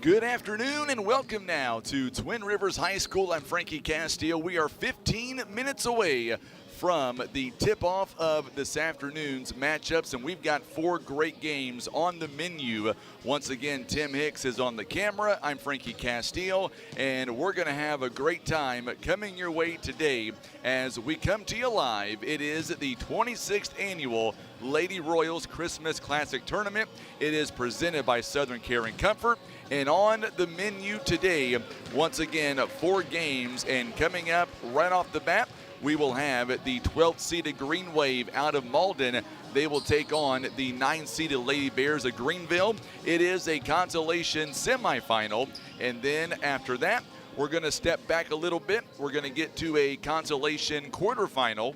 Good afternoon and welcome now to Twin Rivers High School. I'm Frankie Castillo. We are 15 minutes away from the tip-off of this afternoon's matchups, and we've got 4 great games on the menu. Once again, Tim Hicks is on the camera. I'm Frankie Castillo, and we're going to have a great time coming your way today as we come to you live. It is the 26th annual Lady Royals Christmas Classic Tournament. It is presented by Southern Care and Comfort. And on the menu today, once again, 4 games. And coming up right off the bat, we will have the 12th-seeded Green Wave out of Malden. They will take on the 9th-seeded Lady Bears of Greenville. It is a consolation semifinal. And then after that, we're going to step back a little bit. We're going to get to a consolation quarterfinal.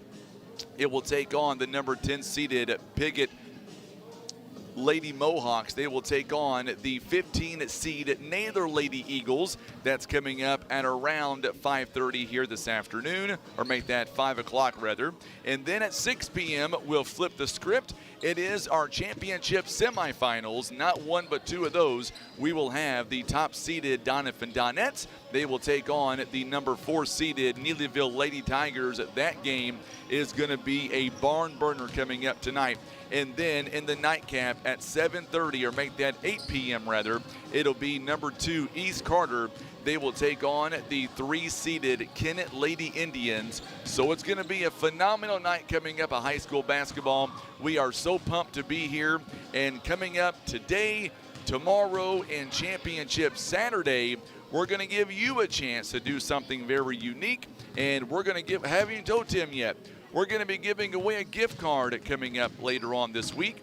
It will take on the number 10-seeded Piggott Lady Mohawks. They will take on the 15-seed Naylor Lady Eagles. That's coming up at around 5:30 here this afternoon, or make that 5 o'clock rather. And then at 6 p.m., we'll flip the script. It is our championship semifinals, not one but 2 of those. We will have the top-seeded Doniphan Donettes. They will take on the number 4-seeded Neelyville Lady Tigers. That game is going to be a barn burner coming up tonight. And then in the nightcap at 7:30, or make that 8 p.m. rather, it'll be number 2 East Carter. They will take on the 3-seeded Kennett Lady Indians. So it's going to be a phenomenal night coming up of high school basketball. We are so pumped to be here. And coming up today, tomorrow, and championship Saturday, we're going to give you a chance to do something very unique. And we're going to haven't even told Tim yet, we're going to be giving away a gift card coming up later on this week.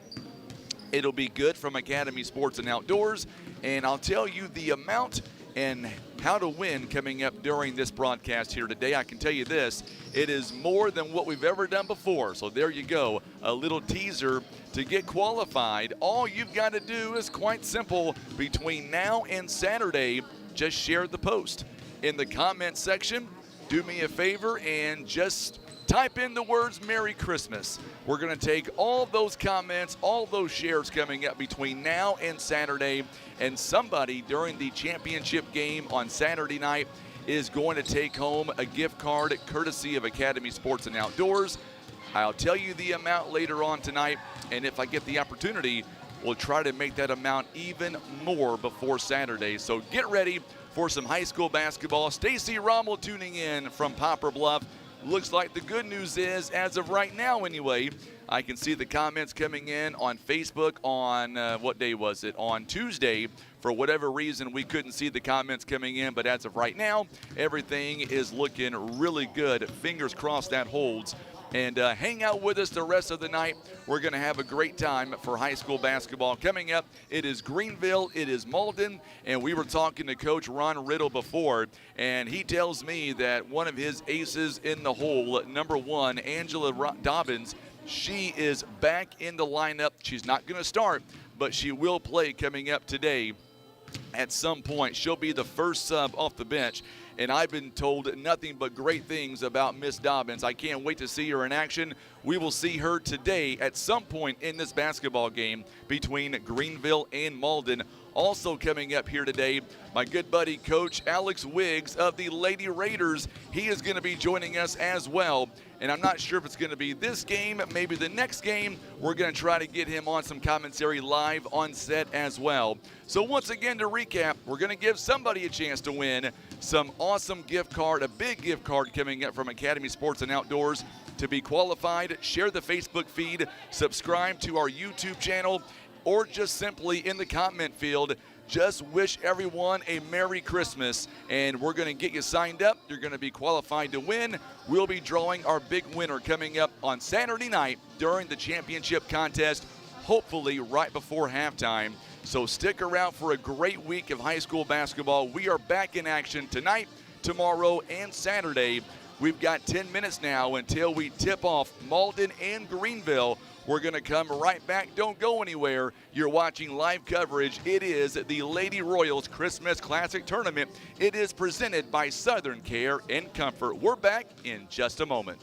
It'll be good from Academy Sports and Outdoors. And I'll tell you the amount and how to win coming up during this broadcast here today. I can tell you this, it is more than what we've ever done before. So there you go, a little teaser to get qualified. All you've got to do is quite simple. Between now and Saturday, just share the post in the comment section. Do me a favor and just type in the words Merry Christmas. We're going to take all those comments, all those shares coming up between now and Saturday, and somebody during the championship game on Saturday night is going to take home a gift card courtesy of Academy Sports and Outdoors. I'll tell you the amount later on tonight, and if I get the opportunity, we'll try to make that amount even more before Saturday. So get ready for some high school basketball. Stacy Rommel tuning in from Poplar Bluff. Looks like the good news is, as of right now anyway, I can see the comments coming in on Facebook on, what day was it? On Tuesday. For whatever reason, we couldn't see the comments coming in, but as of right now, everything is looking really good. Fingers crossed that holds. And hang out with us the rest of the night. We're going to have a great time for high school basketball. Coming up, it is Greenville, it is Malden, and we were talking to Coach Ron Riddle before, and he tells me that one of his aces in the hole, number 1, Angela Dobbins, she is back in the lineup. She's not going to start, but she will play coming up today. At some point, she'll be the first sub off the bench. And I've been told nothing but great things about Miss Dobbins. I can't wait to see her in action. We will see her today at some point in this basketball game between Greenville and Malden. Also coming up here today, my good buddy, Coach Alex Wiggs of the Lady Raiders. He is going to be joining us as well. And I'm not sure if it's going to be this game, maybe the next game. We're going to try to get him on some commentary live on set as well. So once again, to recap, we're going to give somebody a chance to win some awesome gift card, a big gift card coming up from Academy Sports and Outdoors. To be qualified, share the Facebook feed, subscribe to our YouTube channel, or just simply in the comment field, just wish everyone a Merry Christmas. And we're going to get you signed up. You're going to be qualified to win. We'll be drawing our big winner coming up on Saturday night during the championship contest, hopefully right before halftime. So stick around for a great week of high school basketball. We are back in action tonight, tomorrow, and Saturday. We've got 10 minutes now until we tip off Malden and Greenville. We're going to come right back. Don't go anywhere. You're watching live coverage. It is the Lady Royals Christmas Classic Tournament. It is presented by Southern Care and Comfort. We're back in just a moment.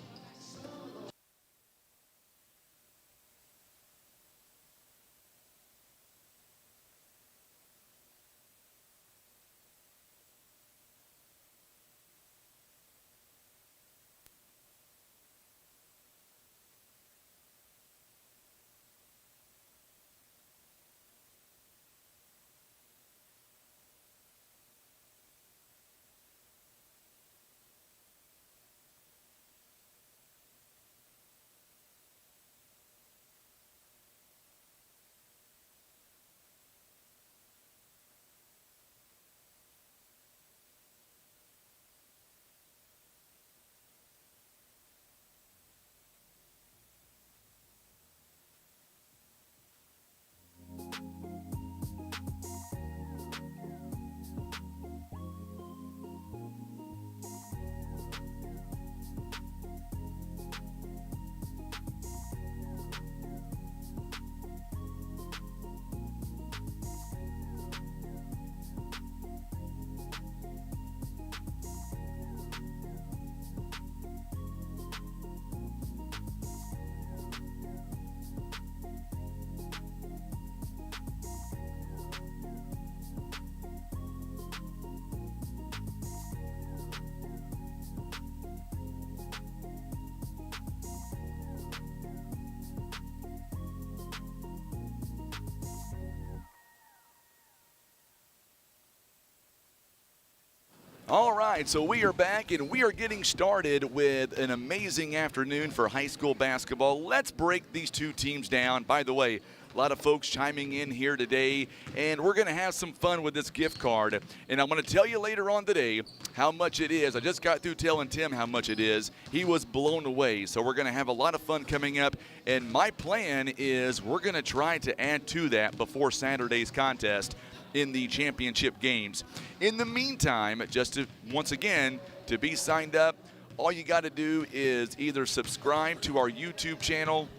All right, so we are back, and we are getting started with an amazing afternoon for high school basketball. Let's break these two teams down. By the way, a lot of folks chiming in here today, and we're going to have some fun with this gift card. And I'm going to tell you later on today how much it is. I just got through telling Tim how much it is. He was blown away. So we're going to have a lot of fun coming up. And my plan is we're going to try to add to that before Saturday's contest in the championship games. In the meantime, just to, once again, to be signed up, all you got to do is either subscribe to our YouTube channel,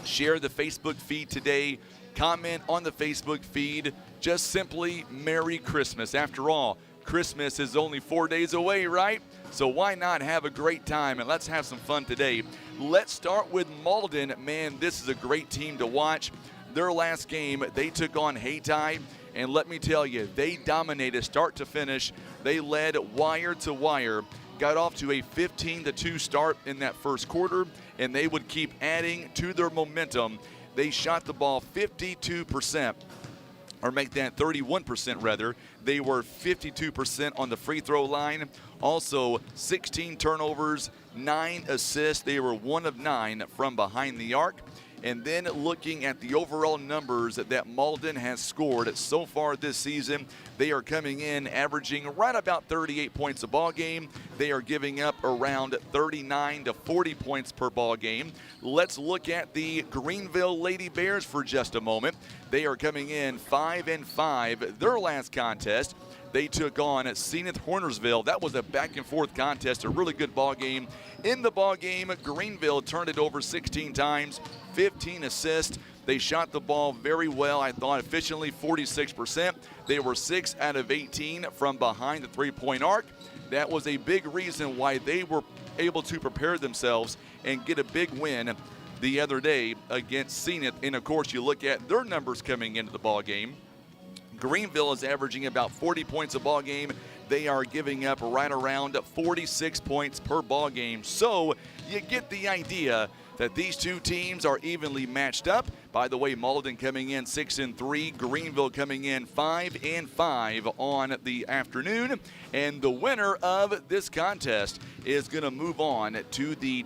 share the Facebook feed today, comment on the Facebook feed, just simply Merry Christmas. After all, Christmas is only 4 days away, right? So why not have a great time, and let's have some fun today. Let's start with Malden. Man, this is a great team to watch. Their last game, they took on Hayti, and let me tell you, they dominated start to finish. They led wire to wire, got off to a 15-2 start in that first quarter, and they would keep adding to their momentum. They shot the ball 52%, or make that 31% rather. They were 52% on the free throw line. Also, 16 turnovers, 9 assists. They were 1 of 9 from behind the arc. And then looking at the overall numbers that Malden has scored so far this season, they are coming in averaging right about 38 points a ball game. They are giving up around 39 to 40 points per ball game. Let's look at the Greenville Lady Bears for just a moment. They are coming in 5-5. Their last contest, they took on Zenith Hornersville. That was a back-and-forth contest, a really good ball game. In the ball game, Greenville turned it over 16 times, 15 assists. They shot the ball very well, I thought, efficiently, 46%. They were 6 out of 18 from behind the three-point arc. That was a big reason why they were able to prepare themselves and get a big win the other day against Zenith. And, of course, you look at their numbers coming into the ball game. Greenville is averaging about 40 points a ball game. They are giving up right around 46 points per ball game. So you get the idea that these two teams are evenly matched up. By the way, Malden coming in 6-3, Greenville coming in 5-5 on the afternoon. And the winner of this contest is going to move on to the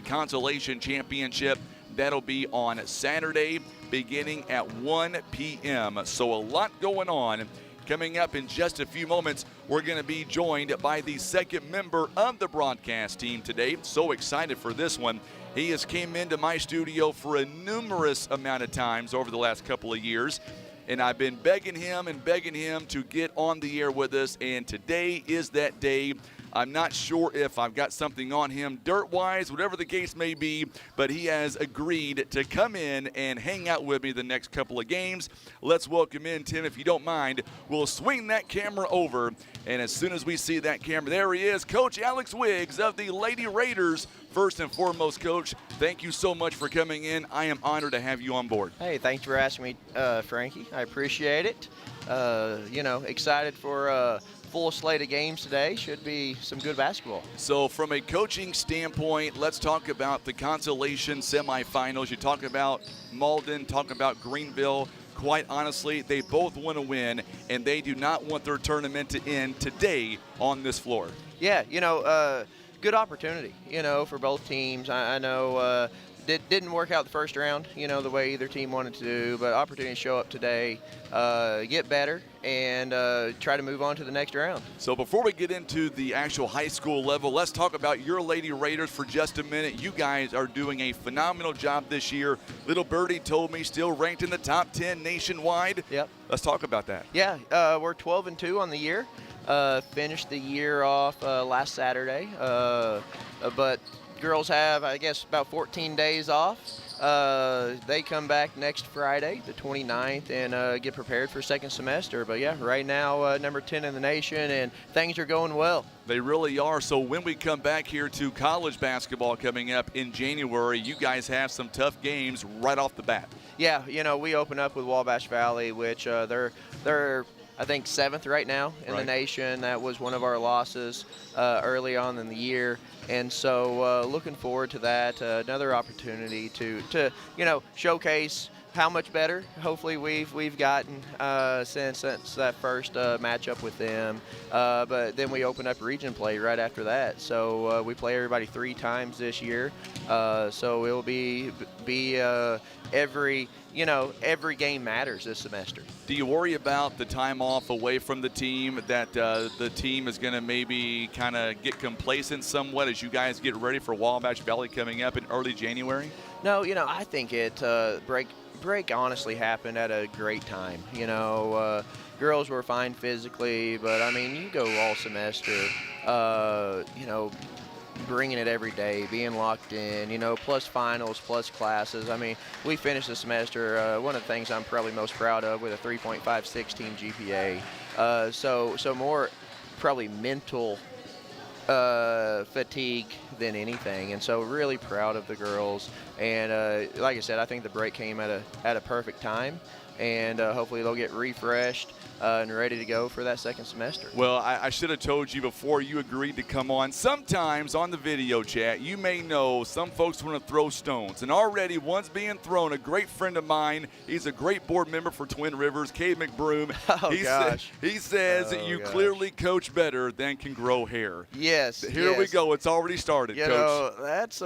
Consolation Championship. That'll be on Saturday, beginning at 1 p.m. So a lot going on. Coming up in just a few moments, we're going to be joined by the second member of the broadcast team today. So excited for this one. He has came into my studio for a numerous amount of times over the last couple of years, and I've been begging him to get on the air with us, and today is that day. I'm not sure if I've got something on him dirt-wise, whatever the case may be, but he has agreed to come in and hang out with me the next couple of games. Let's welcome in, Tim, if you don't mind. We'll swing that camera over, and as soon as we see that camera, there he is, Coach Alex Wiggs of the Lady Raiders. First and foremost, Coach, thank you so much for coming in. I am honored to have you on board. Hey, thanks for asking me, Frankie. I appreciate it. Excited for full slate of games today. Should be some good basketball. So from a coaching standpoint, let's talk about the Consolation semifinals. You talk about Malden, talk about Greenville. Quite honestly, they both want to win, and they do not want their tournament to end today on this floor. Yeah, good opportunity, for both teams. I know didn't work out the first round, the way either team wanted to do, but opportunity to show up today, get better, and try to move on to the next round. So before we get into the actual high school level, let's talk about your Lady Raiders for just a minute. You guys are doing a phenomenal job this year. Little Birdie told me still ranked in the top 10 nationwide. Yep. Let's talk about that. Yeah, we're 12-2 on the year. Finished the year off last Saturday, but girls have, I guess, about 14 days off. They come back next Friday, the 29th, and get prepared for second semester. But, yeah, right now, number 10 in the nation, and things are going well. They really are. So when we come back here to college basketball coming up in January, you guys have some tough games right off the bat. Yeah, we open up with Wabash Valley, which they're I think 7th right now in the nation. That was one of our losses early on in the year. And so looking forward to that, another opportunity to showcase how much better hopefully we've gotten since that first matchup with them. But then we open up region play right after that. So we play everybody 3 times this year. So it will be every game matters this semester. Do you worry about the time off away from the team, that the team is going to maybe kind of get complacent somewhat as you guys get ready for Wabash Valley coming up in early January? No, I think it break honestly happened at a great time. Girls were fine physically, but I mean, you go all semester, bringing it every day, being locked in, plus finals, plus classes. I mean, we finished the semester, one of the things I'm probably most proud of, with a 3.516 GPA. So more probably mental fatigue than anything, and so really proud of the girls. And like I said, I think the break came at a perfect time, and hopefully they'll get refreshed and ready to go for that second semester. Well, I should have told you before you agreed to come on. Sometimes on the video chat, you may know some folks want to throw stones, and already one's being thrown. A great friend of mine, he's a great board member for Twin Rivers, Cade McBroom. He says that you clearly coach better than can grow hair. Yes. Here we go. It's already started, Coach.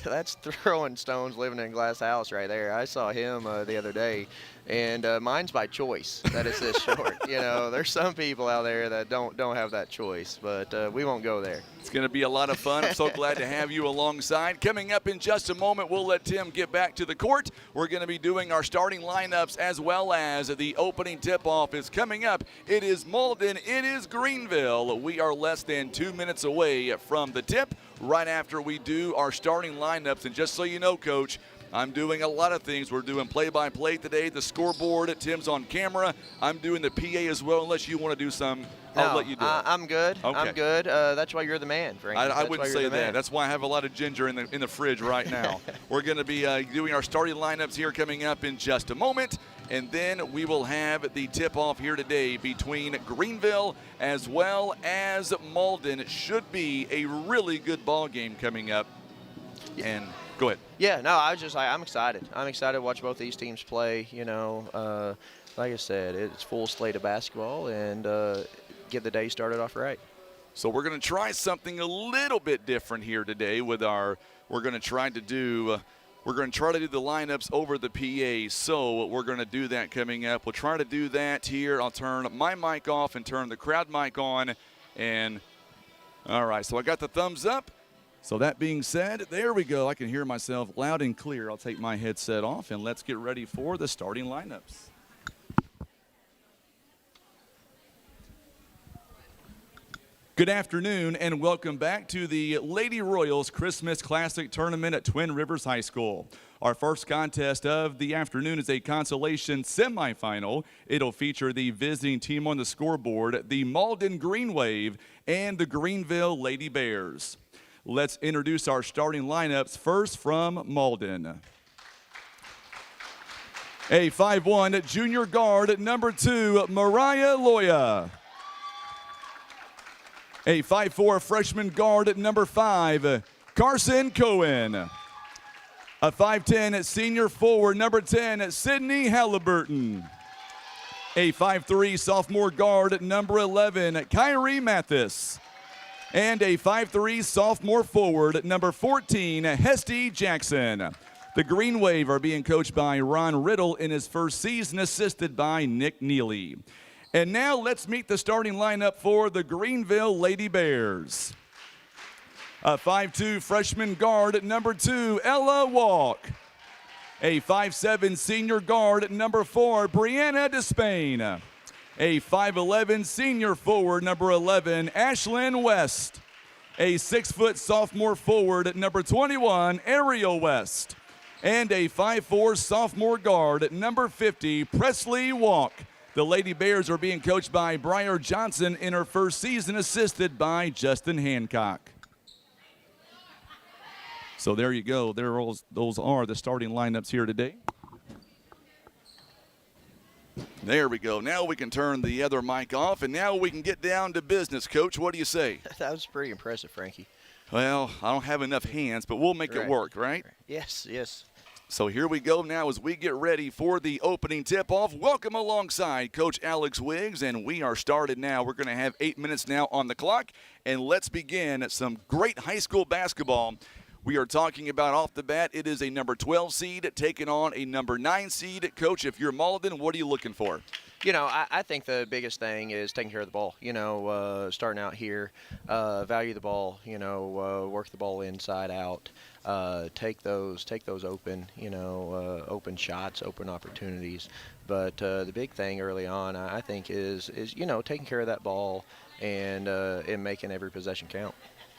That's throwing stones living in a glass house right there. I saw him the other day. And mine's by choice that it's this short. There's some people out there that don't have that choice, but we won't go there. It's going to be a lot of fun. I'm so glad to have you alongside. Coming up in just a moment, we'll let Tim get back to the court. We're going to be doing our starting lineups as well as the opening tip-off is coming up. It is Malden. It is Greenville. We are less than 2 minutes away from the tip right after we do our starting lineups. And just so you know, Coach, I'm doing a lot of things. We're doing play-by-play today, the scoreboard. Tim's on camera. I'm doing the PA as well. Unless you want to do some, I'll let you do it. I'm good. Okay. I'm good. That's why you're the man, Frank. I wouldn't say that. That's why I have a lot of ginger in the fridge right now. We're going to be doing our starting lineups here coming up in just a moment. And then we will have the tip-off here today between Greenville as well as Malden. It should be a really good ball game coming up. And go ahead. Yeah, no, I'm excited. I'm excited to watch both these teams play. Like I said, it's full slate of basketball, and get the day started off right. So we're going to try something a little bit different here today with we're going to try to do the lineups over the PA. So we're going to do that coming up. We'll try to do that here. I'll turn my mic off and turn the crowd mic on. And all right, so I got the thumbs up. So that being said, there we go. I can hear myself loud and clear. I'll take my headset off, and let's get ready for the starting lineups. Good afternoon, and welcome back to the Lady Royals Christmas Classic Tournament at Twin Rivers High School. Our first contest of the afternoon is a consolation semifinal. It'll feature the visiting team on the scoreboard, the Malden Green Wave, and the Greenville Lady Bears. Let's introduce our starting lineups. First from Malden. A 5'1" junior guard, number 2, Mariah Loya. A 5'4" freshman guard, number 5, Carson Cohen. A 5'10" senior forward, number 10, Sydney Halliburton. A 5'3" sophomore guard, number 11, Kyrie Mathis. And a 5'3" sophomore forward, number 14, Hesty Jackson. The Green Wave are being coached by Ron Riddle in his first season, assisted by Nick Neely. And now let's meet the starting lineup for the Greenville Lady Bears. A 5'2" freshman guard, number 2, Ella Walk. A 5'7" senior guard, number 4, Brianna Despain. A 5'11" senior forward, number 11, Ashlyn West. A 6' sophomore forward, number 21, Ariel West. And a 5'4" sophomore guard, number 50, Presley Walk. The Lady Bears are being coached by Briar Johnson in her first season, assisted by Justin Hancock. So there you go. Those are the starting lineups here today. There we go. Now we can turn the other mic off, and now we can get down to business, Coach. What do you say? That was pretty impressive, Frankie. Well, I don't have enough hands, but we'll make it work, right? Yes, yes. So here we go now as we get ready for the opening tip-off. Welcome alongside Coach Alex Wiggs, and we are started now. We're going to have 8 minutes now on the clock, and let's begin some great high school basketball. We are talking about off the bat, it is a number 12 seed taking on a number 9 seed. Coach, if you're Malden, what are you looking for? You know, I think the biggest thing is taking care of the ball. You know, starting out here, value the ball. You know, work the ball inside out. Take those open. You know, open shots, open opportunities. But the big thing early on, I think, is you know, taking care of that ball and making every possession count.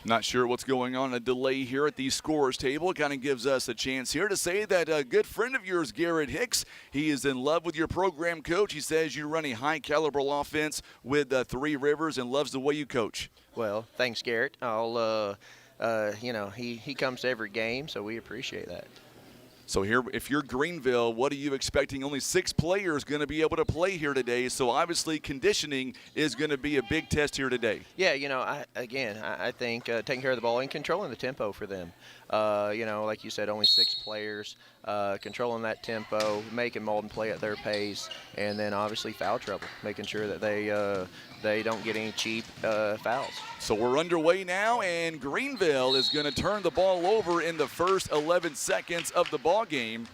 Not sure what's going on, a delay here at the scorer's table. It kind of gives us a chance here to say that a good friend of yours, Garrett Hicks, he is in love with your program, Coach. He says you run a high-caliber offense with Three Rivers and loves the way you coach. Well, thanks, Garrett. I'll, you know, he comes to every game, so we appreciate that. So here, if you're Greenville, what are you expecting? Only 6 players going to be able to play here today. So obviously conditioning is going to be a big test here today. Yeah, you know, I think taking care of the ball and controlling the tempo for them. You know, like you said, only 6 players, controlling that tempo, making Malden play at their pace, and then obviously foul trouble, making sure that they don't get any cheap fouls. So we're underway now, and Greenville is going to turn the ball over in the first 11 seconds of the ball game.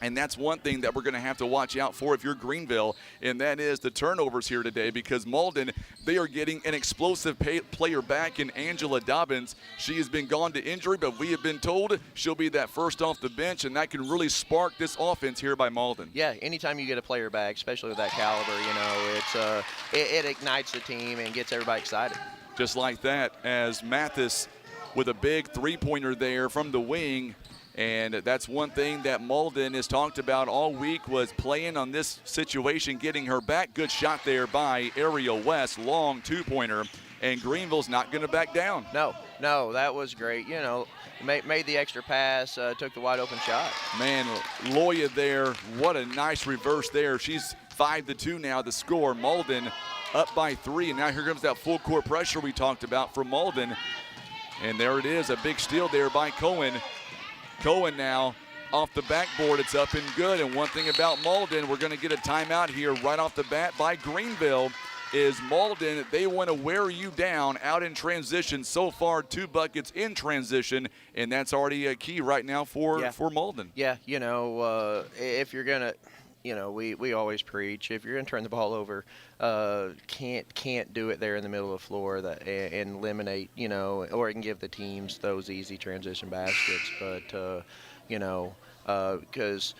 And that's one thing that we're going to have to watch out for if you're Greenville, and that is the turnovers here today, because Malden, they are getting an explosive player back in Angela Dobbins. She has been gone to injury, but we have been told she'll be that first off the bench, and that can really spark this offense here by Malden. Yeah, anytime you get a player back, especially with that caliber, you know, it ignites the team and gets everybody excited. Just like that, as Mathis with a big three-pointer there from the wing. And that's one thing that Malden has talked about all week, was playing on this situation, getting her back. Good shot there by Ariel West, long two-pointer, and Greenville's not going to back down. No, that was great. You know, made the extra pass, took the wide-open shot. Man, Loya there, what a nice reverse there. She's 5-2 now, the score. Malden up by 3, and now here comes that full-court pressure we talked about for Malden. And there it is, a big steal there by Cohen. Cohen now off the backboard, it's up and good. And one thing about Malden, we're going to get a timeout here right off the bat by Greenville, is Malden, they want to wear you down out in transition. So far, 2 buckets in transition, and that's already a key right now for Malden. Yeah, you know, if you're going to, you know, we always preach, if you're going to turn the ball over, can't do it there in the middle of the floor and eliminate, you know, or it can give the teams those easy transition baskets. But, you know, because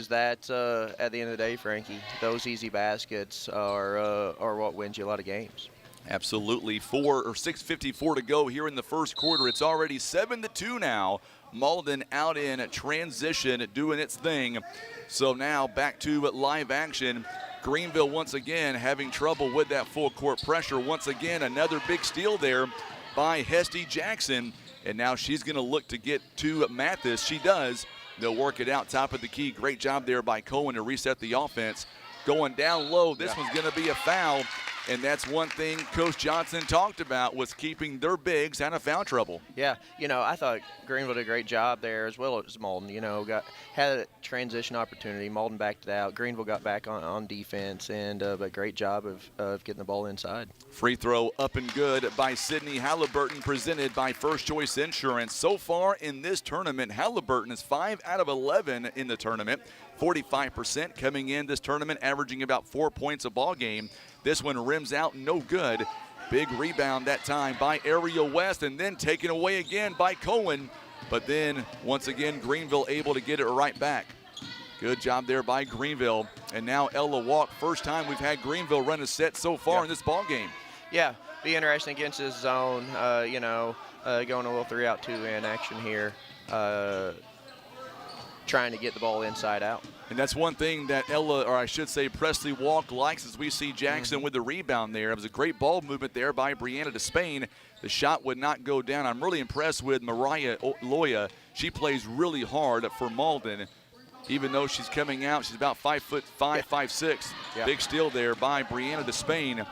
that's, at the end of the day, Frankie, those easy baskets are what wins you a lot of games. Absolutely. 6:54 to go here in the first quarter. It's already 7-2 now. Malden out in transition, doing its thing. So now back to live action. Greenville once again having trouble with that full court pressure. Once again, another big steal there by Hesty Jackson. And now she's going to look to get to Mathis. She does. They'll work it out top of the key. Great job there by Cohen to reset the offense. Going down low. This one's going to be a foul. And that's one thing Coach Johnson talked about, was keeping their bigs out of foul trouble. Yeah, you know, I thought Greenville did a great job there, as well as Malden. You know, had a transition opportunity. Malden backed it out. Greenville got back on defense, and but great job of getting the ball inside. Free throw up and good by Sydney Halliburton, presented by First Choice Insurance. So far in this tournament, Halliburton is 5 out of 11 in the tournament. 45% coming in this tournament, averaging about 4 points a ball game. This one rims out, no good. Big rebound that time by Ariel West, and then taken away again by Cohen. But then, once again, Greenville able to get it right back. Good job there by Greenville. And now Ella Walk, first time we've had Greenville run a set so far in this ball game. Yeah, be interesting against this zone, you know, going a little 3-out-2-in action here. Trying to get the ball inside out. And that's one thing that Ella, or I should say Presley Walk, likes, as we see Jackson with the rebound there. It was a great ball movement there by Brianna Despain. The shot would not go down. I'm really impressed with Mariah Loya. She plays really hard for Malden. Even though she's coming out, she's about 5'5", 5'6". Yeah. Big steal there by Brianna Despain.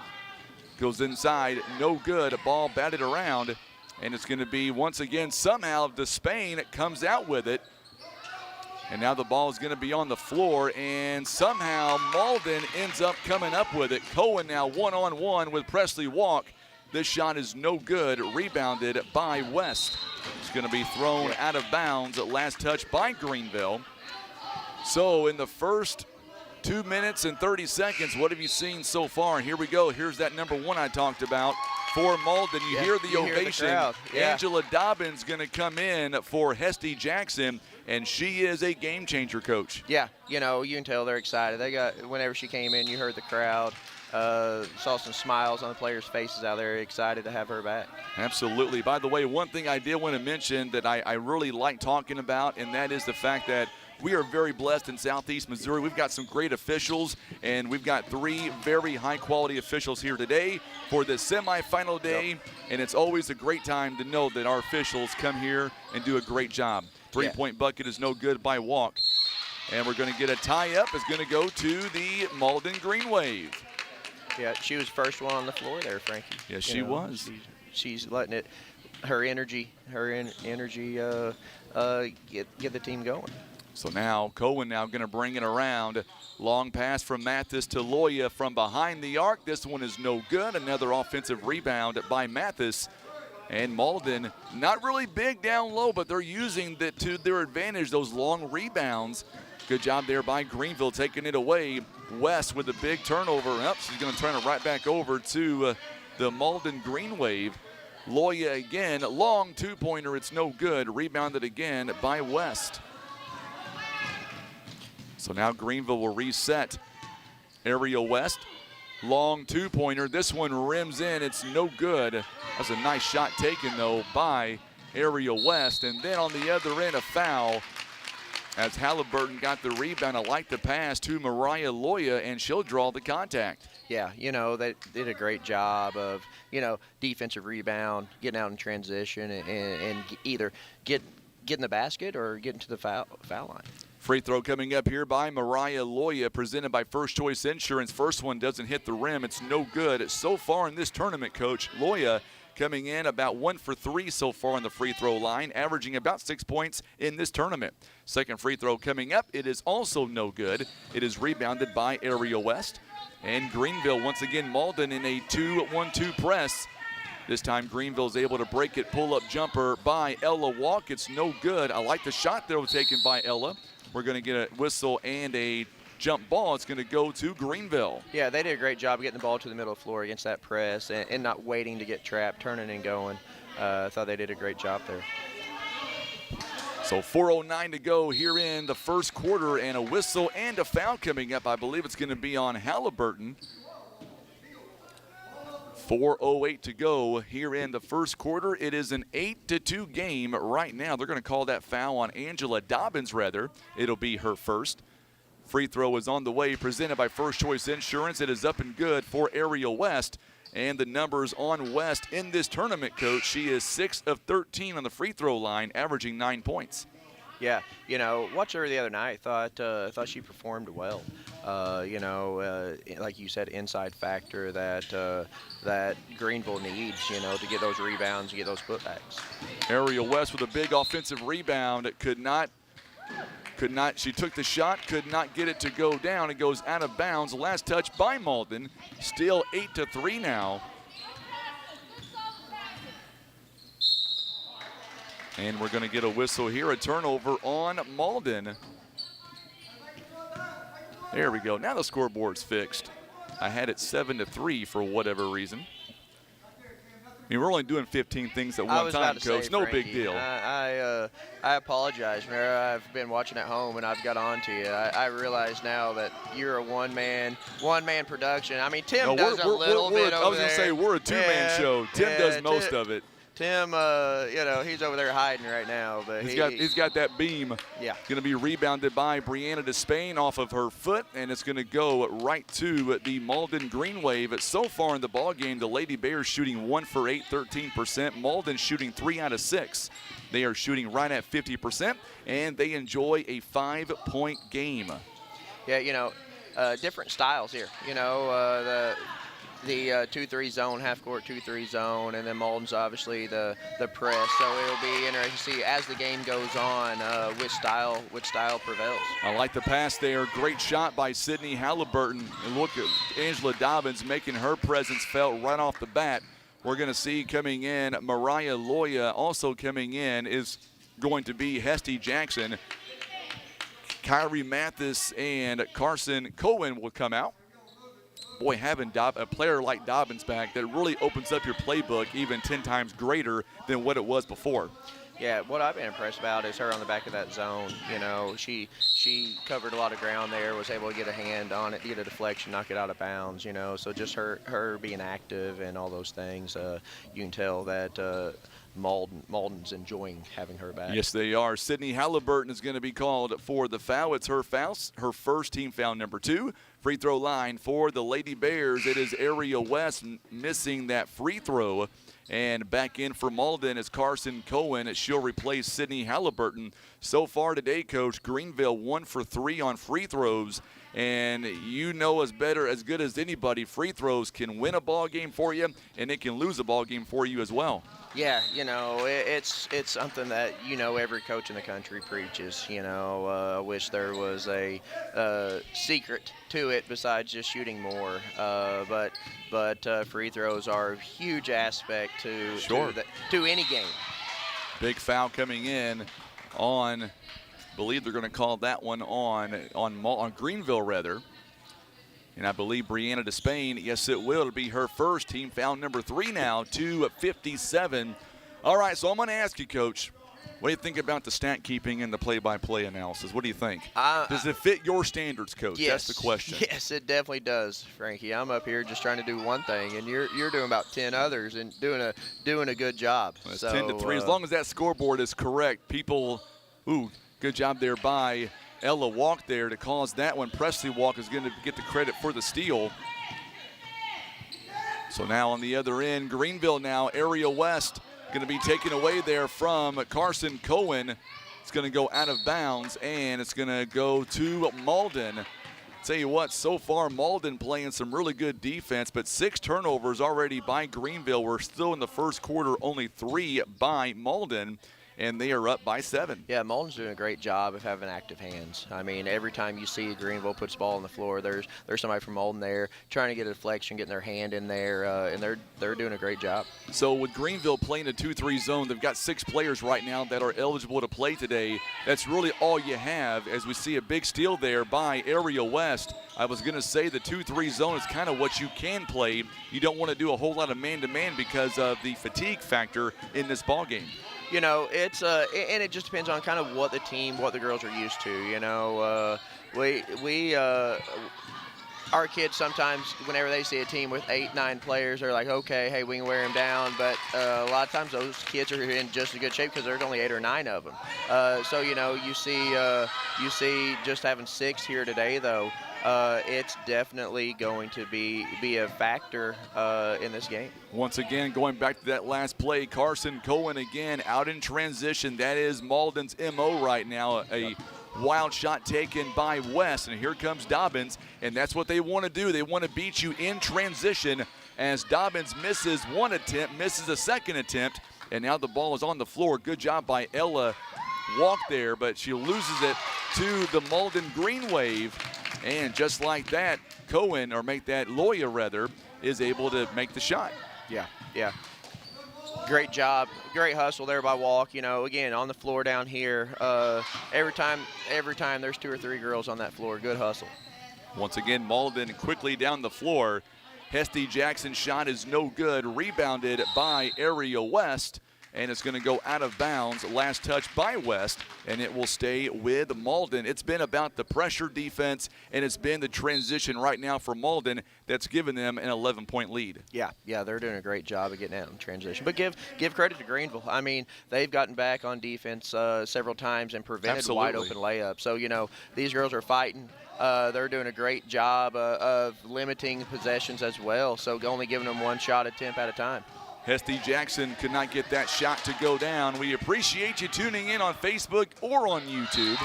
Goes inside, no good. A ball batted around, and it's going to be, once again, somehow Despain comes out with it. And now the ball is going to be on the floor, and somehow Malden ends up coming up with it. Cohen now one-on-one with Presley Walk. This shot is no good, rebounded by West. It's going to be thrown out of bounds. Last touch by Greenville. So in the first 2 minutes and 30 seconds, what have you seen so far? Here we go. Here's that number one I talked about for Malden. You hear the ovation. Angela Dobbins going to come in for Hesty Jackson, and she is a game changer, Coach. Yeah, you know, you can tell they're excited. Whenever she came in, you heard the crowd. Saw some smiles on the players' faces out there, excited to have her back. Absolutely. By the way, one thing I did want to mention that I really like talking about, and that is the fact that we are very blessed in Southeast Missouri. We've got some great officials, and we've got 3 very high-quality officials here today for the semifinal day, and it's always a great time to know that our officials come here and do a great job. Three-point bucket is no good by Walk, and we're going to get a tie-up. It's going to go to the Malden Green Wave. Yeah, she was first one on the floor there, Frankie. Yes, she was. She's letting it, her energy get the team going. So now Cohen now going to bring it around. Long pass from Mathis to Loya from behind the arc. This one is no good. Another offensive rebound by Mathis. And Malden, not really big down low, but they're using that to their advantage, those long rebounds. Good job there by Greenville taking it away. West with a big turnover. She's going to turn it right back over to the Malden Green Wave. Loya again, long two-pointer. It's no good. Rebounded again by West. So now Greenville will reset. Ariel West, long two-pointer. This one rims in. It's no good. That's a nice shot taken, though, by Ariel West. And then on the other end, a foul as Halliburton got the rebound. I like the pass to Mariah Loya, and she'll draw the contact. Yeah, you know, they did a great job of, you know, defensive rebound, getting out in transition, and either get in the basket or get into the foul line. Free throw coming up here by Mariah Loya, presented by First Choice Insurance. First one doesn't hit the rim. It's no good. So far in this tournament, Coach, Loya coming in about 1 for 3 so far on the free throw line, averaging about 6 points in this tournament. Second free throw coming up. It is also no good. It is rebounded by Ariel West. And Greenville, once again, Malden in a 2-1-2 press. This time Greenville is able to break it. Pull-up jumper by Ella Walk. It's no good. I like the shot that was taken by Ella. We're going to get a whistle and a jump ball. It's going to go to Greenville. Yeah, they did a great job getting the ball to the middle of the floor against that press and not waiting to get trapped, turning and going. I thought they did a great job there. So 4:09 to go here in the first quarter, and a whistle and a foul coming up. I believe it's going to be on Halliburton. 4:08 to go here in the first quarter. It is an 8-2 game right now. They're going to call that foul on Angela Dobbins, rather. It'll be her first. Free throw is on the way, presented by First Choice Insurance. It is up and good for Ariel West. And the numbers on West in this tournament, Coach, she is 6 of 13 on the free throw line, averaging 9 points. Yeah, you know, watched her the other night. Thought she performed well. You know, like you said, inside factor that Greenville needs, you know, to get those rebounds, to get those putbacks. Ariel West with a big offensive rebound. Could not. She took the shot, could not get it to go down. It goes out of bounds. Last touch by Malden. Still 8-3 now. And we're going to get a whistle here, a turnover on Malden. There we go. Now the scoreboard's fixed. I had it 7-3 for whatever reason. I mean, we're only doing 15 things at one time, Coach. No big deal. I apologize. Whenever I've been watching at home and I've got on to you, I realize now that you're a one-man production. I mean, Tim does a little bit over there. I was going to say, we're a two-man show. Tim does most of it. Tim, you know, he's over there hiding right now. But he's got that beam. Yeah. Going to be rebounded by Brianna Despain off of her foot, and it's going to go right to the Malden Green Wave. So far in the ball game, the Lady Bears shooting 1 for 8, 13%. Malden shooting 3 out of 6. They are shooting right at 50%, and they enjoy a 5-point game. Yeah, you know, different styles here. You know, the 2-3 zone, half-court 2-3 zone, and then Malden's obviously the press. So it'll be interesting to see as the game goes on which style prevails. I like the pass there. Great shot by Sydney Halliburton. And look at Angela Dobbins making her presence felt right off the bat. We're going to see coming in Mariah Loya. Also coming in is going to be Hesty Jackson. Kyrie Mathis and Carson Cohen will come out. Boy, having a player like Dobbins back, that really opens up your playbook even 10 times greater than what it was before. Yeah, what I've been impressed about is her on the back of that zone. You know, she covered a lot of ground there, was able to get a hand on it, get a deflection, knock it out of bounds, you know. So just her being active and all those things, you can tell that Malden's enjoying having her back. Yes, they are. Sydney Halliburton is going to be called for the foul. It's her foul, her first team foul number 2. Free throw line for the Lady Bears. It is Area West missing that free throw. And back in for Malden is Carson Cohen. She'll replace Sydney Halliburton. So far today, Coach, Greenville 1 for 3 on free throws. And you know as good as anybody, free throws can win a ball game for you, and it can lose a ball game for you as well. Yeah, you know, it's something that, you know, every coach in the country preaches. You know, I wish there was a secret to it besides just shooting more. But free throws are a huge aspect to any game. Big foul coming in on, I believe they're going to call that one on Greenville rather. And I believe Brianna Despain, yes, it will. It'll be her first team foul number 3 now, 2:57. All right, so I'm going to ask you, Coach, what do you think about the stat keeping and the play-by-play analysis? What do you think? Does it fit your standards, Coach? Yes, that's the question. Yes, it definitely does, Frankie. I'm up here just trying to do one thing, and you're doing about 10 others and doing a good job. Well, it's 10-3. As long as that scoreboard is correct, people, good job there by Ella Walk there to cause that one. Presley Walk is going to get the credit for the steal. So now on the other end, Greenville now, Area West, going to be taken away there from Carson Cohen. It's going to go out of bounds, and it's going to go to Malden. Tell you what, so far Malden playing some really good defense, but 6 turnovers already by Greenville. We're still in the first quarter, only 3 by Malden. And they are up by 7. Yeah, Malden's doing a great job of having active hands. I mean, every time you see Greenville puts the ball on the floor, there's somebody from Malden there trying to get a deflection, getting their hand in there, and they're doing a great job. So with Greenville playing a 2-3 zone, they've got 6 players right now that are eligible to play today. That's really all you have, as we see a big steal there by Area West. I was going to say the 2-3 zone is kind of what you can play. You don't want to do a whole lot of man-to-man because of the fatigue factor in this ball game. You know, it's and it just depends on kind of what the girls are used to. You know, our kids sometimes, whenever they see a team with 8, 9 players, they're like, okay, hey, we can wear them down. But a lot of times those kids are in just as good shape because there's only 8 or 9 of them. So you know, you see just having 6 here today though. It's definitely going to be a factor in this game. Once again, going back to that last play, Carson Cohen again out in transition. That is Malden's MO right now. A wild shot taken by West, and here comes Dobbins, and that's what they want to do. They want to beat you in transition as Dobbins misses one attempt, misses a second attempt, and now the ball is on the floor. Good job by Ella Walk there, but she loses it to the Malden Green Wave. And just like that, Loya rather, is able to make the shot. Yeah. Great job. Great hustle there by Walk. You know, again, on the floor down here, every time there's 2 or 3 girls on that floor. Good hustle. Once again, Malden quickly down the floor. Hesty Jackson's shot is no good. Rebounded by Area West. And it's going to go out of bounds. Last touch by West, and it will stay with Malden. It's been about the pressure defense, and it's been the transition right now for Malden that's given them an 11-point lead. Yeah, they're doing a great job of getting out in transition. But give credit to Greenville. I mean, they've gotten back on defense several times and prevented wide-open layups. So, you know, these girls are fighting. They're doing a great job of limiting possessions as well, so only giving them 1 shot attempt at a time. Hesty Jackson could not get that shot to go down. We appreciate you tuning in on Facebook or on YouTube.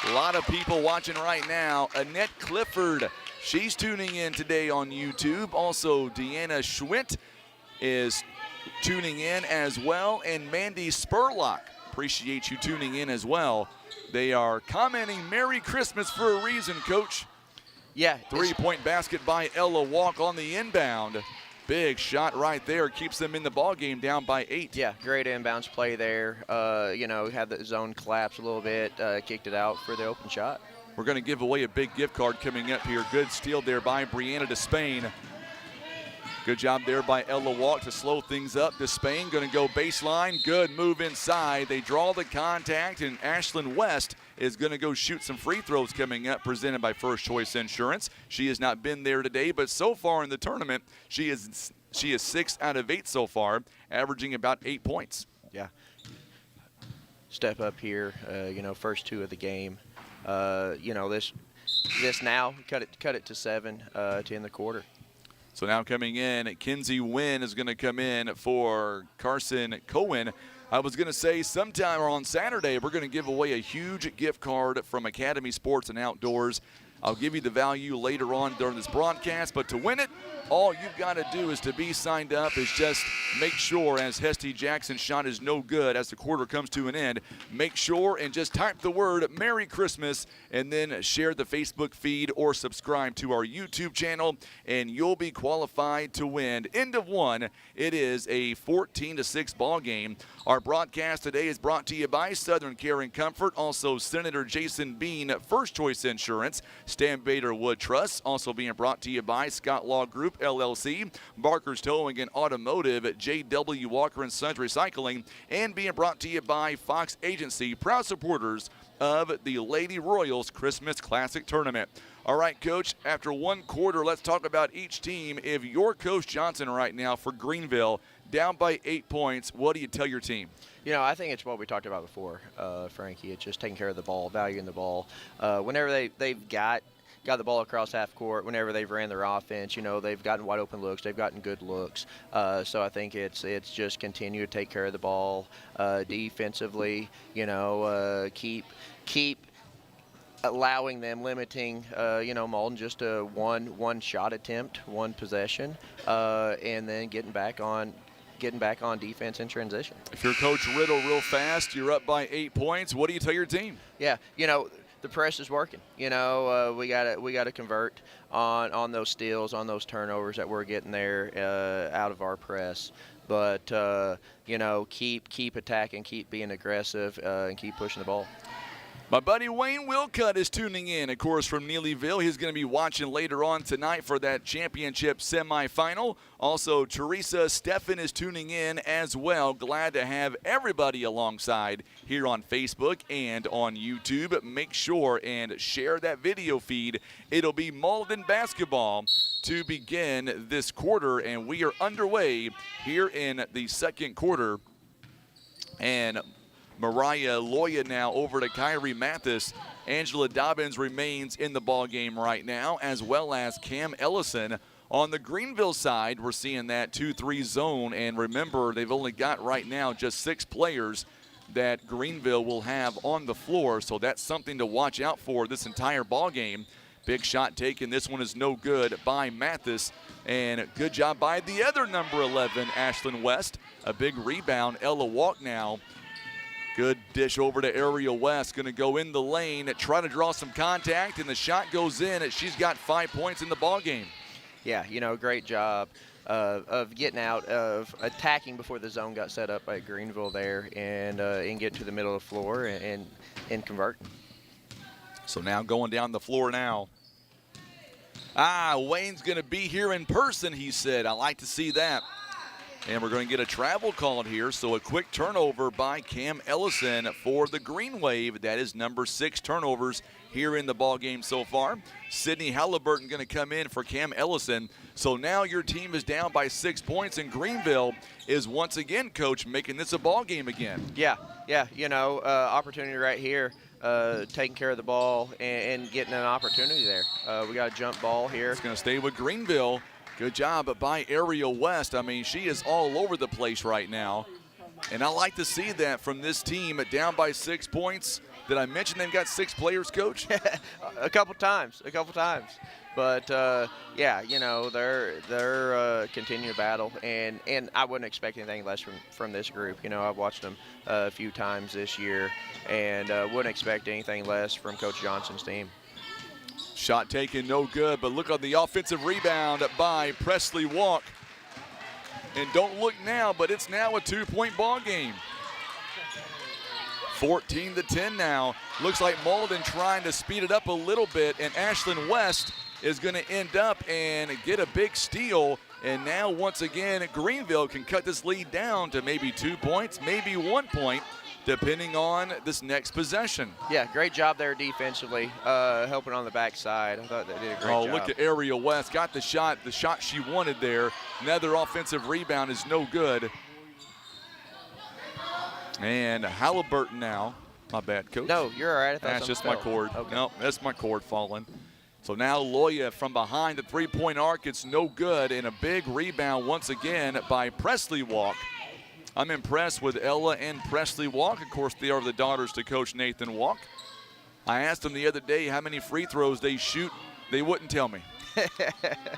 A lot of people watching right now. Annette Clifford She's tuning in today on YouTube. Also, Deanna Schwint is tuning in as well. And Mandy Spurlock, appreciate you tuning in as well. They are commenting Merry Christmas for a reason, Coach. Yeah. 3-point basket by Ella Walk on the inbound. Big shot right there, keeps them in the ball game down by 8. Yeah, great inbounds play there. Had the zone collapse a little bit, kicked it out for the open shot. We're going to give away a big gift card coming up here. Good steal there by Brianna Despain. Good job there by Ella Walk to slow things up. Despain going to go baseline. Good move inside. They draw the contact, and Ashlyn West is going to go shoot some free throws coming up, presented by First Choice Insurance. She has not been there today, but so far in the tournament, she is 6 out of 8 so far, averaging about 8 points. Yeah. Step up here, first 2 of the game. This now, cut it to 7 to end the quarter. So now coming in, Kinsey Wynn is going to come in for Carson Cohen. I was going to say sometime on Saturday, we're going to give away a huge gift card from Academy Sports and Outdoors. I'll give you the value later on during this broadcast, but to win it, all you've got to do is to be signed up is just make sure, as Hesty Jackson's shot is no good as the quarter comes to an end, make sure and just type the word Merry Christmas and then share the Facebook feed or subscribe to our YouTube channel, and you'll be qualified to win. End of one, it is a 14-6 ball game. Our broadcast today is brought to you by Southern Care and Comfort, also Senator Jason Bean, First Choice Insurance, Stan Bader Wood Trust, also being brought to you by Scott Law Group, LLC, Barker's Towing and Automotive, J.W. Walker and Sons Recycling, and being brought to you by Fox Agency, proud supporters of the Lady Royals Christmas Classic Tournament. All right, Coach, after one quarter, let's talk about each team. If you're Coach Johnson right now for Greenville, down by 8 points, what do you tell your team? I think it's what we talked about before, Frankie. It's just taking care of the ball, valuing the ball. Whenever they've got the ball across half court, whenever they've ran their offense, they've gotten wide open looks, they've gotten good looks. So I think it's just continue to take care of the ball defensively, keep allowing them, limiting, Malden just a one shot attempt, one possession, and then getting back on defense in transition. If you're Coach Riddle real fast, you're up by 8 points. What do you tell your team? Yeah, the press is working. We gotta convert on those steals, on those turnovers that we're getting there out of our press. But keep attacking, keep being aggressive, and keep pushing the ball. My buddy Wayne Wilcutt is tuning in, of course, from Neelyville. He's going to be watching later on tonight for that championship semifinal. Also, Teresa Steffen is tuning in as well. Glad to have everybody alongside here on Facebook and on YouTube. Make sure and share that video feed. It'll be Malden basketball to begin this quarter, and we are underway here in the second quarter. And Mariah Loya now over to Kyrie Mathis. Angela Dobbins remains in the ball game right now, as well as Cam Ellison. On the Greenville side, we're seeing that 2-3 zone, and remember, they've only got right now just 6 players that Greenville will have on the floor, so that's something to watch out for this entire ball game. Big shot taken. This one is no good by Mathis, and good job by the other number 11, Ashlyn West. A big rebound. Ella Walk now. Good dish over to Ariel West. Going to go in the lane, try to draw some contact, and the shot goes in. She's got 5 points in the ball game. Yeah, great job of getting out, of attacking before the zone got set up by Greenville there, and get to the middle of the floor and converting. So now going down the floor now. Wayne's going to be here in person, he said. I like to see that. And we're going to get a travel called here, so a quick turnover by Cam Ellison for the Green Wave. That is number 6 turnovers here in the ball game so far. Sydney Halliburton going to come in for Cam Ellison. So now your team is down by 6 points, and Greenville is once again, Coach, making this a ball game again. Yeah, opportunity right here. Taking care of the ball and getting an opportunity there. We got a jump ball here. It's going to stay with Greenville. Good job by Ariel West. I mean, she is all over the place right now. And I like to see that from this team down by 6 points. Did I mention they've got 6 players, Coach? a couple times. But yeah, you know, they're continuing to battle, and I wouldn't expect anything less from this group. You know, I've watched them a few times this year, and wouldn't expect anything less from Coach Johnson's team. Shot taken, no good, but look on the offensive rebound by Presley Walk. And don't look now, but it's now a 2-point ball game. 14-10 now. Looks like Malden trying to speed it up a little bit, and Ashlyn West is going to end up and get a big steal. And now, once again, Greenville can cut this lead down to maybe 2 points, maybe 1 point, depending on this next possession. Yeah, great job there defensively, helping on the backside. I thought they did a great job. Oh, look at Ariel West. Got the shot she wanted there. Another offensive rebound is no good. And Halliburton now. My bad, Coach. No, you're all right. That's just my cord. Okay. No, that's my cord falling. So now Loya from behind the 3-point arc. It's no good. And a big rebound once again by Presley Walk. I'm impressed with Ella and Presley Walk. Of course, they are the daughters to Coach Nathan Walk. I asked them the other day how many free throws they shoot. They wouldn't tell me.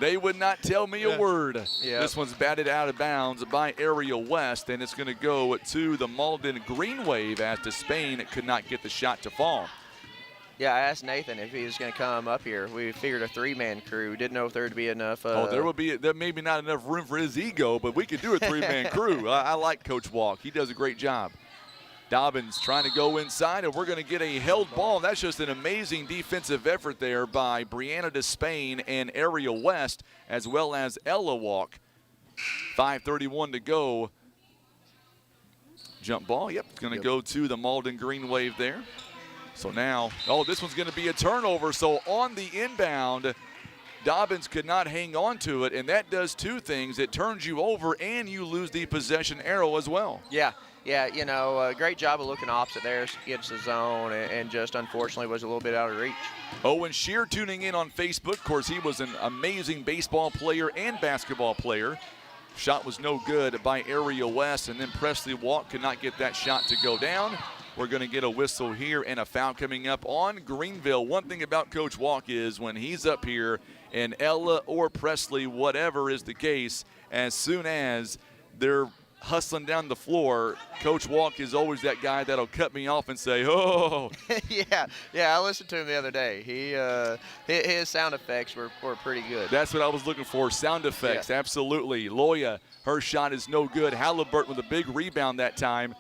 They would not tell me a word. Yep. This one's batted out of bounds by Ariel West, and it's going to go to the Malden Green Wave as Despain could not get the shot to fall. Yeah, I asked Nathan if he was going to come up here. We figured a 3-man crew. Didn't know if there would be enough. There may be not enough room for his ego, but we could do a 3-man crew. I like Coach Walk. He does a great job. Dobbins trying to go inside, and we're going to get a held ball. That's just an amazing defensive effort there by Brianna Despain and Ariel West, as well as Ella Walk. 5:31 to go. Jump ball, yep, it's going to go to the Malden Green Wave there. So now, this one's going to be a turnover. So on the inbound, Dobbins could not hang on to it, and that does 2 things. It turns you over, and you lose the possession arrow as well. Yeah, you know, great job of looking opposite there against the zone, and just unfortunately was a little bit out of reach. Owen Shear tuning in on Facebook. Of course, he was an amazing baseball player and basketball player. Shot was no good by Ariel West, and then Presley Walk could not get that shot to go down. We're going to get a whistle here and a foul coming up on Greenville. One thing about Coach Walk is when he's up here and Ella or Presley, whatever is the case, as soon as they're hustling down the floor, Coach Walk is always that guy that'll cut me off and say, oh. yeah, I listened to him the other day. His sound effects were pretty good. That's what I was looking for, sound effects, yeah. Absolutely. Loya, her shot is no good. Halliburton with a big rebound that time.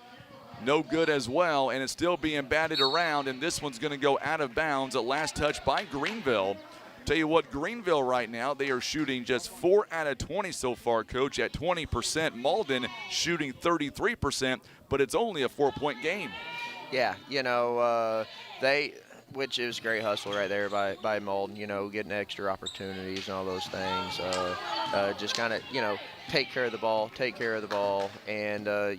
No good as well, and it's still being batted around, and this one's going to go out of bounds. A last touch by Greenville. Tell you what, Greenville right now, they are shooting just 4 out of 20 so far, Coach, at 20%. Malden shooting 33%, but it's only a 4-point game. Yeah, you know, which is great hustle right there by Malden, you know, getting extra opportunities and all those things. Just kind of, you know, take care of the ball, and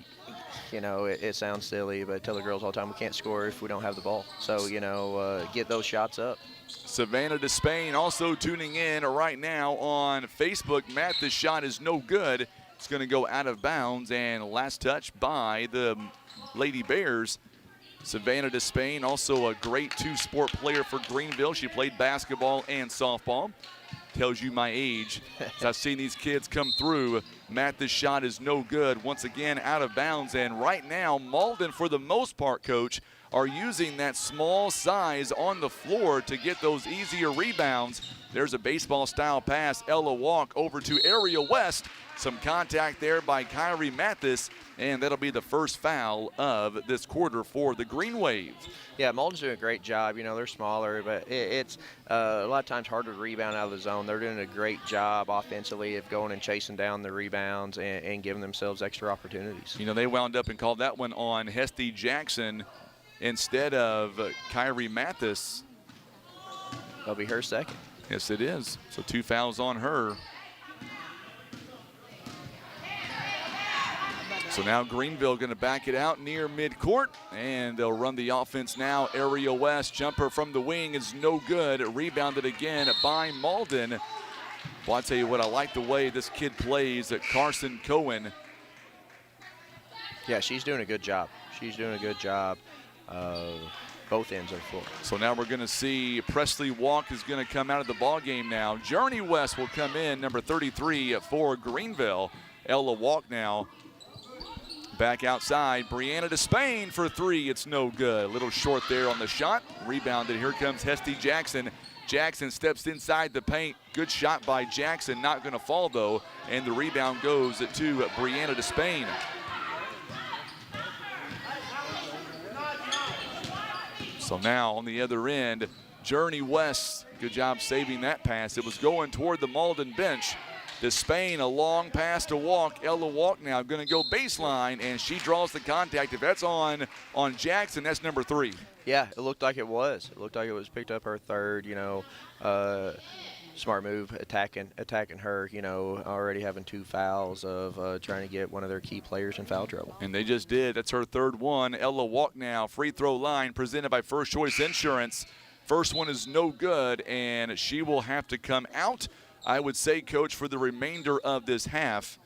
you know, it sounds silly, but I tell the girls all the time we can't score if we don't have the ball. So, you know, get those shots up. Savannah Despain also tuning in right now on Facebook. Matt, this shot is no good. It's going to go out of bounds, and last touch by the Lady Bears. Savannah Despain, also a great 2-sport player for Greenville. She played basketball and softball. Tells you my age. As I've seen these kids come through, Matt, this shot is no good. Once again, out of bounds. And right now, Malden, for the most part, Coach, are using that small size on the floor to get those easier rebounds. There's a baseball-style pass. Ella Walk over to Ariel West. Some contact there by Kyrie Mathis, and that'll be the first foul of this quarter for the Green Wave. Yeah, Malden's doing a great job. You know, they're smaller, but it's a lot of times harder to rebound out of the zone. They're doing a great job offensively of going and chasing down the rebounds and giving themselves extra opportunities. You know, they wound up and called that one on Hesty Jackson instead of Kyrie Mathis. That'll be her second. Yes, it is. So 2 fouls on her. So now Greenville going to back it out near midcourt, and they'll run the offense now. Ariel West, jumper from the wing is no good. Rebounded again by Malden. Well, I'll tell you what, I like the way this kid plays at Carson Cohen. Yeah, she's doing a good job. both ends of the floor. So now we're going to see Presley Walk is going to come out of the ball game now. Journey West will come in, number 33 for Greenville. Ella Walk now back outside. Brianna Despain for three. It's no good. A little short there on the shot. Rebounded. Here comes Hesty Jackson. Jackson steps inside the paint. Good shot by Jackson. Not going to fall, though. And the rebound goes to Brianna Despain. So now on the other end, Journey West, good job saving that pass. It was going toward the Malden bench. Despain, a long pass to Walk. Ella Walk now going to go baseline, and she draws the contact. If that's on Jackson, that's number 3. Yeah, it looked like it was. It looked like it was picked up her third, smart move, attacking her, already having 2 fouls of trying to get one of their key players in foul trouble. And they just did. That's her third one. Ella Walk now, free throw line presented by First Choice Insurance. First one is no good, and she will have to come out, I would say, Coach, for the remainder of this half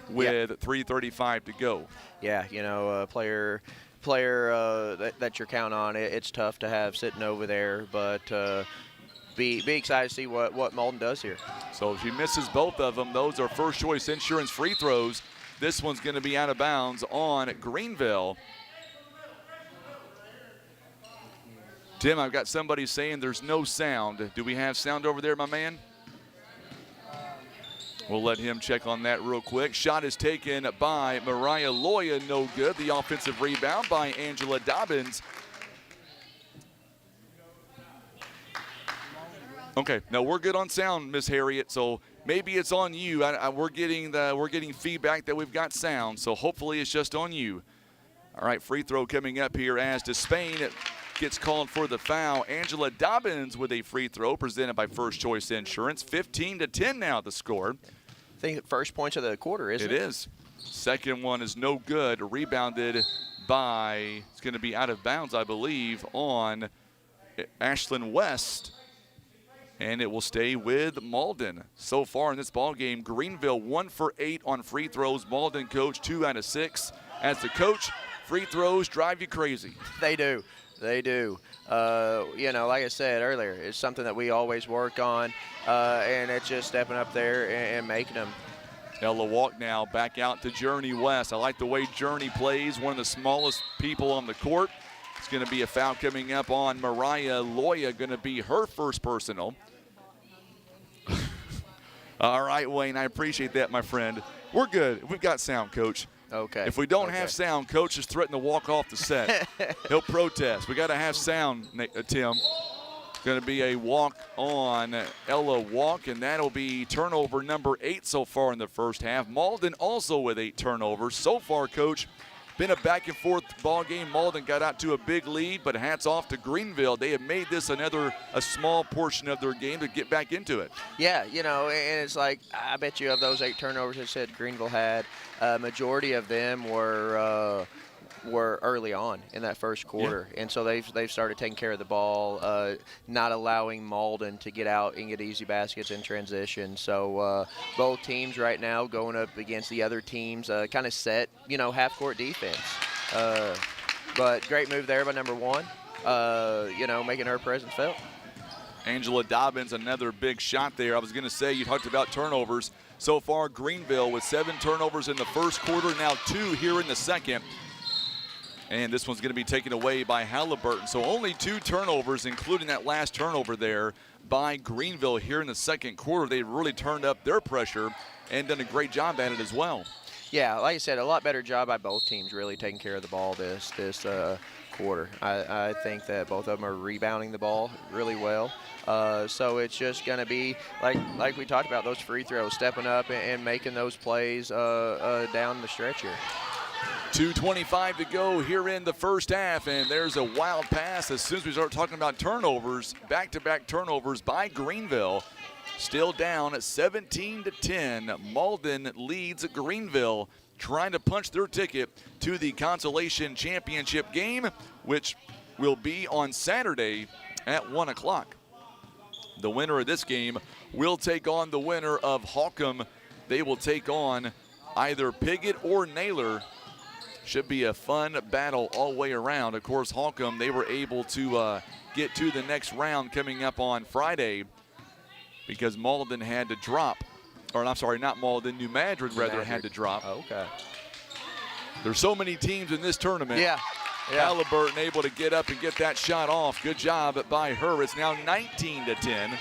with 3:35 to go. Yeah, a player that you're counting on, it's tough to have sitting over there, but be excited to see what Malden does here. So if she misses both of them, those are First Choice Insurance free throws. This one's going to be out of bounds on Greenville. Tim, I've got somebody saying there's no sound. Do we have sound over there, my man? We'll let him check on that real quick. Shot is taken by Mariah Loya, no good. The offensive rebound by Angela Dobbins. Okay, no, we're good on sound, Miss Harriet. So maybe it's on you. We're getting feedback that we've got sound. So hopefully it's just on you. All right, free throw coming up here as Despain gets called for the foul. Angela Dobbins with a free throw presented by First Choice Insurance. 15-10 now the score. I think the first points of the quarter, isn't it? It is. Second one is no good. Rebounded by, it's going to be out of bounds, I believe, on Ashlyn West. And it will stay with Malden. So far in this ball game, Greenville 1 for 8 on free throws. Malden coach 2 out of 6. As the coach, free throws drive you crazy. They do. They do. Like I said earlier, it's something that we always work on, and it's just stepping up there and making them. Ella Walk now back out to Journey West. I like the way Journey plays, one of the smallest people on the court. It's going to be a foul coming up on Mariah Loya, going to be her first personal. All right, Wayne, I appreciate that, my friend. We're good. We've got sound, Coach. Okay. If we don't have sound, Coach is threatening to walk off the set. He'll protest. We got to have sound, Tim. It's going to be a walk on Ella Walk, and that'll be turnover number 8 so far in the first half. Malden also with 8 turnovers. So far, Coach, been a back-and-forth ball game. Malden got out to a big lead, but hats off to Greenville. They have made this a small portion of their game to get back into it. Yeah, and it's like, I bet you of those 8 turnovers that said Greenville had, majority of them were early on in that first quarter. Yeah. And so they've started taking care of the ball, not allowing Malden to get out and get easy baskets in transition. So both teams right now going up against the other teams kind of set, half-court defense. But great move there by number 1, making her presence felt. Angela Dobbins, another big shot there. I was going to say, you talked about turnovers. So far, Greenville with 7 turnovers in the first quarter, now 2 here in the second. And this one's going to be taken away by Halliburton. So only 2 turnovers, including that last turnover there by Greenville here in the second quarter. They really turned up their pressure and done a great job at it as well. Yeah, like I said, a lot better job by both teams really taking care of the ball this quarter. I think that both of them are rebounding the ball really well. So it's just going to be, like we talked about, those free throws, stepping up and making those plays down the stretch here. 2:25 to go here in the first half, and there's a wild pass as soon as we start talking about turnovers, back-to-back turnovers by Greenville. Still down at 17-10. Malden leads Greenville, trying to punch their ticket to the Consolation Championship game, which will be on Saturday at 1 o'clock. The winner of this game will take on the winner of Holcomb. They will take on either Piggott or Naylor Should be a fun battle all the way around. Of course, Holcomb, they were able to get to the next round coming up on Friday because Malden had to drop. Or I'm sorry, not Malden, New Madrid rather had to drop. Oh, okay. There's so many teams in this tournament. Yeah. Halliburton able to get up and get that shot off. Good job by her. It's now 19-10.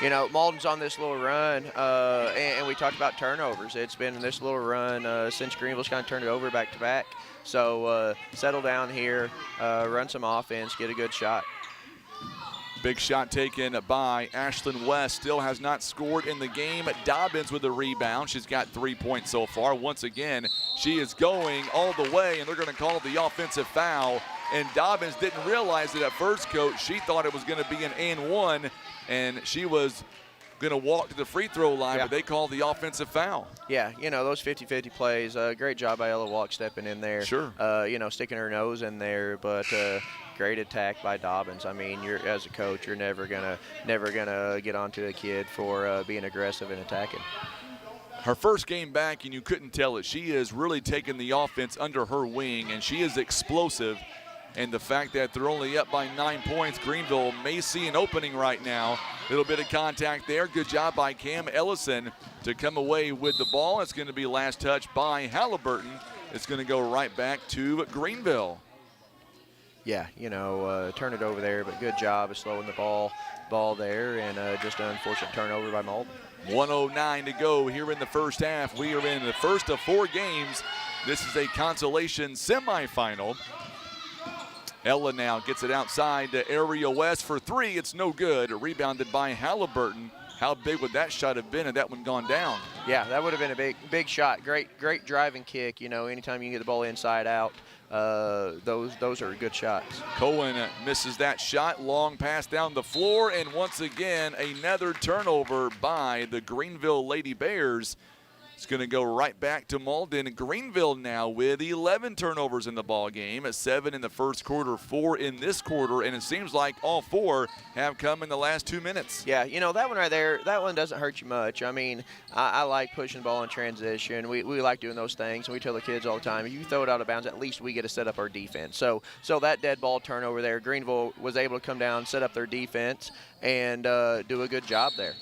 You know, Malden's on this little run, and we talked about turnovers. It's been this little run since Greenville's kind of turned it over back-to-back. So settle down here, run some offense, get a good shot. Big shot taken by Ashlyn West. Still has not scored in the game. Dobbins with a rebound. She's got 3 points so far. Once again, she is going all the way, and they're going to call the offensive foul. And Dobbins didn't realize it at first, Coach. She thought it was going to be an and one, and she was going to walk to the free throw line, but they called the offensive foul. Yeah, you know, those 50-50 plays, great job by Ella Walk stepping in there. Sure. You know, sticking her nose in there, but great attack by Dobbins. I mean, as a coach, you're never gonna get onto a kid for being aggressive and attacking. Her first game back, and you couldn't tell it. She is really taking the offense under her wing, and she is explosive. And the fact that they're only up by 9 points, Greenville may see an opening right now. Little bit of contact there. Good job by Cam Ellison to come away with the ball. It's going to be last touch by Halliburton. It's going to go right back to Greenville. Yeah, you know, turn it over there, but good job of slowing the ball there, and just an unfortunate turnover by Malden. 1:09 to go here in the first half. We are in the first of 4 games. This is a consolation semifinal. Ella now gets it outside to Area West for 3. It's no good. Rebounded by Halliburton. How big would that shot have been had that one gone down? Yeah, that would have been a big shot. Great driving kick. You know, anytime you can get the ball inside out, those are good shots. Cohen misses that shot. Long pass down the floor, and once again another turnover by the Greenville Lady Bears. It's going to go right back to Malden. Greenville now with 11 turnovers in the ball game. 7 in the first quarter, 4 in this quarter, and it seems like all 4 have come in the last 2 minutes. Yeah, you know, that one right there, that one doesn't hurt you much. I mean, I like pushing the ball in transition. We like doing those things, and we tell the kids all the time, if you throw it out of bounds, at least we get to set up our defense. So that dead ball turnover there, Greenville was able to come down, set up their defense, and do a good job there.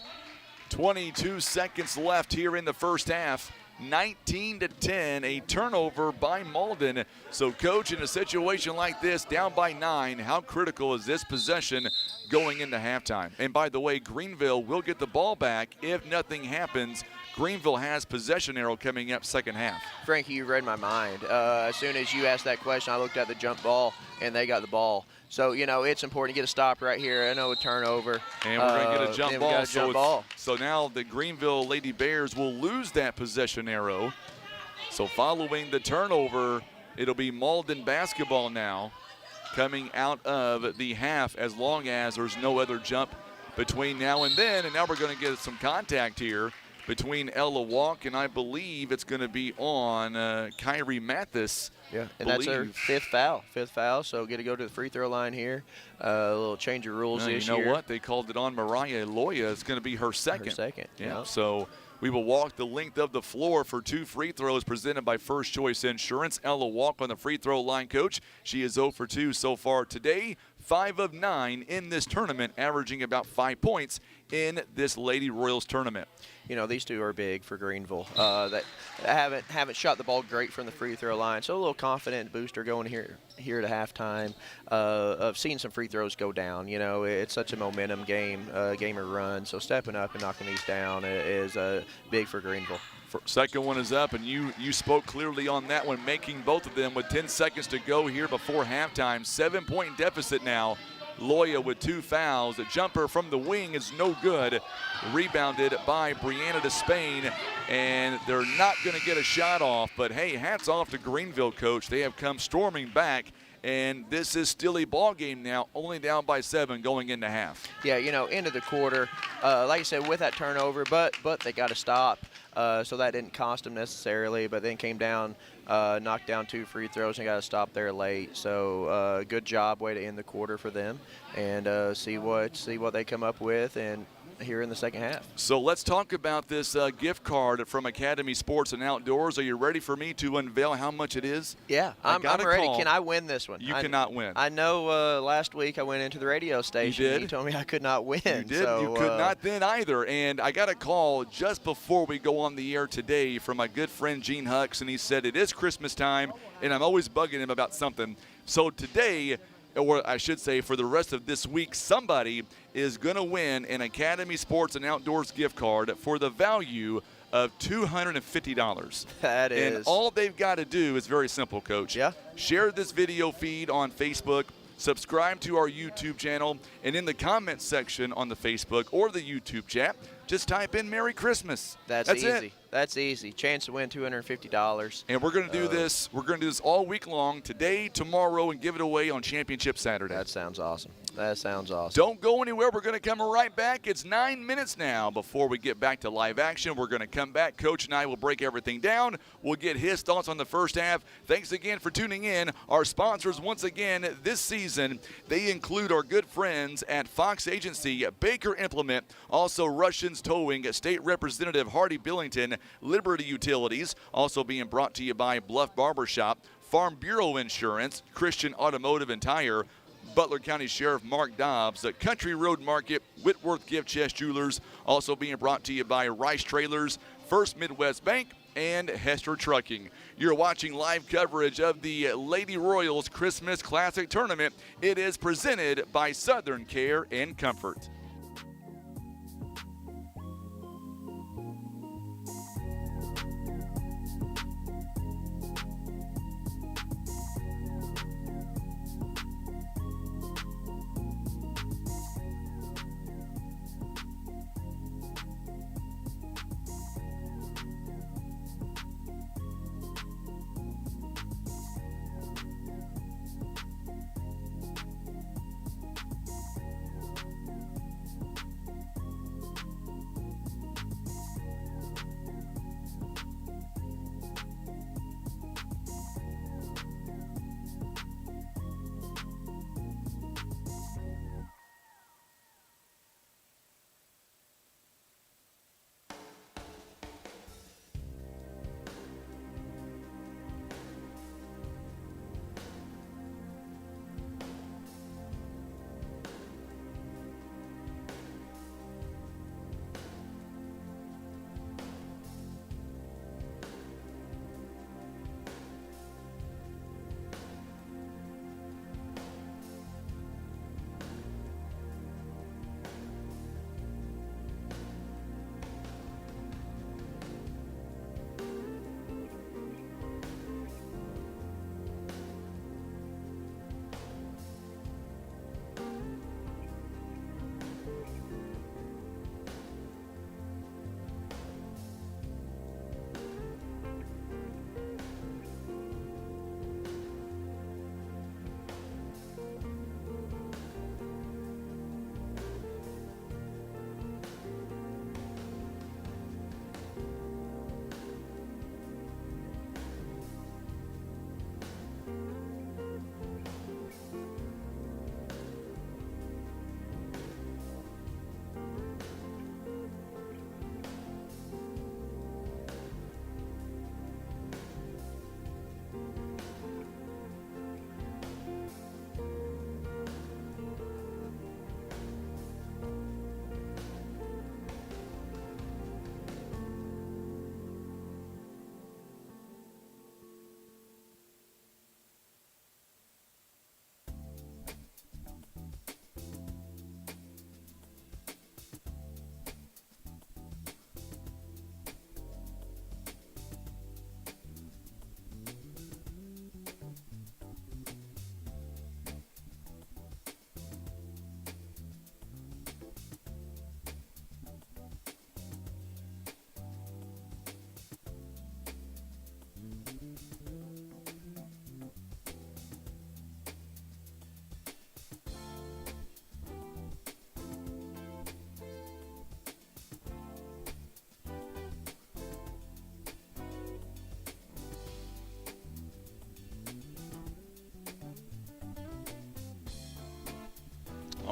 22 seconds left here in the first half. 19-10, a turnover by Malden. So, Coach, in a situation like this, down by 9, how critical is this possession going into halftime? And by the way, Greenville will get the ball back if nothing happens. Greenville has possession arrow coming up second half. Frankie, you read my mind. As soon as you asked that question, I looked at the jump ball, and they got the ball. So, you know, it's important to get a stop right here. I know a turnover. And we're going to get a jump ball. So now the Greenville Lady Bears will lose that possession arrow. So following the turnover, it'll be Malden basketball now coming out of the half as long as there's no other jump between now and then. And now we're going to get some contact here between Ella Walk, and I believe it's going to be on Kyrie Mathis. Yeah, and that's her fifth foul, so get to go to the free throw line here. A little change of rules this year. You know what? They called it on Mariah Loya. It's going to be her second. Yeah, so we will walk the length of the floor for 2 free throws presented by First Choice Insurance. Ella Walk on the free throw line, Coach. She is 0 for 2 so far today. 5 of 9 in this tournament, averaging about 5 points in this Lady Royals tournament. You know, these two are big for Greenville. That haven't shot the ball great from the free throw line, so a little confident booster going here to halftime of seeing some free throws go down. You know, it's such a momentum game or run, so stepping up and knocking these down is big for Greenville. Second one is up, and you spoke clearly on that one, making both of them with 10 seconds to go here before halftime. 7-point deficit now. Loya with 2 fouls. The jumper from the wing is no good. Rebounded by Brianna Despain, and they're not going to get a shot off. But, hey, hats off to Greenville, Coach. They have come storming back, and this is still a ball game now, only down by 7 going into half. Yeah, you know, end of the quarter, like I said, with that turnover, but they got to stop. So that didn't cost them necessarily, but then came down, knocked down 2 free throws and got to stop there late. So good job, way to end the quarter for them, and see what they come up with, and here in the second half. So let's talk about this gift card from Academy Sports and Outdoors. Are you ready for me to unveil how much it is? Yeah, I'm ready. Can I win this one? You cannot win. I know last week I went into the radio station. You did? And he told me I could not win. You did. So, you could not then either. And I got a call just before we go on the air today from my good friend Gene Hucks, and he said it is Christmas time, and I'm always bugging him about something. So today, or I should say for the rest of this week, somebody is going to win an Academy Sports and Outdoors gift card for the value of $250. That is. And all they've got to do is very simple, Coach. Yeah. Share this video feed on Facebook, subscribe to our YouTube channel, and in the comments section on the Facebook or the YouTube chat, just type in Merry Christmas. That's easy. It. That's easy. Chance to win $250. And we're going to do this. We're going to do this all week long, today, tomorrow, and give it away on Championship Saturday. That sounds awesome. That sounds awesome. Don't go anywhere. We're going to come right back. It's 9 minutes now before we get back to live action. We're going to come back. Coach and I will break everything down. We'll get his thoughts on the first half. Thanks again for tuning in. Our sponsors, once again, this season, they include our good friends at Fox Agency, Baker Implement, also Russians Towing, State Representative Hardy Billington, Liberty Utilities, also being brought to you by Bluff Barbershop, Farm Bureau Insurance, Christian Automotive and Tire, Butler County Sheriff Mark Dobbs, the Country Road Market, Whitworth Gift Chest Jewelers, also being brought to you by Rice Trailers, First Midwest Bank, and Hester Trucking. You're watching live coverage of the Lady Royals Christmas Classic Tournament. It is presented by Southern Care and Comfort.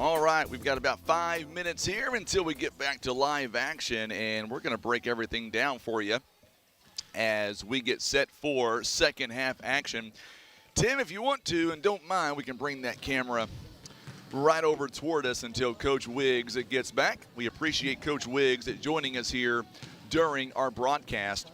All right, we've got about 5 minutes here until we get back to live action, and we're going to break everything down for you as we get set for second half action. Tim, if you want to and don't mind, we can bring that camera right over toward us until Coach Wiggs gets back. We appreciate Coach Wiggs joining us here during our broadcast.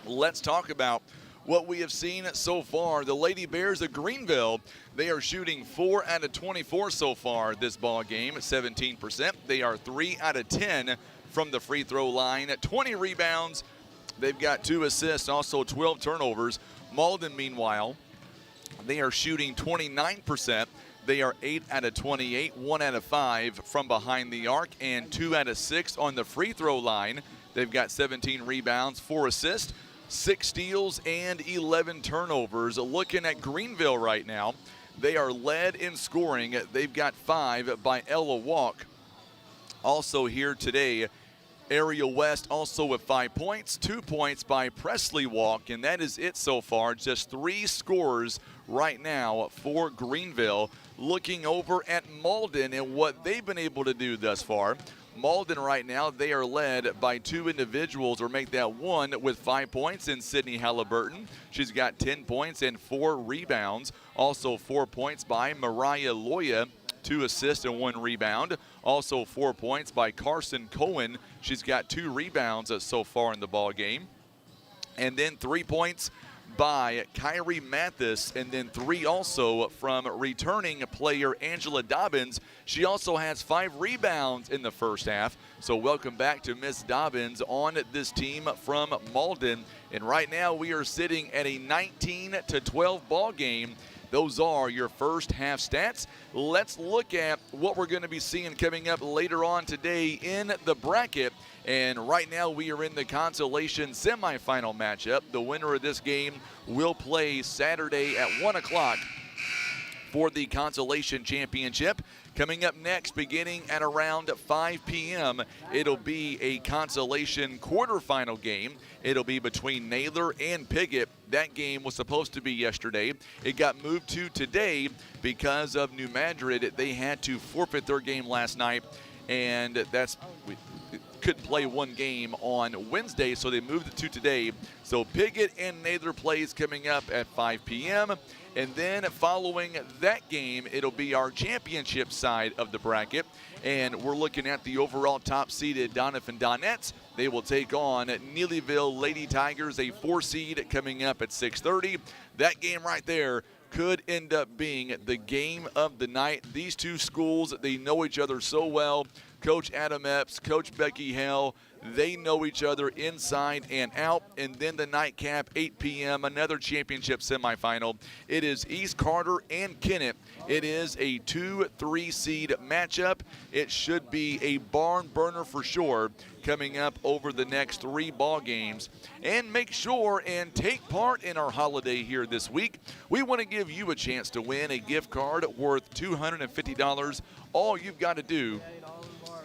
Let's talk about what we have seen so far. The Lady Bears of Greenville, they are shooting 4 out of 24 so far this ball game at 17%. They are 3 out of 10 from the free throw line at 20 rebounds. They've got 2 assists, also 12 turnovers. Malden, meanwhile, they are shooting 29%. They are 8 out of 28, 1 out of 5 from behind the arc, and 2 out of 6 on the free throw line. They've got 17 rebounds, 4 assists, 6 steals, and 11 turnovers. Looking at Greenville right now, they are led in scoring. They've got 5 by Ella Walk. Also here today, Ariel West also with 5 points, 2 points by Presley Walk, and that is it so far. Just 3 scores right now for Greenville. Looking over at Malden and what they've been able to do thus far. Malden right now, they are led by 2 individuals, or make that 1 with 5 points in Sydney Halliburton. She's got 10 points and 4 rebounds. Also 4 points by Mariah Loya, 2 assists and 1 rebound. Also 4 points by Carson Cohen. She's got 2 rebounds so far in the ball game. And then 3 points by Kyrie Mathis, and then 3 also from returning player Angela Dobbins. She also has 5 rebounds in the first half. So welcome back to Miss Dobbins on this team from Malden. And right now we are sitting at a 19-12 ball game. Those are your first half stats. Let's look at what we're going to be seeing coming up later on today in the bracket. And right now we are in the Consolation semifinal matchup. The winner of this game will play Saturday at 1 o'clock for the Consolation Championship. Coming up next, beginning at around 5 p.m., it'll be a Consolation quarterfinal game. It'll be between Naylor and Piggott. That game was supposed to be yesterday. It got moved to today because of New Madrid. They had to forfeit their game last night, and we couldn't play one game on Wednesday, so they moved it to today. So Piggott and Naylor plays coming up at 5 p.m., and then following that game, it'll be our championship side of the bracket. And we're looking at the overall top-seeded Doniphan Donettes. They will take on Neelyville Lady Tigers, a 4 seed, coming up at 6:30. That game right there could end up being the game of the night. These 2 schools, they know each other so well. Coach Adam Epps, Coach Becky Hale, they know each other inside and out. And then the nightcap, 8 p.m., another championship semifinal. It is East Carter and Kennett. It is a 2-3 seed matchup. It should be a barn burner for sure coming up over the next 3 ball games. And make sure and take part in our holiday here this week. We want to give you a chance to win a gift card worth $250. All you've got to do,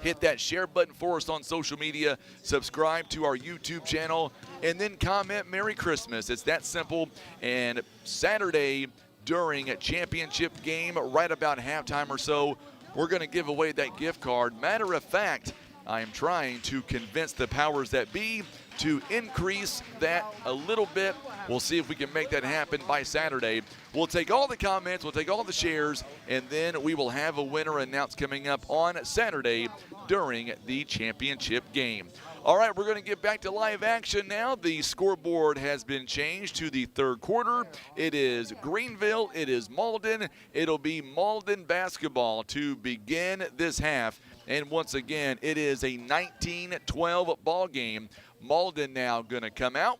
hit that share button for us on social media, subscribe to our YouTube channel, and then comment Merry Christmas. It's that simple. And Saturday during a championship game, right about halftime or so, we're going to give away that gift card. Matter of fact, I am trying to convince the powers that be to increase that a little bit. We'll see if we can make that happen by Saturday. We'll take all the comments, we'll take all the shares, and then we will have a winner announced coming up on Saturday during the championship game. All right, we're going to get back to live action now. The scoreboard has been changed to the third quarter. It is Greenville, it is Malden. It'll be Malden basketball to begin this half. And once again, it is a 19-12 ball game. Malden now going to come out,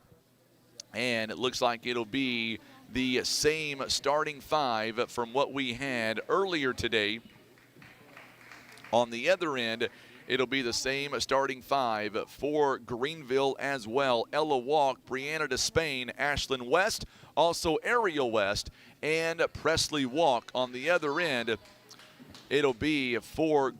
and it looks like it'll be the same starting 5 from what we had earlier today. On the other end, it'll be the same starting 5 for Greenville as well. Ella Walk, Brianna Despain, Ashlyn West, also Ariel West, and Presley Walk. On the other end, it'll be for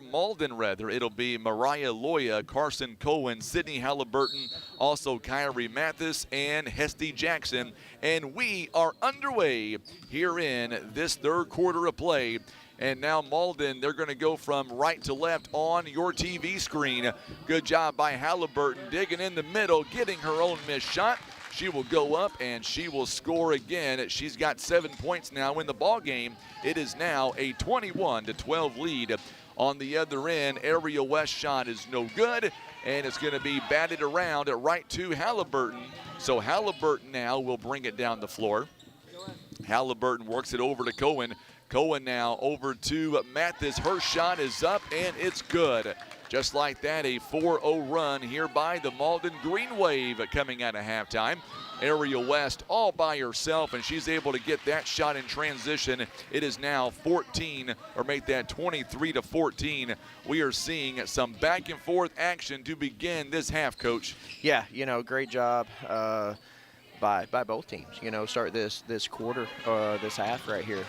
Malden rather. It'll be Mariah Loya, Carson Cohen, Sydney Halliburton, also Kyrie Mathis, and Hesty Jackson. And we are underway here in this third quarter of play. And now Malden, they're going to go from right to left on your TV screen. Good job by Halliburton, digging in the middle, getting her own missed shot. She will go up and she will score again. She's got 7 points now in the ball game. It is now a 21-12 lead. On the other end, area west shot is no good, and it's going to be batted around at right to Halliburton. So Halliburton now will bring it down the floor. Halliburton works it over to Cohen. Cohen now over to Mathis. Her shot is up, and it's good. Just like that, a 4-0 run here by the Malden Green Wave coming out of halftime. Area West all by herself, and she's able to get that shot in transition. It is now 14, or make that 23-14. We are seeing some back and forth action to begin this half, Coach. Yeah, great job by both teams. Start this quarter, this half right here.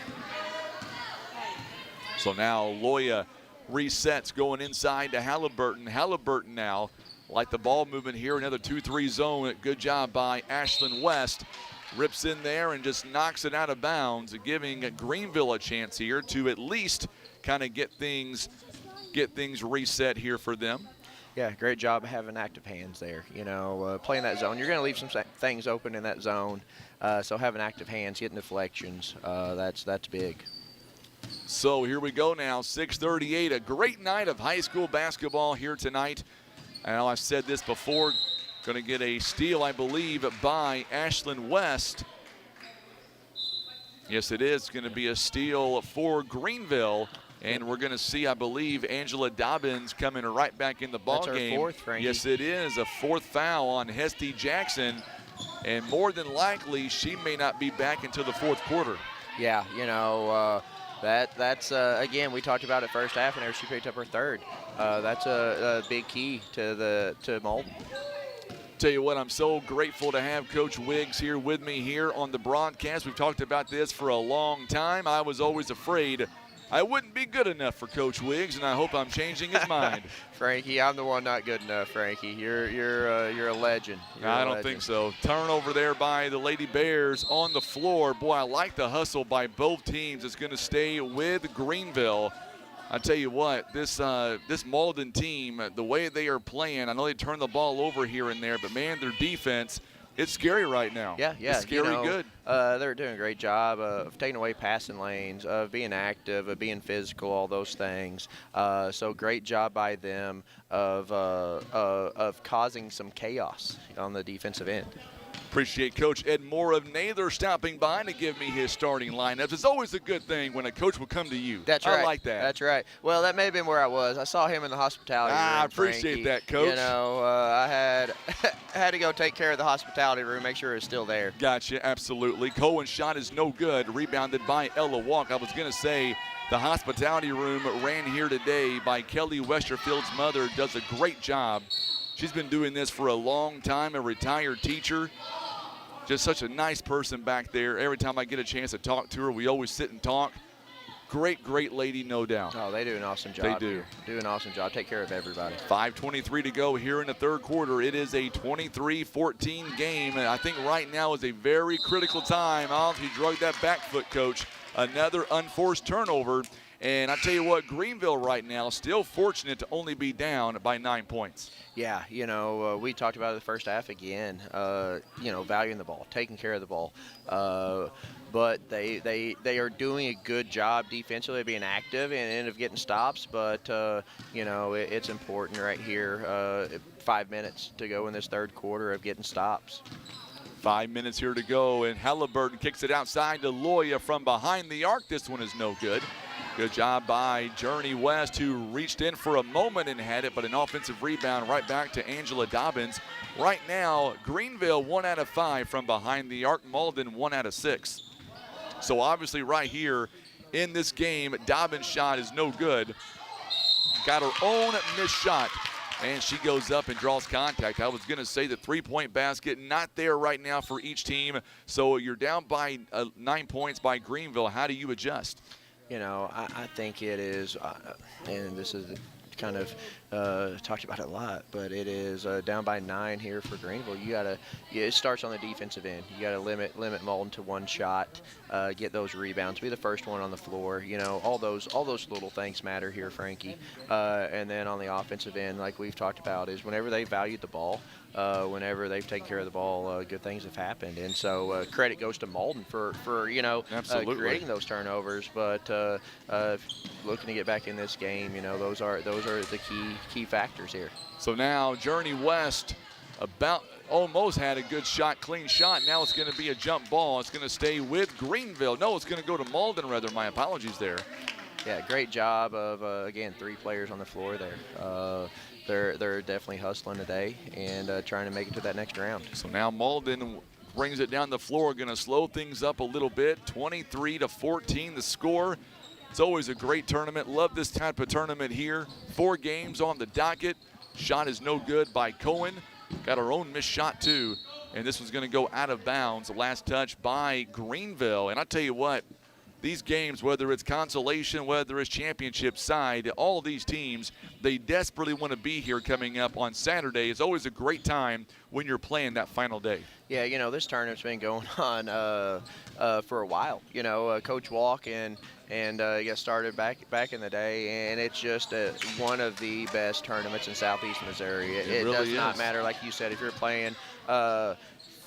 So now Loya resets, going inside to Halliburton. Halliburton now, like the ball movement here, another 2-3 zone. Good job by Ashlyn West. Rips in there and just knocks it out of bounds, giving Greenville a chance here to at least kind of get things reset here for them. Yeah, great job of having active hands there. Playing that zone, you're going to leave some things open in that zone. So having active hands, getting deflections, that's big. So here we go now, 6:38. A great night of high school basketball here tonight. And I've said this before, going to get a steal, I believe, by Ashlyn West. Yes, it is going to be a steal for Greenville. And we're going to see, I believe, Angela Dobbins coming right back in the ball game. That's her fourth, Frankie. Yes, it is. A fourth foul on Hesty Jackson. And more than likely, she may not be back until the fourth quarter. Yeah, that's again, we talked about it first half, and she picked up her third. That's a big key to Malden. Tell you what, I'm so grateful to have Coach Wiggs here with me here on the broadcast. We've talked about this for a long time. I was always afraid I wouldn't be good enough for Coach Wiggs, and I hope I'm changing his mind. Frankie, I'm the one not good enough, Frankie. You're a legend. I don't think so. Turnover there by the Lady Bears on the floor. Boy, I like the hustle by both teams. It's going to stay with Greenville. I tell you what, this Malden team, the way they are playing, I know they turn the ball over here and there, but man, their defense, it's scary right now. Yeah. It's scary good. They're doing a great job of taking away passing lanes, of being active, of being physical, all those things. So great job by them of causing some chaos on the defensive end. Appreciate Coach Ed Moore of Naylor stopping by to give me his starting lineups. It's always a good thing when a coach will come to you. That's right. I like that. That's right. Well, that may have been where I was. I saw him in the hospitality room. I appreciate Frankie. that, Coach. I had to go take care of the hospitality room, make sure it was still there. Gotcha, absolutely. Cohen's shot is no good, rebounded by Ella Walk. I was going to say the hospitality room ran here today by Kelly Westerfield's mother. Does a great job. She's been doing this for a long time, a retired teacher. Just such a nice person back there. Every time I get a chance to talk to her, we always sit and talk. Great, great lady, no doubt. Oh, they do an awesome job. They do. Do an awesome job. Take care of everybody. 5:23 to go here in the third quarter. It is a 23-14 game. And I think right now is a very critical time. He drugged that back foot, Coach. Another unforced turnover. And I tell you what, Greenville right now still fortunate to only be down by 9 points. Yeah, we talked about it the first half again, valuing the ball, taking care of the ball. But they are doing a good job defensively, being active and of getting stops. But, it's important right here, 5 minutes to go in this third quarter of getting stops. 5 minutes here to go, and Halliburton kicks it outside to Loya from behind the arc. This one is no good. Good job by Journey West, who reached in for a moment and had it, but an offensive rebound right back to Angela Dobbins. Right now, Greenville 1 out of 5 from behind the arc. Malden 1 out of 6. So obviously right here in this game, Dobbins' shot is no good. Got her own missed shot, and she goes up and draws contact. I was going to say the three-point basket not there right now for each team. So you're down by 9 points by Greenville. How do you adjust? I think it is, and this is kind of talked about it a lot, but it is down by 9 here for Greenville. It starts on the defensive end. You gotta limit Malden to 1 shot, get those rebounds, be the first one on the floor. You know, all those little things matter here, Frankie. And then on the offensive end, like we've talked about, is whenever they valued the ball, whenever they've taken care of the ball, good things have happened. And so credit goes to Malden for creating those turnovers. But looking to get back in this game, you know, those are the key factors here. So now Journey West almost had a good shot, clean shot. Now it's going to be a jump ball. It's going to stay with Greenville. No, it's going to go to Malden, rather. My apologies there. Yeah, great job of, again, 3 players on the floor there. They're definitely hustling today and trying to make it to that next round. So now Malden brings it down the floor, going to slow things up a little bit. 23-14 the score. It's always a great tournament. Love this type of tournament here. 4 games on the docket. Shot is no good by Cohen. Got our own missed shot too. And this was going to go out of bounds. The last touch by Greenville. And I tell you what, these games, whether it's consolation, whether it's championship side, all of these teams, they desperately want to be here coming up on Saturday. It's always a great time when you're playing that final day. Yeah, you know, this tournament's been going on for a while. You know, Coach Walk and started back in the day, and it's just one of the best tournaments in Southeast Missouri. It really does not matter, like you said, if you're playing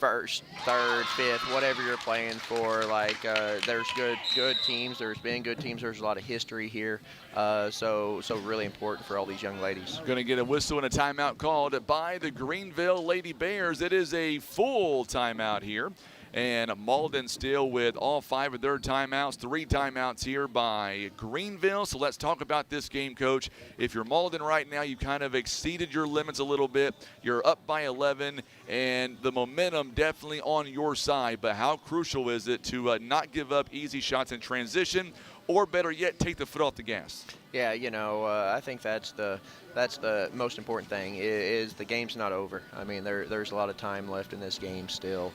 first, third, fifth, whatever you're playing for. Like there's good teams. There's been good teams. There's a lot of history here. So really important for all these young ladies. Going to get a whistle and a timeout called by the Greenville Lady Bears. It is a full timeout here. And Malden still with all 5 of their timeouts. 3 timeouts here by Greenville. So let's talk about this game, Coach. If you're Malden right now, you've kind of exceeded your limits a little bit. You're up by 11, and the momentum definitely on your side. But how crucial is it to not give up easy shots in transition, or better yet, take the foot off the gas? Yeah, you know, I think that's the most important thing is the game's not over. I mean, there's a lot of time left in this game still,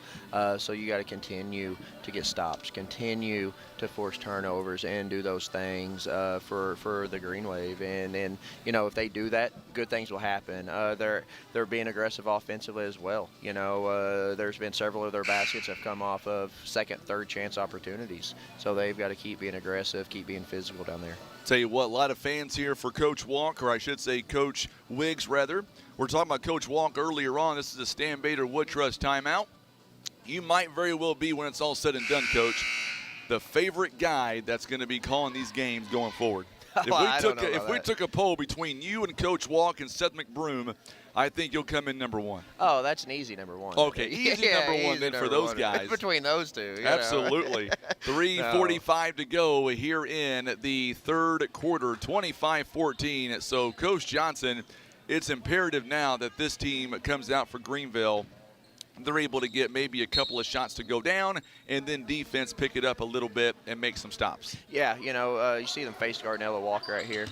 so you got to continue to get stops, continue to force turnovers, and do those things for the Green Wave. And you know, if they do that, good things will happen. They're being aggressive offensively as well. You know, there's been several of their baskets have come off of second, third chance opportunities, so they've got to keep being aggressive, keep being physical down there. Tell you what, a lot of fans here for Coach Walk, or I should say Coach Wiggs, rather. We're talking about Coach Walk earlier on. This is a Stan Bader Wood Trust timeout. You might very well be, when it's all said and done, Coach, the favorite guy that's going to be calling these games going forward. If we took a poll between you and Coach Walk and Seth McBroom, I think you'll come in number 1. Oh, that's an easy number 1. Okay, easy number 1 then for those guys. Between those two. Absolutely. 3:45 to go here in the third quarter, 25-14. So, Coach Johnson, it's imperative now that this team comes out for Greenville. They're able to get maybe a couple of shots to go down, and then defense pick it up a little bit and make some stops. Yeah, you know, you see them face guard Ella Walker right here.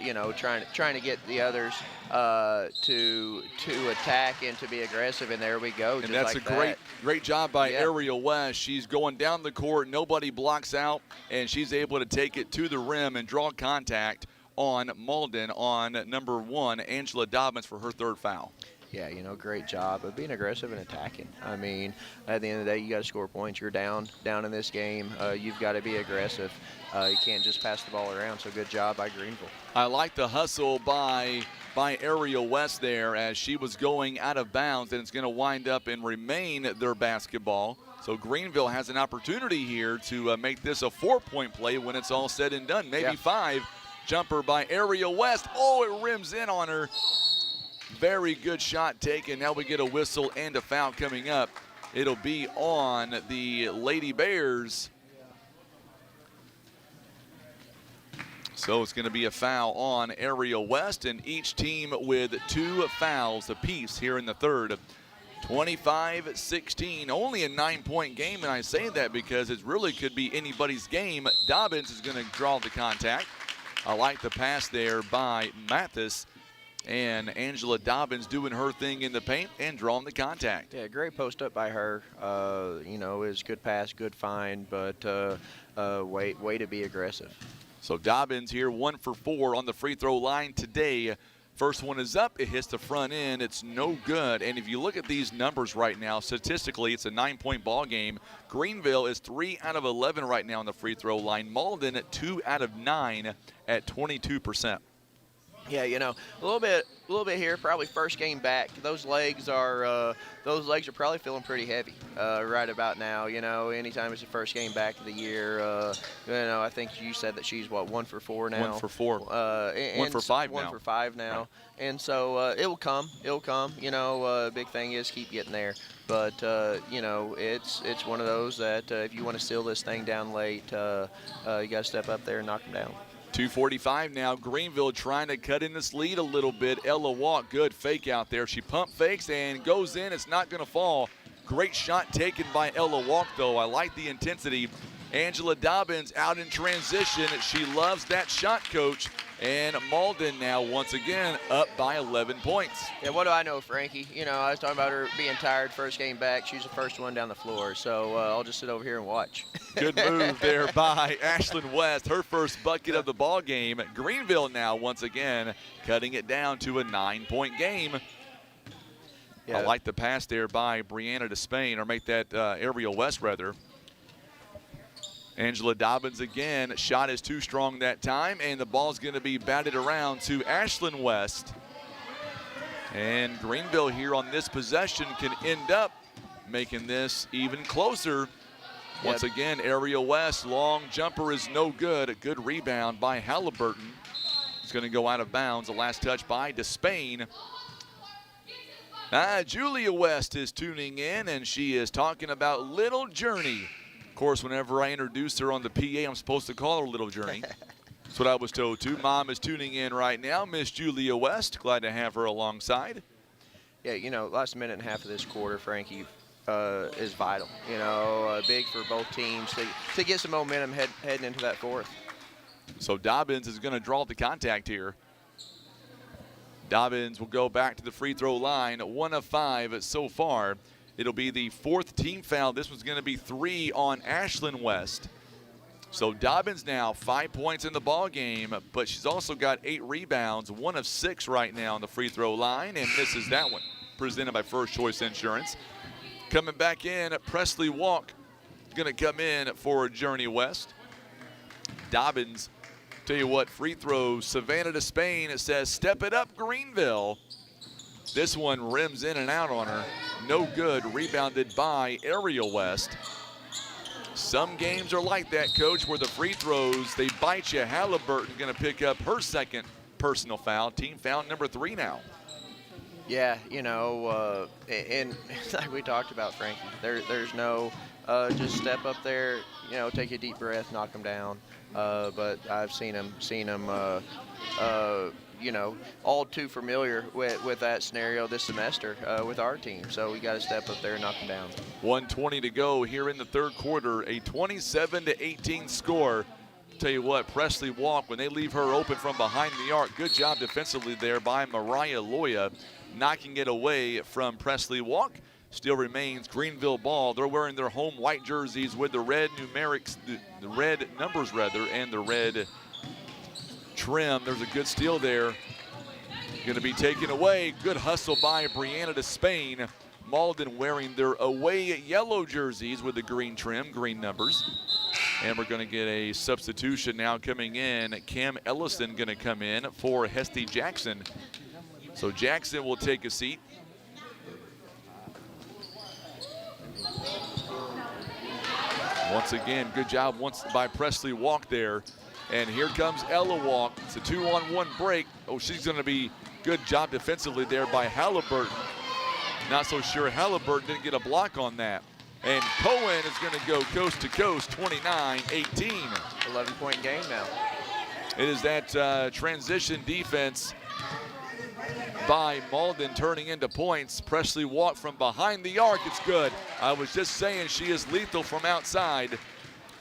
You know, trying to get the others to attack and to be aggressive, and there we go. And that's like great job by Ariel West. She's going down the court, nobody blocks out, and she's able to take it to the rim and draw contact on Malden on number 1, Angela Dobbins, for her 3rd foul. Yeah, you know, great job of being aggressive and attacking. I mean, at the end of the day, you got to score points. You're down in this game. You've got to be aggressive. You can't just pass the ball around. So good job by Greenville. I like the hustle by Ariel West there as she was going out of bounds, and it's going to wind up and remain their basketball. So Greenville has an opportunity here to make this a 4-point play when it's all said and done. Maybe 5. Jumper by Ariel West. Oh, it rims in on her. Very good shot taken. Now we get a whistle and a foul coming up. It'll be on the Lady Bears. So it's going to be a foul on Ariel West, and each team with 2 fouls apiece here in the third. 25-16, only a 9-point game, and I say that because it really could be anybody's game. Dobbins is going to draw the contact. I like the pass there by Mathis. And Angela Dobbins doing her thing in the paint and drawing the contact. Yeah, great post up by her. You know, it was good pass, good find, but way to be aggressive. So Dobbins here 1 for 4 on the free throw line today First one is up. It hits the front end. It's no good. And if you look at these numbers right now, statistically, it's a 9-point ball game. Greenville is 3 out of 11 right now on the free throw line. Malden at 2 out of 9 at 22%. Yeah, you know, a little bit here. Probably first game back. Those legs are probably feeling pretty heavy right about now. You know, anytime it's the first game back of the year. You know, I think you said that she's what, 1 for 4 now. 1 for 4. 1 for 5 now. 1 for 5 now. Right. And so it will come. It'll come. You know, big thing is keep getting there. But you know, it's one of those that if you want to seal this thing down late, you got to step up there and knock them down. 2:45 now. Greenville trying to cut in this lead a little bit. Ella Walk, good fake out there. She pump fakes and goes in. It's not going to fall. Great shot taken by Ella Walk, though. I like the intensity. Angela Dobbins out in transition. She loves that shot, coach. And Malden now once again up by 11 points. Yeah, what do I know, Frankie? You know, I was talking about her being tired first game back. She's the first one down the floor, so I'll just sit over here and watch. Good move there by Ashlyn West, her first bucket of the ball game. Greenville now once again cutting it down to a 9-point game. Yeah. I like the pass there by Brianna Despain, or make that Ariel West rather. Angela Dobbins again, shot is too strong that time, and the ball's going to be batted around to Ashlyn West. And Greenville here on this possession can end up making this even closer. Once again, Ariel West, long jumper is no good. A good rebound by Halliburton. It's going to go out of bounds. The last touch by Despain. Julia West is tuning in, and she is talking about Little Journey. Of course, whenever I introduce her on the PA, I'm supposed to call her Little Journey. That's what I was told too. Mom is tuning in right now, Miss Julia West. Glad to have her alongside. Yeah, you know, last minute and a half of this quarter, Frankie, is vital. You know, big for both teams to get some momentum heading into that fourth. So Dobbins is going to draw the contact here. Dobbins will go back to the free throw line. 1 of 5 so far. It'll be the 4th team foul. This one's going to be 3 on Ashlyn West. So Dobbins now 5 points in the ball game, but she's also got 8 rebounds, 1 of 6 right now on the free throw line, and misses that one. Presented by First Choice Insurance. Coming back in, Presley Walk going to come in for Journey West. Dobbins, tell you what, free throws. Savannah Despain, it says, step it up, Greenville. This one rims in and out on her. No good, rebounded by Ariel West. Some games are like that, Coach, where the free throws, they bite you. Halliburton going to pick up her 2nd personal foul. Team foul number 3 now. Yeah, you know, and like we talked about, Frankie, there's no just step up there, you know, take a deep breath, knock them down. But I've seen them you know, all too familiar with that scenario this semester with our team. So we got to step up there and knock them down. 1:20 to go here in the 3rd quarter. A 27-18 score. Tell you what, Presley Walk, when they leave her open from behind the arc, good job defensively there by Mariah Loya, knocking it away from Presley Walk. Still remains Greenville ball. They're wearing their home white jerseys with the red numerics, the red numbers rather, and the red trim. There's a good steal there. Going to be taken away. Good hustle by Brianna Despain. Malden wearing their away yellow jerseys with the green trim, green numbers. And we're going to get a substitution now coming in. Cam Ellison going to come in for Hesty Jackson. So Jackson will take a seat. Once again, good job by Presley Walk there. And here comes Ella Walk. It's a 2-on-1 break. Oh, she's going to be good job defensively there by Halliburton. Not so sure Halliburton didn't get a block on that. And Cohen is going to go coast to coast, 29-18. 11-point game now. It is that transition defense by Malden turning into points. Presley Walk from behind the arc. It's good. I was just saying she is lethal from outside.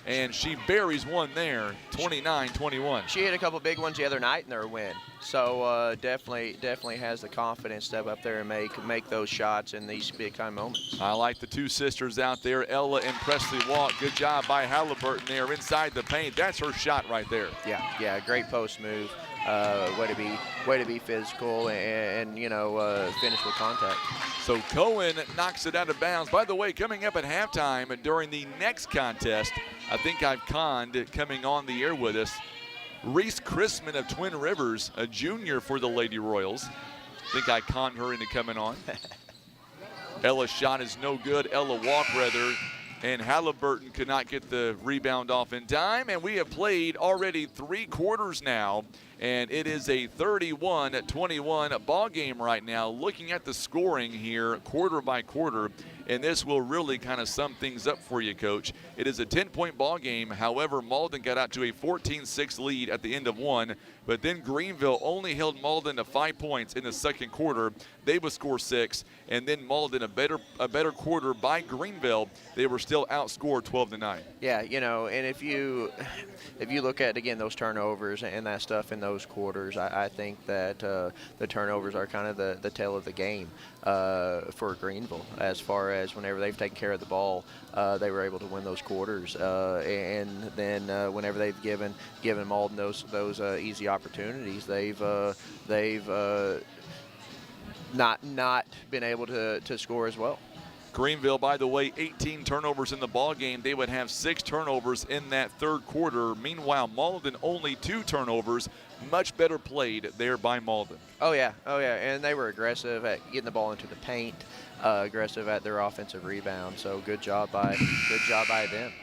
And she buries one there, 29-21. She hit a couple big ones the other night in their win. So definitely has the confidence to step up there and make those shots in these big time moments. I like the two sisters out there, Ella and Presley Walk. Good job by Halliburton there inside the paint. That's her shot right there. Yeah, great post move. Way to be physical and finish with contact. So Cohen knocks it out of bounds. By the way, coming up at halftime during the next contest, I think I've conned coming on the air with us, Reese Chrisman of Twin Rivers, a junior for the Lady Royals. I think I conned her into coming on. Ella's shot is no good. Ella Walk, rather. And Halliburton could not get the rebound off in time. And we have played already 3 quarters now. And it is a 31-21 ball game right now. Looking at the scoring here quarter by quarter, and this will really kind of sum things up for you, Coach. It is a 10-point ball game. However, Malden got out to a 14-6 lead at the end of one, but then Greenville only held Malden to 5 points in the second quarter. They would score 6, and then Malden, a better quarter by Greenville, they were still outscored 12-9. Yeah, and if you look at, again, those turnovers and that stuff in those quarters, I think that the turnovers are kind of the tail of the game for Greenville, as far as whenever they've taken care of the ball, they were able to win those quarters. And then whenever they've given Malden those easy opportunities, they've not been able to score as well. Greenville, by the way, 18 turnovers in the ball game. They would have 6 turnovers in that third quarter. Meanwhile, Malden only 2 turnovers. Much better played there by Malden. Oh yeah, and they were aggressive at getting the ball into the paint, aggressive at their offensive rebound. So good job by them.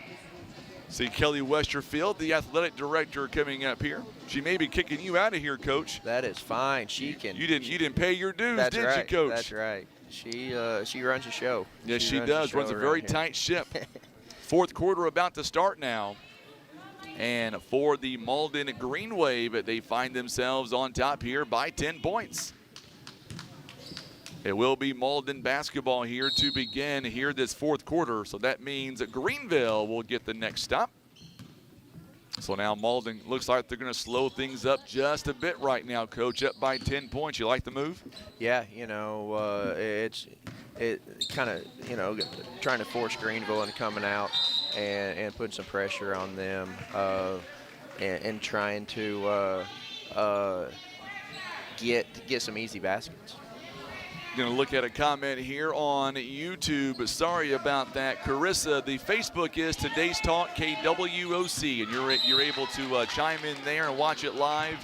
See Kelly Westerfield, the athletic director, coming up here. She may be kicking you out of here, Coach. That is fine. She can. You didn't pay your dues, That's did right, you, Coach? That's right. She runs a show. Yes, she does. Runs a very tight ship. Fourth quarter about to start now. And for the Malden Green Wave, they find themselves on top here by 10 points. It will be Malden basketball here to begin here this fourth quarter. So that means Greenville will get the next stop. So now Malden looks like they're going to slow things up just a bit right now, Coach. Up by 10 points. You like the move? Yeah, it kind of, trying to force Greenville into coming out and putting some pressure on them and trying to get some easy baskets. Going to look at a comment here on YouTube. Sorry about that, Carissa. The Facebook is Today's Talk KWOC, and you're able to chime in there and watch it live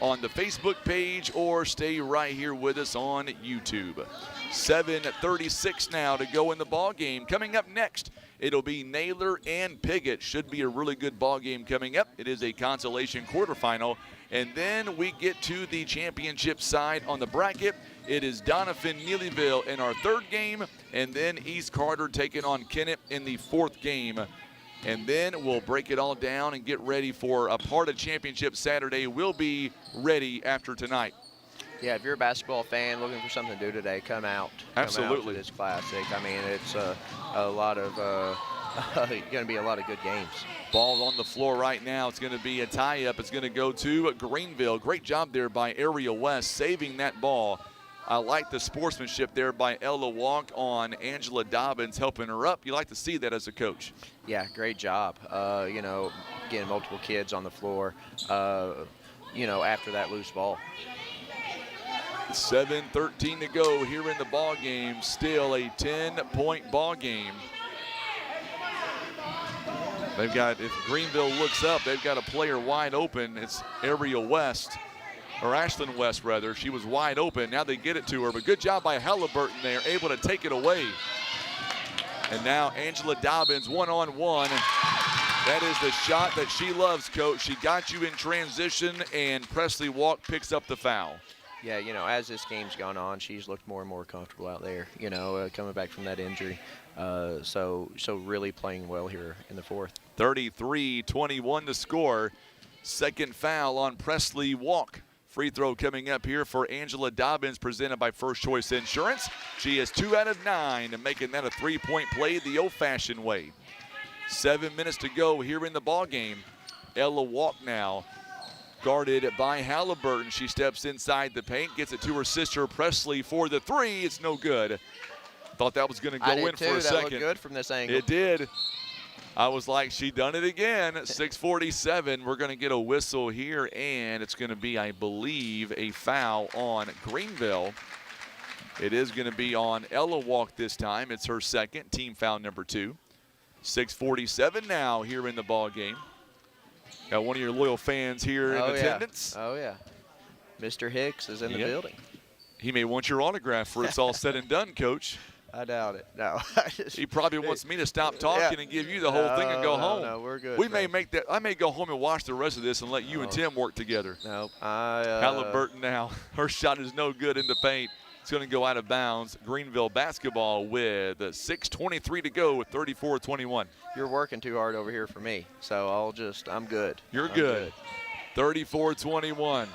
on the Facebook page or stay right here with us on YouTube. 7:36 now to go in the ball game. Coming up next, it'll be Naylor and Piggott. Should be a really good ball game coming up. It is a consolation quarterfinal. And then we get to the championship side on the bracket. It is Doniphan Neelyville in our third game, and then East Carter taking on Kennett in the fourth game. And then we'll break it all down and get ready for a part of championship Saturday. We'll be ready after tonight. Yeah, if you're a basketball fan looking for something to do today, come out. Absolutely. Come out to this classic. I mean, it's a lot of going to be a lot of good games. Ball on the floor right now. It's going to be a tie-up. It's going to go to Greenville. Great job there by Area West saving that ball. I like the sportsmanship there by Ella Walk on Angela Dobbins, helping her up. You like to see that as a coach. Yeah, great job. Getting multiple kids on the floor, after that loose ball. 7:13 to go here in the ball game. Still a 10-point ball game. They've got, if Greenville looks up, they've got a player wide open. It's Ariel West, or Ashlyn West rather. She was wide open. Now they get it to her, but good job by Halliburton there, able to take it away. And now Angela Dobbins one-on-one. That is the shot that she loves, Coach. She got you in transition, and Presley Walk picks up the foul. Yeah, as this game's gone on, she's looked more and more comfortable out there, coming back from that injury. So really playing well here in the fourth. 33-21 to score. Second foul on Presley Walk. Free throw coming up here for Angela Dobbins, presented by First Choice Insurance. She is 2 out of 9, and making that a three-point play the old-fashioned way. 7 minutes to go here in the ball game. Ella Walk now, guarded by Halliburton. She steps inside the paint, gets it to her sister Presley for the three. It's no good. Thought that was going to go in for a second. That looked good from this angle. It did. I was like, she done it again. 6:47. We're going to get a whistle here, and it's going to be, I believe, a foul on Greenville. It is going to be on Ella Walk this time. It's her second, team foul number 2. 6:47 now here in the ball game. Got one of your loyal fans here in attendance. Oh, yeah. Mr. Hicks is in the building. He may want your autograph for it's all said and done, Coach. I doubt it. No. He probably wants me to stop talking and give you the whole thing and go home. No, we're good. We may make that. I may go home and watch the rest of this and let you and Tim work together. Nope. Halliburton now. Her shot is no good in the paint. It's going to go out of bounds. Greenville basketball with 6:23 to go with 34-21. You're working too hard over here for me, so I'm good. You're good. 34-21.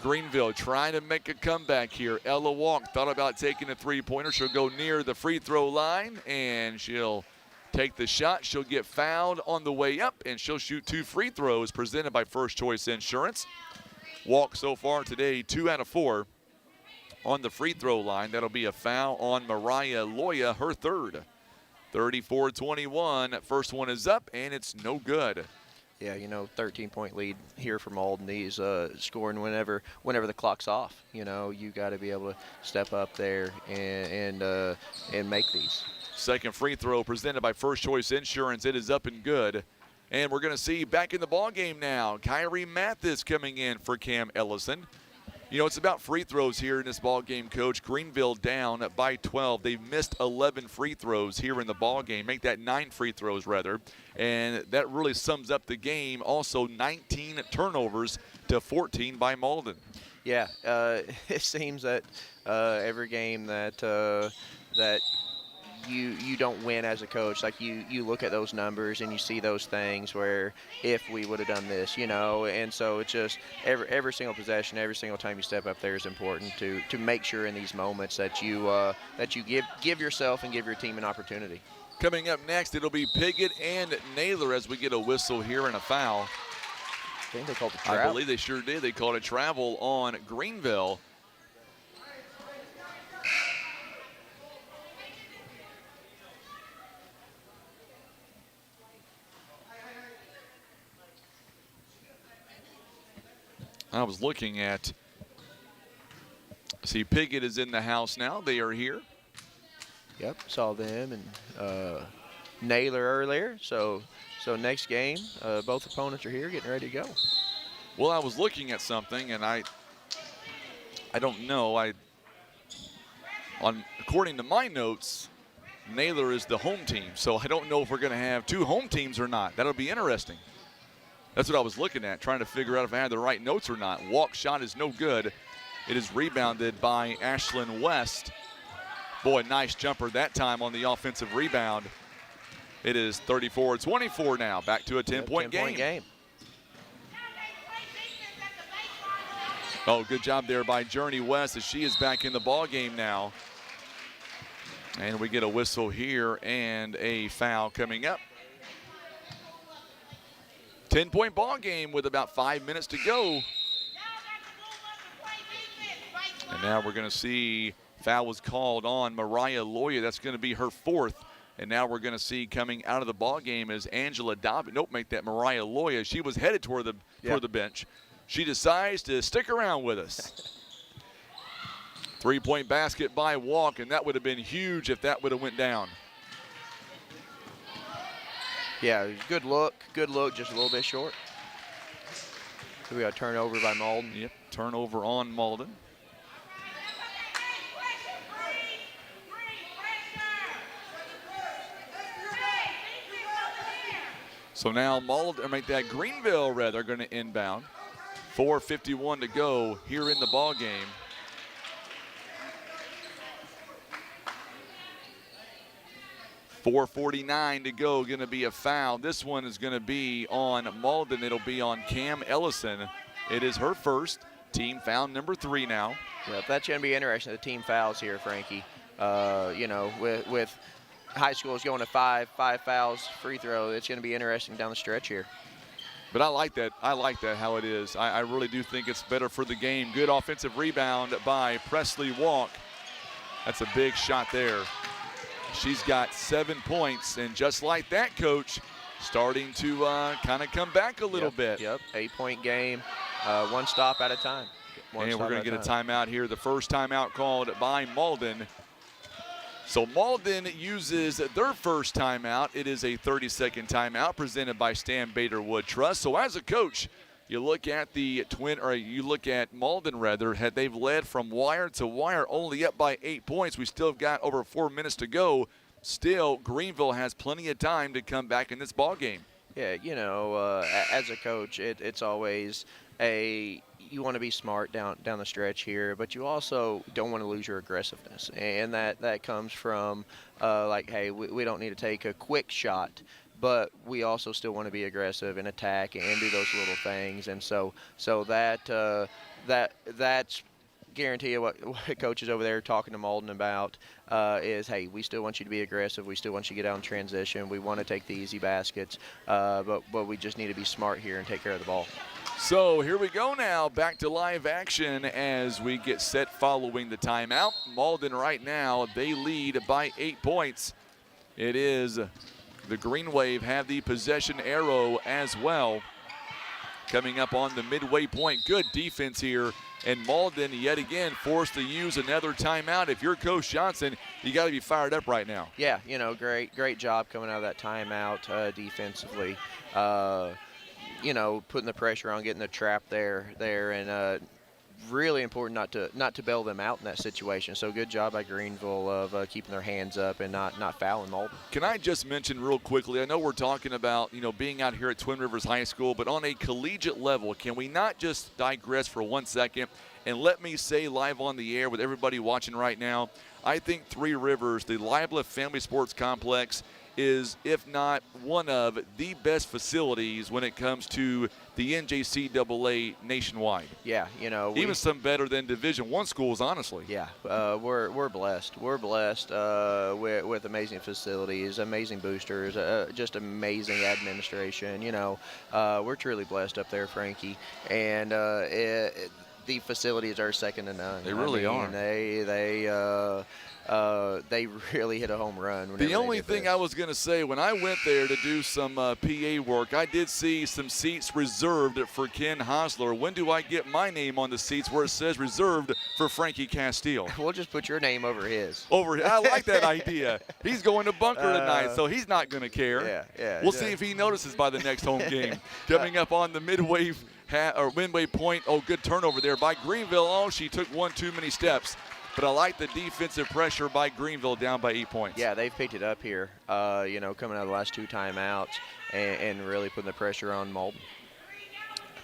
Greenville trying to make a comeback here. Ella Walk thought about taking a three-pointer. She'll go near the free throw line, and she'll take the shot. She'll get fouled on the way up, and she'll shoot 2 free throws presented by First Choice Insurance. Walk so far today, 2 out of 4 on the free throw line. That'll be a foul on Mariah Loya, her third. 34-21. First one is up, and it's no good. Yeah, 13-point lead here for Malden. He's scoring whenever the clock's off. You got to be able to step up there and make these. Second free throw presented by First Choice Insurance. It is up and good. And we're going to see back in the ball game now, Kyrie Mathis coming in for Cam Ellison. It's about free throws here in this ball game, Coach. Greenville down by 12. They've missed 11 free throws here in the ball game. Make that 9 free throws, rather. And that really sums up the game. Also, 19 turnovers to 14 by Malden. Yeah, it seems that every game that you don't win as a coach, like you look at those numbers and you see those things where if we would have done this, and so it's just every single possession, every single time you step up there is important to make sure in these moments that you give yourself and give your team an opportunity. Coming up next, it'll be Piggott and Naylor as we get a whistle here and a foul. I think they called it travel. I believe they sure did. They called it travel on Greenville. I was looking at, see, Piggott is in the house now. They are here. Yep, saw them and Naylor earlier. So next game, both opponents are here getting ready to go. Well, I was looking at something, and I don't know. According to my notes, Naylor is the home team. So I don't know if we're going to have 2 home teams or not. That'll be interesting. That's what I was looking at, trying to figure out if I had the right notes or not. Walk shot is no good. It is rebounded by Ashlyn West. Boy, nice jumper that time on the offensive rebound. It is 34-24 now. Back to a 10-point game. Oh, good job there by Journey West as she is back in the ball game now. And we get a whistle here and a foul coming up. 10-point ball game with about 5 minutes to go. And now we're going to see foul was called on Mariah Loya. That's going to be her 4th. And now we're going to see coming out of the ball game is Angela Dobbin. Nope, make that Mariah Loya. She was headed toward the bench. She decides to stick around with us. 3-point basket by Walk, and that would have been huge if that would have went down. Yeah, good look, just a little bit short. So we got a turnover by Malden. Yep, turnover on Malden. So now Malden, Greenville rather, going to inbound. 4:51 to go here in the ball game. .449 to go, going to be a foul. This one is going to be on Malden. It'll be on Cam Ellison. It is her first. Team foul number 3 now. Yep, that's going to be interesting, the team fouls here, Frankie. With high schools going to five fouls, free throw, it's going to be interesting down the stretch here. But I like that. I like that how it is. I really do think it's better for the game. Good offensive rebound by Presley Walk. That's a big shot there. She's got 7 points, and just like that, Coach, starting to kind of come back a little bit. Yep, 8-point game, one stop at a time. And we're going to get a timeout here. The first timeout called by Malden. So Malden uses their first timeout. It is a 30-second timeout presented by Stan Bader Wood Trust. So as a coach, you look at Malden rather, they've led from wire to wire, only up by 8 points. We still have got over 4 minutes to go. Still, Greenville has plenty of time to come back in this ball game. Yeah, you know, as a coach, it's always you want to be smart down the stretch here, but you also don't want to lose your aggressiveness, and that comes from like, hey, we don't need to take a quick shot, but we also still want to be aggressive and attack and do those little things, and so that's guarantee what coaches over there talking to Malden about is, hey, we still want you to be aggressive. We still want you to get out in transition. We want to take the easy baskets, but we just need to be smart here and take care of the ball. So here we go now, back to live action as we get set following the timeout. Malden right now, they lead by 8 points. It is the Green Wave have the possession arrow as well. Coming up on the midway point, good defense here. And Malden, yet again, forced to use another timeout. If you're Coach Johnson, you got to be fired up right now. Yeah, you know, great job coming out of that timeout defensively. You know, putting the pressure on, getting the trap there, and really important not to bail them out in that situation. So good job by Greenville of keeping their hands up and not fouling Malden. Can I just mention real quickly, I know we're talking about, you know, being out here at Twin Rivers High School, but on a collegiate level, can we not just digress for 1 second and let me say live on the air with everybody watching right now, I think Three Rivers, the Libla Family Sports Complex, is, if not one of the best facilities when it comes to the NJCAA nationwide. Yeah, you know, even some better than Division I schools, honestly. Yeah, we're blessed. We're blessed with amazing facilities, amazing boosters, just amazing administration. You know, we're truly blessed up there, Frankie, and the facilities are second to none. They really are. They really hit a home run. The only thing I was going to say, when I went there to do some PA work, I did see some seats reserved for Ken Hosler. When do I get my name on the seats where it says reserved for Frankie Castile? We'll just put your name over his. I like that idea. He's going to bunker tonight, so he's not going to care. Yeah. We'll see if he notices by the next home game. Coming up on the midway point. Oh, good turnover there by Greenville. Oh, she took one too many steps. But I like the defensive pressure by Greenville down by 8 points. Yeah, they've picked it up here, you know, coming out of the last 2 timeouts and really putting the pressure on Malden.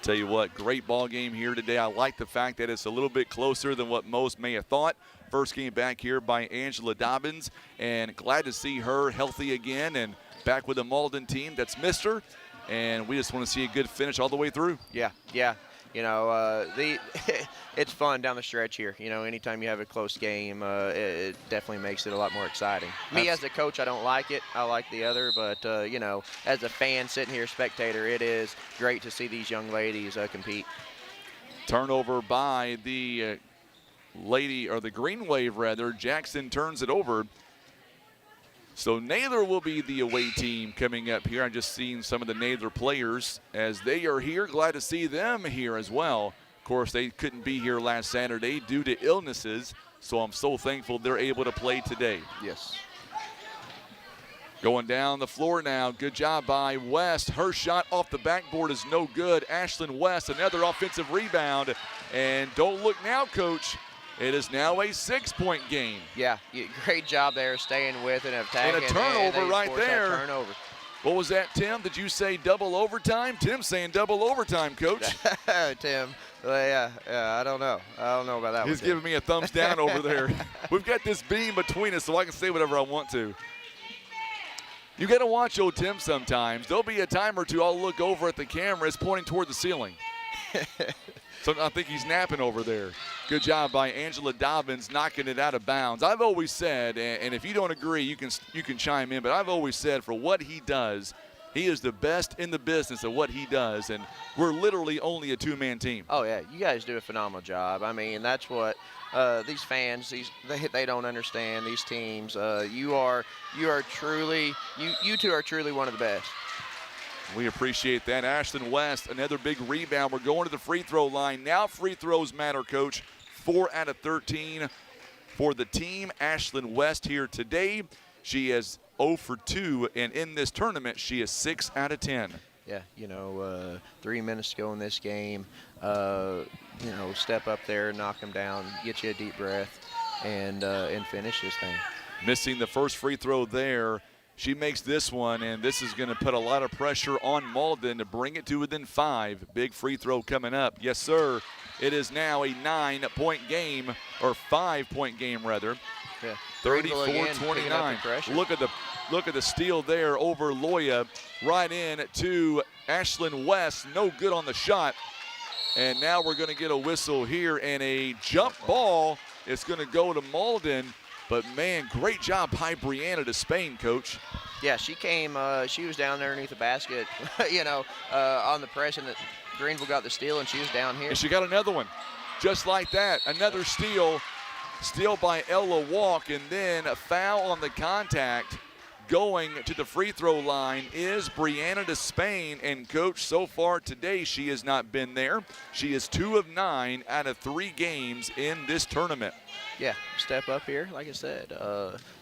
Tell you what, great ball game here today. I like the fact that it's a little bit closer than what most may have thought. First game back here by Angela Dobbins, and glad to see her healthy again and back with the Malden team that's missed her. And we just want to see a good finish all the way through. Yeah. You know, it's fun down the stretch here. You know, anytime you have a close game, it definitely makes it a lot more exciting. Me as a coach, I don't like it. I like the other, but, you know, as a fan sitting here, spectator, it is great to see these young ladies compete. Turnover by the the Green Wave, rather. Jackson turns it over. So Naylor will be the away team coming up here. I'm just seeing some of the Naylor players as they are here. Glad to see them here as well. Of course, they couldn't be here last Saturday due to illnesses, so I'm so thankful they're able to play today. Yes. Going down the floor now. Good job by West. Her shot off the backboard is no good. Ashlyn West, another offensive rebound. And don't look now, Coach. It is now a 6-point game. Yeah, great job there staying with it and attacking. And a turnover right there. Turnover. What was that, Tim? Did you say double overtime? Tim's saying double overtime, Coach. Tim, yeah, I don't know. I don't know about that one. He's giving me a thumbs down over there. We've got this beam between us so I can say whatever I want to. You got to watch old Tim sometimes. There'll be a time or two I'll look over at the camera. It's pointing toward the ceiling. So I think he's napping over there. Good job by Angela Dobbins knocking it out of bounds. I've always said, and if you don't agree, you can chime in, but I've always said for what he does, he is the best in the business at what he does, and we're literally only a 2-man team. Oh, yeah, you guys do a phenomenal job. I mean, that's what these fans, they don't understand, these teams. You two are truly one of the best. We appreciate that. Ashlyn West, another big rebound. We're going to the free throw line. Now free throws matter, Coach. 4 out of 13 for the team. Ashlyn West here today. She is 0 for 2, and in this tournament, she is 6 out of 10. Yeah, 3 minutes to go in this game. Step up there, knock them down, get you a deep breath, and finish this thing. Missing the first free throw there. She makes this one, and this is going to put a lot of pressure on Malden to bring it to within 5. Big free throw coming up. Yes, sir. It is now a 9-point game, or 5-point game, rather. Yeah. 34-29. Look at the steal there over Loya. Right in to Ashlyn West. No good on the shot. And now we're going to get a whistle here, and a jump ball. It's going to go to Malden. But, man, great job by Brianna Despain, Coach. Yeah, she came, she was down there underneath the basket, on the press, and Greenville got the steal, and she was down here. And she got another one, just like that. Another steal by Ella Walk, and then a foul on the contact. Going to the free throw line is Brianna Despain, and Coach, so far today she has not been there. She is 2 of 9 out of 3 games in this tournament. Yeah, step up here, like I said.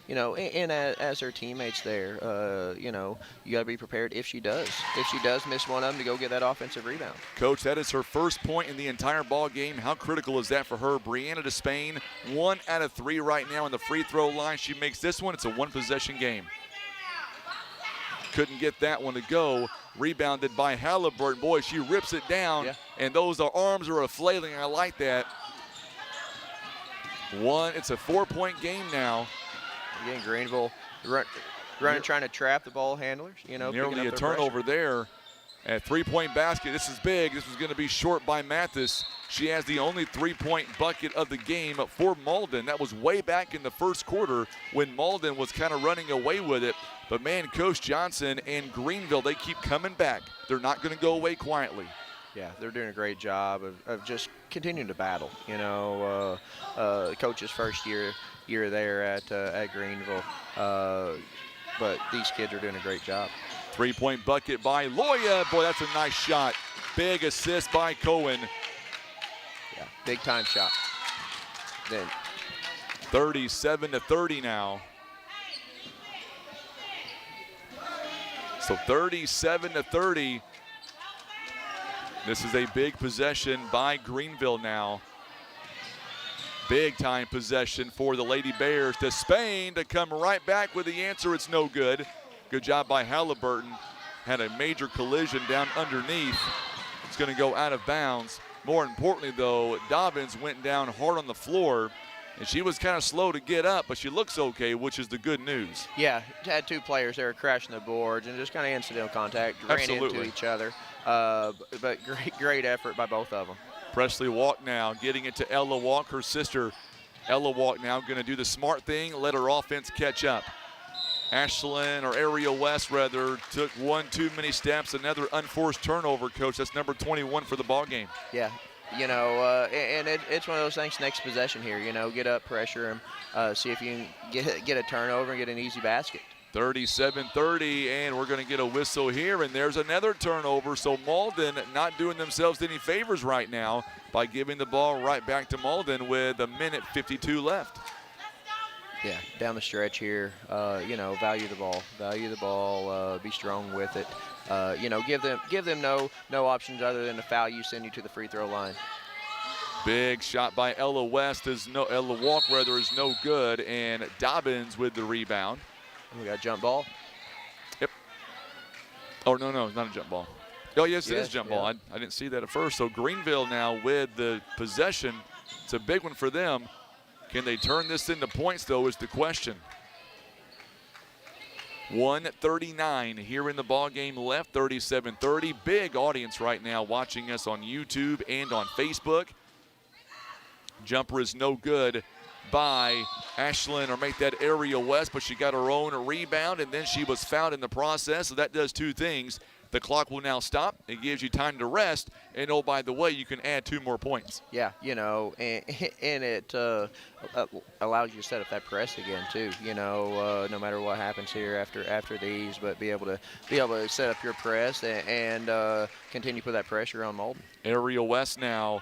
And as her teammates there, you got to be prepared if she does. If she does miss one of them, to go get that offensive rebound. Coach, that is her first point in the entire ball game. How critical is that for her? Brianna Despain, 1 out of 3 right now on the free throw line. She makes this one. It's a 1-possession game. Couldn't get that one to go. Rebounded by Halliburton. Boy, she rips it down, and those arms are flailing. I like that. It's a 4-point game now. Again, Greenville running, trying to trap the ball handlers. Nearly a turnover there. At 3-point basket, this is big. This was going to be short by Mathis. She has the only 3-point bucket of the game for Malden. That was way back in the first quarter when Malden was kind of running away with it. But, man, Coach Johnson and Greenville, they keep coming back. They're not going to go away quietly. Yeah, they're doing a great job of just continuing to battle. Coach's first year there at Greenville. But these kids are doing a great job. 3-point bucket by Loya. Boy, that's a nice shot. Big assist by Cohen. Yeah, big time shot. Then 37-30 now. So 37-30. This is a big possession by Greenville now. Big time possession for the Lady Bears. Despain to come right back with the answer. It's no good. Good job by Halliburton. Had a major collision down underneath. It's going to go out of bounds. More importantly, though, Dobbins went down hard on the floor, and she was kind of slow to get up, but she looks okay, which is the good news. Yeah, had 2 players there crashing the boards and just kind of incidental contact, ran into each other. But great effort by both of them. Presley Walk now getting it to Ella Walk, her sister. Ella Walk now going to do the smart thing, let her offense catch up. Ashlyn, or Ariel West rather, took 1 too many steps. Another unforced turnover, Coach. That's number 21 for the ball game. Yeah, and it's one of those things. Next possession here, get up, pressure them, see if you can get a turnover and get an easy basket. 37-30, and we're going to get a whistle here, and there's another turnover. So Malden not doing themselves any favors right now by giving the ball right back to Malden with 1:52 left. Yeah, down the stretch here, value the ball, be strong with it. Give them no options other than to foul you, send you to the free throw line. Big shot by Ella Walk is no good, and Dobbins with the rebound. We got a jump ball. Yep. Oh, no, it's not a jump ball. Oh, yes, it is jump ball. I didn't see that at first. So Greenville now with the possession. It's a big one for them. Can they turn this into points, though, is the question. 1:39 here in the ball game left, 37-30. Big audience right now watching us on YouTube and on Facebook. Jumper is no good by Ashlyn, or make that Ariel West, but she got her own rebound, and then she was fouled in the process, so that does 2 things. The clock will now stop. It gives you time to rest. And, oh, by the way, you can add 2 more points. Yeah, you know, and it allows you to set up that press again too. You know, no matter what happens here after these, but be able to set up your press and continue to put that pressure on Malden. Ariel West now.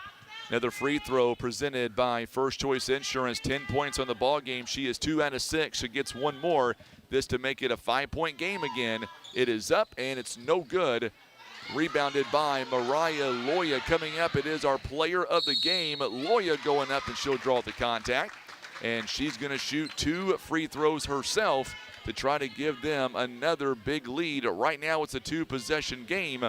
Another free throw presented by First Choice Insurance. 10 points on the ball game. She is 2 out of 6. She gets 1 more. This to make it a 5-point game again. It is up and it's no good. Rebounded by Mariah Loya. Coming up, it is our player of the game. Loya going up, and she'll draw the contact. And she's going to shoot 2 free throws herself to try to give them another big lead. Right now it's a 2-possession game.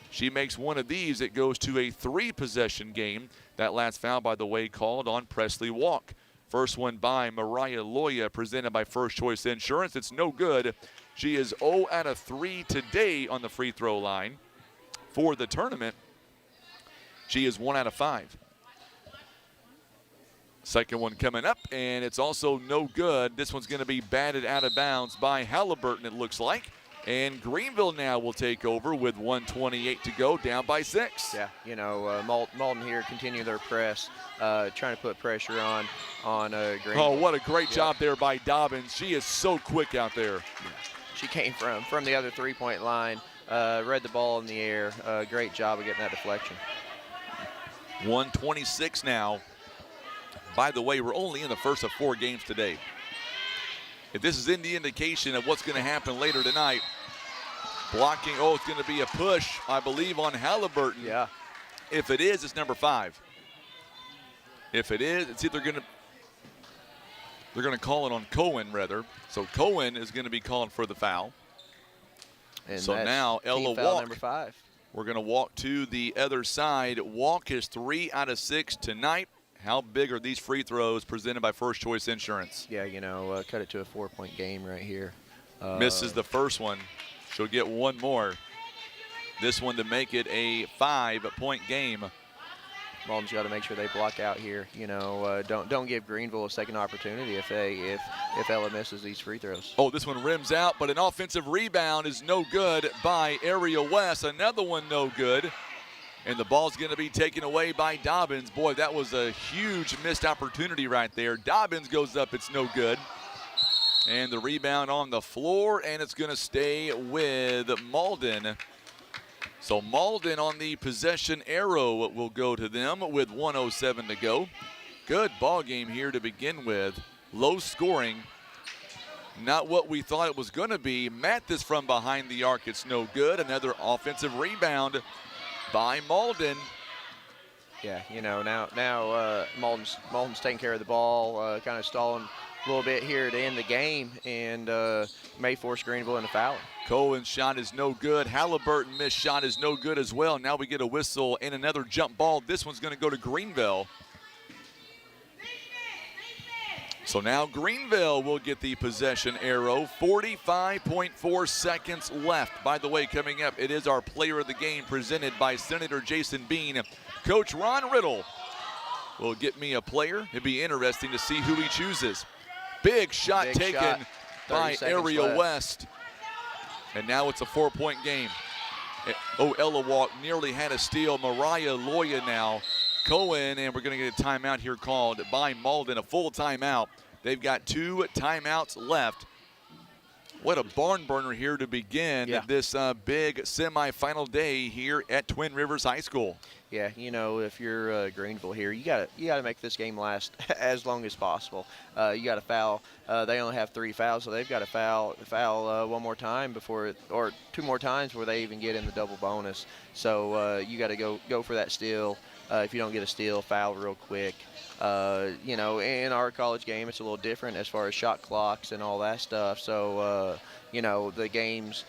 She makes one of these, it goes to a 3-possession game. That last foul, by the way, called on Presley Walk. First one by Mariah Loya, presented by First Choice Insurance. It's no good. She is 0 out of 3 today on the free throw line. For the tournament, she is 1 out of 5. Second one coming up, and it's also no good. This one's going to be batted out of bounds by Halliburton, it looks like. And Greenville now will take over with 1:28 to go, down by 6. Yeah, you know, Malden here continue their press, trying to put pressure on Greenville. Oh, what a great job there by Dobbins. She is so quick out there. She came from the other 3-point line, read the ball in the air. Great job of getting that deflection. 1:26 now. By the way, we're only in the first of 4 games today. If this is any indication of what's going to happen later tonight, blocking, oh, it's going to be a push, I believe, on Halliburton. Yeah. If it is, it's number 5. If it is, it's either they're going to call it on Cohen, rather. So Cohen is going to be calling for the foul. And so now Ella Walk, Walk, number 5. We're going to walk to the other side. Walk is 3 out of 6 tonight. How big are these free throws presented by First Choice Insurance? Yeah, you know, cut it to a 4-point game right here. Misses the first one. She'll get 1 more. This one to make it a 5-point game. Malden's got to make sure they block out here. You know, don't give Greenville a second opportunity if Ella misses these free throws. Oh, this one rims out, but an offensive rebound is no good by Ariel West. Another one no good. And the ball's going to be taken away by Dobbins. Boy, that was a huge missed opportunity right there. Dobbins goes up, it's no good. And the rebound on the floor, and it's going to stay with Malden. So Malden on the possession arrow will go to them with 1:07 to go. Good ball game here to begin with. Low scoring. Not what we thought it was going to be. Mathis from behind the arc, it's no good. Another offensive rebound by Malden. Yeah, you know, now Malden's taking care of the ball, kind of stalling a little bit here to end the game, and may force Greenville into foul. Cohen's shot is no good. Halliburton missed shot is no good as well. Now we get a whistle and another jump ball. This one's going to go to Greenville. So now Greenville will get the possession arrow. 45.4 seconds left. By the way, coming up, it is our player of the game presented by Senator Jason Bean. Coach Ron Riddle will get me a player. It'd be interesting to see who he chooses. Big shot taken by Ariel West. And now it's a 4-point game. Oh, Ella Walk nearly had a steal. Mariah Loya now. Cohen, and we're going to get a timeout here called by Malden, a full timeout. They've got 2 timeouts left. What a barn burner here to begin this big semifinal day here at Twin Rivers High School. Yeah, you know, if you're Greenville here, you got to make this game last as long as possible. You got to foul. They only have 3 fouls, so they've got to foul 1 more time or 2 more times before they even get in the double bonus. So you got to go for that steal. If you don't get a steal, foul real quick. You know, in our college game, it's a little different as far as shot clocks and all that stuff. So, you know, the games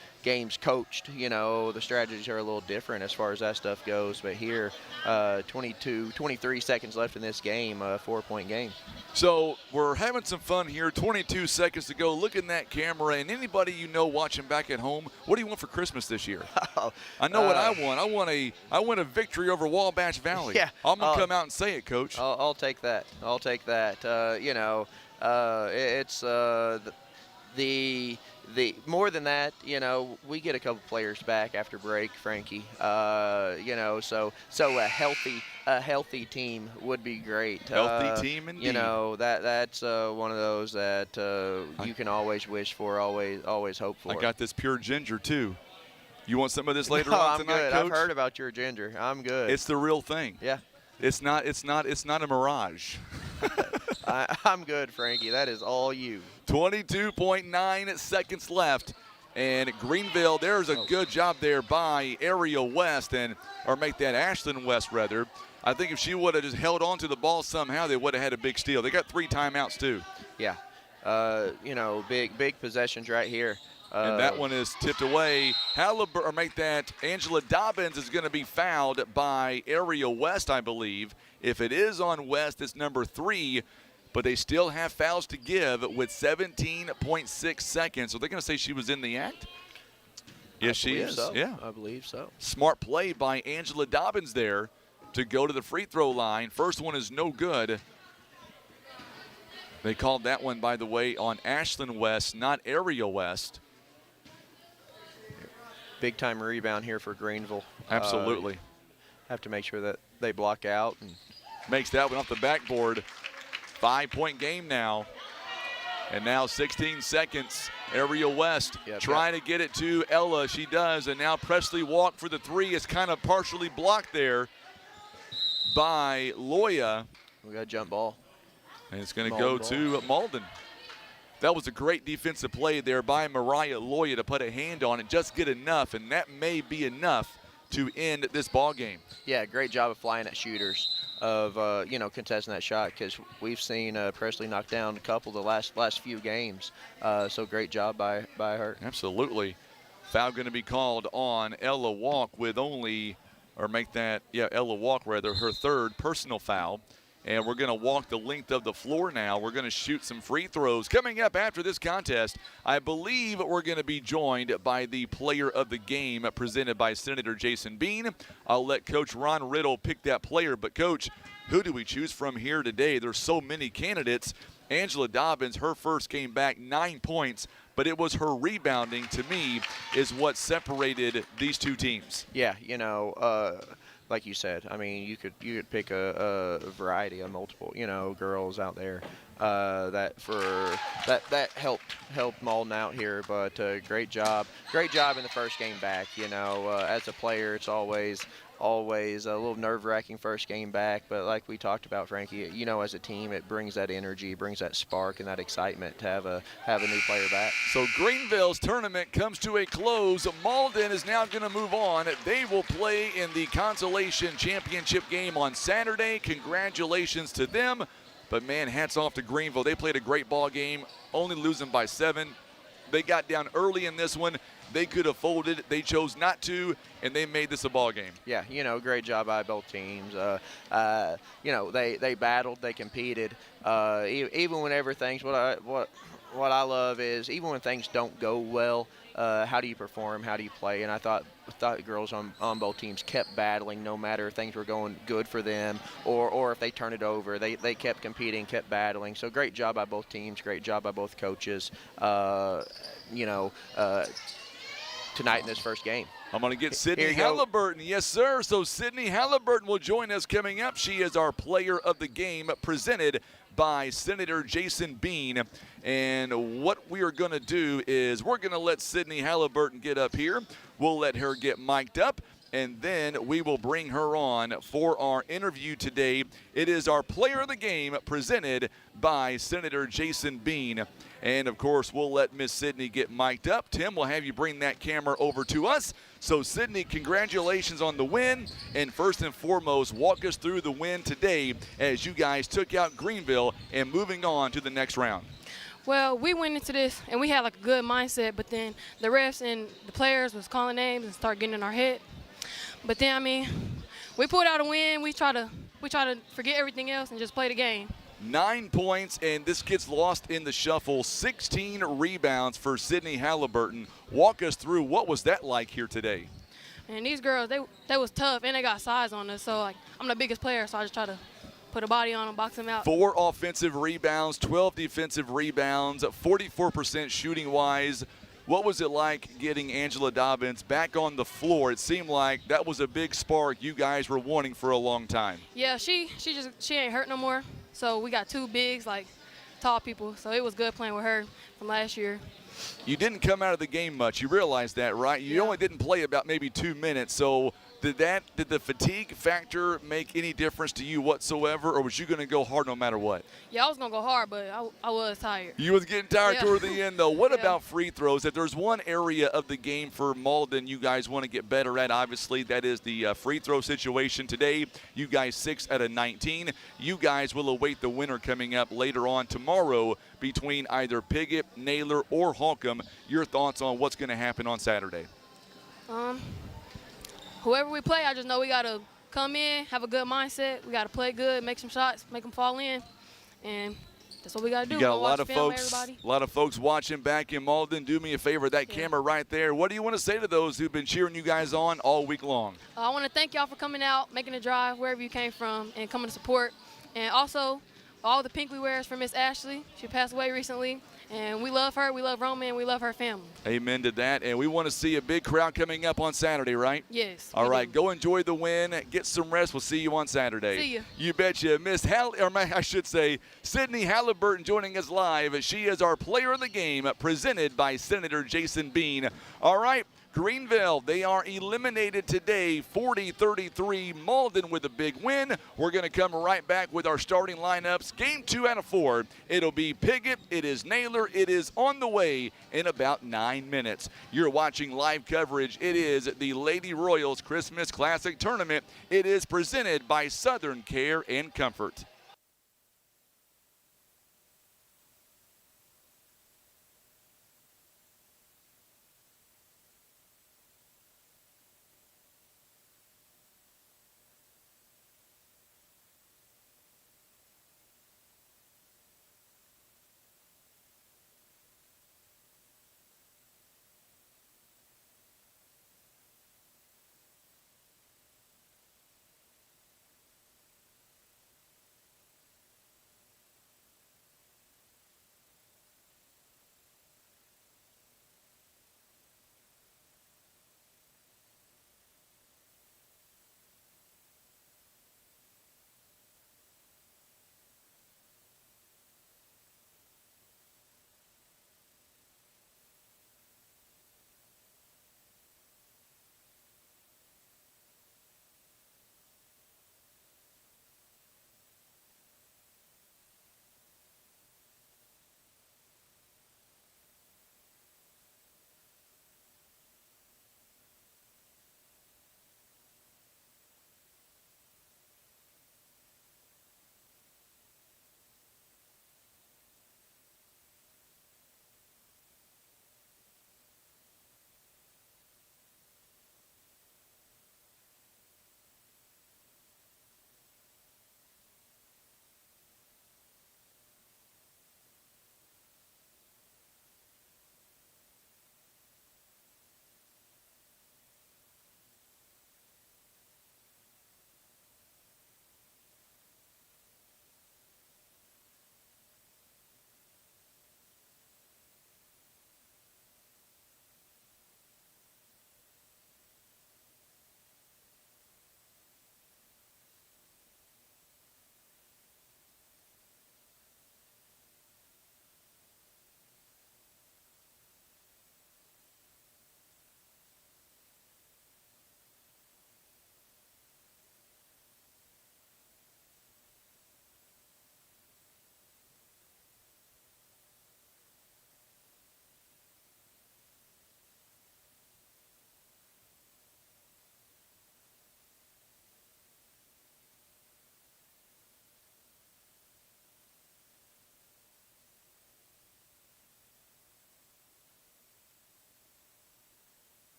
coached, you know, the strategies are a little different as far as that stuff goes. But here, 23 seconds left in this game, a 4-point game. So we're having some fun here. 22 seconds to go. Look in that camera. And anybody you know watching back at home, what do you want for Christmas this year? I know what I want. I want a victory over Wabash Valley. Yeah, I'm going to come out and say it, Coach. I'll take that. I'll take that. You know, it's more than that, you know, we get a couple players back after break, Frankie. You know, so a healthy team would be great. Healthy team indeed. You know, that's one of those that you can always wish for, always hope for. I got this pure ginger too. You want some of this later No, on I'm tonight, good. Coach? I've heard about your ginger. I'm good. It's the real thing. Yeah. It's not a mirage. I'm good, Frankie. That is all you. 22.9 seconds left. And Greenville, there's a good job there by Ariel West, or make that Ashlyn West, rather. I think if she would have just held on to the ball somehow, they would have had a big steal. They got 3 timeouts, too. Yeah. You know, big possessions right here. And that one is tipped away. Angela Dobbins is going to be fouled by Ariel West, I believe. If it is on West, it's number 3. But they still have fouls to give with 17.6 seconds. So they're going to say she was in the act? Yes, she is. So. Yeah. I believe so. Smart play by Angela Dobbins there to go to the free throw line. First one is no good. They called that one, by the way, on Ashlyn West, not Ariel West. Big time rebound here for Greenville. Absolutely. Have to make sure that they block out. And makes that one off the backboard. 5-point game now. And now 16 seconds. Ariel West trying to get it to Ella. She does. And now Presley Walk for the 3 is kind of partially blocked there by Loya. We got a jump ball. And it's going to go to Malden. That was a great defensive play there by Mariah Loya to put a hand on it, just get enough, and that may be enough to end this ball game. Yeah, great job of flying at shooters, of you know, contesting that shot, because we've seen Presley knock down a couple the last few games. So great job by her. Absolutely. Foul going to be called on Ella Walk with Ella Walk rather, her 3rd personal foul. And we're going to walk the length of the floor now. We're going to shoot some free throws. Coming up after this contest, I believe we're going to be joined by the player of the game presented by Senator Jason Bean. I'll let Coach Ron Riddle pick that player. But, Coach, who do we choose from here today? There's so many candidates. Angela Dobbins, her first came back 9 points, but it was her rebounding, to me, is what separated these two teams. Yeah, you know, like you said, I mean, you could pick a variety of multiple, you know, girls out there that helped Malden out here. But great job in the first game back. You know, as a player, it's always a little nerve-wracking first game back, but like we talked about, Frankie, you know, as a team, it brings that energy, brings that spark and that excitement to have a new player back. So Greenville's tournament comes to a close. Malden is now going to move on. They will play in the Consolation Championship game on Saturday. Congratulations to them. But, man, hats off to Greenville. They played a great ball game, only losing by 7. They got down early in this one. They could have folded. They chose not to, and they made this a ball game. Yeah, you know, great job by both teams. You know, they battled, they competed. Even whenever things, what I love is even when things don't go well, how do you perform? How do you play? And I thought the girls on both teams kept battling, no matter if things were going good for them or if they turned it over. They kept competing, kept battling. So great job by both teams. Great job by both coaches. You know. Tonight in this first game. I'm going to get Sydney Halliburton. Yes, sir. So Sydney Halliburton will join us coming up. She is our player of the game presented by Senator Jason Bean. And what we are going to do is we're going to let Sydney Halliburton get up here. We'll let her get mic'd up, and then we will bring her on for our interview today. It is our player of the game presented by Senator Jason Bean. And, of course, we'll let Miss Sydney get mic'd up. Tim, we'll have you bring that camera over to us. So, Sydney, congratulations on the win. And first and foremost, walk us through the win today as you guys took out Greenville and moving on to the next round. Well, we went into this, and we had, like, a good mindset. But then the refs and the players was calling names and start getting in our head. But then, I mean, we pulled out a win. We try to forget everything else and just play the game. 9 points, and this gets lost in the shuffle. 16 rebounds for Sydney Halliburton. Walk us through what was that like here today? And these girls, they was tough, and they got size on us. So, like, I'm the biggest player, so I just try to put a body on them, box them out. 4 offensive rebounds, 12 defensive rebounds, 44% shooting-wise. What was it like getting Angela Dobbins back on the floor? It seemed like that was a big spark you guys were wanting for a long time. Yeah, she ain't hurt no more. So we got 2 bigs, like tall people. So it was good playing with her from last year. You didn't come out of the game much. You realize that, right? You only didn't play about maybe 2 minutes. So did the fatigue factor make any difference to you whatsoever, or was you going to go hard no matter what? Yeah, I was going to go hard, but I was tired. You was getting tired toward the end, though. What Yeah. about free throws? If there's one area of the game for Malden you guys want to get better at, obviously, that is the free throw situation. Today, you guys 6 out of 19. You guys will await the winner coming up later on tomorrow between either Piggott, Naylor, or Holcomb. Your thoughts on what's going to happen on Saturday? Whoever we play, I just know we got to come in, have a good mindset. We got to play good, make some shots, make them fall in, and that's what we got to do. You got We'll watch film, everybody. a lot of folks watching back in Malden. Do me a favor, that camera right there. What do you want to say to those who've been cheering you guys on all week long? I want to thank y'all for coming out, making the drive wherever you came from, and coming to support. And also, all the pink we wear is for Miss Ashley. She passed away recently. And we love her, we love Roman, we love her family. Amen to that. And we want to see a big crowd coming up on Saturday, right? Yes. All right, go enjoy the win. Get some rest. We'll see you on Saturday. See you. You betcha. Sydney Halliburton joining us live. She is our player of the game, presented by Senator Jason Bean. All right. Greenville, they are eliminated today, 40-33. Malden with a big win. We're going to come right back with our starting lineups. Game 2 out of 4. It'll be Piggott. It is Naylor. It is on the way in about 9 minutes. You're watching live coverage. It is the Lady Royals Christmas Classic Tournament. It is presented by Southern Care and Comfort.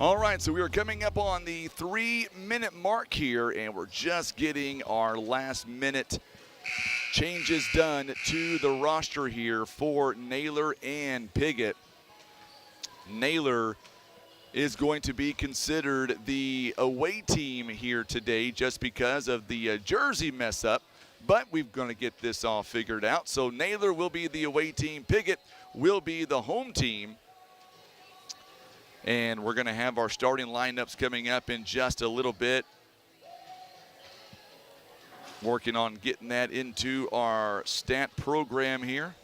All right, so we are coming up on the 3-minute mark here, and we're just getting our last-minute changes done to the roster here for Naylor and Piggott. Naylor is going to be considered the away team here today just because of the jersey mess up, but we're going to get this all figured out. So Naylor will be the away team. Piggott will be the home team. And we're going to have our starting lineups coming up in just a little bit. Working on getting that into our stat program here.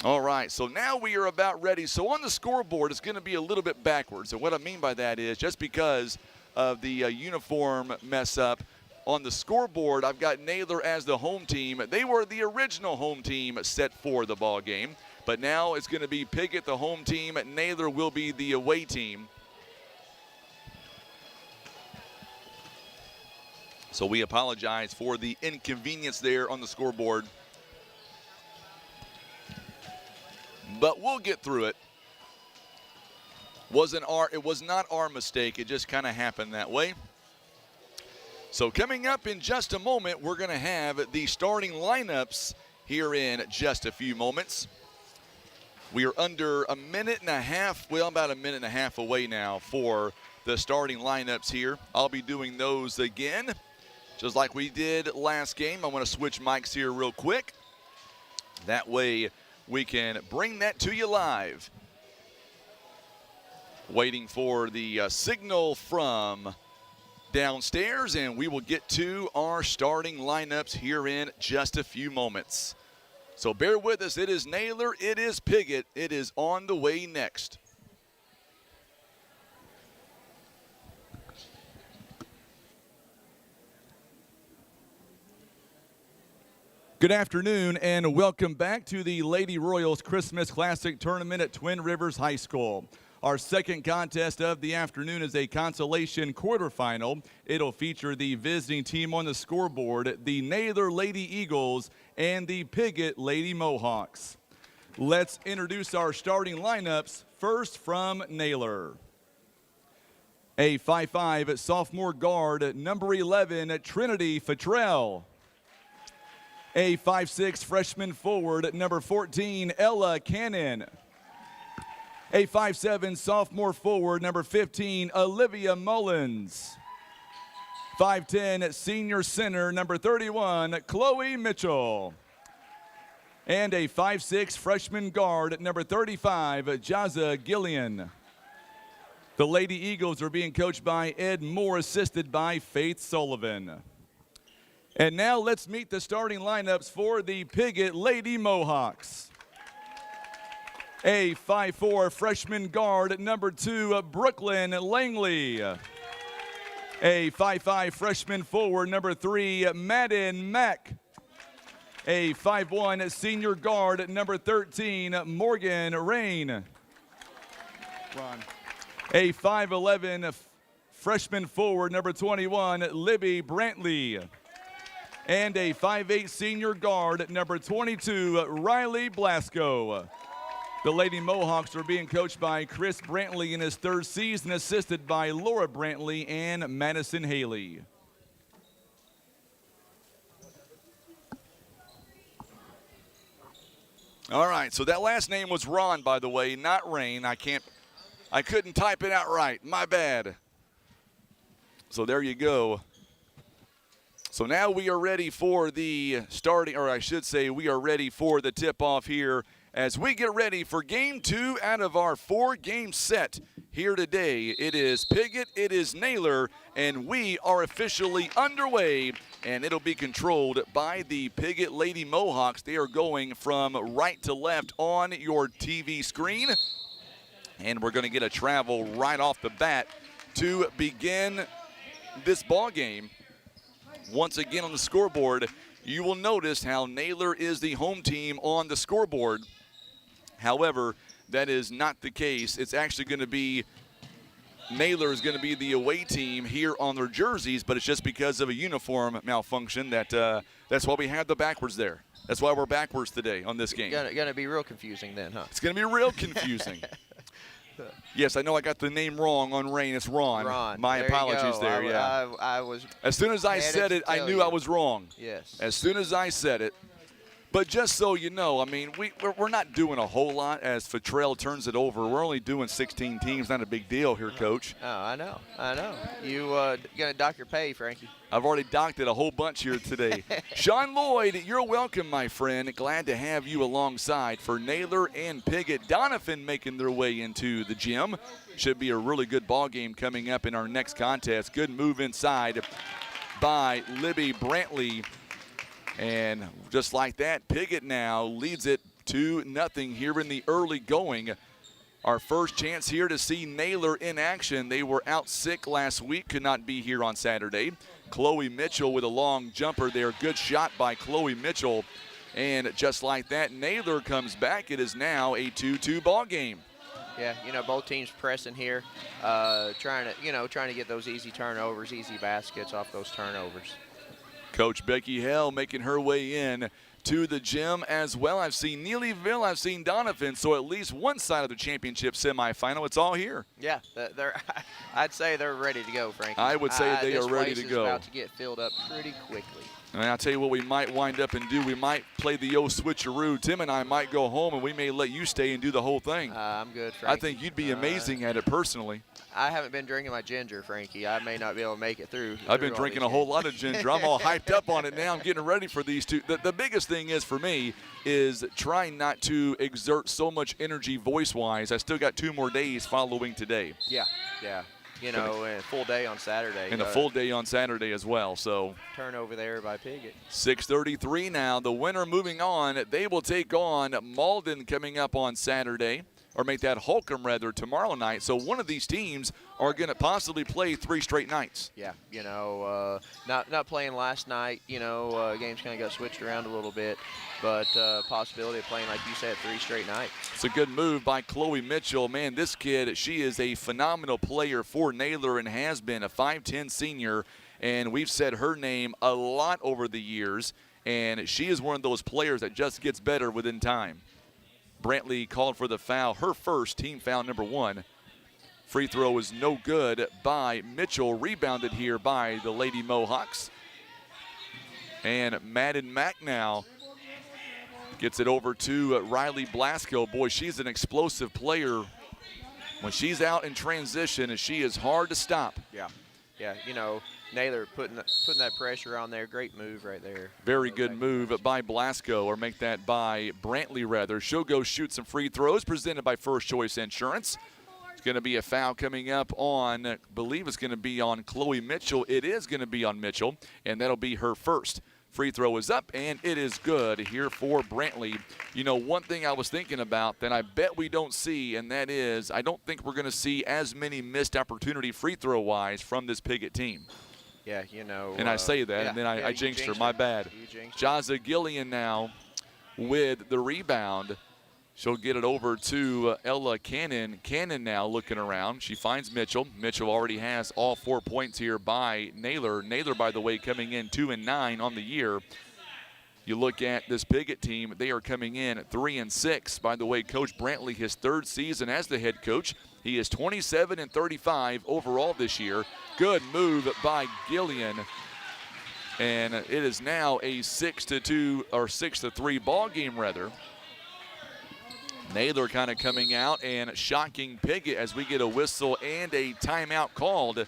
All right, so now we are about ready. So on the scoreboard, it's going to be a little bit backwards. And what I mean by that is just because of the uniform mess up, on the scoreboard, I've got Naylor as the home team. They were the original home team set for the ball game. But now it's going to be Piggott, the home team. Naylor will be the away team. So we apologize for the inconvenience there on the scoreboard. But we'll get through it. It was not our mistake. It just kind of happened that way. So coming up in just a moment, we're going to have the starting lineups here in just a few moments. We are under a minute and a half, well, about a minute and a half away now for the starting lineups here. I'll be doing those again, just like we did last game. I want to switch mics here real quick. That way we can bring that to you live. Waiting for the signal from downstairs, and we will get to our starting lineups here in just a few moments. So bear with us. It is Naylor, it is Piggott, it is on the way next. Good afternoon and welcome back to the Lady Royals Christmas Classic Tournament at Twin Rivers High School. Our second contest of the afternoon is a consolation quarterfinal. It'll feature the visiting team on the scoreboard, the Naylor Lady Eagles and the Piggott Lady Mohawks. Let's introduce our starting lineups. First from Naylor. A 5'5" sophomore guard, number 11, Trinity Fattrell. A 5'6" freshman forward, number 14, Ella Cannon. A 5'7" sophomore forward, number 15, Olivia Mullins. 5'10" senior center, number 31, Chloe Mitchell. And a 5'6" freshman guard, number 35, Jaza Gillian. The Lady Eagles are being coached by Ed Moore, assisted by Faith Sullivan. And now let's meet the starting lineups for the Piggott Lady Mohawks. A 5'4" freshman guard, number 2, Brooklyn Langley. A 5'5" freshman forward, number 3, Madden Mack. A 5'1" senior guard, number 13, Morgan Rain. Ron. A 5'11" freshman forward, number 21, Libby Brantley. And a 5'8" senior guard, number 22, Riley Blasco. The Lady Mohawks are being coached by Chris Brantley in his third season, assisted by Laura Brantley and Madison Haley. All right, so that last name was Ron, by the way, not Rain. I couldn't type it out right. My bad. So there you go. So now we are ready for the starting, or I should say we are ready for the tip-off here as we get ready for game 2 out of our 4-game set here today. It is Piggott, it is Naylor, and we are officially underway, and it'll be controlled by the Piggott Lady Mohawks. They are going from right to left on your TV screen, and we're going to get a travel right off the bat to begin this ball game. Once again on the scoreboard, you will notice how Naylor is the home team on the scoreboard. However, that is not the case. It's actually going to be Naylor is going to be the away team here on their jerseys, but it's just because of a uniform malfunction that's why we have the backwards there. That's why we're backwards today on this game. Gonna be real confusing then, huh? It's going to be real confusing. Yes, I know I got the name wrong on Rain. It's Ron. Ron. My apologies there, yeah. I was. As soon as I said it, I knew I was wrong. Yes. As soon as I said it. But just so you know, I mean, we're not doing a whole lot as Futrell turns it over. We're only doing 16 teams. Not a big deal here, Coach. Oh, I know. You gonna dock your pay, Frankie? I've already docked it a whole bunch here today. Sean Lloyd, you're welcome, my friend. Glad to have you alongside for Naylor and Piggott. Doniphan making their way into the gym. Should be a really good ball game coming up in our next contest. Good move inside by Libby Brantley. And just like that, Piggott now leads it 2-0 here in the early going. Our first chance here to see Naylor in action. They were out sick last week, could not be here on Saturday. Chloe Mitchell with a long jumper there. Good shot by Chloe Mitchell. And just like that, Naylor comes back. It is now a 2-2 ball game. Yeah, both teams pressing here, trying to get those easy turnovers, easy baskets off those turnovers. Coach Becky Hell making her way in to the gym as well. I've seen Neelyville, I've seen Doniphan, so at least one side of the championship semifinal, it's all here. Yeah, I'd say they're ready to go, Frankie. I would say they are ready to go. This place is about to get filled up pretty quickly. And I'll tell you what we might wind up and do. We might play the old switcheroo. Tim and I might go home, and we may let you stay and do the whole thing. I'm good, Frankie. I think you'd be amazing at it personally. I haven't been drinking my ginger, Frankie. I may not be able to make it through. I've been drinking a whole lot of ginger. I'm all hyped up on it now. I'm getting ready for these two. The biggest thing is for me is trying not to exert so much energy voice-wise. I still got 2 more days following today. Yeah. And a full day on Saturday. And a full day on Saturday as well. So turnover there by Piggott. 6:33 now. The winner moving on. They will take on Malden coming up on Saturday. Or make that Holcomb rather tomorrow night. So one of these teams are going to possibly play 3 straight nights. Yeah, not playing last night. Games kind of got switched around a little bit, but possibility of playing, like you said, 3 straight nights. It's a good move by Chloe Mitchell. Man, this kid, she is a phenomenal player for Naylor and has been a 5'10 senior, and we've said her name a lot over the years, and she is one of those players that just gets better within time. Brantley called for the foul, her first, team foul number 1. Free throw is no good by Mitchell, rebounded here by the Lady Mohawks. And Madden Mack now gets it over to Riley Blasco. Boy, she's an explosive player. When she's out in transition, she is hard to stop. Yeah, Naylor putting that pressure on there. Great move right there. Very good move by Blasco, or make that by Brantley rather. She'll go shoot some free throws presented by First Choice Insurance. It's going to be a foul coming up on, I believe it's going to be on Chloe Mitchell. It is going to be on Mitchell, and that'll be her first. Free throw is up, and it is good here for Brantley. One thing I was thinking about that I bet we don't see, and that is I don't think we're going to see as many missed opportunity free throw-wise from this Piggott team. Yeah, And I say that, and then I jinxed her. My bad. Jaza Gillian now with the rebound. She'll get it over to Ella Cannon. Cannon now looking around. She finds Mitchell. Mitchell already has all 4 points here by Naylor. Naylor, by the way, coming in 2-9 on the year. You look at this Piggott team, they are coming in at 3-6. By the way, Coach Brantley, his 3rd season as the head coach. He is 27-35 overall this year. Good move by Gillian. And it is now a 6-2 or 6-3 ball game rather. Naylor kind of coming out and shocking Piggott as we get a whistle and a timeout called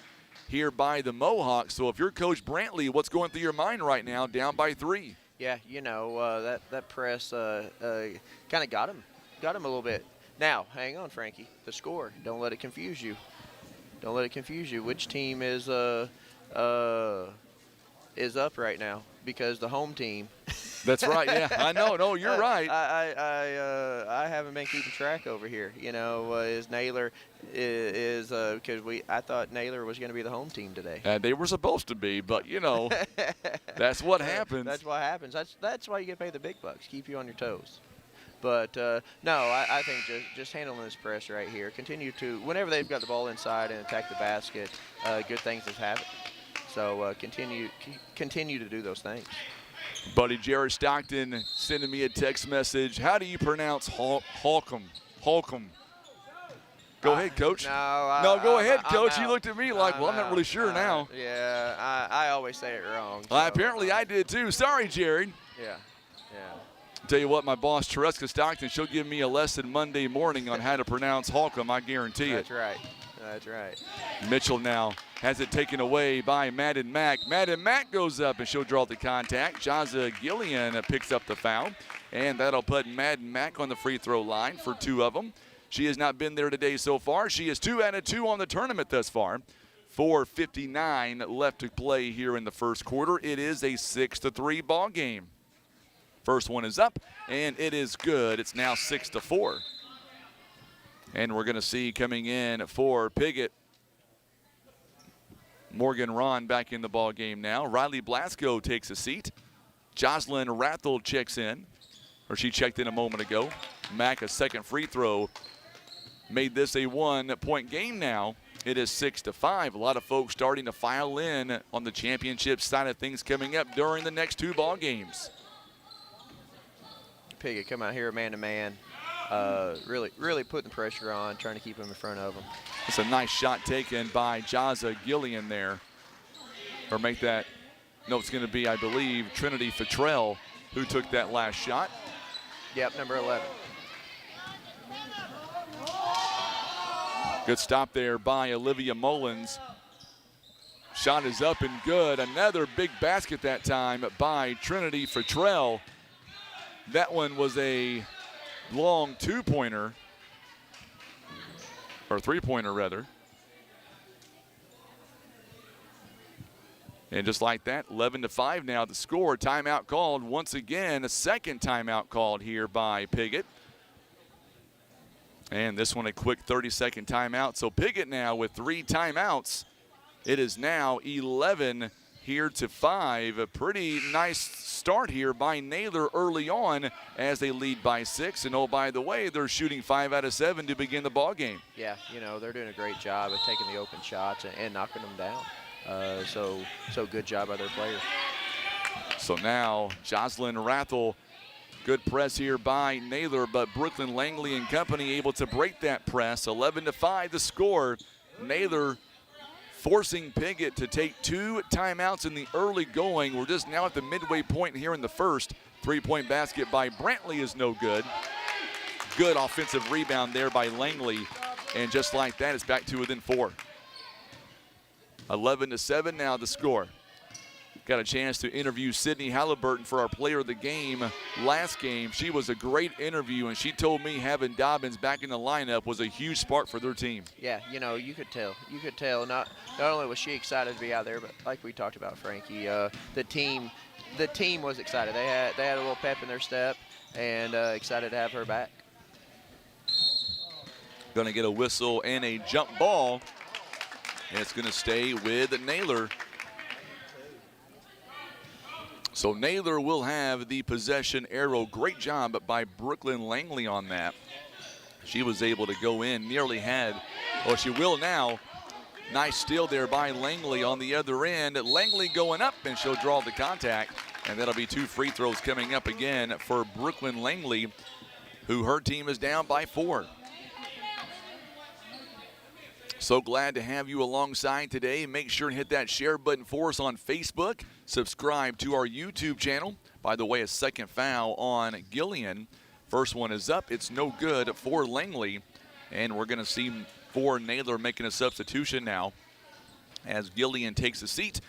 here by the Mohawks. So if you're Coach Brantley, what's going through your mind right now, down by 3? Yeah, that press kind of got him a little bit. Now, hang on, Frankie. The score. Don't let it confuse you. Don't let it confuse you. Which team is up right now? Because the home team. That's right. Yeah, I know. No, you're right. I haven't been keeping track over here. Is Naylor because I thought Naylor was going to be the home team today. They were supposed to be, but that's what happens. That's what happens. That's why you get paid the big bucks. Keep you on your toes. But no, I think just handling this press right here. Continue to, whenever they've got the ball inside and attack the basket, good things have happened. So continue to do those things. Buddy Jared Stockton sending me a text message. How do you pronounce Holcomb? Holcomb. Go ahead, Coach. No, go ahead, Coach. I'm you looked at me like, well, I'm not really sure now. Yeah, I always say it wrong. So, Apparently I did too. Sorry, Jared. Yeah. Tell you what, my boss, Tereska Stockton, she'll give me a lesson Monday morning on how to pronounce Holcomb, I guarantee it. That's right. Mitchell now has it taken away by Madden Mack. Madden Mack goes up and she'll draw the contact. Jaza Gillian picks up the foul, and that'll put Madden Mack on the free throw line for 2 of them. She has not been there today so far. She is 2 out of 2 on the tournament thus far. 4:59 left to play here in the first quarter. It is a 6-3 ball game. First one is up, and it is good. It's now 6-4. And we're going to see coming in for Piggott, Morgan Ron back in the ball game now. Riley Blasco takes a seat. Jocelyn Rathel checks in, or she checked in a moment ago. Mack, a second free throw, made this a 1-point game now. It is 6-5. A lot of folks starting to file in on the championship side of things coming up during the next 2 ball games. Piggott come out here man-to-man, really putting pressure on, trying to keep him in front of him. It's a nice shot taken by Jaza Gillian there. Or make that, no, it's going to be, I believe, Trinity Fattrell who took that last shot. Yep, number 11. Good stop there by Olivia Mullins. Shot is up and good. Another big basket that time by Trinity Fattrell. That one was a long 2-pointer, or 3-pointer rather. And just like that, 11-5 now the score. Timeout called once again. A second timeout called here by Piggott. And this one a quick 30-second timeout. So Piggott now with 3 timeouts. It is now 11 here to 5. A pretty nice start here by Naylor early on as they lead by 6. And oh, by the way, they're shooting 5 out of 7 to begin the ball game. Yeah, they're doing a great job of taking the open shots and knocking them down. So good job by their players. So now Jocelyn Rathel, good press here by Naylor, but Brooklyn Langley and company able to break that press. 11-5 the score. Naylor forcing Piggott to take 2 timeouts in the early going. We're just now at the midway point here in the first. 3-point basket by Brantley is no good. Good offensive rebound there by Langley. And just like that, it's back to within 4. 11-7 now the score. Got a chance to interview Sydney Halliburton for our player of the game last game. She was a great interview, and she told me having Dobbins back in the lineup was a huge spark for their team. Yeah, you could tell. You could tell. Not only was she excited to be out there, but like we talked about, Frankie, the team was excited. They had a little pep in their step, and excited to have her back. Going to get a whistle and a jump ball. And it's going to stay with Naylor. So Naylor will have the possession arrow. Great job by Brooklyn Langley on that. She was able to go in, nearly had, well, she will now. Nice steal there by Langley on the other end. Langley going up, and she'll draw the contact. And that'll be 2 free throws coming up again for Brooklyn Langley, who her team is down by 4. So glad to have you alongside today. Make sure and hit that share button for us on Facebook. Subscribe to our YouTube channel. By the way, a second foul on Gillian. First one is up. It's no good for Langley. And we're going to see for Naylor making a substitution now as Gillian takes a seat.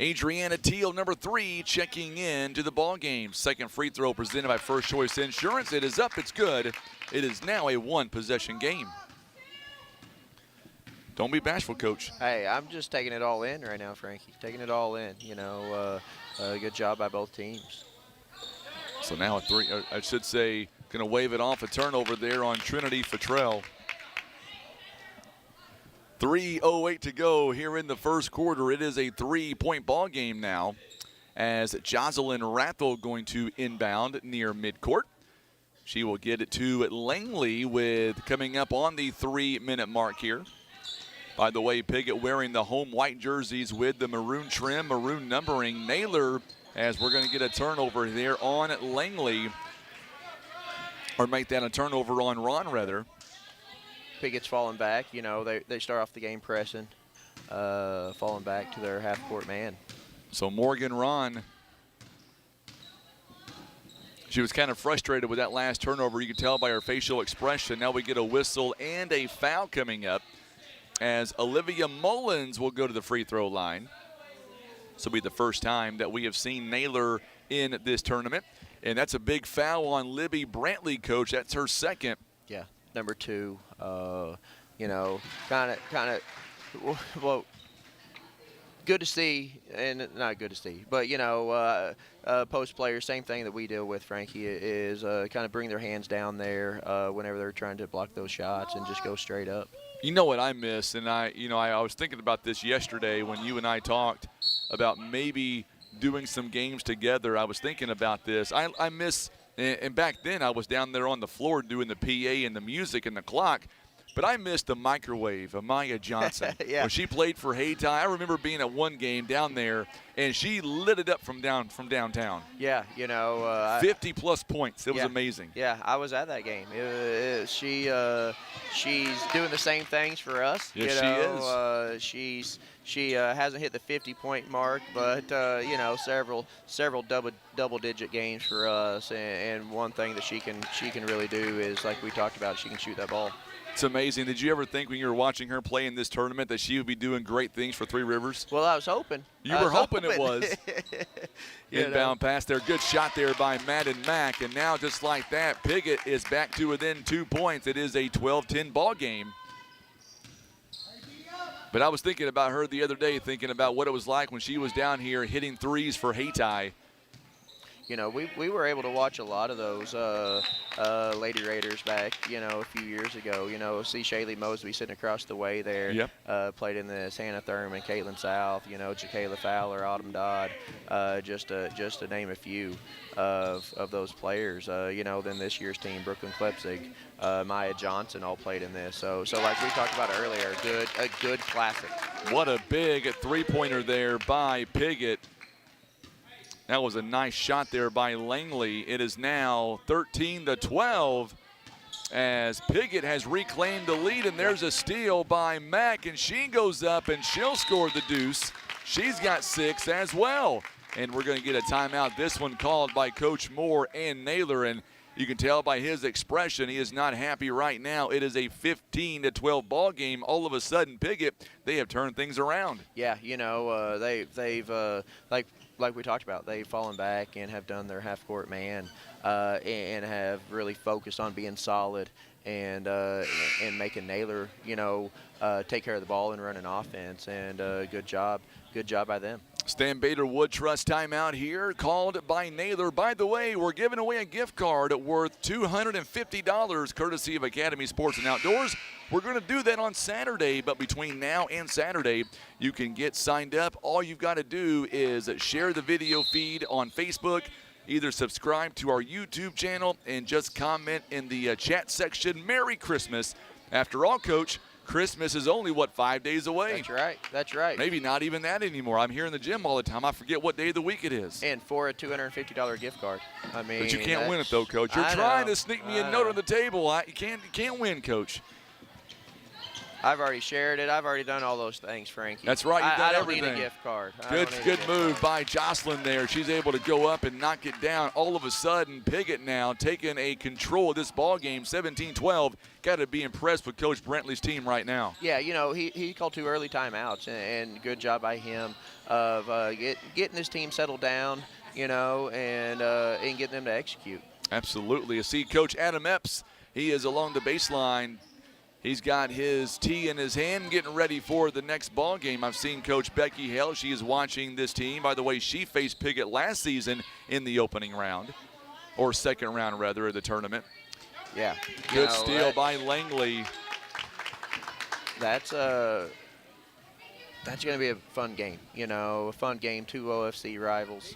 Adriana Teal, number 3, checking in to the ball game. Second free throw presented by First Choice Insurance. It is up. It's good. It is now a 1-possession game. Don't be bashful, Coach. Hey, I'm just taking it all in right now, Frankie. Taking it all in. Good job by both teams. So now a 3, I should say, going to wave it off, a turnover there on Trinity Fattrell. 3:08 to go here in the first quarter. It is a 3-point ball game now as Jocelyn Rathel going to inbound near midcourt. She will get it to Langley with coming up on the 3-minute mark here. By the way, Piggott wearing the home white jerseys with the maroon trim, maroon numbering. Naylor as we're going to get a turnover there on Langley, or make that a turnover on Ron, rather. Piggott's falling back. You know, they start off the game pressing, falling back to their half-court man. So Morgan Ron, she was kind of frustrated with that last turnover. You can tell by her facial expression. Now we get a whistle and a foul coming up as Olivia Mullins will go to the free throw line. This will be the first time that we have seen Naylor in this tournament. And that's a big foul on Libby Brantley, Coach. That's her second. Yeah, number 2. You know, kind of, well, good to see, and not good to see, but, you know, post players, same thing that we deal with, Frankie, is kind of bring their hands down there whenever they're trying to block those shots and just go straight up. You know what I miss, and I was thinking about this yesterday when you and I talked about maybe doing some games together. I was thinking about this. I miss, and back then I was down there on the floor doing the PA and the music and the clock, but I missed the microwave of Maya Johnson. Yeah. When she played for Hayti. I remember being at one game down there, and she lit it up from downtown. Yeah, you know. 50-plus points. It was amazing. Yeah, I was at that game. She's doing the same things for us. Yes, she is. She hasn't hit the 50-point mark, but you know, several double-digit games for us. And one thing that she can really do is, like we talked about, she can shoot that ball. It's amazing. Did you ever think when you were watching her play in this tournament that she would be doing great things for Three Rivers? Well, I was hoping. You were hoping it was. You Inbound know. pass there. Good shot there by Madden Mack. And now just like that, Piggott is back to within 2 points. It is a 12-10 ball game. But I was thinking about her the other day, thinking about what it was like when she was down here hitting threes for Hayti. You know, we were able to watch a lot of those Lady Raiders back, you know, a few years ago. You know, see Shaylee Mosby sitting across the way there. Yep. Played in this, Hannah Thurman, Caitlin South, you know, Jacayla Fowler, Autumn Dodd, just to name a few of those players. You know, then this year's team, Brooklyn Klepzig, Maya Johnson all played in this. So like we talked about earlier, a good classic. What a big three-pointer there by Piggott. That was a nice shot there by Langley. It is now 13-12 as Piggott has reclaimed the lead, and there's a steal by Mack, and she goes up and she'll score the deuce. She's got 6 as well. And we're going to get a timeout. This one called by Coach Moore and Naylor, and you can tell by his expression he is not happy right now. It is a 15-12 ball game. All of a sudden, Piggott, they have turned things around. Yeah, you know, they've like we talked about, they've fallen back and have done their half-court man and have really focused on being solid and making Naylor, you know, take care of the ball and run an offense. And good job by them. Stan Bader Wood Trust timeout here called by Naylor. By the way, we're giving away a gift card worth $250 courtesy of Academy Sports and Outdoors. We're going to do that on Saturday, but between now and Saturday, you can get signed up. All you've got to do is share the video feed on Facebook, either subscribe to our YouTube channel, and just comment in the chat section, Merry Christmas. After all, Coach, Christmas is only, 5 days away? That's right. Maybe not even that anymore. I'm here in the gym all the time. I forget what day of the week it is. And for a $250 gift card. I mean, but you can't win it, though, Coach. You're trying to sneak me a note on the table. You can't win, Coach. I've already shared it. I've already done all those things, Frankie. That's right. You've done everything. I don't need a gift card. Good move by Jocelyn there. She's able to go up and knock it down. All of a sudden, Piggott now taking a control of this ball game, 17-12. Got to be impressed with Coach Brantley's team right now. Yeah, you know, he called 2 early timeouts, and good job by him of getting his team settled down, you know, and getting them to execute. Absolutely. You see Coach Adam Epps. He is along the baseline. He's got his tee in his hand, getting ready for the next ball game. I've seen Coach Becky Hale. She is watching this team. By the way, she faced Piggott last season in the opening round, or second round, rather, of the tournament. Yeah. Good steal by Langley. That's That's going to be a fun game. You know, a fun game. Two OFC rivals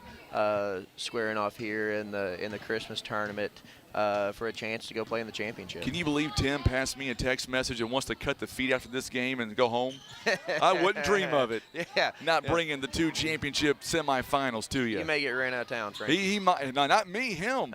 squaring off here in the Christmas tournament for a chance to go play in the championship. Can you believe Tim passed me a text message and wants to cut the feed after this game and go home? I wouldn't dream of it. Yeah. Not bringing the 2 championship semifinals to you. You may get ran out of town, Frank. He might. No, not me, him.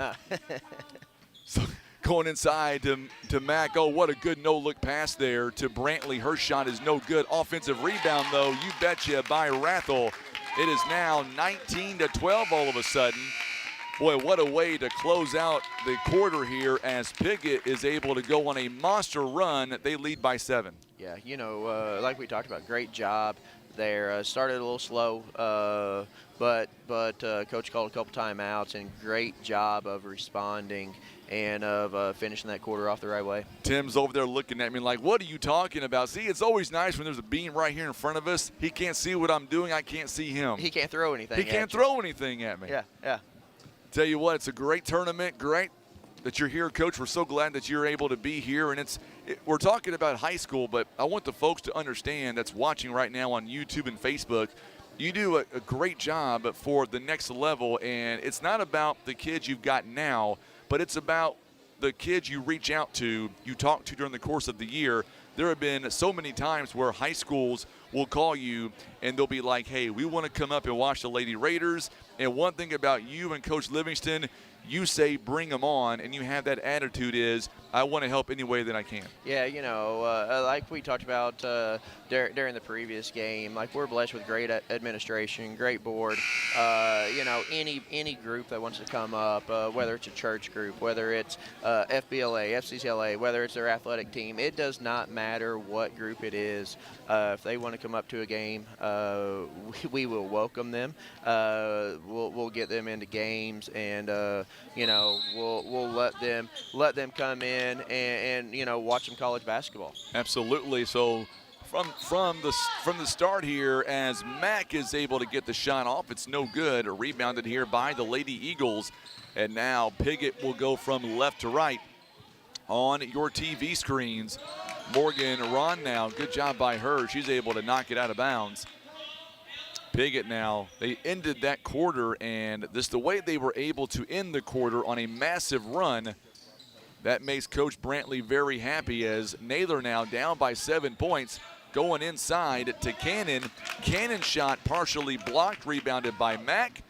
So going inside to Mack. Oh, what a good no-look pass there to Brantley. Her shot is no good. Offensive rebound, though, you betcha, by Rathel. It is now 19-12 all of a sudden. Boy, what a way to close out the quarter here as Piggott is able to go on a monster run. They lead by 7. Yeah, you know, like we talked about, great job there. Started a little slow, but Coach called a couple timeouts, and great job of responding and of finishing that quarter off the right way. Tim's over there looking at me like, what are you talking about? See, it's always nice when there's a beam right here in front of us. He can't see what I'm doing. I can't see him. He can't throw anything He can't throw anything at me. Yeah, yeah. Tell you what, it's a great tournament. Great that you're here, Coach. We're so glad that you're able to be here. And we're talking about high school, but I want the folks to understand that's watching right now on YouTube and Facebook. You do a great job for the next level, and it's not about the kids you've got now, but it's about the kids you reach out to, you talk to during the course of the year. There have been so many times where high schools will call you and they'll be like, hey, we want to come up and watch the Lady Raiders. And one thing about you and Coach Livingston, you say bring them on, and you have that attitude is, I want to help any way that I can. Yeah, you know, like we talked about during the previous game, like we're blessed with great administration, great board. You know, any group that wants to come up, whether it's a church group, whether it's FBLA, FCCLA, whether it's their athletic team, it does not matter what group it is. If they want to come up to a game, we will welcome them. We'll get them into games, and you know, we'll let them come in and you know, watch some college basketball. Absolutely. So from the start here, as Mack is able to get the shot off, it's no good. Rebounded here by the Lady Eagles, and now Piggott will go from left to right on your TV screens. Morgan Ron now, good job by her. She's able to knock it out of bounds. Piggott now, they ended that quarter, and this the way they were able to end the quarter on a massive run. That makes Coach Brantley very happy, as Naylor now down by 7 points, going inside to Cannon. Cannon shot partially blocked, rebounded by Mack.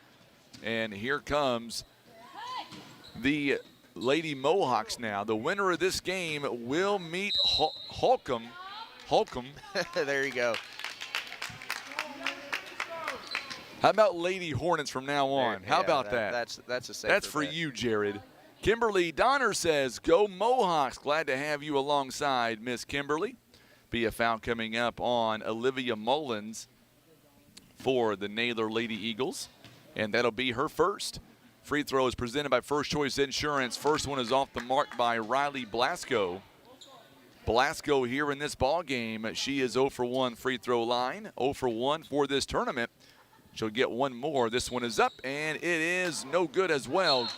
And here comes the Lady Mohawks now. The winner of this game will meet Holcomb. There you go. How about Lady Hornets from now on? How about that? That's a safer That's for bet. you, Jared. Kimberly Donner says, go Mohawks. Glad to have you alongside, Miss Kimberly. Be a foul coming up on Olivia Mullins for the Naylor Lady Eagles, and that'll be her first. Free throw is presented by First Choice Insurance. First one is off the mark by Riley Blasco. Blasco here in this ball game. She is 0 for 1 free throw line, 0 for 1 for this tournament. She'll get one more. This one is up, and it is no good as well.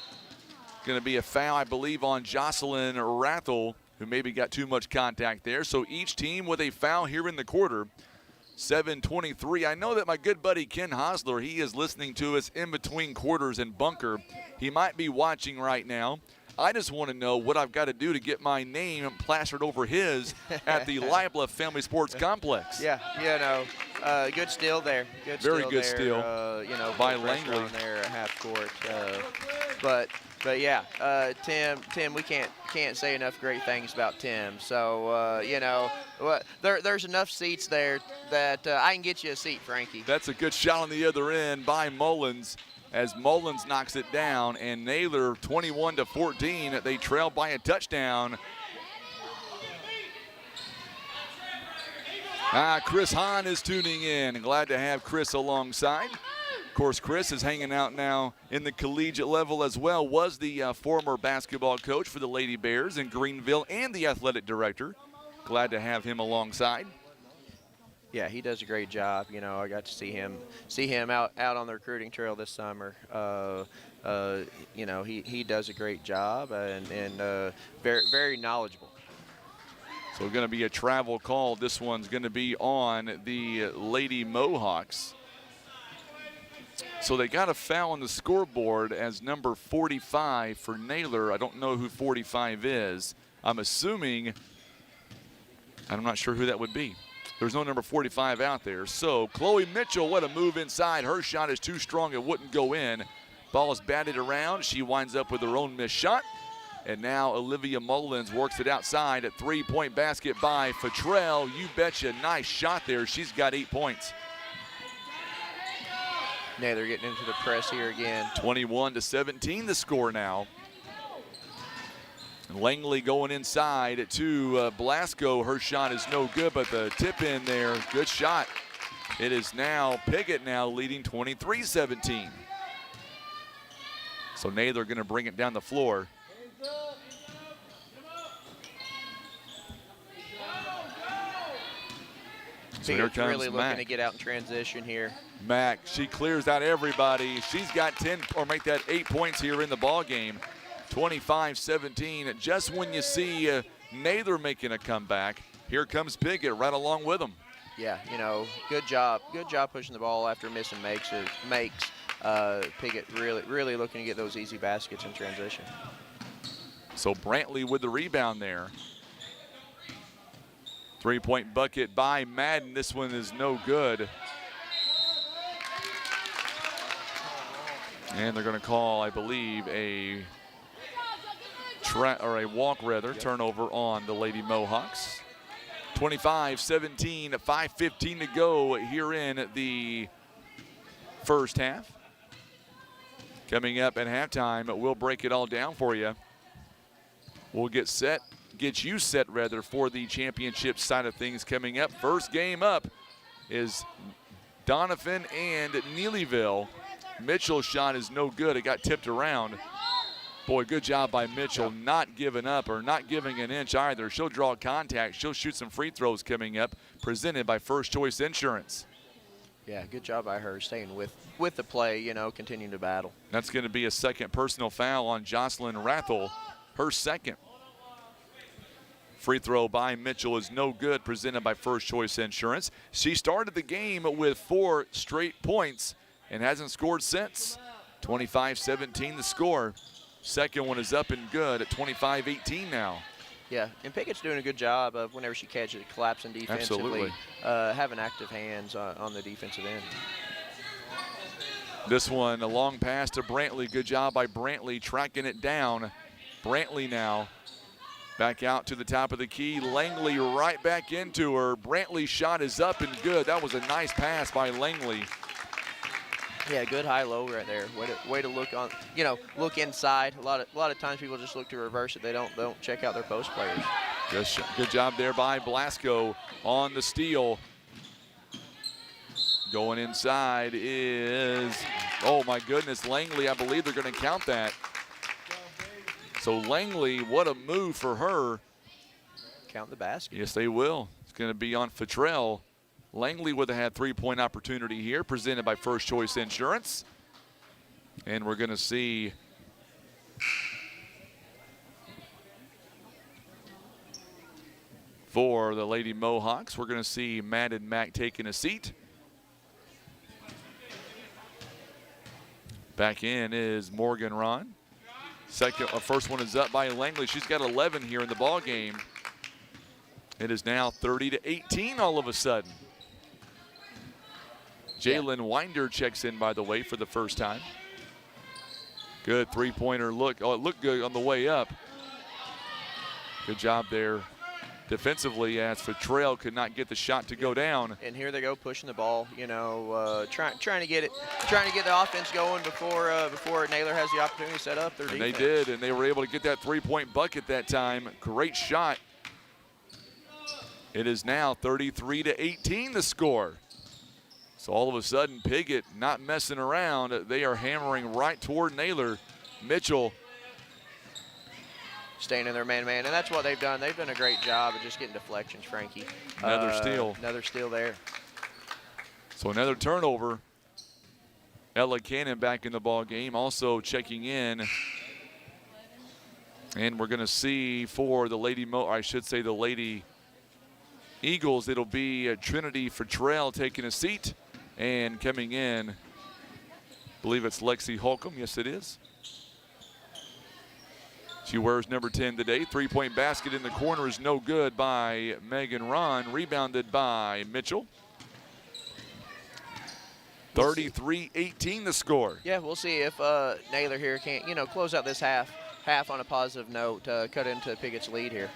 Going to be a foul, I believe, on Jocelyn Rathel, who maybe got too much contact there. So each team with a foul here in the quarter. 7:23. I know that my good buddy Ken Hosler, he is listening to us in between quarters in bunker. He might be watching right now. I just want to know what I've got to do to get my name plastered over his at the Libla Family Sports Complex. Yeah, you know, good steal there. Very good there, steal. You know, by Langley Langley there at half court. But yeah, Tim, we can't say enough great things about Tim. So you know, there's enough seats there that I can get you a seat, Frankie. That's a good shot on the other end by Mullins, as Mullins knocks it down, and Naylor 21-14. They trail by a touchdown. Chris Hahn is tuning in. Glad to have Chris alongside. Of course, Chris is hanging out now in the collegiate level as well. Was the former basketball coach for the Lady Bears in Greenville and the athletic director. Glad to have him alongside. Yeah, he does a great job. You know, I got to see him out on the recruiting trail this summer. You know, he does a great job and very, very knowledgeable. So going to be a travel call. This one's going to be on the Lady Mohawks. So they got a foul on the scoreboard as number 45 for Naylor. I don't know who 45 is. I'm assuming, I'm not sure who that would be. There's no number 45 out there. So Chloe Mitchell, what a move inside. Her shot is too strong, it wouldn't go in. Ball is batted around. She winds up with her own missed shot. And now Olivia Mullins works it outside. A three-point basket by Futrell. You betcha, nice shot there. She's got 8 points. Naylor getting into the press here again. 21-17 the score now. Langley going inside to Blasco. Her shot is no good, but the tip in there, good shot. It is now Piggott now leading 23-17. So Naylor going to bring it down the floor. So here comes really Mack. looking to get out in transition here. Mack, she clears out everybody. She's got 10 or make that 8 points here in the ball game. 25-17. Just when you see Naylor making a comeback, here comes Piggott right along with them. Yeah, you know, good job pushing the ball after missing makes. Piggott really looking to get those easy baskets in transition. So Brantley with the rebound there. Three-point bucket by Madden. This one is no good. And they're going to call, I believe, a walk turnover on the Lady Mohawks. 25-17, 5:15 to go here in the first half. Coming up at halftime, we'll break it all down for you. We'll get you set for the championship side of things coming up. First game up is Doniphan and Neelyville. Mitchell's shot is no good. It got tipped around. Boy, good job by Mitchell, not giving up or not giving an inch either. She'll draw contact. She'll shoot some free throws coming up, presented by First Choice Insurance. Yeah, good job by her staying with the play, you know, continuing to battle. That's going to be a second personal foul on Jocelyn Rathel, her second. Free throw by Mitchell is no good, presented by First Choice Insurance. She started the game with 4 straight points and hasn't scored since. 25-17 the score. Second one is up and good at 25-18 now. Yeah, and Piggott's doing a good job of whenever she catches it, collapsing defensively, having active hands on the defensive end. This one, a long pass to Brantley. Good job by Brantley tracking it down. Brantley now back out to the top of the key. Langley right back into her. Brantley's shot is up and good. That was a nice pass by Langley. Yeah, good high-low right there. Way to look on, you know, look inside. A lot of times people just look to reverse it. They don't check out their post players. Good job there by Blasco on the steal. Going inside is, oh my goodness, Langley. I believe they're going to count that. So Langley, what a move for her. Count the basket. Yes, they will. It's going to be on Futrell. Langley would have had three-point opportunity here, presented by First Choice Insurance. And we're going to see for the Lady Mohawks, we're going to see Matt and Mack taking a seat. Back in is Morgan Ron. First one is up by Langley. She's got 11 here in the ball game. It is now 30-18 all of a sudden. Jalen Winder checks in, by the way, for the first time. Good three-pointer look. Oh, it looked good on the way up. Good job there defensively as Futrell could not get the shot to go down. And here they go pushing the ball, you know, trying to get the offense going before Naylor has the opportunity to set up their defense. And they did, and they were able to get that three-point bucket that time. Great shot. It is now 33-18 the score. So all of a sudden, Piggott not messing around. They are hammering right toward Naylor. Mitchell staying in their man-man, and that's what they've done. They've done a great job of just getting deflections, Frankie. Another steal. Another steal there. So another turnover. Ella Cannon back in the ball game, also checking in. And we're going to see for the Lady Eagles, it'll be Trinity Fertrell taking a seat. And coming in, I believe it's Lexi Holcomb. Yes, it is. She wears number 10 today. Three-point basket in the corner is no good by Megan Ron. Rebounded by Mitchell. 33-18 the score. Yeah, we'll see if Naylor here can't, close out this half on a positive note, cut into Piggott's lead here.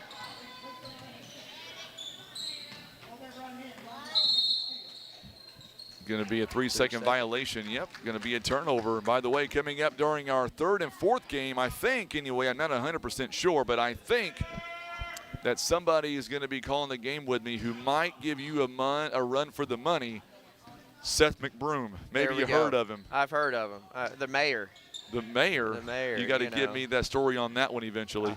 Going to be a 3-second violation. Yep, going to be a turnover. By the way, coming up during our third and fourth game, I think, anyway, I'm not 100% sure, but I think that somebody is going to be calling the game with me who might give you a run for the money. Seth McBroom. Maybe you heard of him. I've heard of him. The mayor. The mayor? The mayor. You got to give me that story on that one eventually.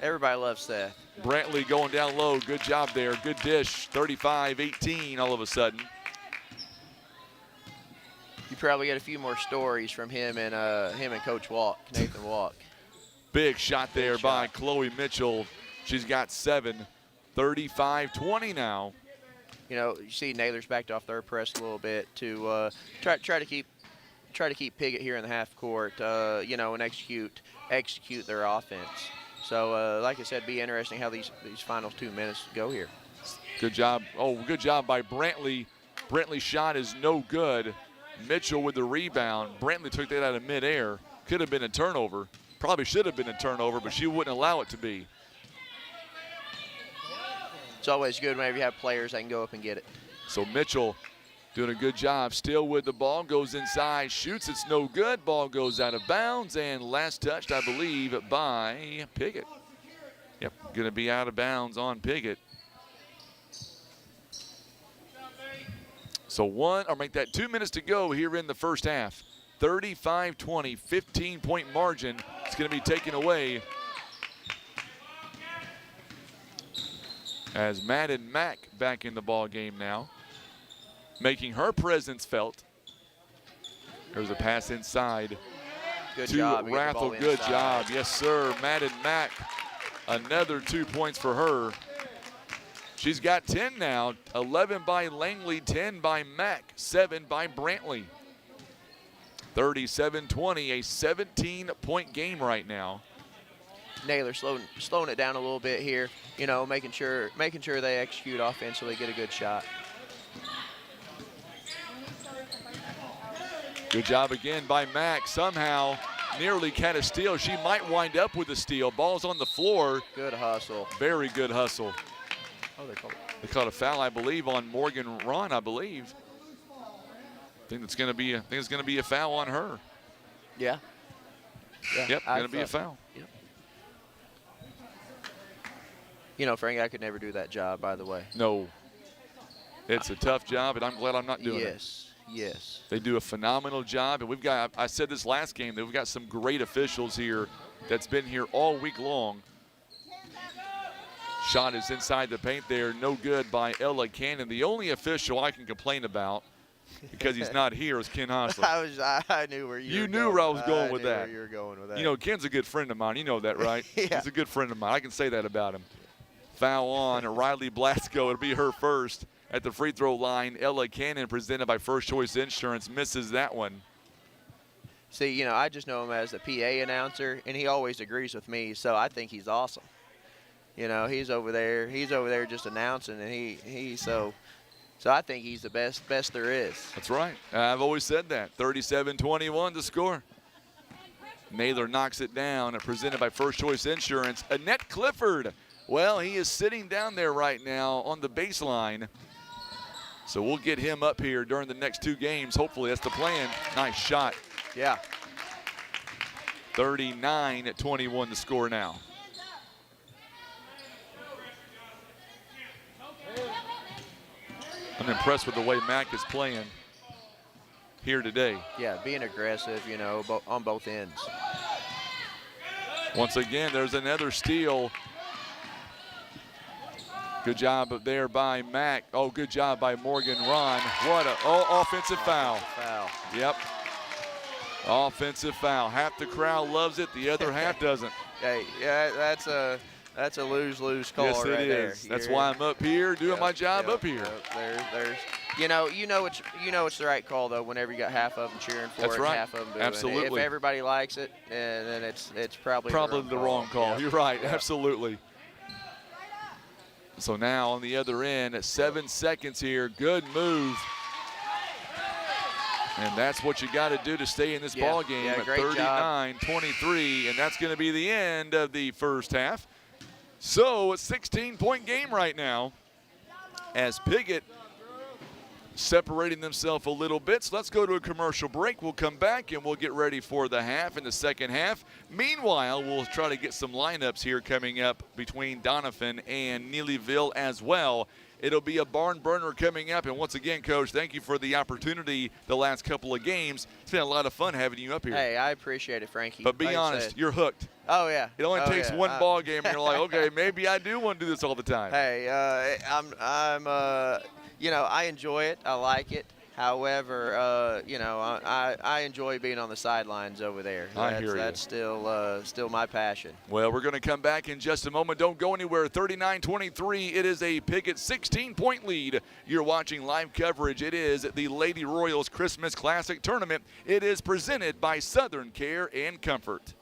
Everybody loves Seth. Brantley going down low. Good job there. Good dish. 35-18 all of a sudden. You probably get a few more stories from him and Coach Walk, Nathan Walk. Big shot there by Chloe Mitchell. She's got 7. 35-20 now. You see Naylor's backed off their press a little bit to try to keep Piggott here in the half court, and execute their offense. So, like I said, be interesting how these final 2 minutes go here. Good job. Oh, good job by Brantley. Brantley's shot is no good. Mitchell with the rebound. Brantley took that out of midair. Could have been a turnover. Probably should have been a turnover, but she wouldn't allow it to be. It's always good whenever you have players that can go up and get it. So Mitchell doing a good job. Still with the ball. Goes inside. Shoots. It's no good. Ball goes out of bounds. And last touched, I believe, by Piggott. Yep, going to be out of bounds on Piggott. So make that 2 minutes to go here in the first half. 35-20, 15-point margin. It's going to be taken away as Madden Mack back in the ball game now, making her presence felt. There's a pass inside good to job, Rathel. Good job. Yes, sir. Madden Mack, another 2 points for her. She's got 10 now. 11 by Langley, 10 by Mack, 7 by Brantley. 37-20, a 17-point game right now. Naylor slowing it down a little bit here, making sure they execute offensively, get a good shot. Good job again by Mack. Somehow nearly had a steal. She might wind up with a steal. Ball's on the floor. Good hustle. Very good hustle. Oh, they called a foul, I believe, on Morgan Ron, I believe. I think it's going to be a foul on her. Yeah. Yep, going to be a foul. Yep. Frank, I could never do that job, by the way. No. It's a tough job, and I'm glad I'm not doing it. Yes. They do a phenomenal job, and I said this last game, that we've got some great officials here that's been here all week long. Shot is inside the paint there, no good by Ella Cannon. The only official I can complain about, because he's not here, is Ken Hostler. I knew where you were knew where I was going with that. Where you were going with that. Ken's a good friend of mine. You know that, right? Yeah. He's a good friend of mine. I can say that about him. Foul on Riley Blasco. It'll be her first at the free throw line. Ella Cannon, presented by First Choice Insurance, misses that one. See, I just know him as the PA announcer, and he always agrees with me, so I think he's awesome. He's over there just announcing, and so I think he's the best there is. That's right. I've always said that. 37-21 to score. Naylor knocks it down, presented by First Choice Insurance. Annette Clifford. Well, he is sitting down there right now on the baseline. So we'll get him up here during the next 2 games. Hopefully that's the plan. Nice shot. Yeah. 39-21 to score now. I'm impressed with the way Mack is playing here today. Yeah, being aggressive, on both ends. Once again, there's another steal. Good job up there by Mack. Oh, good job by Morgan Ron. What a offensive foul. Yep. Offensive foul. Half the crowd loves it, the other half doesn't. Hey, yeah, That's a lose-lose call yes, right it there. is. That's why I'm up here doing my job up here. There's, you know it's the right call though. Whenever you got half of them cheering for That's it, right. and half of them booing. Absolutely. If everybody likes it, then it's probably the wrong call. Yeah. You're right. Yeah. Absolutely. So now on the other end, 7 seconds here. Good move. And that's what you got to do to stay in this ball game at 39-23, and that's going to be the end of the first half. So a 16-point game right now as Piggott separating themselves a little bit. So let's go to a commercial break. We'll come back and we'll get ready for the half and the second half. Meanwhile, we'll try to get some lineups here coming up between Doniphan and Neelyville as well. It'll be a barn burner coming up. And once again, Coach, thank you for the opportunity the last couple of games. It's been a lot of fun having you up here. Hey, I appreciate it, Frankie. But be honest, you're hooked. Oh, yeah. It only takes one ball game, and you're like, okay, maybe I do want to do this all the time. Hey, you know, I enjoy it. I like it. However, you know, I enjoy being on the sidelines over there. I hear you. That's still my passion. Well, we're going to come back in just a moment. Don't go anywhere. 39-23. It is a Piggott 16-point lead. You're watching live coverage. It is the Lady Royals Christmas Classic Tournament. It is presented by Southern Care and Comfort.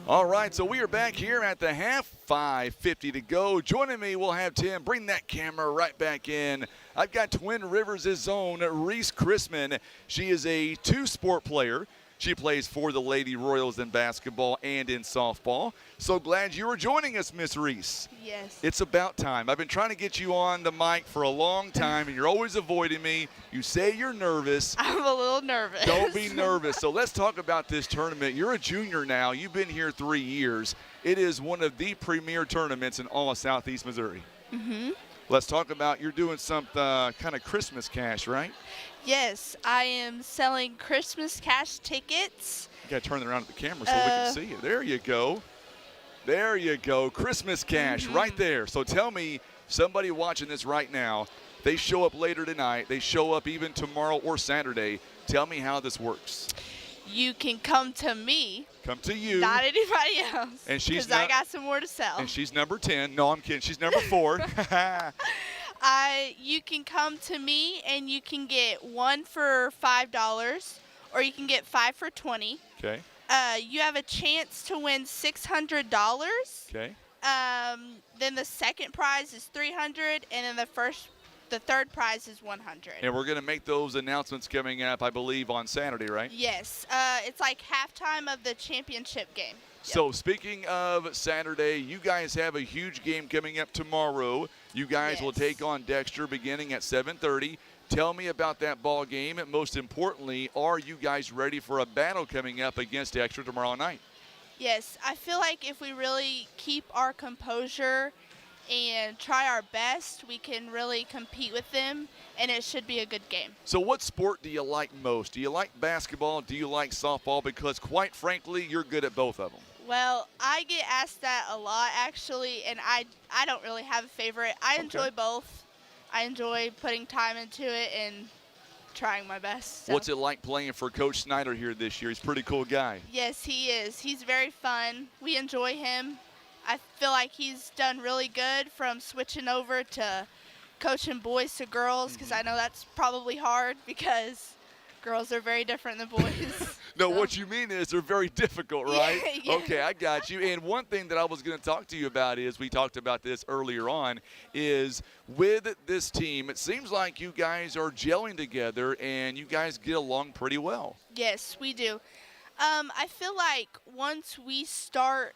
All right, so we are back here at the half, 5:50 to go. Joining me, we'll have Tim. Bring that camera right back in. I've got Twin Rivers' own Reese Chrisman. She is a two-sport player. She plays for the Lady Royals in basketball and in softball. So glad you were joining us, Miss Reese. Yes. It's about time. I've been trying to get you on the mic for a long time, and you're always avoiding me. You say you're nervous. I'm a little nervous. Don't be nervous. So let's talk about this tournament. You're a junior now. You've been here 3 years. It is one of the premier tournaments in all of Southeast Missouri. Mm-hmm. Let's talk about you're doing some kind of Christmas cash, right? Yes, I am selling Christmas cash tickets. You got to turn it around at the camera so we can see it. There you go. There you go. Christmas cash right there. So tell me, somebody watching this right now, they show up later tonight, they show up even tomorrow or Saturday. Tell me how this works. You can come to me. Come to you. Not anybody else. And she's because I got some more to sell. And she's number 10. No, I'm kidding. She's number 4. You can come to me and you can get 1 for $5 or you can get 5 for $20. Okay. You have a chance to win $600. Okay. Then the second prize is $300 and then the third prize is $100. And we're going to make those announcements coming up, I believe, on Saturday, right? Yes. It's like halftime of the championship game. So speaking of Saturday, you guys have a huge game coming up tomorrow. You guys will take on Dexter beginning at 7:30. Tell me about that ball game, and most importantly, are you guys ready for a battle coming up against Dexter tomorrow night? Yes, I feel like if we really keep our composure and try our best, we can really compete with them, and it should be a good game. So what sport do you like most? Do you like basketball? Do you like softball? Because quite frankly, you're good at both of them. Well, I get asked that a lot, actually, and I don't really have a favorite. I enjoy both. I enjoy putting time into it and trying my best. So. What's it like playing for Coach Snyder here this year? He's a pretty cool guy. Yes, he is. He's very fun. We enjoy him. I feel like he's done really good from switching over to coaching boys to girls, because I know that's probably hard because girls are very different than boys. No, what you mean is they're very difficult, right? Yeah. Okay, I got you. And one thing that I was going to talk to you about is, we talked about this earlier on, is with this team, it seems like you guys are gelling together and you guys get along pretty well. Yes, we do. I feel like once we start,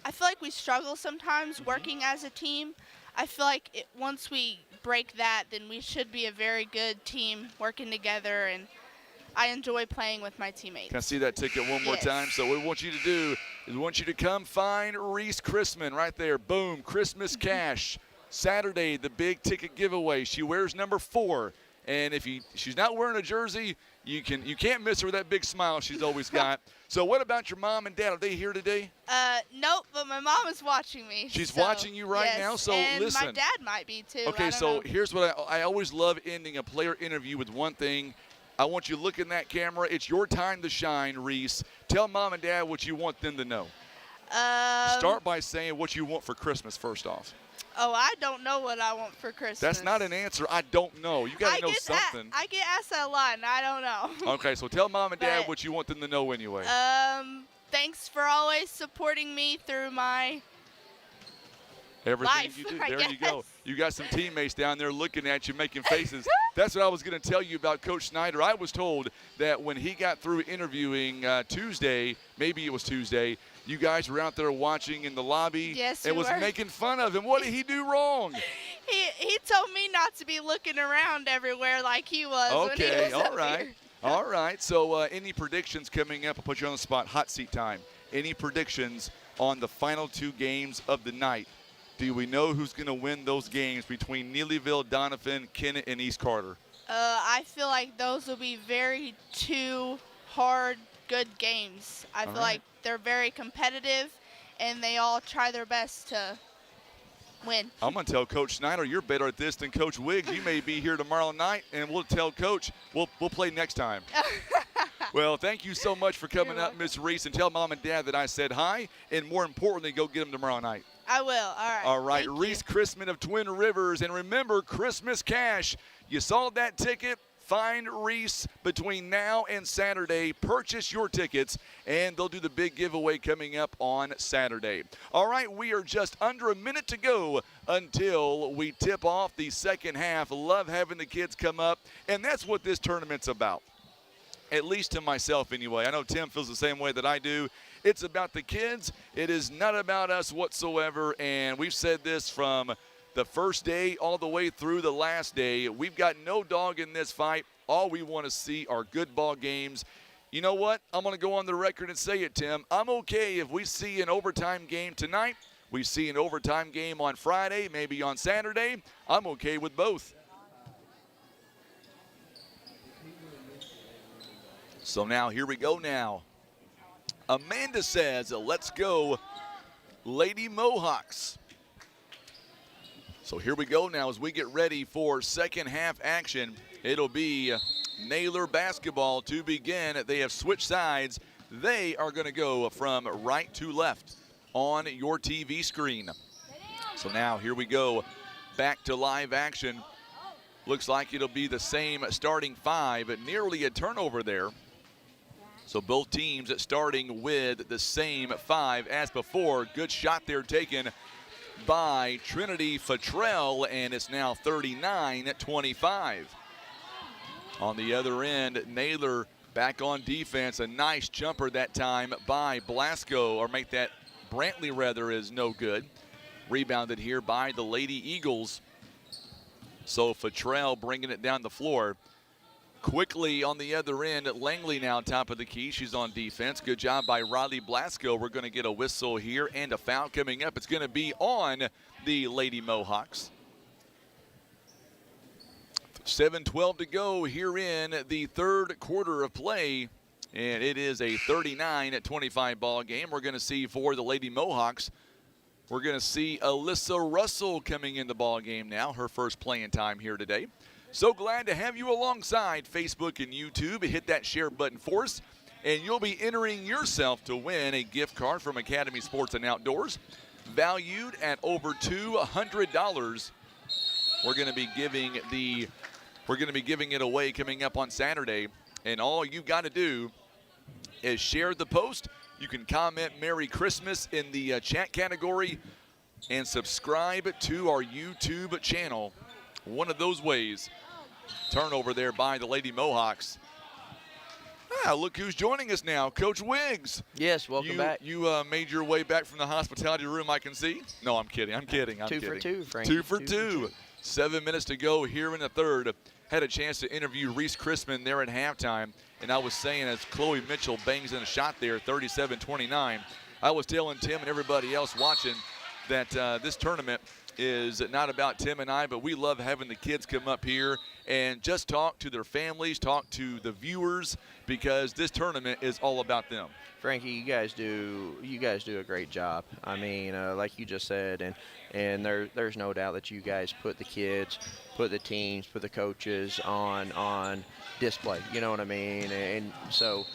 I feel like we struggle sometimes working as a team. I feel like once we break that, then we should be a very good team working together, and I enjoy playing with my teammates. Can I see that ticket one more time? So what we want you to do is we want you to come find Reese Chrisman right there. Boom, Christmas cash. Saturday, the big ticket giveaway. She wears number 4. And if she's not wearing a jersey, you can't miss her with that big smile she's always got. So what about your mom and dad? Are they here today? Nope, but my mom is watching me. She's watching you right now? So and listen. my dad might be too. Okay, so here's what I always love ending a player interview with one thing. I want you to look in that camera. It's your time to shine, Reese. Tell mom and dad what you want them to know. Start by saying what you want for Christmas first off. Oh, I don't know what I want for Christmas. That's not an answer. I don't know. You got to know something. I get asked that a lot, and I don't know. Okay, so tell mom and dad what you want them to know anyway. Thanks for always supporting me through my everything life, you do. I There you go. guess. You got some teammates down there looking at you, making faces. That's what I was going to tell you about Coach Snyder. I was told that when he got through interviewing Tuesday, maybe it was Tuesday, you guys were out there watching in the lobby and was making fun of him. What did he do wrong? He told me not to be looking around everywhere like he was. Okay, when he was all right. Here. All right, so any predictions coming up? I'll put you on the spot. Hot seat time. Any predictions on the final 2 games of the night? Do we know who's going to win those games between Neelyville, Doniphan, Kennett, and East Carter? I feel like those will be very 2 hard, good games. I feel like they're very competitive, and they all try their best to win. I'm going to tell Coach Snyder, you're better at this than Coach Wiggs. You may be here tomorrow night, and we'll tell Coach we'll play next time. Well, thank you so much for coming up, Miss Reese, and tell Mom and Dad that I said hi, and more importantly, go get them tomorrow night. I will. All right. All right, Reese Chrisman of Twin Rivers, and remember, Christmas cash. You saw that ticket, Find Reese between now and Saturday. Purchase your tickets, and they'll do the big giveaway coming up on Saturday. All right, we are just under a minute to go until we tip off the second half. Love having the kids come up, and that's what this tournament's about. At least to myself anyway. I know Tim feels the same way that I do. It's about the kids. It is not about us whatsoever, and we've said this from the first day all the way through the last day. We've got no dog in this fight. All we want to see are good ball games. You know what? I'm going to go on the record and say it, Tim. I'm okay if we see an overtime game tonight. We see an overtime game on Friday, maybe on Saturday. I'm okay with both. So now, here we go now. Amanda says, let's go Lady Mohawks. So here we go now as we get ready for second half action. It'll be Naylor basketball to begin. They have switched sides. They are going to go from right to left on your TV screen. So now here we go back to live action. Looks like it'll be the same starting five. Nearly a turnover there. So both teams starting with the same five as before. Good shot there taken by Trinity Fattrell, and it's now 39-25. On the other end, Naylor back on defense. A nice jumper that time by Blasco, or make that Brantley rather, is no good. Rebounded here by the Lady Eagles. So Fattrell bringing it down the floor. Quickly on the other end, Langley now top of the key. She's on defense. Good job by Riley Blasco. We're going to get a whistle here and a foul coming up. It's going to be on the Lady Mohawks. 7:12 to go here in the third quarter of play. And it is a 39-25 ball game. We're going to see for the Lady Mohawks, we're going to see Alyssa Russell coming in the ball game now. Her first playing time here today. So glad to have you alongside Facebook and YouTube. Hit that share button for us, and you'll be entering yourself to win a gift card from Academy Sports and Outdoors, valued at over $200. We're going to be giving it away coming up on Saturday, and all you got to do is share the post. You can comment Merry Christmas in the chat category and subscribe to our YouTube channel. One of those ways. Turnover there by the Lady Mohawks. Look who's joining us now, Coach Wiggs. Yes, welcome back. You made your way back from the hospitality room, I can see. No, I'm kidding. I'm kidding. Two for two, Frank. 2 for 2. 7 minutes to go here in the third. Had a chance to interview Reese Chrisman there at halftime, and I was saying as Chloe Mitchell bangs in a shot there, 37-29, I was telling Tim and everybody else watching that this tournament is not about Tim and I, but we love having the kids come up here and just talk to their families, talk to the viewers, because this tournament is all about them. Frankie, you guys do a great job. I mean, like you just said, and there's no doubt that you guys put the kids, put the teams, put the coaches on display. You know what I mean? And so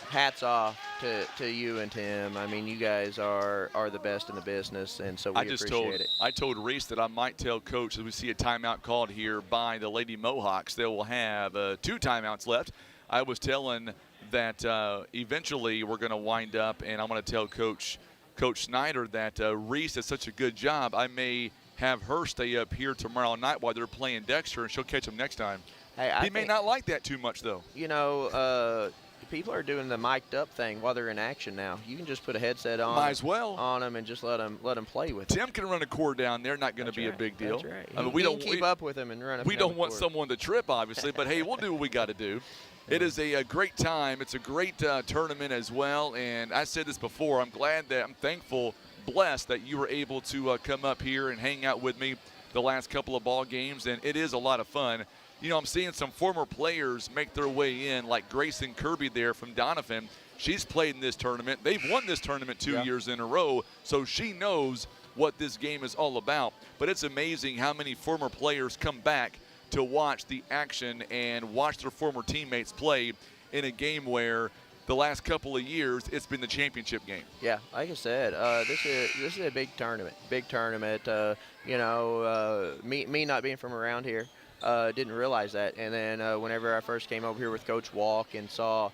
hats off to you and Tim. I mean, you guys are the best in the business, and so we appreciate it. I told Reese that I might tell Coach as we see a timeout called here by the Lady Mohawks. They will have 2 timeouts left. I was telling that eventually we're going to wind up, and I'm going to tell Coach Snyder that Reese does such a good job. I may have her stay up here tomorrow night while they're playing Dexter, and she'll catch them next time. Hey, he may not like that too much, though. You know, people are doing the mic'd up thing while they're in action now. You can just put a headset on. Might as well. On them and just let them play with it. Tim can run a core down there. Not going to be a big deal. That's right. I mean, we don't keep up with him and run. We don't want someone to trip, obviously, but hey, we'll do what we got to do. It is a great time. It's a great tournament as well, and I said this before. I'm thankful, blessed that you were able to come up here and hang out with me the last couple of ball games, and it is a lot of fun. You know, I'm seeing some former players make their way in, like Grayson Kirby there from Doniphan. She's played in this tournament. They've won this tournament 2 years in a row, so she knows what this game is all about. But it's amazing how many former players come back to watch the action and watch their former teammates play in a game where the last couple of years it's been the championship game. Yeah, like I said, this is a big tournament. Big tournament. You know, me not being from around here, Didn't realize that. And then whenever I first came over here with Coach Walk and saw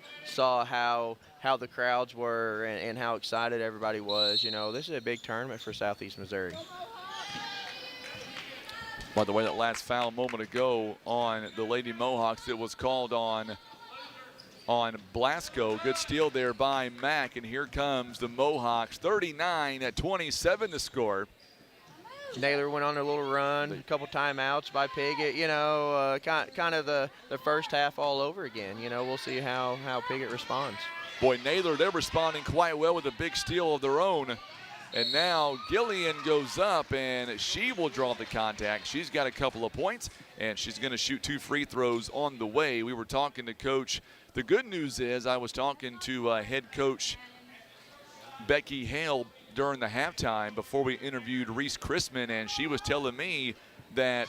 how the crowds were and how excited everybody was, this is a big tournament for Southeast Missouri. By the way, that last foul a moment ago on the Lady Mohawks, it was called on Blasco. Good steal there by Mack, and here comes the Mohawks. 39-27 the score. Naylor went on a little run, a couple timeouts by Piggott, kind of the first half all over again. We'll see how Piggott responds. Boy, Naylor, they're responding quite well with a big steal of their own. And now Gillian goes up, and she will draw the contact. She's got a couple of points, and she's going to shoot 2 free throws on the way. We were talking to Coach. The good news is I was talking to head coach Becky Hale during the halftime before we interviewed Reese Chrisman, and she was telling me that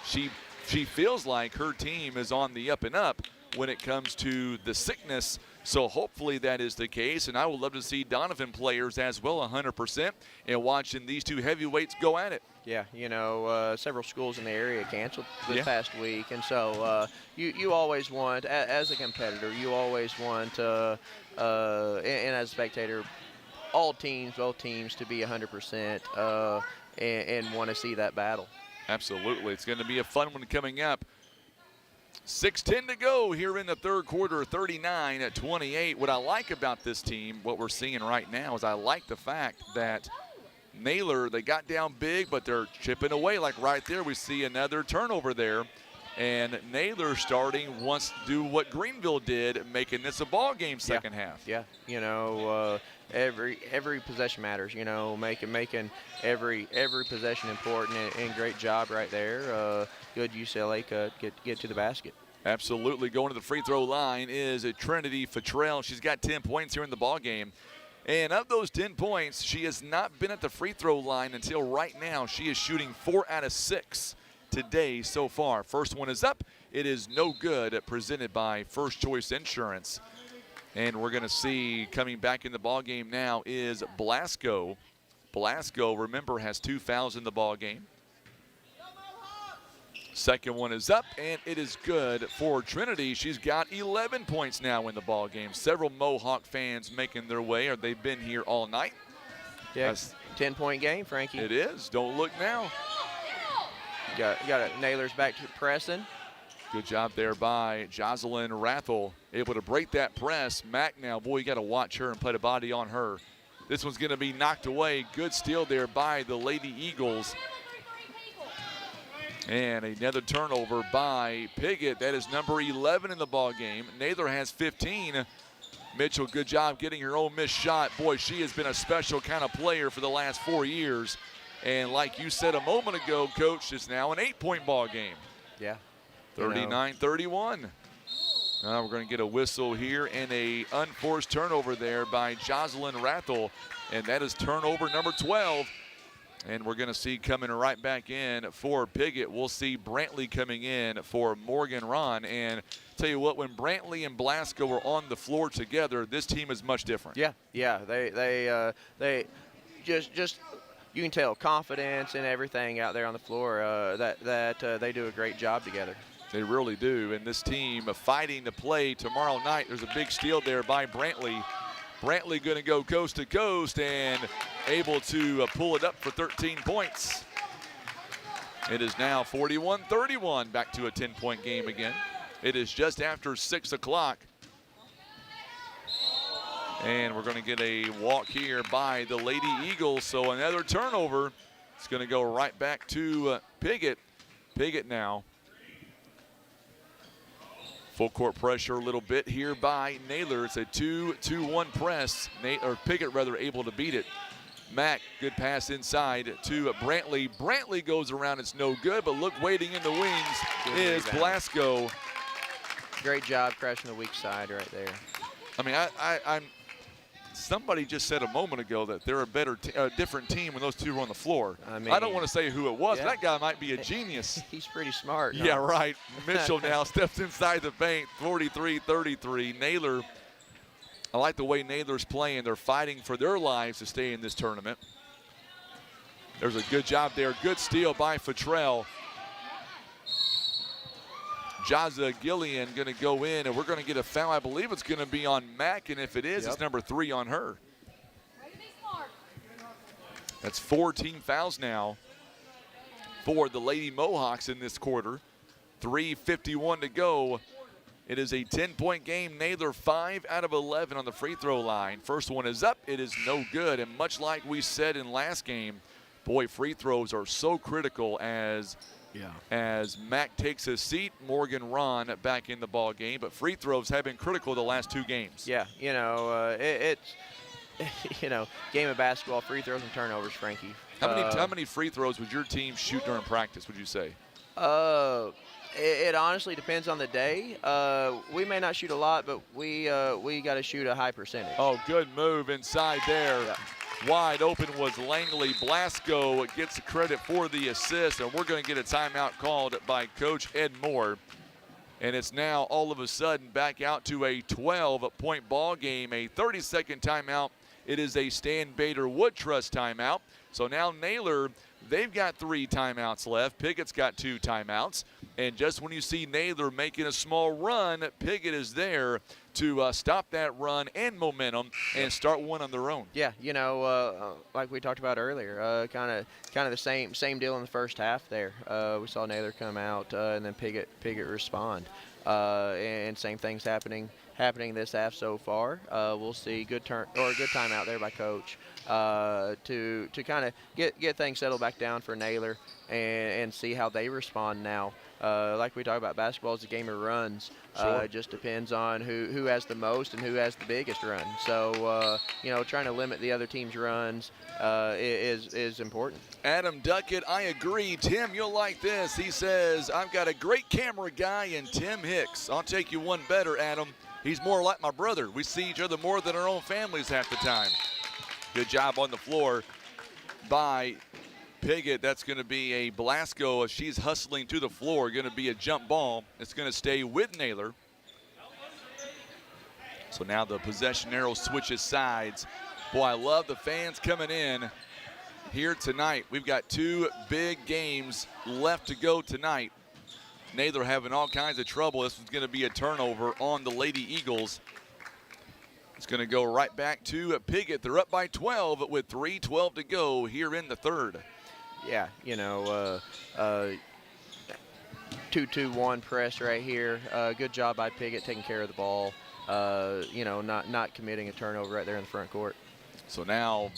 she feels like her team is on the up and up when it comes to the sickness. So hopefully that is the case, and I would love to see Doniphan players as well 100% and watching these two heavyweights go at it. Yeah, several schools in the area canceled this past week, and so you always want, as a competitor, you always want, and as a spectator, both teams to be 100% and want to see that battle. Absolutely. It's going to be a fun one coming up. 6:10 to go here in the third quarter, 39-28. What I like about this team, what we're seeing right now, is I like the fact that Naylor, they got down big, but they're chipping away. Like right there, we see another turnover there. And Naylor wants to do what Greenville did, making this a ball game second half. Yeah, every possession matters. Making every possession important, and great job right there. Good UCLA cut, get to the basket. Absolutely. Going to the free throw line is a Trinity Fattrell. She's got 10 points here in the ball game. And of those 10 points, she has not been at the free throw line until right now. She is shooting 4 out of 6 today so far. First one is up. It is no good, presented by First Choice Insurance. And we're going to see coming back in the ball game now is Blasco. Blasco, remember, has 2 fouls in the ball game. Second one is up, and it is good for Trinity. She's got 11 points now in the ball game. Several Mohawk fans making their way, or they've been here all night. Yeah, 10-point game, Frankie. It is. Don't look now. Got it. Naylor's back to pressing. Good job there by Jocelyn Rathel. Able to break that press. Mack now, boy, you got to watch her and put a body on her. This one's going to be knocked away. Good steal there by the Lady Eagles. And another turnover by Piggott. That is number 11 in the ball game. Naylor has 15. Mitchell, good job getting her own missed shot. Boy, she has been a special kind of player for the last 4 years. And like you said a moment ago, Coach, it's now an 8-point ball game. Yeah. 39-31. Now we're going to get a whistle here and a unforced turnover there by Jocelyn Rathel. And that is turnover number 12. And we're going to see coming right back in for Piggott. We'll see Brantley coming in for Morgan Ron. And tell you what, when Brantley and Blasco are on the floor together, this team is much different. Yeah. They just you can tell confidence and everything out there on the floor. That they do a great job together. They really do. And this team fighting to play tomorrow night. There's a big steal there by Brantley. Brantley going to go coast to coast and able to pull it up for 13 points. It is now 41-31, back to a 10-point game again. It is just after 6 o'clock. And we're going to get a walk here by the Lady Eagles. So another turnover. It's going to go right back to Piggott. Piggott now. Full court pressure a little bit here by Naylor. It's a 2-2-1 press. Piggott rather able to beat it. Mack, good pass inside to Brantley. Brantley goes around, it's no good, but look, waiting in the wings is Blasco. Great job crashing the weak side right there. I mean, I'm somebody just said a moment ago that they're a different team when those two are on the floor. I mean, I don't want to say who it was. Yeah. That guy might be a genius. He's pretty smart. Yeah, right. Mitchell now steps inside the paint, 43-33. Naylor, I like the way Naylor's playing. They're fighting for their lives to stay in this tournament. There's a good job there. Good steal by Fattrell. Jaza Gillian going to go in, and we're going to get a foul. I believe it's going to be on Mack, and if it is, it's number 3 on her. That's 4 team fouls now for the Lady Mohawks in this quarter. 3:51 to go. It is a 10-point game. Naylor 5 out of 11 on the free throw line. First one is up. It is no good. And much like we said in last game, boy, free throws are so critical as Mack takes his seat. Morgan Ron back in the ball game. But free throws have been critical the last 2 games. Yeah, it's game of basketball, free throws and turnovers, Frankie. How many free throws would your team shoot during practice, would you say? It honestly depends on the day. We may not shoot a lot, but we got to shoot a high percentage. Oh, good move inside there. Yeah. Wide open was Langley. Blasco gets the credit for the assist, and we're going to get a timeout called by Coach Ed Moore. And it's now all of a sudden back out to a 12-point ball game, a 30-second timeout. It is a Stan Bader Wood Trust timeout. So now Naylor, they've got 3 timeouts left. Pigott's got 2 timeouts. And just when you see Naylor making a small run, Piggott is there to stop that run and momentum and start one on their own. Yeah, like we talked about earlier, kind of the same deal in the first half there. We saw Naylor come out and then Piggott respond. And same things happening this half so far. We'll see a good timeout there by Coach to kind of get things settled back down for Naylor and see how they respond now. Like we talk about, basketball is a game of runs. Sure. It just depends on who has the most and who has the biggest run. So, trying to limit the other team's runs is important. Adam Duckett, I agree. Tim, you'll like this. He says, I've got a great camera guy in Tim Hicks. I'll take you one better, Adam. He's more like my brother. We see each other more than our own families half the time. Good job on the floor by Piggott. That's going to be a Blasco. She's hustling to the floor. Going to be a jump ball. It's going to stay with Naylor. So now the possession arrow switches sides. Boy, I love the fans coming in here tonight. We've got 2 big games left to go tonight. Naylor having all kinds of trouble. This is going to be a turnover on the Lady Eagles. It's going to go right back to Piggott. They're up by 12 with 3:12 to go here in the third. Yeah, 2-2-1 press right here. Good job by Piggott taking care of the ball. Not committing a turnover right there in the front court. So now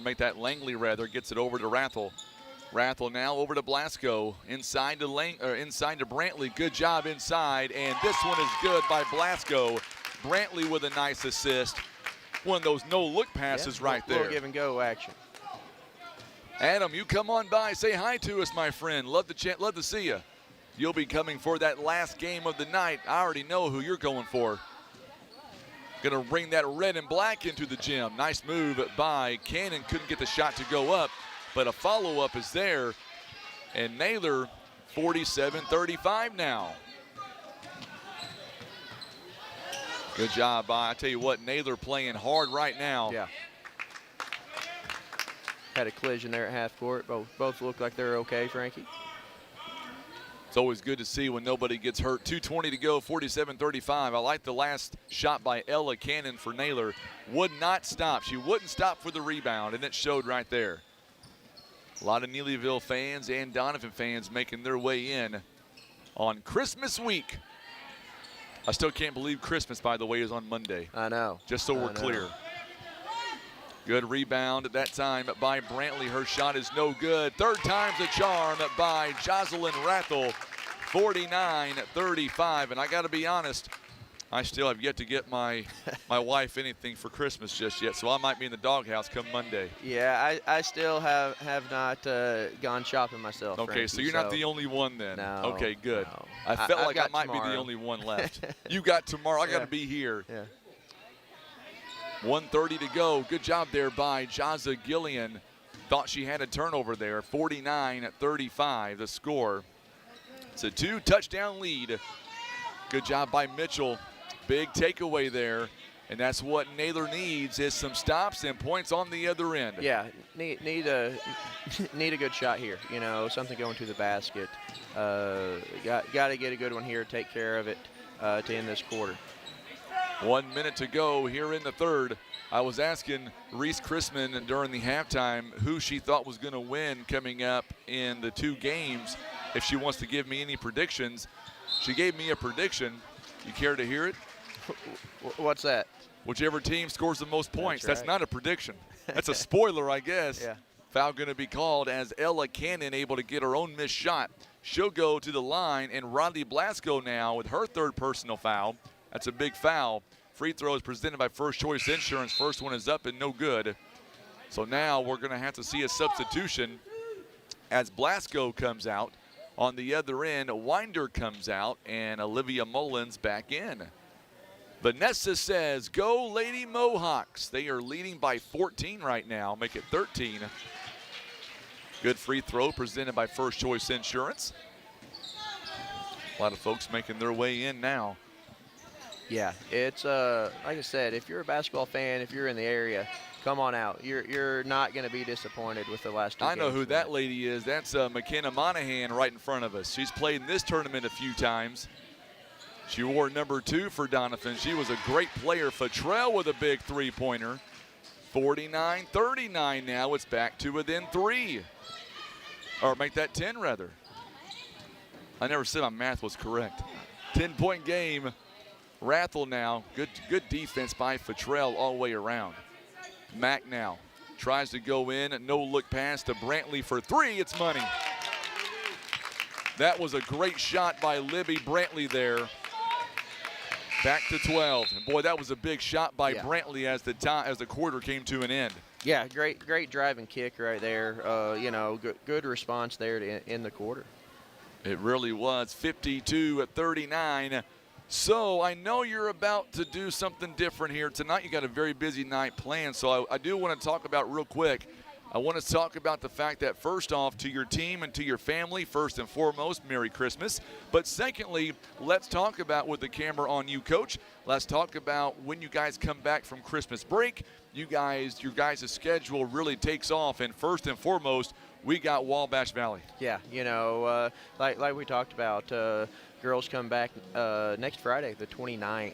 make that Langley rather, gets it over to Rathel. Rathel now over to Blasco, inside to Brantley. Good job inside, and this one is good by Blasco. Brantley with a nice assist. One of those no-look passes right there. Little give and go action. Adam, you come on by, say hi to us, my friend. Love to see you. You'll be coming for that last game of the night. I already know who you're going for. Gonna bring that red and black into the gym. Nice move by Cannon. Couldn't get the shot to go up, but a follow-up is there. And Naylor 47-35 now. Good job by, I tell you what, Naylor playing hard right now. Yeah. Had a collision there at half court. Both look like they're okay, Frankie. It's always good to see when nobody gets hurt. 2:20 to go, 47-35. I like the last shot by Ella Cannon for Naylor. Would not stop. She wouldn't stop for the rebound, and it showed right there. A lot of Neelyville fans and Doniphan fans making their way in on Christmas week. I still can't believe Christmas, by the way, is on Monday. I know. Just so we're clear. Good rebound at that time by Brantley. Her shot is no good. Third time's a charm by Jocelyn Rathel. 49-35. And I got to be honest, I still have yet to get my wife anything for Christmas just yet. So I might be in the doghouse come Monday. Yeah, I still have not gone shopping myself. Okay, Frankie, so you're not the only one then. No. Okay, good. No. I felt I've like I might tomorrow. be the only one left. You got tomorrow. I got to be here. Yeah. 1:30 to go. Good job there by Jaza Gillian. Thought she had a turnover there. 49-35 the score. It's a 2-touchdown lead. Good job by Mitchell. Big takeaway there. And that's what Naylor needs is some stops and points on the other end. Yeah, need a need a good shot here. You know, something going to the basket. Got to get a good one here. Take care of it to end this quarter. 1 minute to go here in the third. I was asking Reese Chrisman during the halftime who she thought was going to win coming up in the 2 games. If she wants to give me any predictions, she gave me a prediction. You care to hear it? What's that? Whichever team scores the most points. That's That's not a prediction. That's a spoiler, I guess. Yeah. Foul going to be called as Ella Cannon able to get her own missed shot. She'll go to the line, and Riley Blasco now with her 3rd personal foul. That's a big foul. Free throw is presented by First Choice Insurance. First one is up and no good. So now we're going to have to see a substitution as Blasco comes out. On the other end, Winder comes out, and Olivia Mullins back in. Vanessa says, go Lady Mohawks. They are leading by 14 right now, make it 13. Good free throw presented by First Choice Insurance. A lot of folks making their way in now. Yeah, it's like I said, if you're a basketball fan, if you're in the area, come on out. You're not going to be disappointed with the last 2 games. I know who that lady is. That's McKenna Monahan right in front of us. She's played in this tournament a few times. She wore number 2 for Doniphan. She was a great player. Futrell with a big 3-pointer. 49-39 now. It's back to within 3. Or make that 10 rather. I never said my math was correct. 10-point game. Rathel now. Good defense by Futrell all the way around. Mack now tries to go in. No look pass to Brantley for 3. It's money. That was a great shot by Libby Brantley there. Back to 12. And boy, that was a big shot by Brantley as the quarter came to an end. Yeah, great drive and kick right there. You know, good response there to end the quarter. It really was. 52-39. So I know you're about to do something different here tonight. You got a very busy night planned. So I do want to talk about real quick. I want to talk about the fact that first off, to your team and to your family, first and foremost, Merry Christmas. But secondly, let's talk about with the camera on you, Coach. Let's talk about when you guys come back from Christmas break. Your guys' schedule really takes off. And first and foremost, we got Wabash Valley. Yeah, you know, like we talked about, girls come back next Friday, the 29th.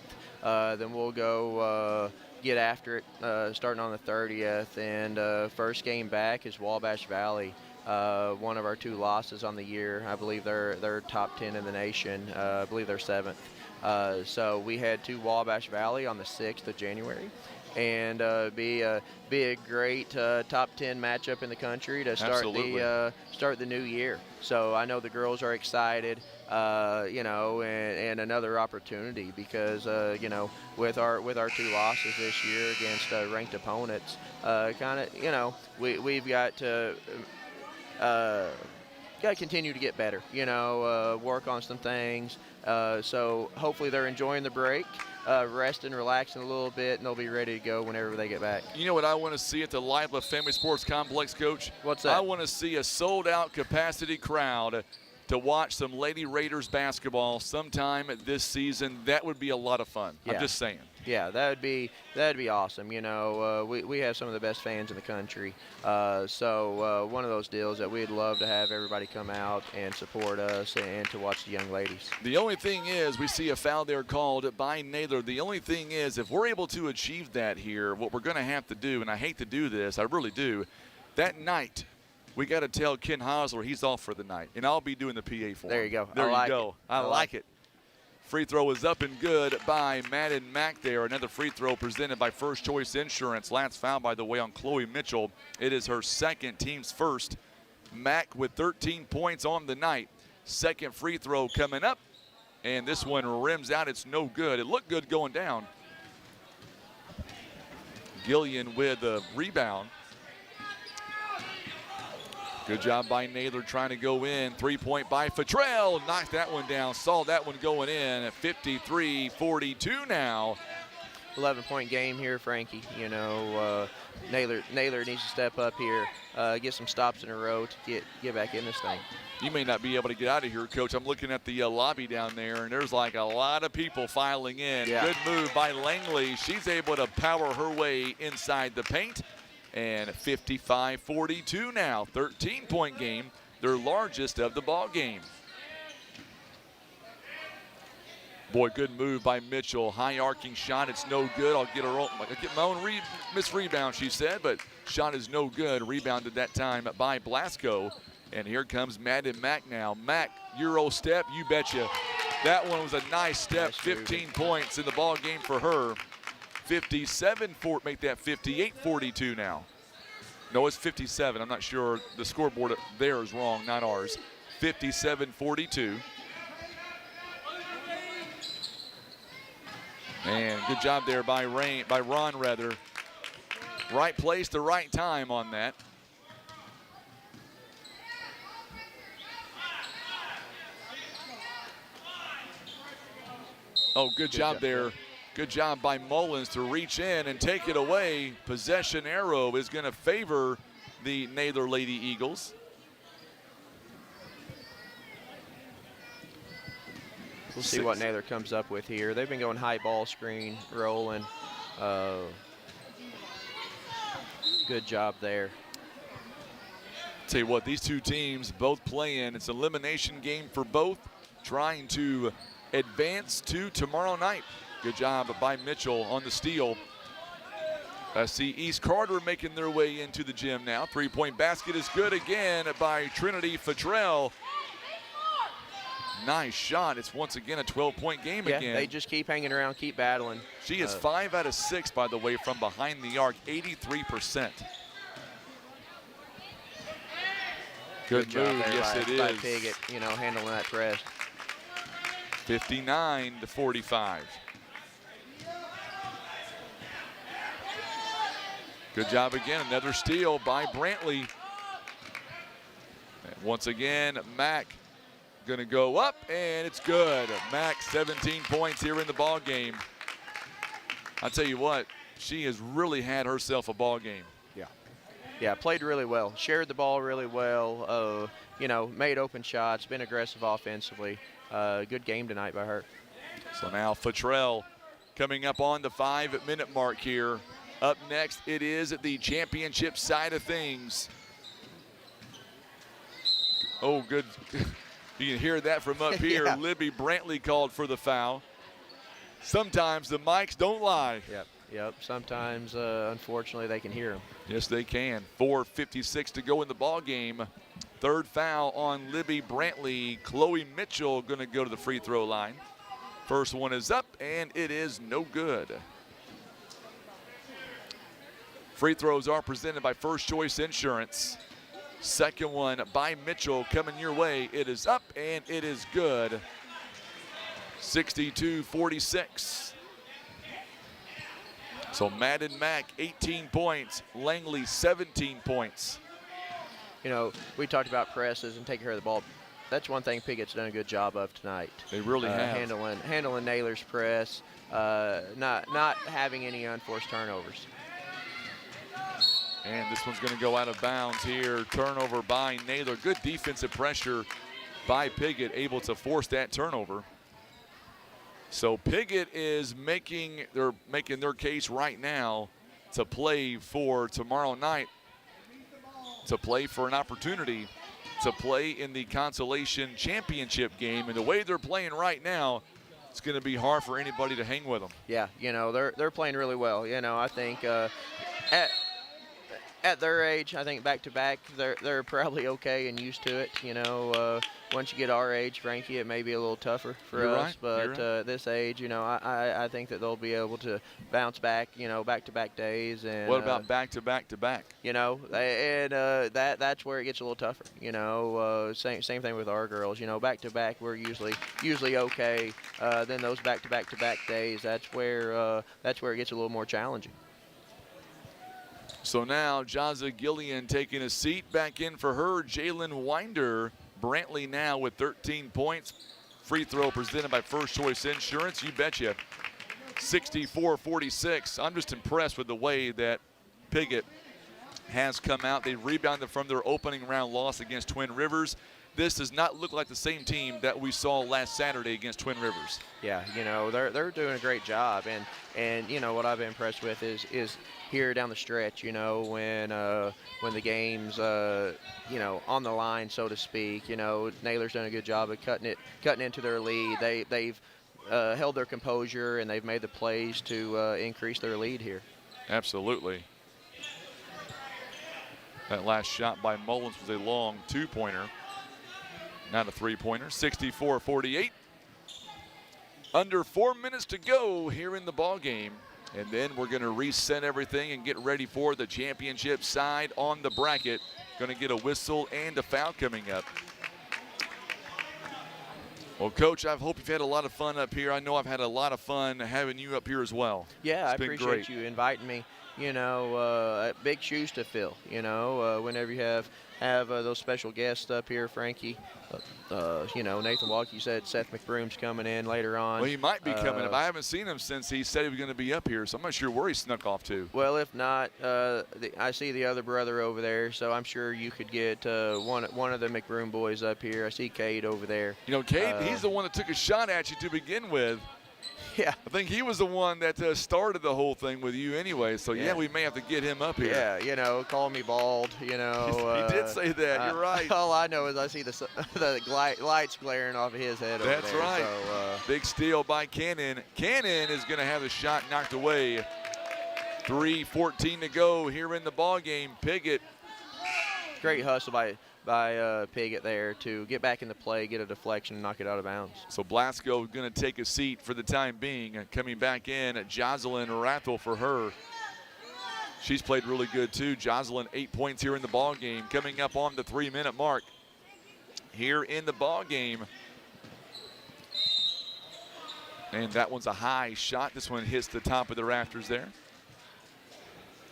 Then we'll go get after it starting on the 30th. And first game back is Wabash Valley. One of our 2 losses on the year. I believe they're top 10 in the nation. I believe they're 7th. So we head to Wabash Valley on the 6th of January. And be a great top 10 matchup in the country to start the new year. So I know the girls are excited, you know, and another opportunity because you know, with our 2 losses this year against ranked opponents, kind of, you know, we've got to continue to get better. You know, work on some things. So hopefully they're enjoying the break. Resting, relaxing a little bit, and they'll be ready to go whenever they get back. You know what I want to see at the Lively Family Sports Complex, Coach? What's that? I want to see a sold-out capacity crowd to watch some Lady Raiders basketball sometime this season. That would be a lot of fun. Yeah. I'm just saying. Yeah, that'd be awesome. You know, we have some of the best fans in the country. So one of those deals that we'd love to have everybody come out and support us and to watch the young ladies. The only thing is, we see a foul there called by Naylor. The only thing is, if we're able to achieve that here, what we're going to have to do, and I hate to do this, I really do, that night, we got to tell Ken Hosler he's off for the night, and I'll be doing the PA for him. There you go. There I you go. I like it. Free throw is up and good by Madden Mack there. Another free throw presented by First Choice Insurance. Last foul, by the way, on Chloe Mitchell. It is her 2nd, team's first. Mack with 13 points on the night. 2nd free throw coming up, and this one rims out. It's no good. It looked good going down. Gillian with the rebound. Good job by Naylor trying to go in. 3-point by Futrell. Knocked that one down. Saw that one going in at 53-42 now. 11-point game here, Frankie. You know, Naylor needs to step up here, get some stops in a row to get back in this thing. You may not be able to get out of here, Coach. I'm looking at the lobby down there, and there's like a lot of people filing in. Yeah. Good move by Langley. She's able to power her way inside the paint. And 55-42 now, 13-point game, their largest of the ball game. Boy, good move by Mitchell. High arcing shot, it's no good. I'll get my own missed rebound, she said, but shot is no good. Rebounded that time by Blasco. And here comes Madden Mack now. Mack, Euro step, you betcha. That one was a nice step, Nice 15 points in the ball game for her. 57, make that 58-42 now. No, it's 57. I'm not sure. The scoreboard there is wrong, not ours. 57-42. And good job there by Ron, rather. Right place, the right time on that. Oh, good job there. Good job by Mullins to reach in and take it away. Possession arrow is going to favor the Naylor Lady Eagles. We'll see what Naylor comes up with here. They've been going high ball screen, rolling. Good job there. Tell you what, these two teams both playing. It's an elimination game for both, trying to advance to tomorrow night. Good job by Mitchell on the steal. I see East Carter making their way into the gym now. Three-point basket is good again by Trinity Fattrell. Nice shot. It's once again a 12-point game again. They just keep hanging around, keep battling. She is 5 out of 6, by the way, from behind the arc, 83%. Good job move, there yes it by is. Piggott, handling that press. 59-45. Good job again, another steal by Brantley. And once again, Mack gonna go up, and it's good. Mack, 17 points here in the ball game. I'll tell you what, she has really had herself a ball game. Yeah, played really well. Shared the ball really well. Made open shots, been aggressive offensively. Good game tonight by her. So now Fattrell coming up on the 5-minute mark here. Up next, it is the championship side of things. Oh, good. You can hear that from up here. Yeah. Libby Brantley called for the foul. Sometimes the mics don't lie. Yep. Sometimes, unfortunately, they can hear them. Yes, they can. 4:56 to go in the ball game. Third foul on Libby Brantley. Chloe Mitchell going to go to the free throw line. First one is up, and it is no good. Free throws are presented by First Choice Insurance. Second one by Mitchell coming your way. It is up, and it is good. 62-46. So Madden Mack, 18 points. Langley, 17 points. We talked about presses and taking care of the ball. That's one thing Piggott's done a good job of tonight. They really have. Handling Naylor's press, not having any unforced turnovers. And this one's going to go out of bounds here. Turnover by Naylor. Good defensive pressure by Piggott, able to force that turnover. So Piggott is making their case right now to play for tomorrow night, to play for an opportunity to play in the Consolation Championship game. And the way they're playing right now, it's going to be hard for anybody to hang with them. Yeah, they're playing really well. I think at their age, I think back-to-back, they're probably okay and used to it. Once you get our age, Frankie, it may be a little tougher for us. Right. But at this age, I think that they'll be able to bounce back, back-to-back days. And What about back-to-back-to-back? And that's where it gets a little tougher. Same thing with our girls. Back-to-back, we're usually okay. Then those back-to-back-to-back days, that's where it gets a little more challenging. So now Jaza Gillian taking a seat. Back in for her, Jalen Winder. Brantley now with 13 points. Free throw presented by First Choice Insurance. You betcha. 64-46. I'm just impressed with the way that Piggott has come out. They rebounded from their opening round loss against Twin Rivers. This does not look like the same team that we saw last Saturday against Twin Rivers. Yeah, you know, they're doing a great job, and you know what I've been impressed with is here down the stretch, you know, when the game's you know, on the line, so to speak. You know, Naylor's done a good job of cutting into their lead. They've held their composure, and they've made the plays to increase their lead here. Absolutely. That last shot by Mullins was a long two-pointer, not a three-pointer. 64-48. Under 4 minutes to go here in the ball game. And then we're going to reset everything and get ready for the championship side on the bracket. Going to get a whistle and a foul coming up. Well, Coach, I hope you've had a lot of fun up here. I know I've had a lot of fun having you up here as well. Yeah, I been appreciate great. you inviting me. You know, big shoes to fill. You know, whenever you have those special guests up here, Frankie. You know, Nathan Walke, you said Seth McBroom's coming in later on. Well, he might be coming up. I haven't seen him since he said he was going to be up here, so I'm not sure where he snuck off to. Well, if not, I see the other brother over there, so I'm sure you could get one of the McBroom boys up here. I see Cade over there. You know, Cade, he's the one that took a shot at you to begin with. Yeah. I think he was the one that started the whole thing with you anyway, so yeah, we may have to get him up here. Yeah, you know, call me bald, you know. He did say that, you're right. All I know is I see the lights glaring off of his head over there. That's right. So, big steal by Kennett. Kennett is going to have the shot knocked away. 3:14 to go here in the ball game. Piggott. Great hustle by Piggott there to get back into play, get a deflection, and knock it out of bounds. So Blasco going to take a seat for the time being. Coming back in, Jocelyn Rathel for her. She's played really good too. Jocelyn 8 points here in the ball game. Coming up on the 3-minute mark here in the ball game. And that one's a high shot. This one hits the top of the rafters there.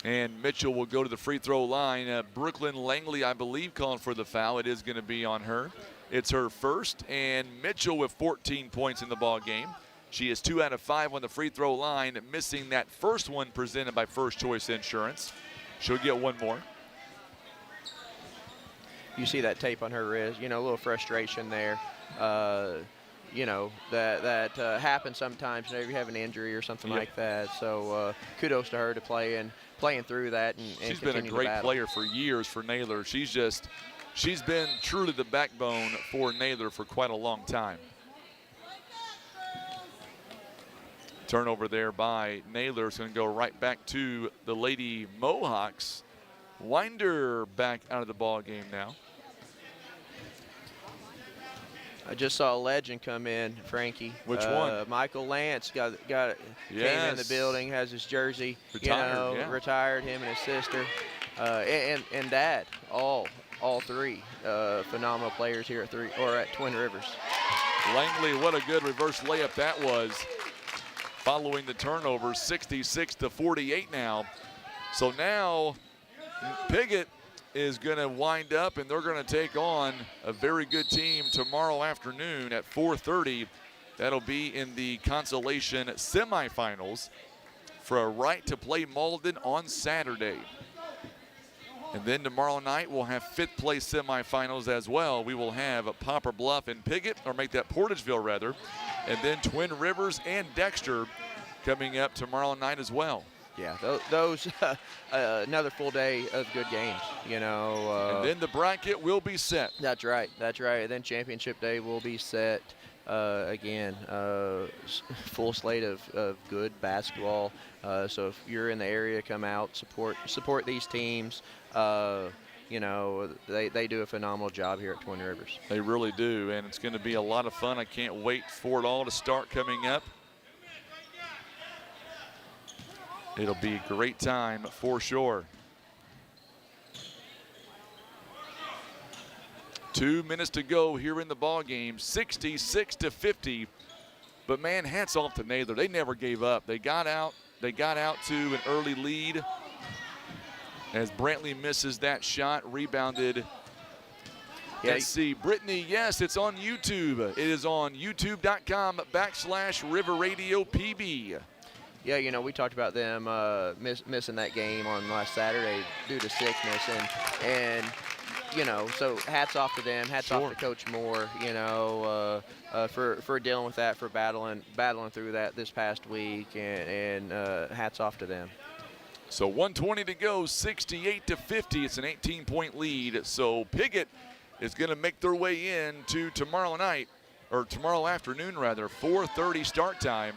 And Mitchell will go to the free throw line. Brooklyn Langley, I believe, calling for the foul. It is going to be on her. It's her first, and Mitchell with 14 points in the ball game. She is 2 out of 5 on the free throw line, missing that first one presented by First Choice Insurance. She'll get one more. You see that tape on her wrist, you know, a little frustration there. You know, that happens sometimes whenever you have an injury or something like that. So kudos to her to playing through that and she's been a great player for years for Naylor. She's been truly the backbone for Naylor for quite a long time. Turnover there by Naylor. It's going to go right back to the Lady Mohawks. Winder back out of the ball game now. I just saw a legend come in, Frankie. Which one? Michael Lance came in the building, has his jersey, retired, retired, him and his sister, and Dad, all three phenomenal players here at Twin Rivers. Langley, what a good reverse layup that was. Following the turnover, 66-48 now. So now Piggott is going to wind up, and they're going to take on a very good team tomorrow afternoon at 4:30. That'll be in the Consolation semifinals for a right to play Malden on Saturday. And then tomorrow night we'll have 5th place semifinals as well. We will have Poplar Bluff and Piggott, or make that Portageville rather, and then Twin Rivers and Dexter coming up tomorrow night as well. Yeah, those another full day of good games, you know. And then the bracket will be set. That's right. And then championship day will be set again. Full slate of good basketball. So if you're in the area, come out, support these teams. You know, they do a phenomenal job here at Twin Rivers. They really do, and it's going to be a lot of fun. I can't wait for it all to start coming up. It'll be a great time for sure. 2 minutes to go here in the ball game, 66-50. But man, hats off to Naylor. They never gave up. They got out to an early lead. As Brantley misses that shot, rebounded. Yeah, Let's see, Brittany, yes, it's on YouTube. It is on youtube.com/River Radio PB. Yeah, we talked about them missing that game on last Saturday due to sickness, and so hats off to them, hats off to Coach Moore, for dealing with that, for battling through that this past week, and hats off to them. So 1:20 to go, 68-50. It's an 18-point lead. So Piggott is going to make their way in to tomorrow afternoon, 4:30 start time.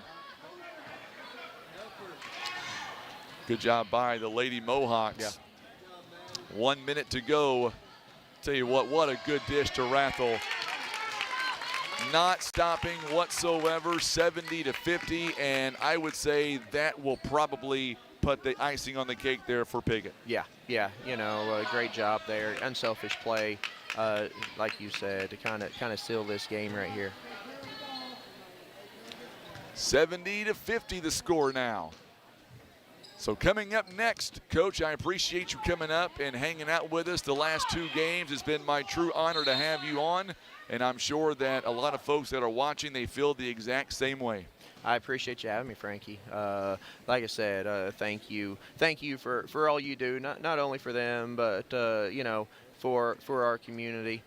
Good job by the Lady Mohawks. Yeah. 1 minute to go. Tell you what a good dish to Rathel. Not stopping whatsoever, 70-50, and I would say that will probably put the icing on the cake there for Piggott. Yeah, great job there. Unselfish play, like you said, to kind of seal this game right here. 70-50 the score now. So coming up next, Coach, I appreciate you coming up and hanging out with us the last 2 games. It's been my true honor to have you on, and I'm sure that a lot of folks that are watching, they feel the exact same way. I appreciate you having me, Frankie. Like I said, thank you for all you do, not only for them, but for our community.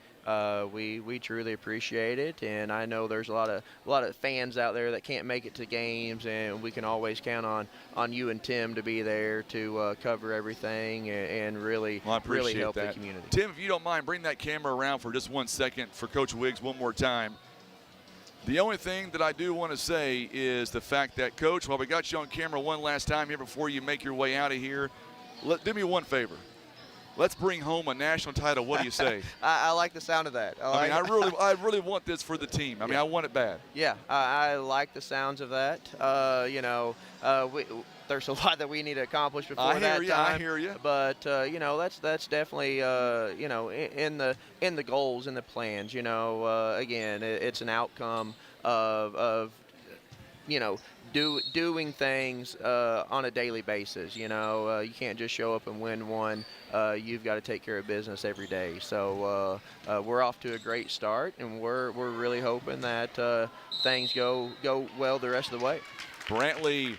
We truly appreciate it, and I know there's a lot of fans out there that can't make it to games, and we can always count on you and Tim to be there to cover everything and really help the community. Tim, if you don't mind, bring that camera around for just 1 second for Coach Wiggs one more time. The only thing that I do want to say is the fact that, Coach, while we got you on camera one last time here before you make your way out of here, do me one favor. Let's bring home a national title. What do you say? I like the sound of that. I really want this for the team. I want it bad. Yeah, I like the sounds of that. There's a lot that we need to accomplish before that time. I hear you. But that's definitely in the goals and the plans. Again, it's an outcome of doing things on a daily basis. You can't just show up and win one. You've got to take care of business every day. So we're off to a great start, and we're really hoping that things go well the rest of the way. Brantley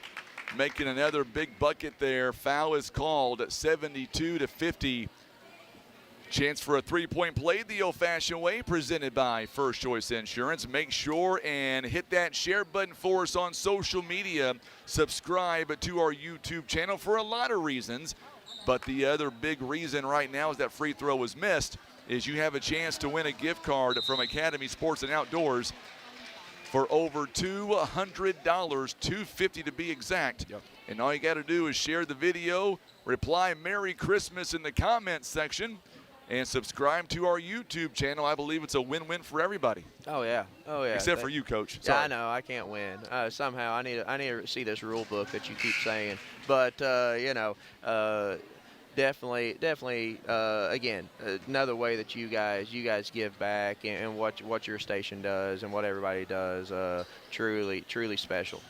making another big bucket there. Foul is called, 72-50. Chance for a three-point play the old-fashioned way, presented by First Choice Insurance. Make sure and hit that share button for us on social media. Subscribe to our YouTube channel for a lot of reasons. But the other big reason right now is that free throw was missed, is you have a chance to win a gift card from Academy Sports and Outdoors for over $200, $250 to be exact. Yep. And all you got to do is share the video, reply Merry Christmas in the comments section, and subscribe to our YouTube channel. I believe it's a win-win for everybody. Oh yeah. Except for you, Coach. Sorry. Yeah, I know. I can't win. Somehow I need to see this rule book that you keep saying. But definitely. Again, another way that you guys give back and what your station does and what everybody does. Truly special.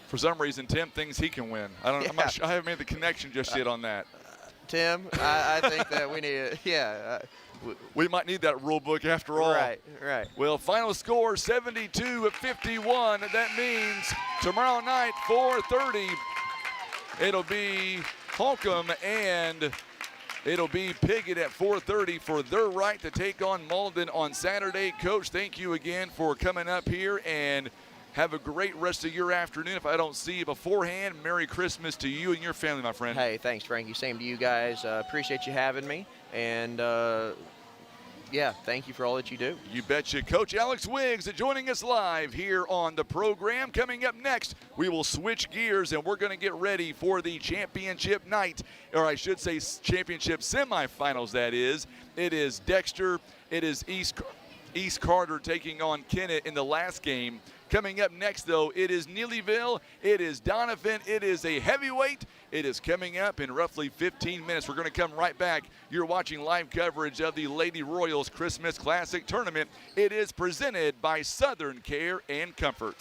For some reason, Tim thinks he can win. I haven't made the connection just yet on that. Tim, I think that we need we might need that rule book after all. Right. Well, final score 72-51. That means tomorrow night, 4:30, it'll be Holcomb and it'll be Piggott at 4:30 for their right to take on Malden on Saturday. Coach, thank you again for coming up here, and have a great rest of your afternoon. If I don't see you beforehand, Merry Christmas to you and your family, my friend. Hey, thanks, Frankie. Same to you guys. Appreciate you having me. And, thank you for all that you do. You betcha. Coach Alex Wiggs joining us live here on the program. Coming up next, we will switch gears, and we're going to get ready for the championship night, or I should say championship semifinals, that is. It is Dexter. It is East Carter taking on Kennett in the last game. Coming up next, though, it is Neelyville, it is Doniphan, it is a heavyweight. It is coming up in roughly 15 minutes. We're going to come right back. You're watching live coverage of the Lady Royals Christmas Classic Tournament. It is presented by Southern Care and Comfort.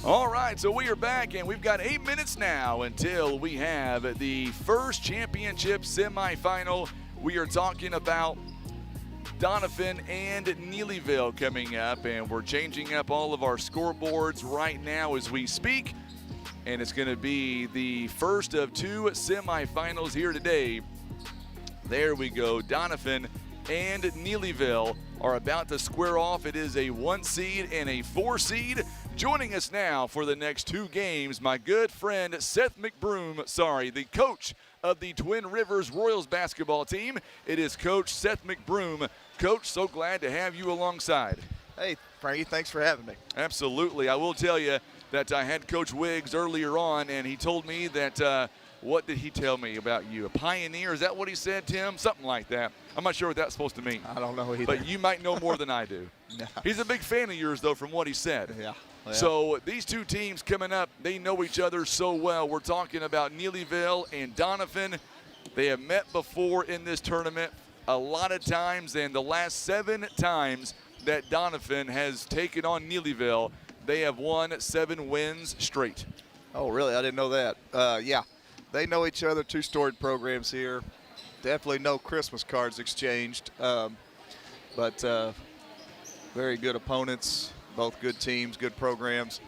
All right, so we are back, and we've got 8 minutes now until we have the first championship semifinal. We are talking about Doniphan and Neelyville coming up, and we're changing up all of our scoreboards right now as we speak. And it's going to be the first of 2 semifinals here today. There we go. Doniphan and Neelyville are about to square off. It is a 1 seed and a 4 seed. Joining us now for the next 2 games, my good friend Seth McBroom, the coach of the Twin Rivers Royals basketball team. It is Coach Seth McBroom. Coach, so glad to have you alongside. Hey, Frankie, thanks for having me. Absolutely. I will tell you that I had Coach Wiggs earlier on, and he told me that, what did he tell me about you? A pioneer? Is that what he said, Tim? Something like that. I'm not sure what that's supposed to mean. I don't know either. But you might know more than I do. No. He's a big fan of yours, though, from what he said. Yeah. Well. So these 2 teams coming up, they know each other so well. We're talking about Neelyville and Doniphan. They have met before in this tournament a lot of times, and the last 7 times that Doniphan has taken on Neelyville, they have won 7 wins straight. Oh, really? I didn't know that. Yeah, they know each other, 2 storied programs here. Definitely no Christmas cards exchanged, but very good opponents, both good teams, good programs.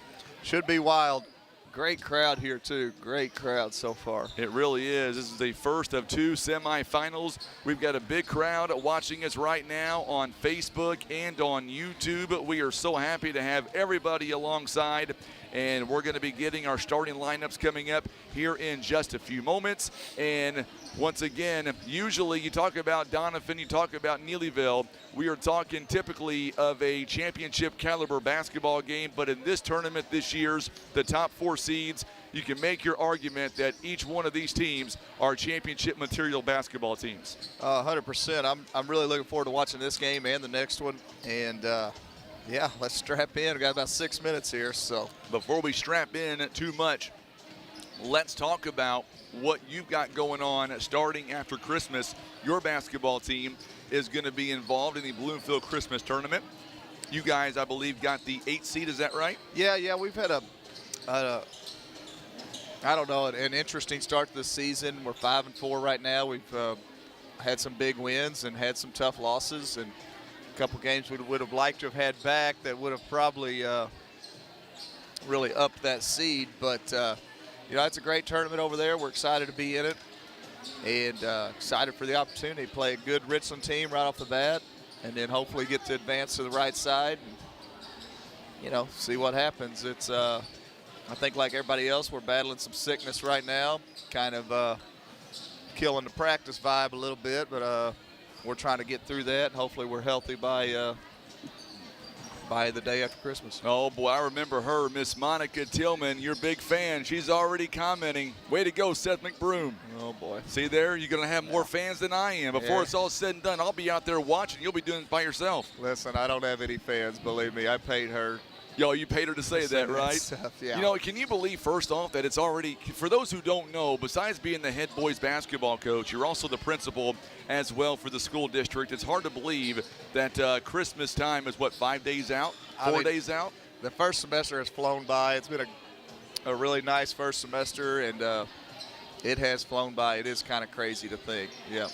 Should be wild. Great crowd here, too. Great crowd so far. It really is. This is the first of 2 semifinals. We've got a big crowd watching us right now on Facebook and on YouTube. We are so happy to have everybody alongside, and we're going to be getting our starting lineups coming up here in just a few moments. And once again, usually you talk about Doniphan, you talk about Neelyville. We are talking typically of a championship caliber basketball game, but in this tournament this year's, the top 4 seeds, you can make your argument that each one of these teams are championship material basketball teams. 100%. I'm really looking forward to watching this game and the next one. And, yeah, let's strap in. We've got about 6 minutes here. So before we strap in too much, let's talk about what you've got going on starting after Christmas. Your basketball team is going to be involved in the Bloomfield Christmas tournament. You guys, I believe, got the 8 seed. Is that right? Yeah, we've had I don't know, an interesting start to the season. We're 5-4 right now. We've had some big wins and had some tough losses, and a couple games we would have liked to have had back that would have probably really upped that seed. But you know, it's a great tournament over there. We're excited to be in it, and excited for the opportunity to play a good Richland team right off the bat, and then hopefully get to advance to the right side and, you know, see what happens. It's I think like everybody else, we're battling some sickness right now, kind of killing the practice vibe a little bit, but we're trying to get through that. Hopefully we're healthy by the day after Christmas. Oh, boy, I remember her, Miss Monica Tillman, your big fan. She's already commenting. Way to go, Seth McBroom. Oh, boy. See there? You're going to have more fans than I am. Before it's all said and done, I'll be out there watching. You'll be doing it by yourself. Listen, I don't have any fans, believe me. I paid her. Yo, you paid her to say that, right? Stuff, yeah. You know, can you believe, first off, that it's already, for those who don't know, besides being the head boys basketball coach, you're also the principal as well for the school district. It's hard to believe that Christmas time is, what, 5 days out? 4 days out? The first semester has flown by. It's been a really nice first semester, and it has flown by. It is kind of crazy to think. Yeah.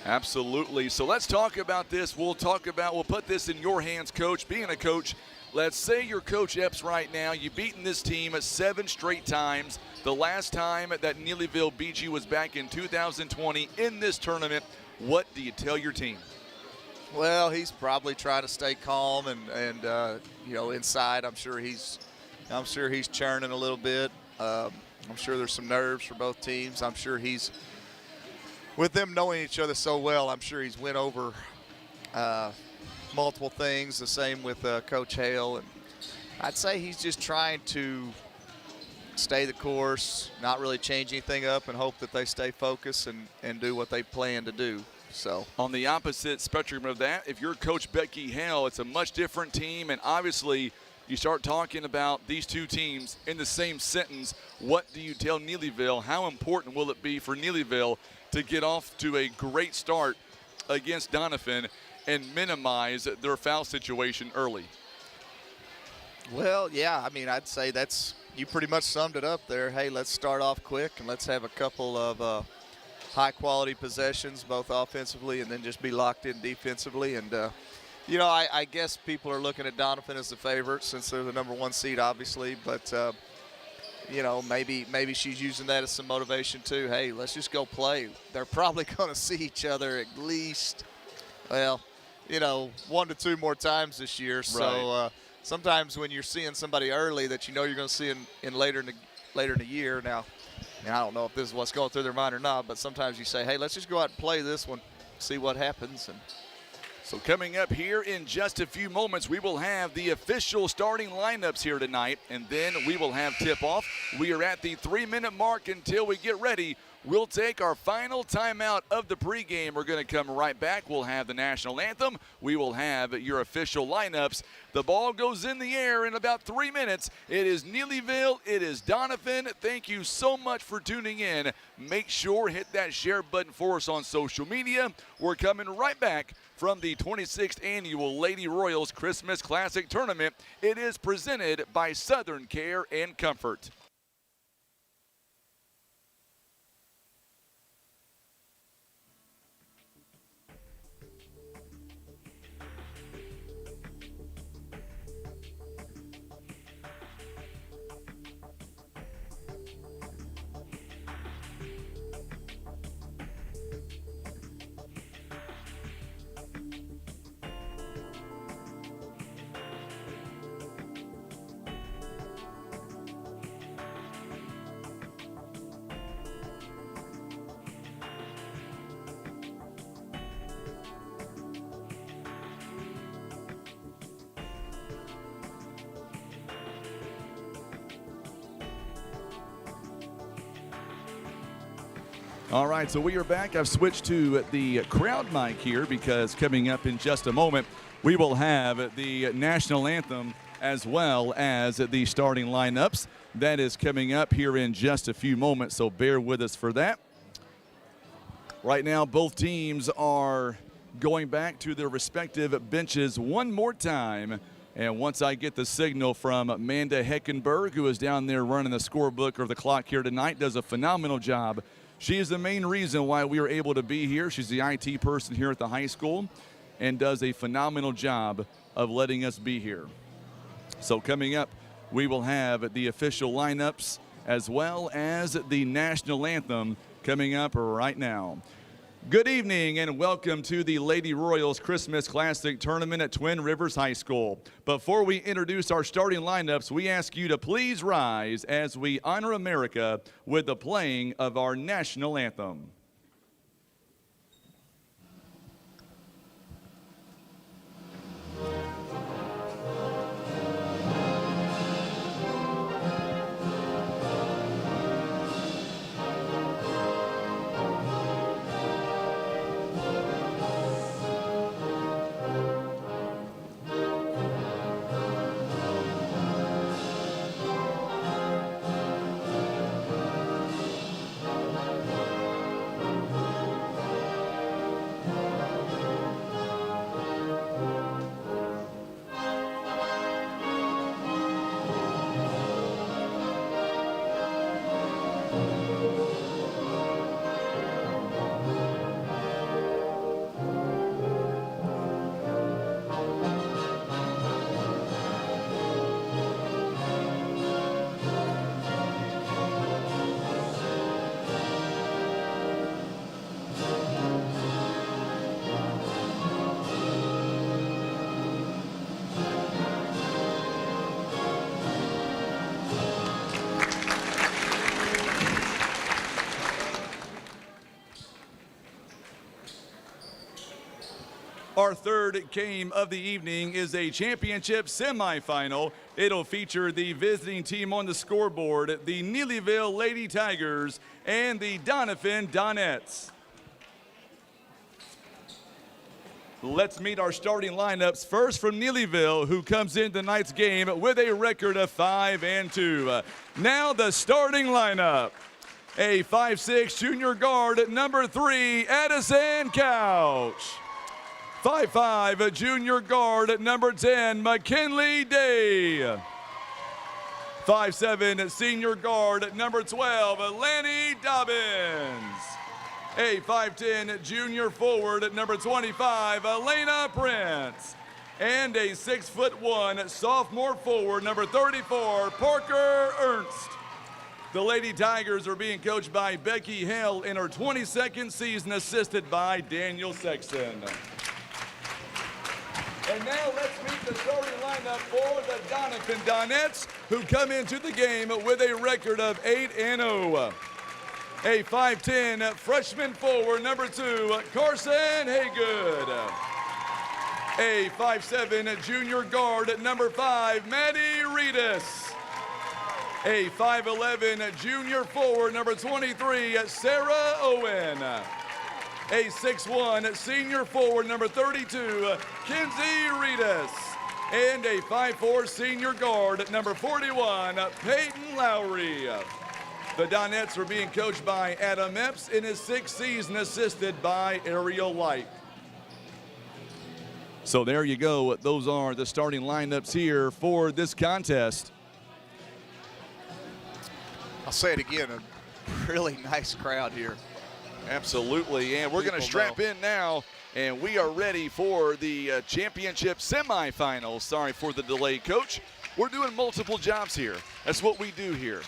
Absolutely. So let's talk about this. We'll put this in your hands, Coach. Being a coach, let's say you're Coach Epps right now. You've beaten this team 7 straight times. The last time that Neelyville beat you was back in 2020 in this tournament. What do you tell your team? Well, he's probably trying to stay calm and you know, inside I'm sure he's churning a little bit. I'm sure there's some nerves for both teams. I'm sure he's, with them knowing each other so well, I'm sure he's went over multiple things. The same with Coach Hale, and I'd say he's just trying to stay the course, not really change anything up, and hope that they stay focused and do what they plan to do. So on the opposite spectrum of that, if you're Coach Becky Hale, it's a much different team, and obviously you start talking about these 2 teams in the same sentence. What do you tell Neelyville? How important will it be for Neelyville to get off to a great start against Doniphan and minimize their foul situation early? Well, yeah, I mean, I'd say you pretty much summed it up there. Hey, let's start off quick and let's have a couple of high-quality possessions, both offensively and then just be locked in defensively. And, you know, I guess people are looking at Doniphan as the favorite since they're the #1 seed, obviously. But, you know, maybe she's using that as some motivation too. Hey, let's just go play. They're probably going to see each other at least, well, you know, 1 to 2 more times this year. So sometimes when you're seeing somebody early that you know you're going to see in later in the year. Now, and I don't know if this is what's going through their mind or not, but sometimes you say, hey, let's just go out and play this one, see what happens. And so coming up here in just a few moments, we will have the official starting lineups here tonight, and then we will have tip-off. We are at the 3-minute mark until we get ready. We'll take our final timeout of the pregame. We're going to come right back. We'll have the national anthem. We will have your official lineups. The ball goes in the air in about 3 minutes. It is Neelyville. It is Doniphan. Thank you so much for tuning in. Make sure hit that share button for us on social media. We're coming right back from the 26th Annual Lady Royals Christmas Classic Tournament. It is presented by Southern Care and Comfort. All right, so we are back. I've switched to the crowd mic here because coming up in just a moment, we will have the national anthem as well as the starting lineups. That is coming up here in just a few moments, so bear with us for that. Right now, both teams are going back to their respective benches one more time. And once I get the signal from Amanda Heckenberg, who is down there running the scorebook or the clock here tonight, does a phenomenal job. She is the main reason why we are able to be here. She's the IT person here at the high school and does a phenomenal job of letting us be here. So coming up, we will have the official lineups as well as the national anthem coming up right now. Good evening and welcome to the Lady Royals Christmas Classic Tournament at Twin Rivers High School. Before we introduce our starting lineups, we ask you to please rise as we honor America with the playing of our national anthem. Our third game of the evening is a championship semifinal. It'll feature the visiting team on the scoreboard, the Neelyville Lady Tigers and the Doniphan Donettes. Let's meet our starting lineups. First from Neelyville, who comes in tonight's game with a record of 5-2. Now the starting lineup. A 5'6" junior guard at number 3, Addison Couch. 5'5", junior guard at number 10, McKinley Day. 5'7", senior guard, number 12, Lanny Dobbins. A 5'10", junior forward, number 25, Elena Prince. And a 6'1", sophomore forward, number 34, Parker Ernst. The Lady Tigers are being coached by Becky Hale in her 22nd season, assisted by Daniel Sexton. And now let's meet the starting lineup for the Doniphan Donettes, who come into the game with a record of 8-0. A 5'10", freshman forward, number 2, Carson Haygood. A 5'7", junior guard, number 5, Maddie Reedus. A 5'11", junior forward, number 23, Sarah Owen. A 6'1", senior forward, number 32, Kinsey Reedus. And a 5'4", senior guard, number 41, Peyton Lowry. The Donettes are being coached by Adam Epps in his 6th season, assisted by Ariel Light. So there you go. Those are the starting lineups here for this contest. I'll say it again, a really nice crowd here. Absolutely, and we're going to strap in now, and we are ready for the championship semifinals. Sorry for the delay, Coach. We're doing multiple jobs here. That's what we do here.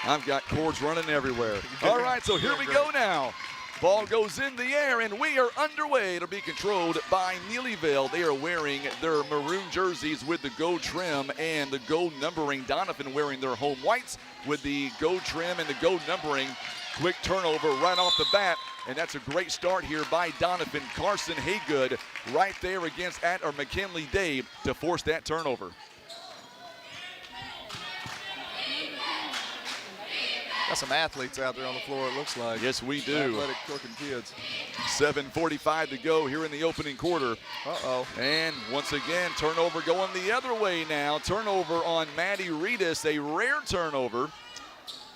I've got cords running everywhere. All right, so here we go now. Ball goes in the air, and we are underway. It'll be controlled by Neelyville. They are wearing their maroon jerseys with the gold trim and the gold numbering. Doniphan wearing their home whites with the gold trim and the gold numbering. Quick turnover right off the bat, and that's a great start here by Doniphan. Carson Haygood right there against McKinley Day to force that turnover. Got some athletes out there on the floor, it looks like. Yes, we do. Athletic looking kids. 7:45 to go here in the opening quarter. Uh-oh. And once again, turnover going the other way now. Turnover on Maddie Reedus, a rare turnover.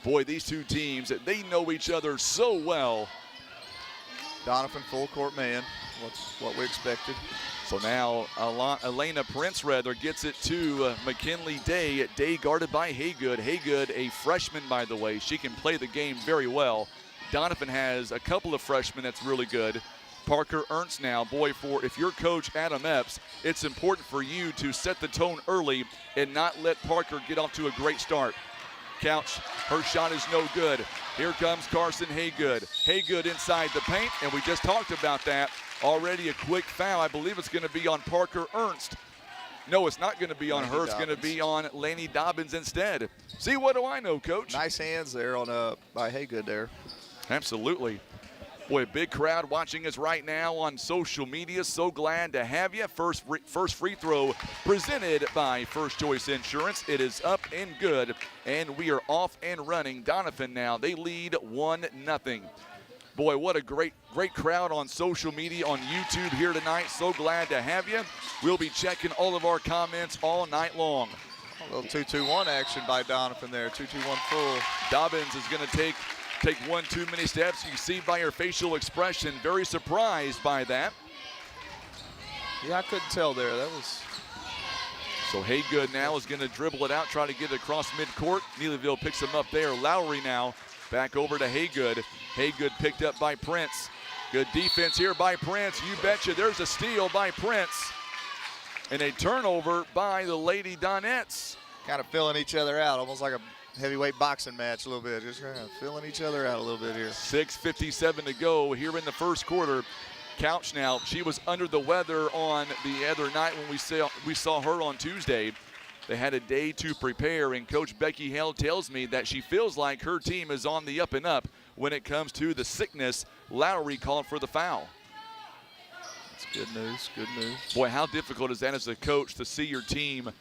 Boy, these two teams, they know each other so well. Doniphan full court man, what we expected. So now Elena Prince gets it to McKinley Day. Day guarded by Haygood. Haygood, a freshman, by the way. She can play the game very well. Doniphan has a couple of freshmen that's really good. Parker Ernst now, boy, if you're Coach Adam Epps, it's important for you to set the tone early and not let Parker get off to a great start. Couch, her shot is no good. Here comes Carson Haygood. Haygood inside the paint, and we just talked about that. Already a quick foul. I believe it's going to be on Parker Ernst. No, it's not going to be on her. It's going to be on Lanny Dobbins instead. See, what do I know, Coach? Nice hands there on by Haygood there. Absolutely. Boy, big crowd watching us right now on social media. So glad to have you. First free throw presented by First Choice Insurance. It is up and good, and we are off and running. Doniphan now, they lead 1-0. Boy, what a great crowd on social media, on YouTube here tonight. So glad to have you. We'll be checking all of our comments all night long. A little 2-2-1 action by Doniphan there, 2-2-1 full. Dobbins is going to take one too many steps. You can see by her facial expression, very surprised by that. Yeah, I couldn't tell there. That was. So Haygood now is going to dribble it out, try to get it across midcourt. Neelyville picks him up there. Lowry now back over to Haygood. Haygood picked up by Prince. Good defense here by Prince. You betcha. There's a steal by Prince. And a turnover by the Lady Donettes. Kind of filling each other out, almost like a heavyweight boxing match a little bit. Just kind of filling each other out a little bit here. 6:57 to go here in the first quarter. Couch now, she was under the weather on the other night when we saw her on Tuesday. They had a day to prepare, and Coach Becky Hale tells me that she feels like her team is on the up and up when it comes to the sickness. Lowry called for the foul. That's good news, good news. Boy, how difficult is that as a coach to see your team,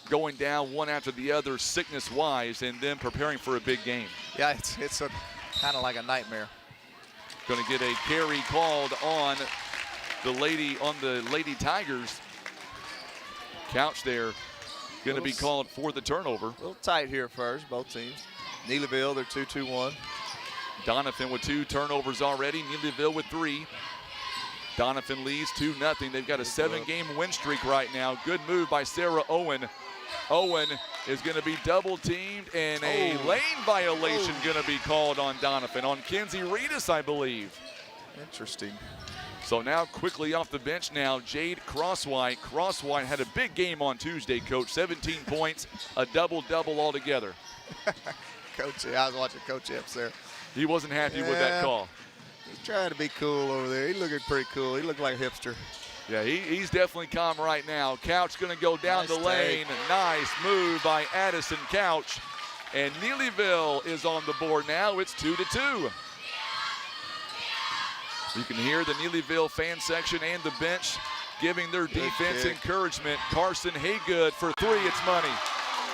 going down one after the other sickness-wise and then preparing for a big game? Yeah, it's a kind of like a nightmare. Going to get a carry called on the Lady Tigers. Couch there. Going to be called for the turnover. A little tight here first, both teams. Neelyville, they're 2-2-1. Doniphan with 2 turnovers already. Neelyville with 3. Doniphan leads 2-0. They've got a 7-game win streak right now. Good move by Sarah Owen. Owen is going to be double teamed, and a lane violation going to be called on Doniphan, on Kenzie Reedus, I believe. Interesting. So now quickly off the bench now, Jade Crosswhite. Crosswhite had a big game on Tuesday, Coach. 17 points, a double-double altogether. Coach, I was watching Coach Epps there. He wasn't happy with that call. He's trying to be cool over there. He's looking pretty cool. He looked like a hipster. Yeah, he's definitely calm right now. Couch going to go down the lane. Nice move by Addison Couch. And Neelyville is on the board now. It's 2-2. You can hear the Neelyville fan section and the bench giving their defense encouragement. Carson Haygood for three, it's money.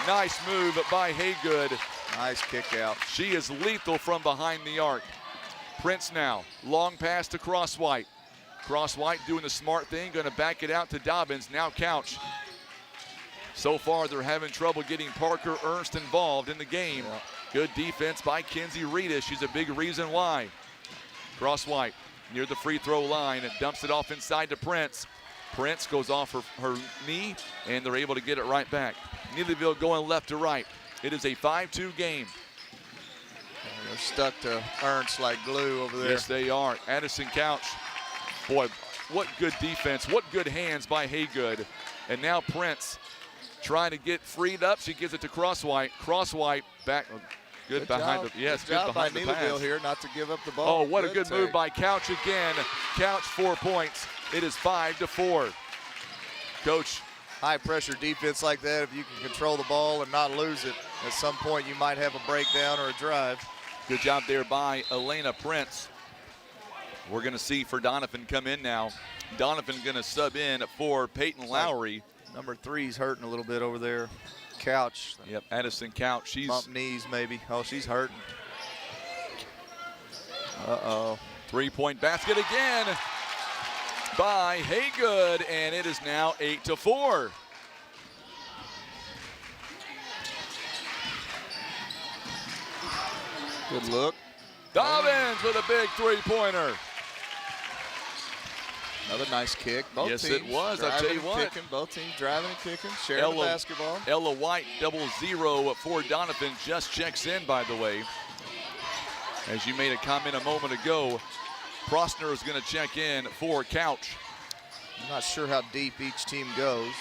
Nice move by Haygood. Nice kick out. She is lethal from behind the arc. Prince now, long pass to Crosswhite. Crosswhite doing the smart thing, going to back it out to Dobbins. Now Couch. So far, they're having trouble getting Parker Ernst involved in the game. Yeah. Good defense by Kenzie Reedus. She's a big reason why. Crosswhite near the free throw line and dumps it off inside to Prince. Prince goes off her knee, and they're able to get it right back. Neelyville going left to right. It is a 5-2 game. They're stuck to Ernst like glue over there. Yes, they are. Addison Couch. Boy, what good defense. What good hands by Haygood. And now Prince trying to get freed up. She gives it to Crosswhite. Crosswhite back. Good behind job. the, yes, good job behind by the Neelyville pass. here not to give up the ball. Oh, what a good move take. by Couch again. Couch 4 points. It is 5-4. Coach. High pressure defense like that, if you can control the ball and not lose it, at some point you might have a breakdown or a drive. Good job there by Elena Prince. We're going to see for Doniphan come in now. Doniphan going to sub in for Peyton Lowry. Number 3's hurting a little bit over there. Couch. Yep, Addison Couch. She's bump knees maybe. Oh, she's hurting. Uh-oh. 3-point basket again by Haygood, and it is now 8-4. Good look. Dobbins with a big three-pointer. Another nice kick. Both Yes, teams it was. I'll tell you driving and what. Kicking. Both teams driving and kicking, sharing the basketball. Ella White, 0 for Doniphan, just checks in, by the way. As you made a comment a moment ago, Prosner is going to check in for Couch. I'm not sure how deep each team goes.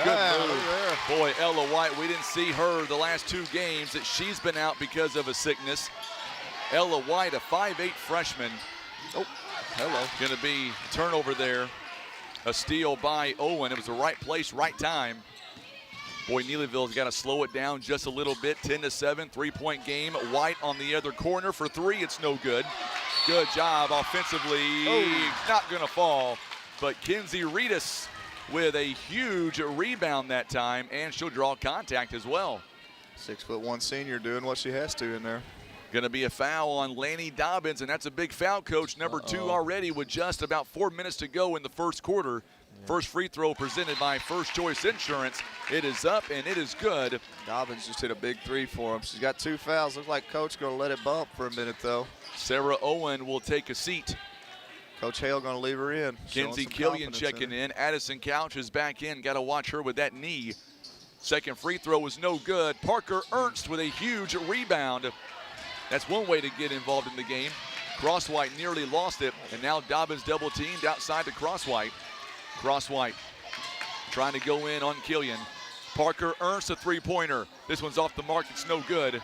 Good move. Boy, Ella White, we didn't see her the last 2 games. That she's been out because of a sickness. Ella White, a 5'8" freshman. Oh, hello. Going to be turnover there. A steal by Owen. It was the right place, right time. Boy, Neelyville's got to slow it down just a little bit. 10-7, 3-point game. White on the other corner for 3. It's no good. Good job offensively. Not going to fall. But Kenzie Reedus with a huge rebound that time, and she'll draw contact as well. 6'1" senior doing what she has to in there. Going to be a foul on Lanny Dobbins, and that's a big foul, Coach. Number 2 already with just about 4 minutes to go in the first quarter. First free throw presented by First Choice Insurance. It is up, and it is good. Dobbins just hit a big 3 for him. She's got 2 fouls. Looks like Coach going to let it bump for a minute, though. Sarah Owen will take a seat. Coach Hale going to leave her in. Kenzie Killian checking in. Addison Couch is back in. Got to watch her with that knee. Second free throw was no good. Parker Ernst with a huge rebound. That's one way to get involved in the game. Crosswhite nearly lost it, and now Dobbins double teamed outside to Crosswhite. Crosswhite trying to go in on Killian. Parker Ernst a three-pointer. This one's off the mark, it's no good.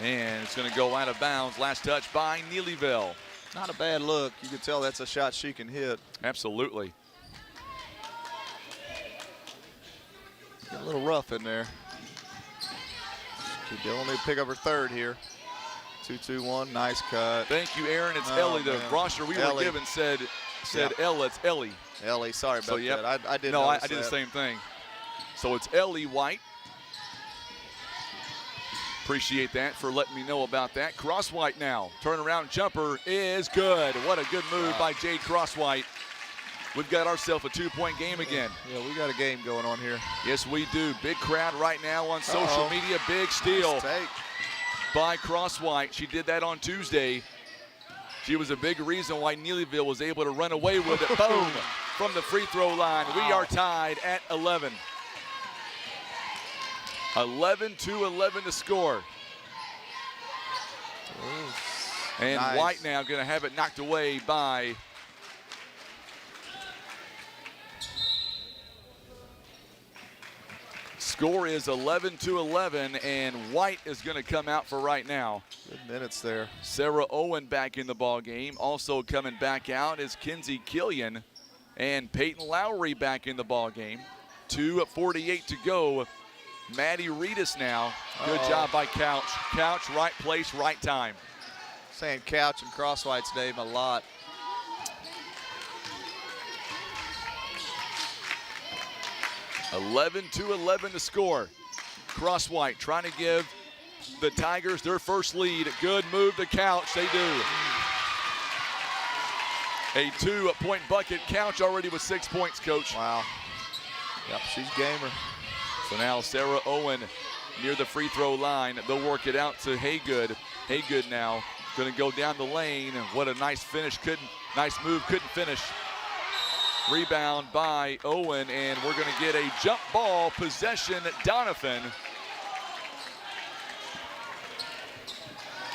And it's gonna go out of bounds. Last touch by Neelyville. Not a bad look. You can tell that's a shot she can hit. Absolutely. Get a little rough in there. They'll only pick up her 3rd here. 2-2-1, nice cut. Thank you, Aaron. It's Ellie. The roster we were given said Ella. It's Ellie. Ellie, sorry about that. I didn't know I did that. the same thing. So it's Ellie White. Appreciate that for letting me know about that. Crosswhite now. Turnaround jumper is good. What a good move by Jade Crosswhite. We've got ourselves a 2-point game again. Yeah, we got a game going on here. Yes, we do. Big crowd right now on social media. Big steal by Crosswhite. She did that on Tuesday. She was a big reason why Neelyville was able to run away with it. Boom! From the free throw line. We are tied at 11. 11-11 to score. And nice. White now going to have it knocked away by score is 11-11, and White is going to come out for right now. Good minutes there. Sarah Owen back in the ball game. Also coming back out is Kinsey Killian and Peyton Lowry back in the ball game. 2:48 to go. Maddie Reedus now. Good job by Couch. Couch, right place, right time. Saying Couch and Crosswhite's name a lot. (11-11 to score. Crosswhite trying to give the Tigers their first lead. Good move to Couch. They do. A 2-point bucket. Couch already with 6 points, Coach. Wow. Yep, she's gamer. So now Sarah Owen near the free throw line. They'll work it out to Haygood. Haygood now going to go down the lane. What a nice finish. Nice move. Couldn't finish. Rebound by Owen, and we're going to get a jump ball possession at Doniphan.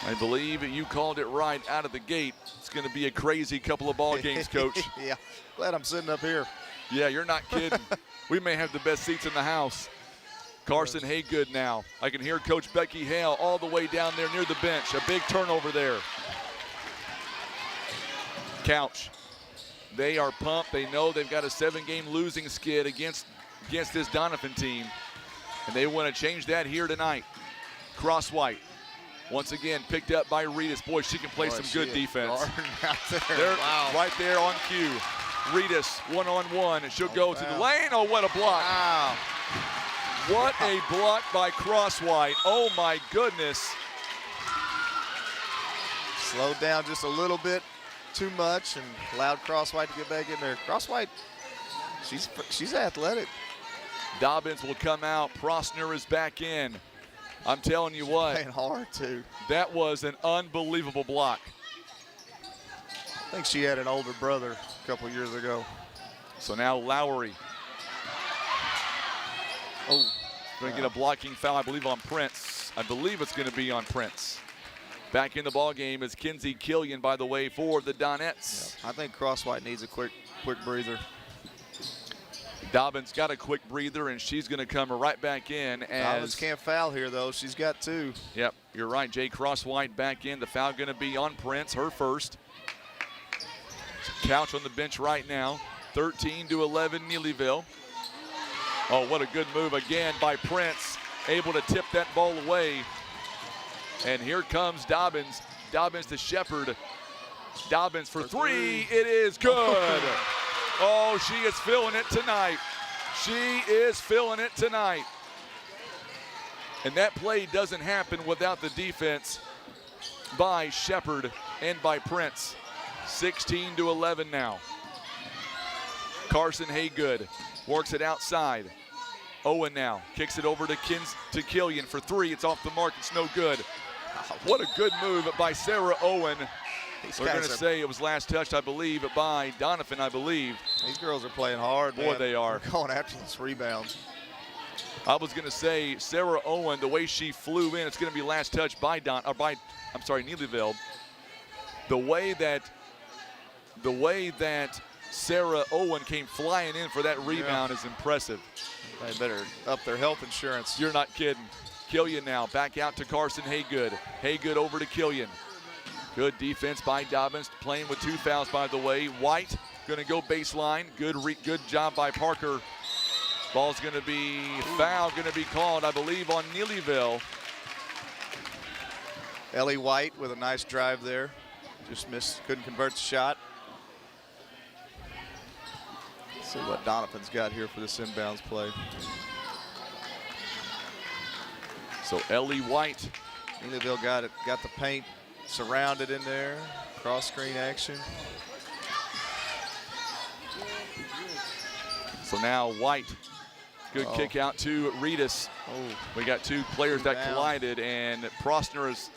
I believe you called it right out of the gate. It's going to be a crazy couple of ball games, Coach. Yeah, glad I'm sitting up here. Yeah, you're not kidding. We may have the best seats in the house. Carson Haygood now. I can hear Coach Becky Hale all the way down there near the bench. A big turnover there. Couch. They are pumped. They know they've got a 7-game losing skid against this Doniphan team, and they want to change that here tonight. Crosswhite, once again, picked up by Reedus. Boy, she can play some good defense. They're right there on cue. Reedus, one-on-one, and she'll go to the lane. Oh, what a block. Wow. What a block by Crosswhite. Oh, my goodness. Slowed down just a little bit too much and allowed Crosswhite to get back in there. Crosswhite, she's athletic. Dobbins will come out. Prosner is back in. I'm telling you what. Playing hard, too. That was an unbelievable block. I think she had an older brother a couple years ago. So now Lowry. Oh, going to get a blocking foul, I believe, on Prince. I believe it's going to be on Prince. Back in the ball game is Kinsey Killian, by the way, for the Donettes. Yeah, I think Crosswhite needs a quick breather. Dobbins got a quick breather, and she's going to come right back in. Dobbins can't foul here, though. She's got 2. Yep, you're right. Jay Crosswhite back in. The foul going to be on Prince, her first. Couch on the bench right now. 13-11 Neelyville. Oh, what a good move again by Prince. Able to tip that ball away. And here comes Dobbins. Dobbins to Shepard. Dobbins for 3. It is good. Oh, she is feeling it tonight. She is feeling it tonight. And that play doesn't happen without the defense by Shepard and by Prince. 16-11 now. Carson Haygood works it outside. Owen now kicks it over to Killian for 3. It's off the mark. It's no good. What a good move by Sarah Owen. We're going to say it was last touched, I believe, by Doniphan, I believe. These girls are playing hard, Boy, man. they are. They're going after this rebound. I was going to say Sarah Owen, the way she flew in, it's going to be last touch by Neelyville. The way that Sarah Owen came flying in for that rebound is impressive. They better up their health insurance. You're not kidding. Killian now back out to Carson Haygood. Haygood over to Killian. Good defense by Dobbins, playing with 2 fouls, by the way. White going to go baseline. Good job by Parker. Ball's going to be foul, going to be called, I believe, on Neelyville. Ellie White with a nice drive there. Just missed, couldn't convert the shot. Let's see what Doniphan's got here for this inbounds play. So Ellie White. Neelyville got the paint surrounded in there. Cross screen action. So now White. Good kick out to Reedus. We got 2 players that collided, and Prosner is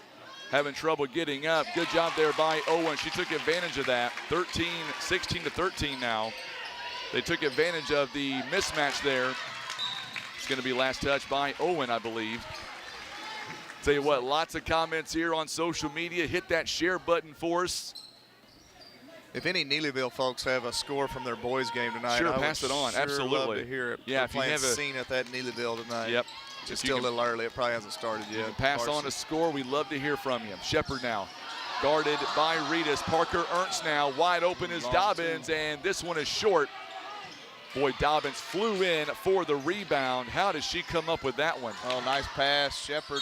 having trouble getting up. Good job there by Owen. She took advantage of that. 16-13 now. They took advantage of the mismatch there. It's going to be last touch by Owen, I believe. Tell you what, lots of comments here on social media. Hit that share button for us. If any Neelyville folks have a score from their boys' game tonight, Sure, I pass would it on. Sure Absolutely. love to hear it. Yeah, if you playing have a scene at that Neelyville tonight. Yep. It's If you still a can little early. It probably hasn't started yet. pass on a score, we'd love to hear from you. Shepard now. Guarded by Reedus. Parker Ernst now. Wide open is Dobbins, and this one is short. Boy, Dobbins flew in for the rebound. How does she come up with that one? Oh, nice pass, Shepard.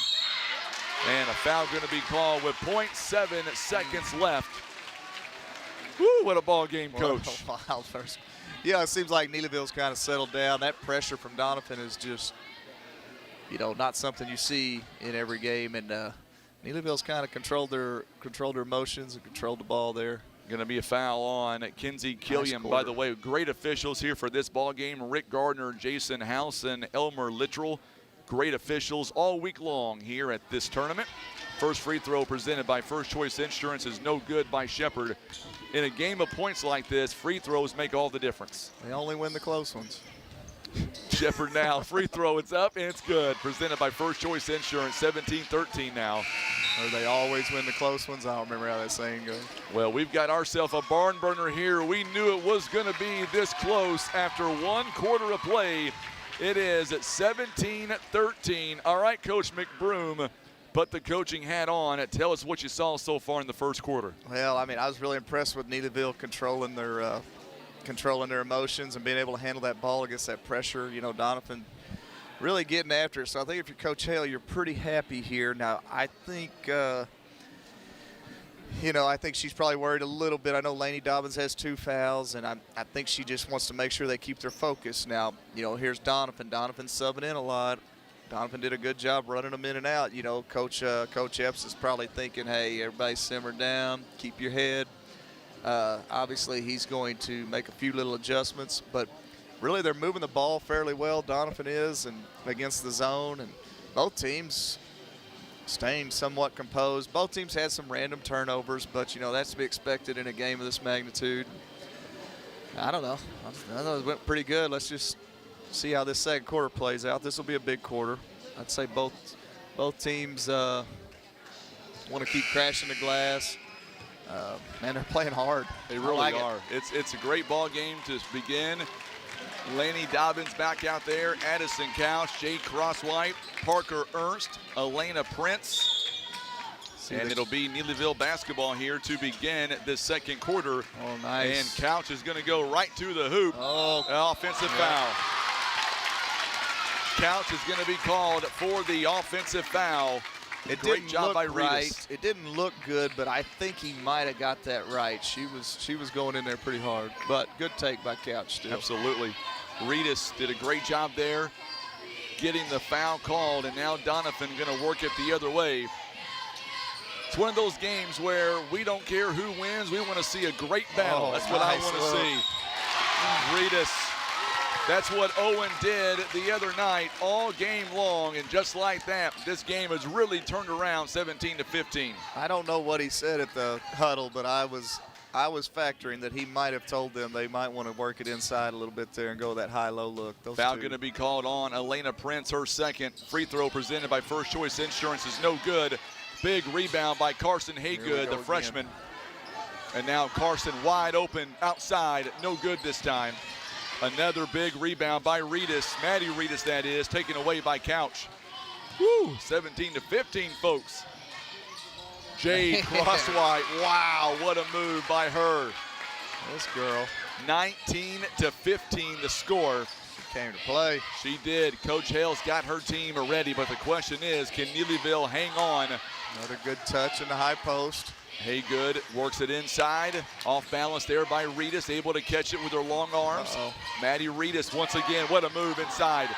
And a foul going to be called with 0.7 seconds left. Woo, what a ball game, Coach. Wild first. Yeah, it seems like Neelyville's kind of settled down. That pressure from Doniphan is just, you know, not something you see in every game. And Neelyville's kind of controlled their emotions and controlled the ball there. Going to be a foul on Kinsey Killian. By the way, great officials here for this ball game. Rick Gardner, Jason House, and Elmer Littrell. Great officials all week long here at this tournament. First free throw presented by First Choice Insurance is no good by Shepard. In a game of points like this, free throws make all the difference. They only win the close ones. Shepard now, free throw, it's up and it's good. Presented by First Choice Insurance, 17-13 now. Or they always win the close ones. I don't remember how that saying goes. Well, we've got ourselves a barn burner here. We knew it was going to be this close after 1 quarter of play. It is at 17-13. All right, Coach McBroom, put the coaching hat on. Tell us what you saw so far in the first quarter. Well, I mean, I was really impressed with Neelyville controlling their emotions and being able to handle that ball against that pressure. You know, Doniphan really getting after it. So I think if you're Coach Hale, you're pretty happy here. Now, I think, I think she's probably worried a little bit. I know Laney Dobbins has 2 fouls, and I think she just wants to make sure they keep their focus. Now, you know, here's Doniphan. Doniphan's subbing in a lot. Doniphan did a good job running them in and out. You know, Coach Epps is probably thinking, hey, everybody simmer down, keep your head. Obviously, he's going to make a few little adjustments, but really they're moving the ball fairly well. Doniphan is, and against the zone, and both teams staying somewhat composed. Both teams had some random turnovers, but, you know, that's to be expected in a game of this magnitude. I don't know. I know it went pretty good. Let's just see how this second quarter plays out. This will be a big quarter. I'd say both teams want to keep crashing the glass. Man, they're playing hard. They really are. It's a great ball game to begin. Laney Dobbins back out there, Addison Couch, Jay Crosswhite, Parker Ernst, Elena Prince. And it'll be Neelyville basketball here to begin this second quarter. Oh, nice. And Couch is going to go right to the hoop. Oh. Offensive foul. Couch is going to be called for the offensive foul. Great job by Reedus. It didn't look good, but I think he might have got that right. She was going in there pretty hard, but good take by Couch still. Absolutely. Reedus did a great job there getting the foul called, and now Doniphan going to work it the other way. It's one of those games where we don't care who wins. We want to see a great battle. That's what I want to see. Reedus. That's what Owen did the other night all game long, and just like that, this game has really turned around 17-15. I don't know what he said at the huddle, but I was factoring that he might have told them they might want to work it inside a little bit there and go that high-low look. Foul going to be called on Elena Prince, her second. Free throw presented by First Choice Insurance is no good. Big rebound by Carson Haygood, the freshman. And now Carson wide open outside, no good this time. Another big rebound by Reedus, Maddie Reedus that is, taken away by Couch. Woo, 17-15, folks. Jade Crosswhite, wow, what a move by her. This girl. 19-15 the score. She came to play. She did. Coach Hale's got her team ready, but the question is, can Neelyville hang on? Another good touch in the high post. Haygood works it inside. Off balance there by Reedus, able to catch it with her long arms. Maddie Reedus once again, what a move inside.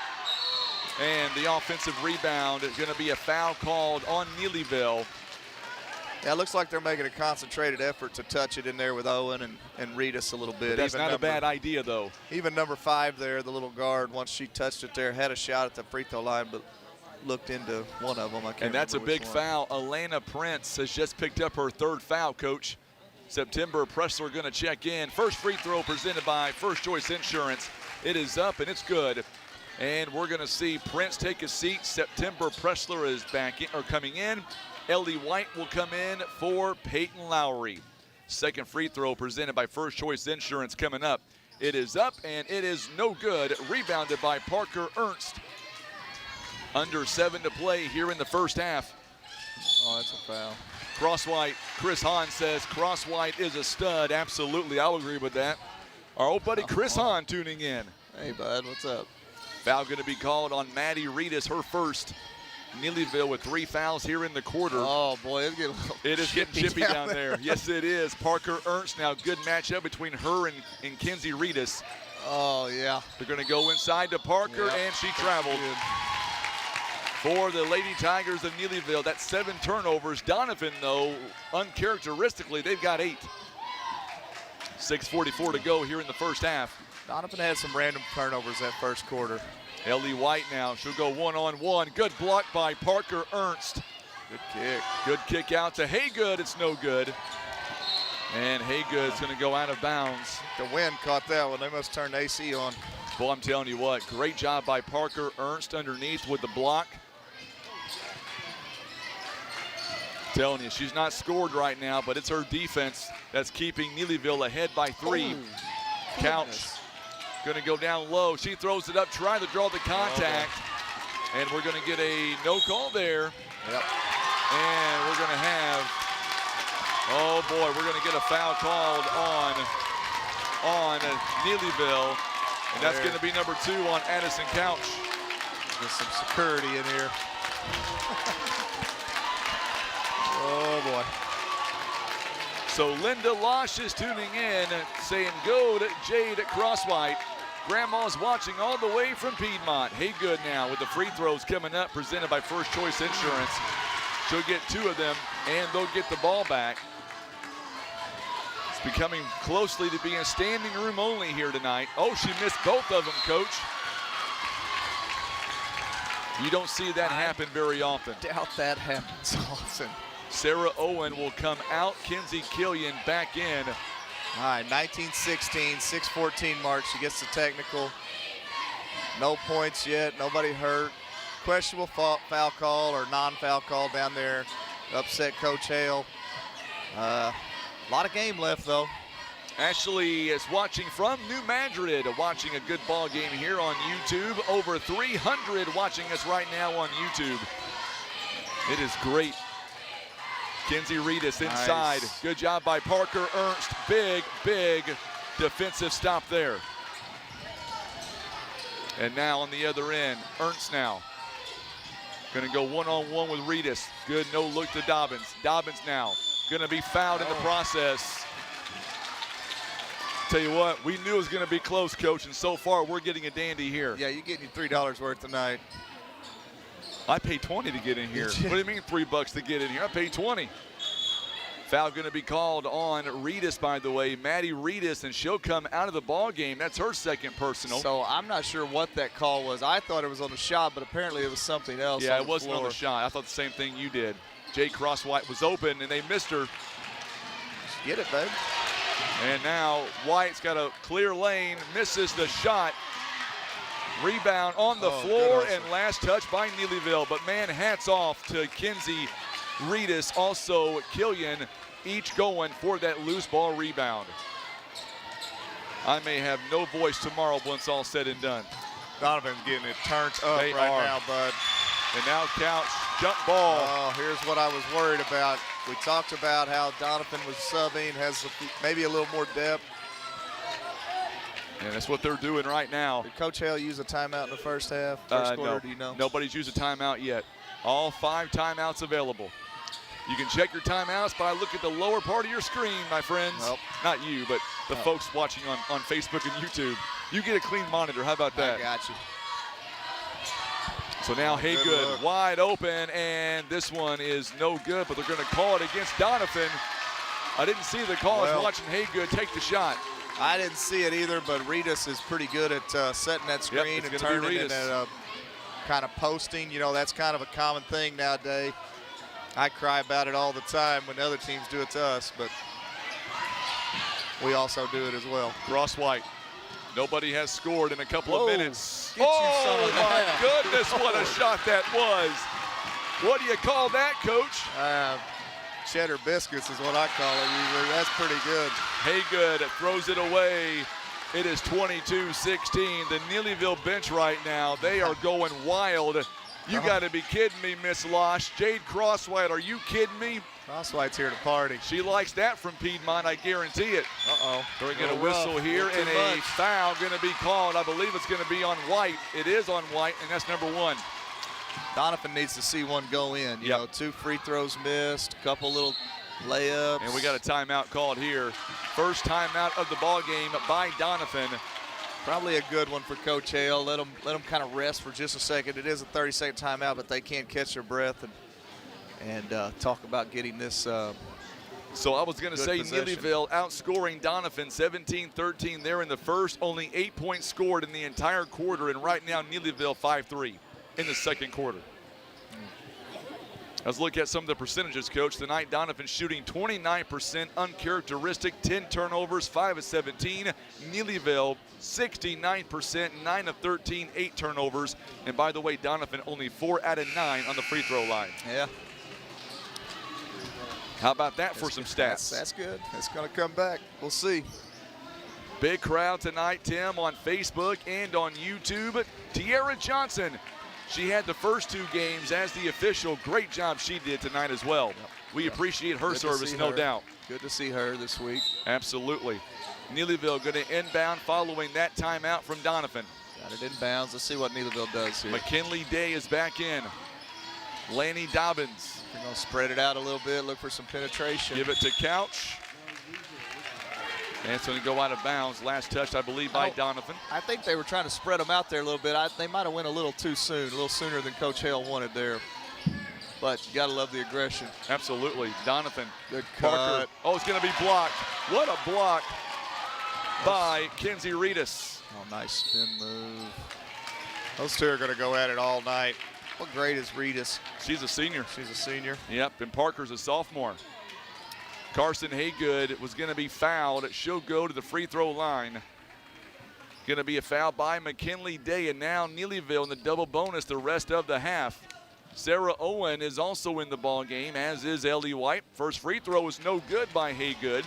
And the offensive rebound is going to be a foul called on Neelyville. Yeah, it looks like they're making a concentrated effort to touch it in there with Owen and Reedus a little bit. But that's not a bad idea, though. Even number 5 there, the little guard, once she touched it there, had a shot at the free throw line, but looked into one of them. And that's a big foul. Elena Prince has just picked up her 3rd foul, Coach. September Pressler going to check in. First free throw presented by First Choice Insurance. It is up and it's good. And we're going to see Prince take a seat. September Pressler is back in, or coming in. Ellie White will come in for Peyton Lowry. Second free throw presented by First Choice Insurance coming up. It is up, and it is no good. Rebounded by Parker Ernst. Under 7 to play here in the first half. Oh, that's a foul. Crosswhite, Chris Hahn says Crosswhite is a stud. Absolutely, I'll agree with that. Our old buddy Chris Hahn tuning in. Hey, bud, what's up? Foul going to be called on Maddie Reedus, her first. Neelyville with 3 fouls here in the quarter. Oh, boy, it is getting chippy down there. Yes, it is. Parker Ernst now, good matchup between her and Kenzie Reedus. Oh, yeah. They're going to go inside to Parker, and she traveled. For the Lady Tigers of Neelyville, that's 7 turnovers. Doniphan, though, uncharacteristically, they've got 8. 6:44 to go here in the first half. Doniphan had some random turnovers that first quarter. Ellie White now, she'll go one-on-one. Good block by Parker Ernst. Good kick. Good kick out to Haygood, it's no good. And Haygood's gonna go out of bounds. The wind caught that one, they must turn AC on. Well, I'm telling you what, great job by Parker Ernst underneath with the block. Telling you, she's not scored right now, but it's her defense that's keeping Neelyville ahead by 3. Couch gonna go down low. She throws it up, trying to draw the contact. And we're gonna get a no call there. Yep. And we're gonna have, oh boy, we're gonna get a foul called on Neelyville. And that's gonna be number 2 on Addison Couch. There's some security in here. Oh boy. So Linda Losh is tuning in, saying go to Jade at Crosswhite. Grandma's watching all the way from Piedmont. Haygood now with the free throws coming up, presented by First Choice Insurance. She'll get 2 of them, and they'll get the ball back. It's becoming closely to being standing room only here tonight. Oh, she missed both of them, Coach. You don't see that happen very often. Doubt that happens often. Sarah Owen will come out. Kinsey Killian back in. All right, 19-16, 6:14 mark. She gets the technical. No points yet, nobody hurt. Questionable foul call or non-foul call down there. Upset Coach Hale. A lot of game left, though. Ashley is watching from New Madrid, watching a good ball game here on YouTube. Over 300 watching us right now on YouTube. It is great. Kenzie Reedus inside. Nice. Good job by Parker Ernst. Big, big defensive stop there. And now on the other end, Ernst now. Gonna go one-on-one with Reedus. Good no look to Dobbins. Dobbins now gonna be fouled in the process. Tell you what, we knew it was gonna be close, Coach, and so far we're getting a dandy here. Yeah, you're getting your $3 worth tonight. I paid 20 to get in here. What do you mean $3 to get in here? I paid 20. Foul going to be called on Reedus, by the way. Maddie Reedus, and she'll come out of the ball game. That's her second personal. So I'm not sure what that call was. I thought it was on the shot, but apparently it was something else. Yeah, it wasn't on the shot. I thought the same thing you did. Jay Crosswhite was open, and they missed her. Get it, babe. And now White's got a clear lane, misses the shot. Rebound on the floor, and last touch by Neelyville. But man, hats off to Kenzie Reedus, also Killian, each going for that loose ball rebound. I may have no voice tomorrow once all said and done. Doniphan's getting it turned up now, bud. And now Couch, jump ball. Oh, here's what I was worried about. We talked about how Doniphan was subbing, has maybe a little more depth. And that's what they're doing right now. Did Coach Hale use a timeout in the first half? First quarter, no. do you know? Nobody's used a timeout yet. All 5 timeouts available. You can check your timeouts by looking at the lower part of your screen, my friends. Nope. Not you, but the folks watching on Facebook and YouTube. You get a clean monitor. How about that? I got you. So now Haygood wide open, and this one is no good, but they're going to call it against Doniphan. I didn't see the call. I was watching Haygood take the shot. I didn't see it either, but Reedus is pretty good at setting that screen and turning it and kind of posting. You know, that's kind of a common thing nowadays. I cry about it all the time when other teams do it to us, but we also do it as well. Crosswhite Nobody has scored in a couple of minutes. Get you some Oh, of my that. goodness, what a shot that was. What do you call that, Coach? Cheddar biscuits is what I call it usually. That's pretty good. Haygood throws it away. It is 22-16. The Neelyville bench right now, they are going wild. You got to be kidding me, Miss Losh. Jade Crosswhite, are you kidding me? Crosswhite's here to party. She likes that from Piedmont, I guarantee it. Uh-oh. They're going to Little whistle rough, here, little and too a much. foul going to be called. I believe it's going to be on White. It is on White, and that's number 1. Doniphan needs to see one go in. You Yep. know, 2 free throws missed, a couple little layups. And we got a timeout called here. First timeout of the ball game by Doniphan. Probably a good one for Coach Hale. Let them kind of rest for just a second. It is a 30-second timeout, but they can't catch their breath and talk about getting this. So I was going to Good say possession. Neelyville outscoring Doniphan 17-13 there in the first. Only 8 points scored in the entire quarter, and right now Neelyville 5-3 in the second quarter. Let's look at some of the percentages, Coach. Tonight, Doniphan shooting 29%, uncharacteristic, 10 turnovers, 5 of 17. Neelyville, 69%, 9 of 13, 8 turnovers. And by the way, Doniphan only 4 out of 9 on the free throw line. Yeah. How about that for some stats? That's good. It's going to come back. We'll see. Big crowd tonight, Tim, on Facebook and on YouTube. Tiara Johnson, she had the first 2 games as the official. Great job she did tonight as well. We appreciate her Good to service, see no her. doubt. Good to see her this week. Absolutely. Neelyville going to inbound following that timeout from Doniphan. Got it inbounds. Let's see what Neelyville does here. McKinley Day is back in. Laney Dobbins. We're going to spread it out a little bit, look for some penetration. Give it to Couch. And it's going to go out of bounds. Last touch, I believe, by Doniphan. I think they were trying to spread them out there a little bit. They might have went a little too soon, a little sooner than Coach Hale wanted there. But you got to love the aggression. Absolutely. Doniphan. Good Parker. cut. Oh, it's going to be blocked. What a block by Kenzie Reedus. Oh, nice spin move. Those two are going to go at it all night. What grade is Reedus? She's a senior. She's a senior. Yep, and Parker's a sophomore. Carson Haygood was going to be fouled. She'll go to the free throw line. Going to be a foul by McKinley Day, and now Neelyville in the double bonus the rest of the half. Sarah Owen is also in the ball game, as is Ellie White. First free throw is no good by Haygood.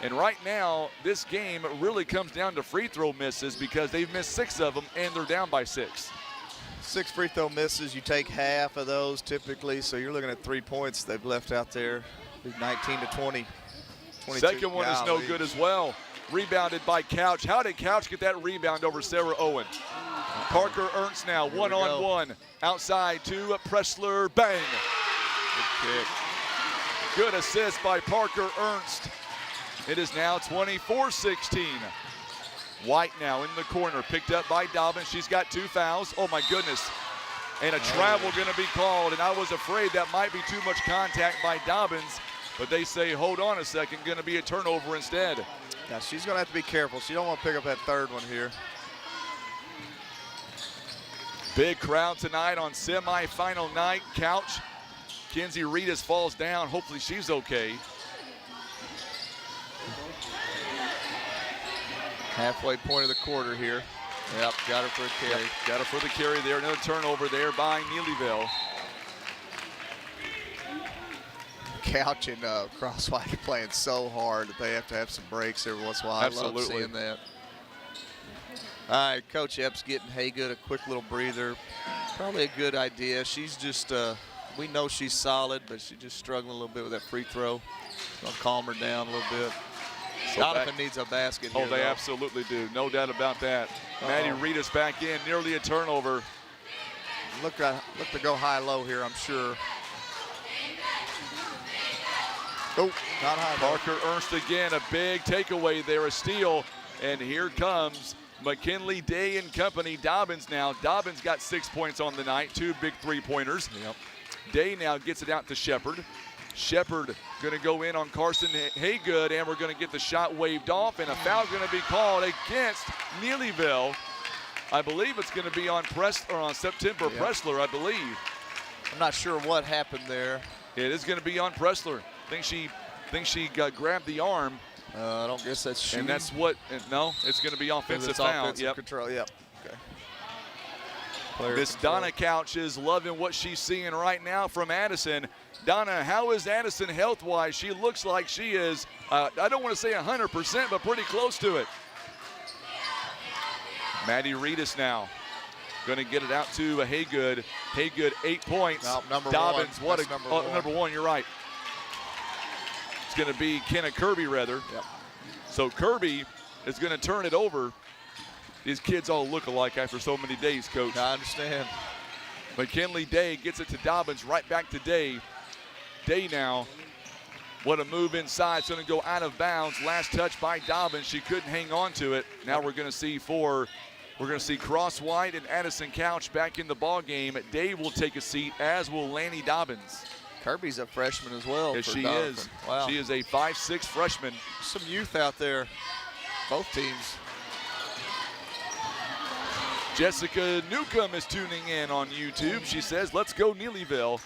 And right now, this game really comes down to free throw misses because they've missed 6 of them, and they're down by 6. 6 free throw misses. You take half of those typically, so you're looking at 3 points they've left out there. 19 to 20. 22. Second one is no Golly. good as well. Rebounded by Couch. How did Couch get that rebound over Sarah Owen? Parker Ernst now, Here we one-on-one. Outside to Pressler, bang. Good kick. Good assist by Parker Ernst. It is now 24-16. White now in the corner, picked up by Dobbins. She's got 2 fouls. Oh my goodness. And a travel going to be called, and I was afraid that might be too much contact by Dobbins, but they say, hold on a second, going to be a turnover instead. Now she's going to have to be careful. She don't want to pick up that third one here. Big crowd tonight on semifinal night. Couch. Kenzie Reedus falls down. Hopefully she's okay. Halfway point of the quarter here. Yep, got her for a carry. Yep, got her for the carry there. Another turnover there by Neelyville. Couch and Crosswhite are playing so hard that they have to have some breaks every once in a while. Absolutely. I love seeing that. All right, Coach Epps getting Haygood a quick little breather. Probably a good idea. She's just, we know she's solid, but she's just struggling a little bit with that free throw. Gonna calm her down a little bit. So Doniphan needs a basket here. Oh, they though. absolutely do. No doubt about that. Maddie Reedus back in, nearly a turnover. Look to go high-low here, I'm sure. Oh, not high. Parker Ernst again, a big takeaway there, a steal. And here comes McKinley Day and company. Dobbins now. Dobbins got 6 points on the night, 2 big three-pointers. Yep. Day now gets it out to Shepard. Shepard going to go in on Carson Haygood, and we're going to get the shot waved off, and a foul going to be called against Neelyville. I believe it's going to be on September Pressler, I believe. I'm not sure what happened there. It is going to be on Pressler. Think she grabbed the arm. I don't guess that's shooting. And that's what, no, it's going to be offensive foul. Offensive control, yep. Okay. Player Miss control. Donna Couch is loving what she's seeing right now from Addison. Donna, how is Addison health-wise? She looks like she is, I don't want to say 100%, but pretty close to it. Maddie Reedus now going to get it out to Haygood. Haygood, 8 points. No, number Dobbins, one. what That's a number one, you're right. It's going to be Kennett Kirby, rather. Yep. So Kirby is going to turn it over. These kids all look alike after so many days, Coach. I understand. McKinley Day gets it to Dobbins, right back to Day. Day now, what a move inside. It's going to go out of bounds. Last touch by Dobbins. She couldn't hang on to it. Now we're going to see Cross White and Addison Couch back in the ball game. Day will take a seat, as will Lanny Dobbins. Kirby's a freshman as well. Yes, for she Doniphan. is. Wow. She is a 5'6" freshman. Some youth out there, both teams. Jessica Newcomb is tuning in on YouTube. She says, let's go Neelyville.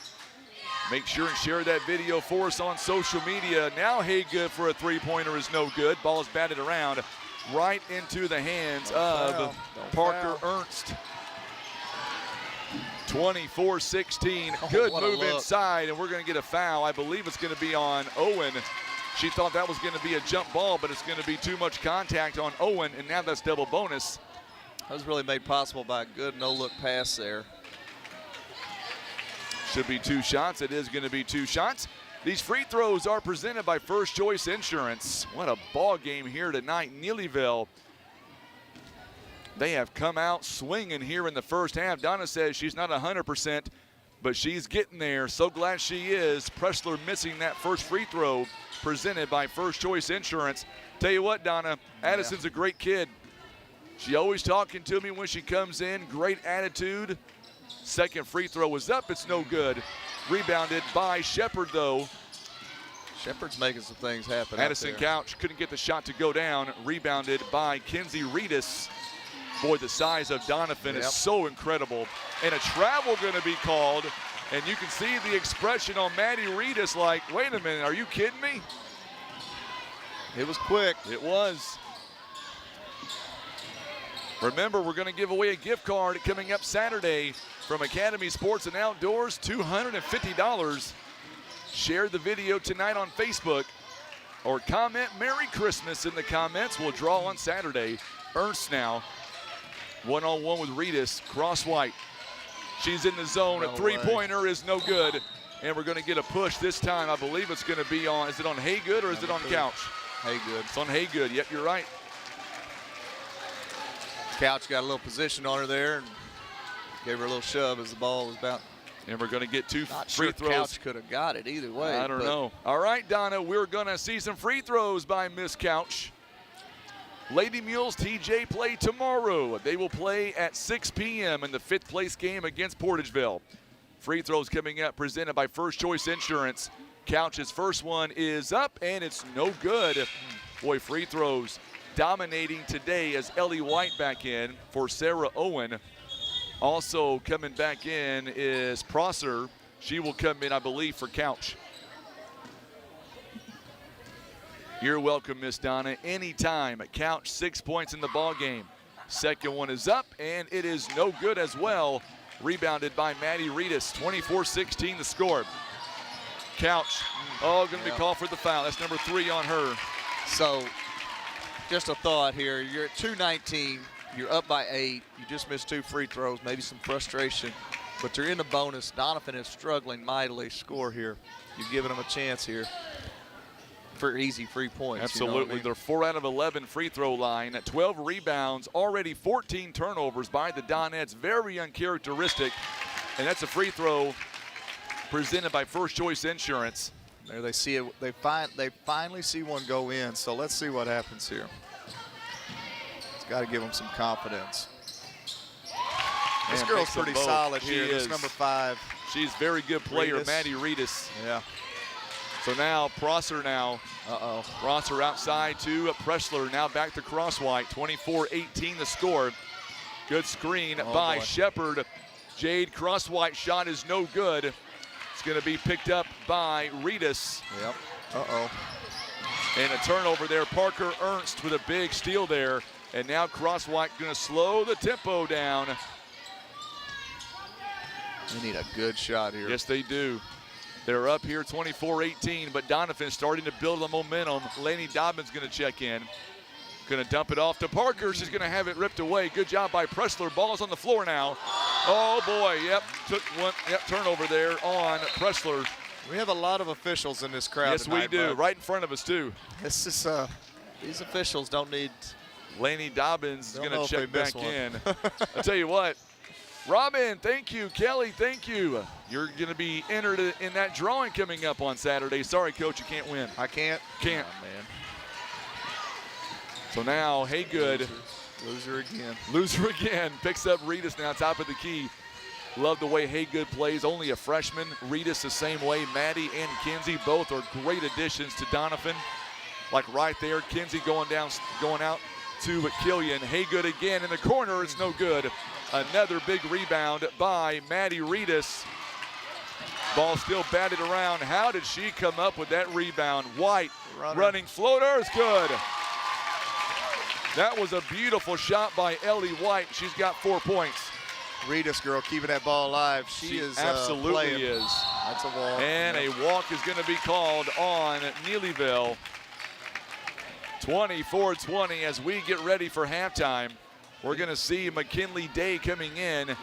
Make sure and share that video for us on social media. Now Haygood for a three-pointer is no good. Ball is batted around right into the hands of Parker Ernst. 24-16. Good what a move look. inside, and we're going to get a foul. I believe it's going to be on Owen. She thought that was going to be a jump ball, but it's going to be too much contact on Owen, and now that's double bonus. That was really made possible by a good no-look pass there. Should be 2 shots. It is going to be 2 shots. These free throws are presented by First Choice Insurance. What a ball game here tonight. Neelyville, they have come out swinging here in the first half. Donna says she's not 100%, but she's getting there. So glad she is. Pressler missing that first free throw, presented by First Choice Insurance. Tell you what, Donna, Addison's a great kid. She always talking to me when she comes in. Great attitude. Second free throw was up. It's no good. Rebounded by Shepard, though. Shepard's making some things happen. Addison Couch couldn't get the shot to go down. Rebounded by Kenzie Reedus. Boy, the size of Doniphan is so incredible. And a travel going to be called. And you can see the expression on Maddie Reedus like, wait a minute, are you kidding me? It was quick. It was. Remember, we're going to give away a gift card coming up Saturday from Academy Sports and Outdoors, $250. Share the video tonight on Facebook or comment Merry Christmas in the comments. We'll draw on Saturday. Ernst now, one-on-one with Reedus. Cross White. She's in the zone. A three-pointer is no good. And we're going to get a push this time. I believe it's going to be on, is it on Haygood or is it on Couch? Haygood. It's on Haygood. Yep, you're right. Couch got a little position on her there and gave her a little shove as the ball was about. And we're going to get 2 Not free sure throws. Couch could have got it either way. I don't know. All right, Donna, we're going to see some free throws by Miss Couch. Lady Mules TJ play tomorrow. They will play at 6 p.m. in the 5th place game against Portageville. Free throws coming up, presented by First Choice Insurance. Couch's first one is up, and it's no good. Boy, free throws dominating today as Ellie White back in for Sarah Owen. Also coming back in is Prosser. She will come in, I believe, for Couch. You're welcome, Miss Donna. Anytime. Couch 6 points in the ball game. Second one is up, and it is no good as well. Rebounded by Maddie Reedus. 24-16 the score. Couch, going to be called for the foul. That's number 3 on her. So, just a thought here. You're at 2:19. You're up by 8. You just missed 2 free throws, maybe some frustration. But you're in the bonus. Doniphan is struggling mightily to score here. You've given them a chance here for easy free points. Absolutely. You know what I mean? They're 4 out of 11 free throw line. 12 rebounds, already 14 turnovers by the Donettes. Very uncharacteristic. And that's a free throw presented by First Choice Insurance. There they see it. They finally see one go in. So let's see what happens here. It's got to give them some confidence. This Man, girl's makes them pretty both. solid She here. This is. number 5. She's a very good player, Reedus. Maddie Reedus. Yeah. So now Prosser now. Prosser outside to Pressler. Now back to Crosswhite. 24-18 the score. Good screen by boy. Shepard. Jade Crosswhite shot is no good. It's going to be picked up by Reedus. Yep. And a turnover there. Parker Ernst with a big steal there. And now Crosswhite going to slow the tempo down. They need a good shot here. Yes, they do. They're up here 24-18, but Doniphan starting to build the momentum. Lainey Dobbins going to check in. Going to dump it off to Parker. She's going to have it ripped away. Good job by Pressler. Ball's on the floor now. Oh, boy. Yep, took one. Yep, turnover there on Pressler. We have a lot of officials in this crowd Yes, tonight, we do. bud. Right in front of us, too. This is, these officials don't need. Lainey Dobbins is Don't going know to if check they back miss one. in. I'll tell you what. Robin, thank you. Kelly, thank you. You're going to be entered in that drawing coming up on Saturday. Sorry, Coach, you can't win. I can't. Can't. Oh, man. So now, Haygood. Loser again. Loser again. Picks up Reedus now, top of the key. Love the way Haygood plays. Only a freshman. Reedus the same way. Maddie and Kinsey both are great additions to Doniphan. Like right there, Kinsey going out to Killian. Haygood again in the corner. It's no good. Another big rebound by Maddie Reedus. Ball still batted around. How did she come up with that rebound? White running floater is good. That was a beautiful shot by Ellie White. She's got 4 points. Reedus girl keeping that ball alive. She is absolutely playing. is. That's a walk. And a walk is going to be called on Neelyville. 24-20 as we get ready for halftime. We're going to see McKinley Day coming in.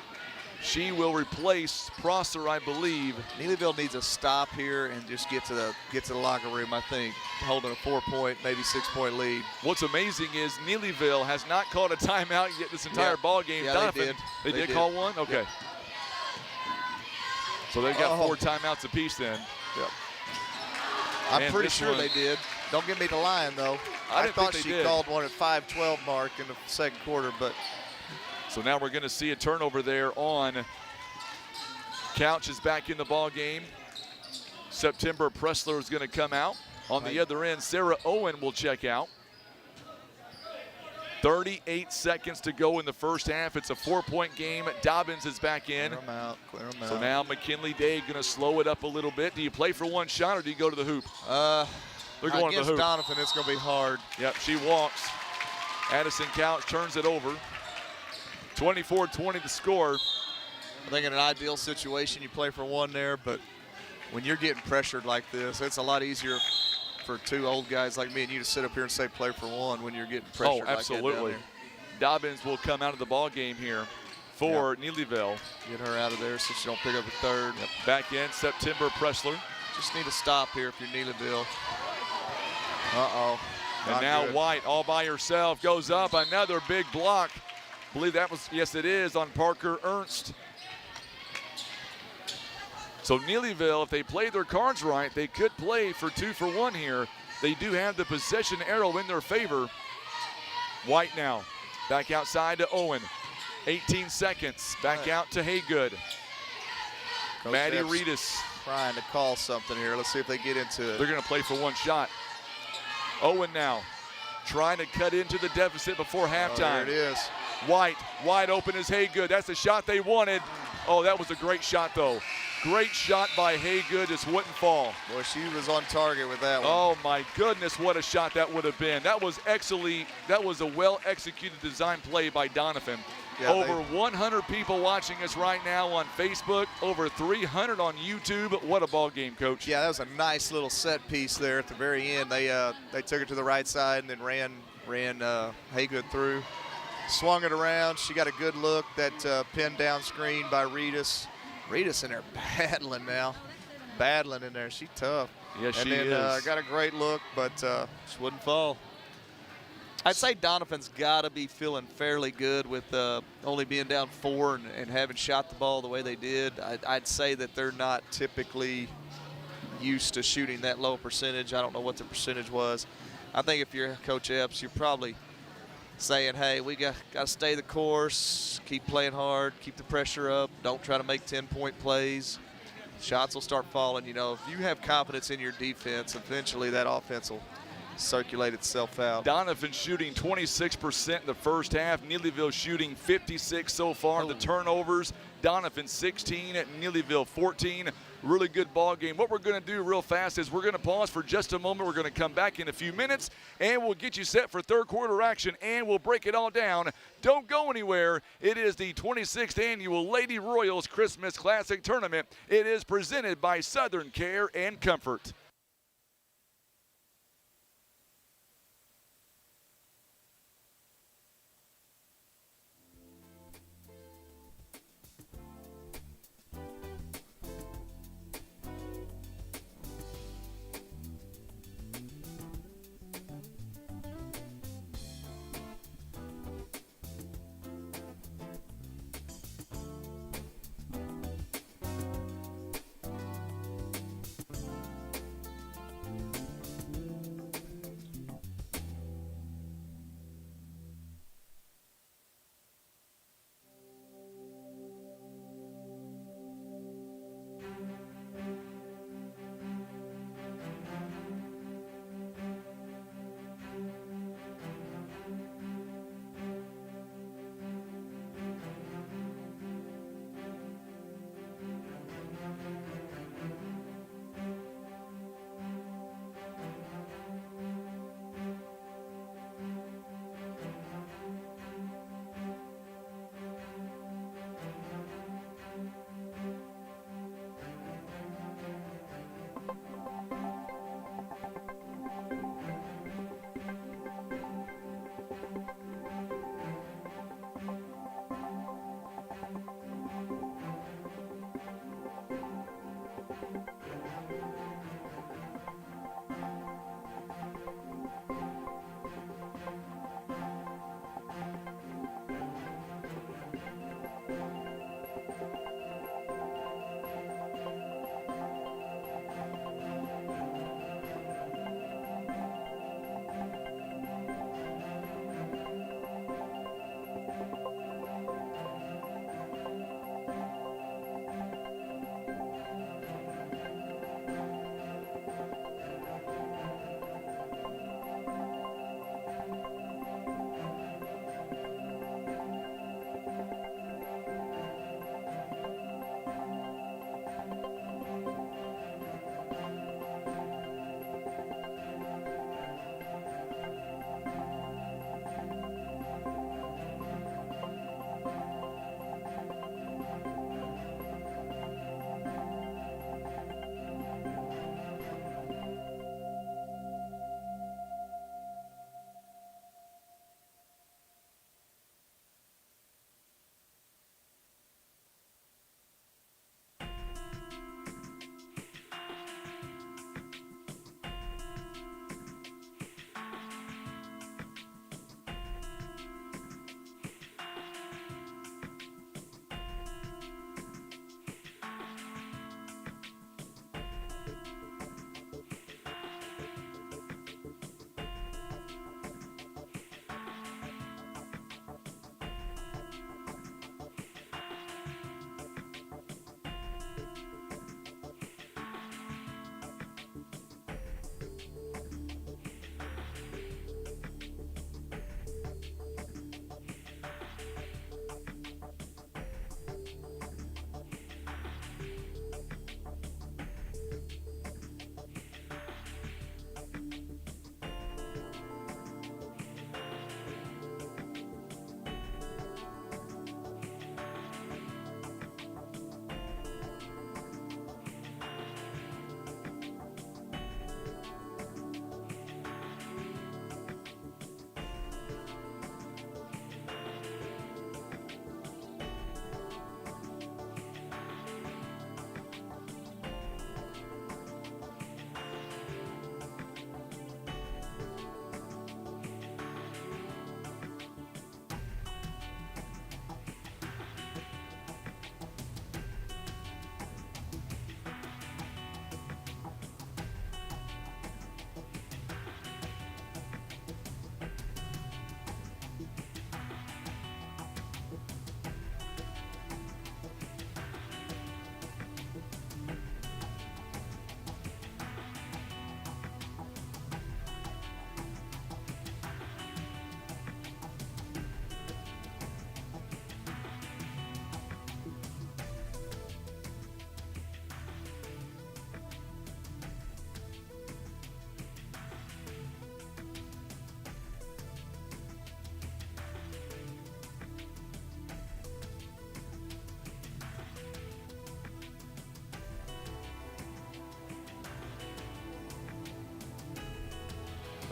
She will replace Prosser, I believe. Neelyville needs a stop here and just get to the locker room, I think, holding a 4-point, maybe 6-point lead. What's amazing is Neelyville has not called a timeout yet this entire ball game. Yeah, Doniphan, they did. They did call one? Okay. Yep. So they've got 4 timeouts apiece then. Yep. I'm Man, pretty this sure one- they did. Don't get me to lying, though. I I didn't thought think they she did. called one at 5:12 mark in the second quarter, but So now we're going to see a turnover there on Couch is back in the ball game. September Pressler is going to come out. On the other end, Sarah Owen will check out. 38 seconds to go in the first half. It's a 4-point game. Dobbins is back in. clear 'em out, clear 'em out. So now McKinley Day going to slow it up a little bit. Do you play for one shot or do you go to the hoop? They're going to the against hoop. Doniphan, it's going to be hard. Yep, she walks. Addison Couch turns it over. 24-20 the score. I think in an ideal situation, you play for one there, but when you're getting pressured like this, it's a lot easier for 2 old guys like me and you to sit up here and say play for one when you're getting pressured Oh, like absolutely. that down there. Dobbins will come out of the ball game here for Neelyville. Get her out of there so she don't pick up a third. Yep. Back in, September Pressler. Just need to stop here if you're Neelyville. Uh-oh. And Not now good. White all by herself goes up. Another big block. I believe that was, yes it is, on Parker Ernst. So Neelyville, if they play their cards right, they could play for 2 for 1 here. They do have the possession arrow in their favor. White now, back outside to Owen. 18 seconds, back out to Haygood. Coach Maddie Epps Reedus. trying to call something here. Let's see if they get into it. They're going to play for 1 shot. Owen now trying to cut into the deficit before halftime. There it is. White, wide open is Haygood. That's the shot they wanted. Oh, that was a great shot, though. Great shot by Haygood. Just wouldn't fall. Boy, she was on target with that one. Oh, my goodness, what a shot that would have been. That was a well-executed design play by Doniphan. Yeah, over 100 people watching us right now on Facebook, over 300 on YouTube. What a ball game, Coach. Yeah, that was a nice little set piece there at the very end. They took it to the right side and then ran Haygood through. Swung it around. She got a good look. That pinned down screen by Reedus. Reedus in there battling now. Battling in there. She tough. Yes, and she then, is. got a great look, but just wouldn't fall. I'd say Doniphan's got to be feeling fairly good with only being down 4 and having shot the ball the way they did. I'd say that they're not typically used to shooting that low percentage. I don't know what the percentage was. I think if you're Coach Epps, you're probably saying, hey, we got to stay the course, keep playing hard, keep the pressure up, don't try to make 10-point plays. Shots will start falling. You know, if you have confidence in your defense, eventually that offense will circulate itself out. Doniphan shooting 26% in the first half. Neelyville shooting 56 so far. The turnovers, Doniphan 16, Neelyville 14. really good ball game. What we're going to do real fast is we're going to pause for just a moment. We're going to come back in a few minutes, and we'll get you set for third quarter action, and we'll break it all down. Don't go anywhere. It is the 26th Annual Lady Royals Christmas Classic Tournament. It is presented by Southern Care and Comfort.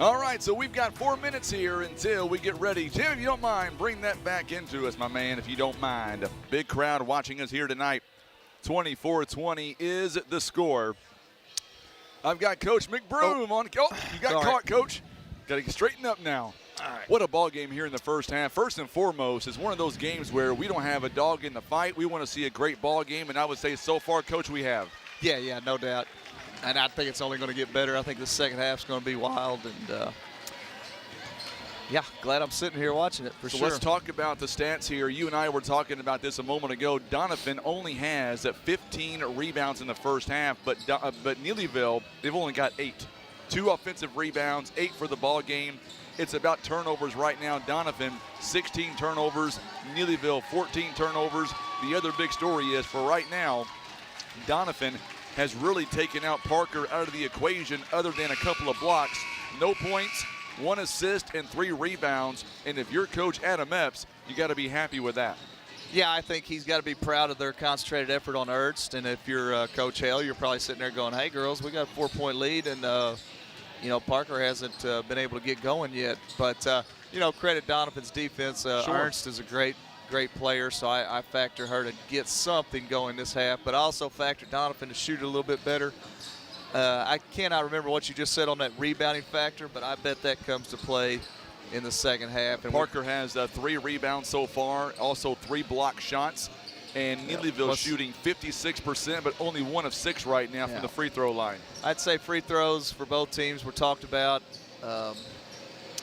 All right, so we've got 4 minutes here until we get ready. Tim, if you don't mind, bring that back into us, my man, if you don't mind. Big crowd watching us here tonight. 24-20 is the score. I've got Coach McBroom on. Oh, you got caught, Coach. Got to straighten up now. All right. What a ball game here in the first half. First and foremost, it's one of those games where we don't have a dog in the fight. We want to see a great ball game, and I would say so far, Coach, we have. Yeah, no doubt. And I think it's only going to get better. I think the second half's going to be wild. And, yeah, glad I'm sitting here watching it for so sure. Let's talk about the stats here. You and I were talking about this a moment ago. Doniphan only has 15 rebounds in the first half, but Neelyville, they've only got 8. 2 offensive rebounds, 8 for the ball game. It's about turnovers right now. Doniphan, 16 turnovers. Neelyville, 14 turnovers. The other big story is, for right now, Doniphan has really taken out Parker out of the equation other than a couple of blocks. No points, 1 assist, and 3 rebounds. And if you're Coach Adam Epps, you got to be happy with that. Yeah, I think he's got to be proud of their concentrated effort on Ernst. And if you're Coach Hale, you're probably sitting there going, hey, girls, we got a 4-point lead, and Parker hasn't been able to get going yet. But, credit Doniphan's defense. Sure. Ernst is a great player, so I factor her to get something going this half. But I also factor Doniphan to shoot it a little bit better. I cannot remember what you just said on that rebounding factor, but I bet that comes to play in the second half. And Parker has 3 rebounds so far, also 3 block shots. And Neelyville shooting 56%, but only 1 of 6 right now from the free throw line. I'd say free throws for both teams were talked about.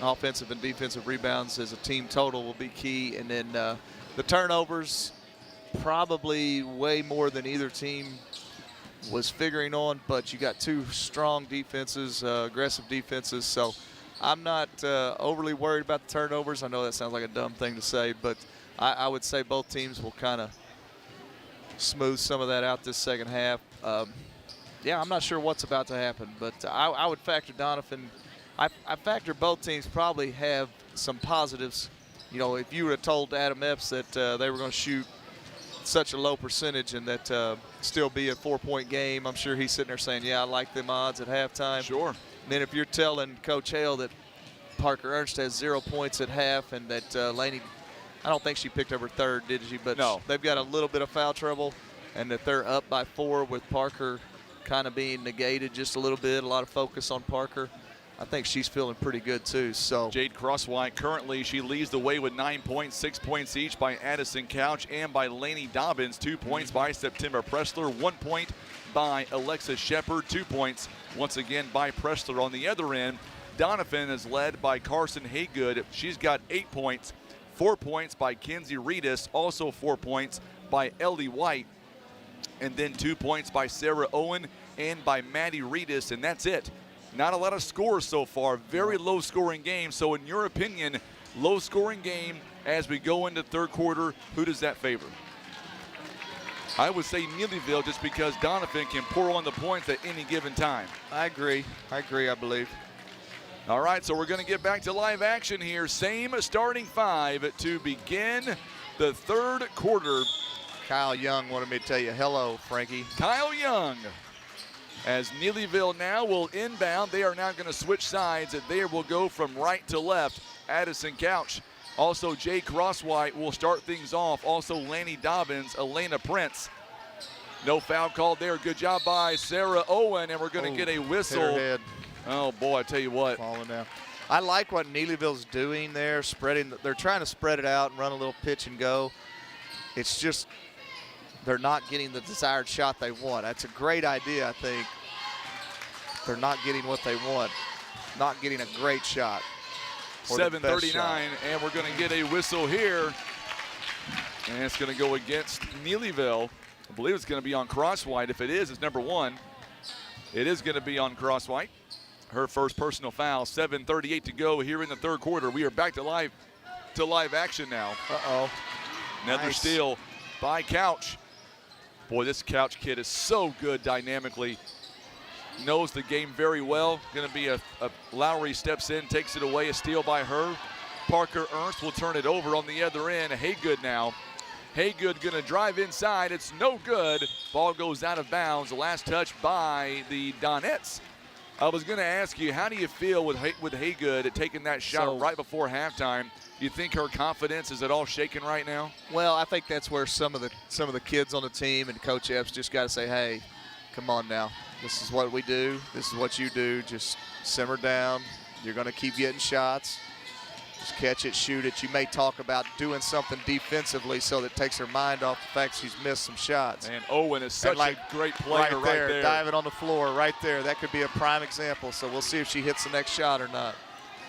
Offensive and defensive rebounds as a team total will be key. And then the turnovers, probably way more than either team was figuring on, but you got 2 strong defenses, aggressive defenses. So I'm not overly worried about the turnovers. I know that sounds like a dumb thing to say, but I would say both teams will kind of smooth some of that out this second half. I'm not sure what's about to happen, but I would factor Doniphan. I factor both teams probably have some positives. If you would have told Adam Epps that they were going to shoot such a low percentage and that still be a 4-point game, I'm sure he's sitting there saying, yeah, I like them odds at halftime. Sure. And then if you're telling Coach Hale that Parker Ernst has 0 points at half and that Laney, I don't think she picked up her 3rd, did she? But no. They've got a little bit of foul trouble, and that they're up by 4 with Parker kind of being negated just a little bit, a lot of focus on Parker. I think she's feeling pretty good too. So Jade Crosswhite, currently she leads the way with 9 points, 6 points each by Addison Couch and by Laney Dobbins. 2 points by September Pressler, 1 point by Alexis Shepard, 2 points once again by Pressler. On the other end, Doniphan is led by Carson Haygood. She's got 8 points, 4 points by Kenzie Reedus, also 4 points by Ellie White, and then 2 points by Sarah Owen and by Maddie Reedus, and that's it. Not a lot of scores so far, very low scoring game. So in your opinion, low scoring game as we go into third quarter, who does that favor? I would say Neelyville, just because Doniphan can pour on the points at any given time. I agree, I believe. All right, so we're going to get back to live action here. Same starting 5 to begin the third quarter. Kyle Young wanted me to tell you hello, Frankie. Kyle Young. As Neelyville now will inbound, they are now going to switch sides, and they will go from right to left. Addison Couch, also Jay Crosswhite will start things off. Also Laney Dobbins, Elena Prince. No foul called there. Good job by Sarah Owen, and we're going to get a whistle. Hit her head. Oh boy, I tell you what. Falling down. I like what Neelyville's doing there, spreading. They're trying to spread it out and run a little pitch and go. It's just they're not getting the desired shot they want. That's a great idea, I think. They're not getting what they want. Not getting a great shot. 7:39, and we're going to get a whistle here. And it's going to go against Neelyville. I believe it's going to be on Crosswhite. If it is, it's number 1. It is going to be on Crosswhite. Her first personal foul. 7:38 to go here in the third quarter. We are back to live action now. Uh-oh. Another steal by Couch. Boy, this Couch kid is so good dynamically. Knows the game very well. Going to be a Lowry steps in, takes it away, a steal by her. Parker Ernst will turn it over on the other end. Haygood now. Haygood going to drive inside. It's no good. Ball goes out of bounds. The last touch by the Donettes. I was going to ask you, how do you feel with Haygood taking that shot right before halftime? You think her confidence is at all shaken right now? Well, I think that's where some of the kids on the team and Coach Epps just got to say, hey, come on now. This is what we do. This is what you do. Just simmer down. You're going to keep getting shots. Just catch it, shoot it. You may talk about doing something defensively so that takes her mind off the fact she's missed some shots. And Owen is such a great player right there. Diving on the floor right there. That could be a prime example. So we'll see if she hits the next shot or not.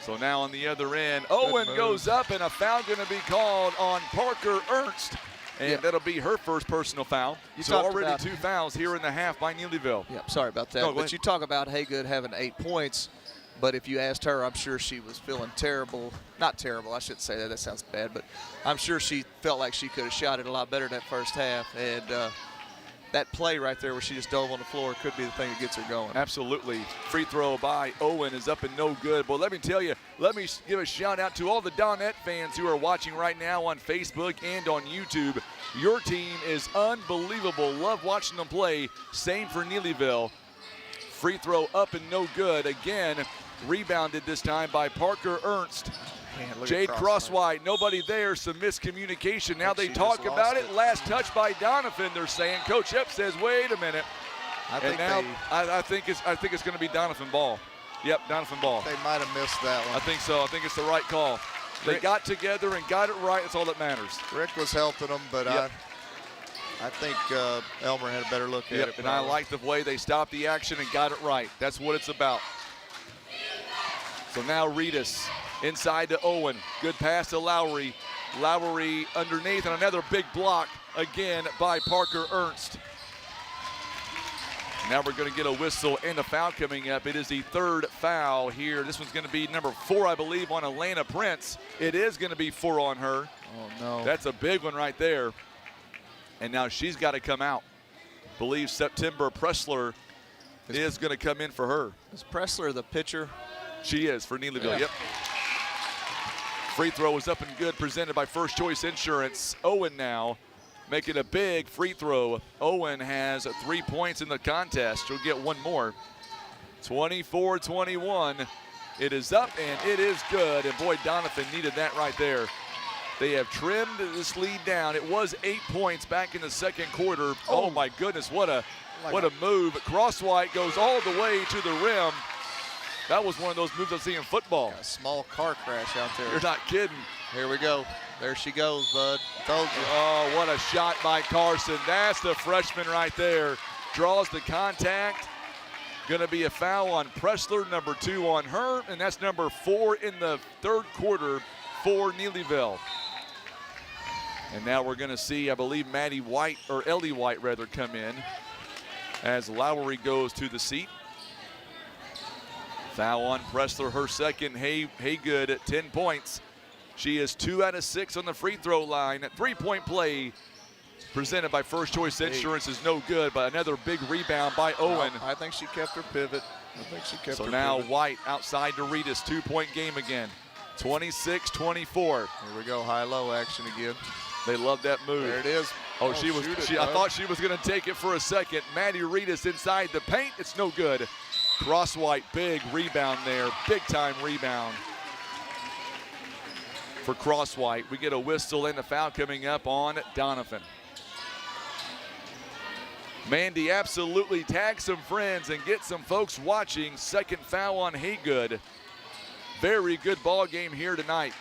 So now on the other end, Owen goes up, and a foul going to be called on Parker Ernst. And that'll be her first personal foul. So already 2 fouls here in the half by Neelyville. Yep, sorry about that. But you talk about Haygood having 8 points. But if you asked her, I'm sure she was feeling terrible. Not terrible, I shouldn't say that. That sounds bad. But I'm sure she felt like she could have shot it a lot better in that first half. And that play right there where she just dove on the floor could be the thing that gets her going. Absolutely. Free throw by Owen is up and no good. But let me tell you, let me give a shout out to all the Donette fans who are watching right now on Facebook and on YouTube. Your team is unbelievable. Love watching them play. Same for Neelyville. Free throw up and no good. Again, rebounded this time by Parker Ernst. Man, Jade Crosswhite, nobody there, some miscommunication. Now they talk about it. Last touch by Doniphan, they're saying. Coach Epps says, wait a minute. I think it's going to be Doniphan ball. Yep, Doniphan ball. They might have missed that one. I think so. I think it's the right call. They got together and got it right. That's all that matters. Rick was helping them, but I think Elmer had a better look at it. And I like the way they stopped the action and got it right. That's what it's about. So now Reedus inside to Owen. Good pass to Lowry. Lowry underneath, and another big block again by Parker Ernst. Now we're going to get a whistle and a foul coming up. It is the 3rd foul here. This one's going to be number 4, I believe, on Alana Prince. It is going to be 4 on her. Oh, no. That's a big one right there. And now she's got to come out. I believe September Pressler is going to come in for her. Is Pressler the pitcher? She is for Neelyville, yep. Free throw is up and good, presented by First Choice Insurance. Owen now making a big free throw. Owen has 3 points in the contest. She'll get one more. 24-21. It is up and it is good. And boy, Doniphan needed that right there. They have trimmed this lead down. It was 8 points back in the second quarter. Oh my goodness, what a move. Crosswhite goes all the way to the rim. That was one of those moves I see in football. A small car crash out there. You're not kidding. Here we go. There she goes, bud. Told you. Oh, what a shot by Carson. That's the freshman right there. Draws the contact. Going to be a foul on Pressler, number 2 on her, and that's number 4 in the 3rd quarter for Neelyville. And now we're going to see, I believe, Ellie White rather, come in as Lowry goes to the seat. Foul on Pressler, her second. Haygood at 10 points. She is 2 out of 6 on the free throw line. 3-point play presented by First Choice Insurance is no good, but another big rebound by Owen. I think she kept her pivot. So now White outside to Reedus, 2-point game again. 26-24. Here we go, high-low action again. They love that move. There it is. Oh, I thought she was going to take it for a second. Maddie Reedus inside the paint. It's no good. Crosswhite, big rebound there. Big-time rebound for Crosswhite. We get a whistle and a foul coming up on Doniphan. Mandy absolutely tag some friends and get some folks watching. Second foul on Haygood. Very good ball game here tonight.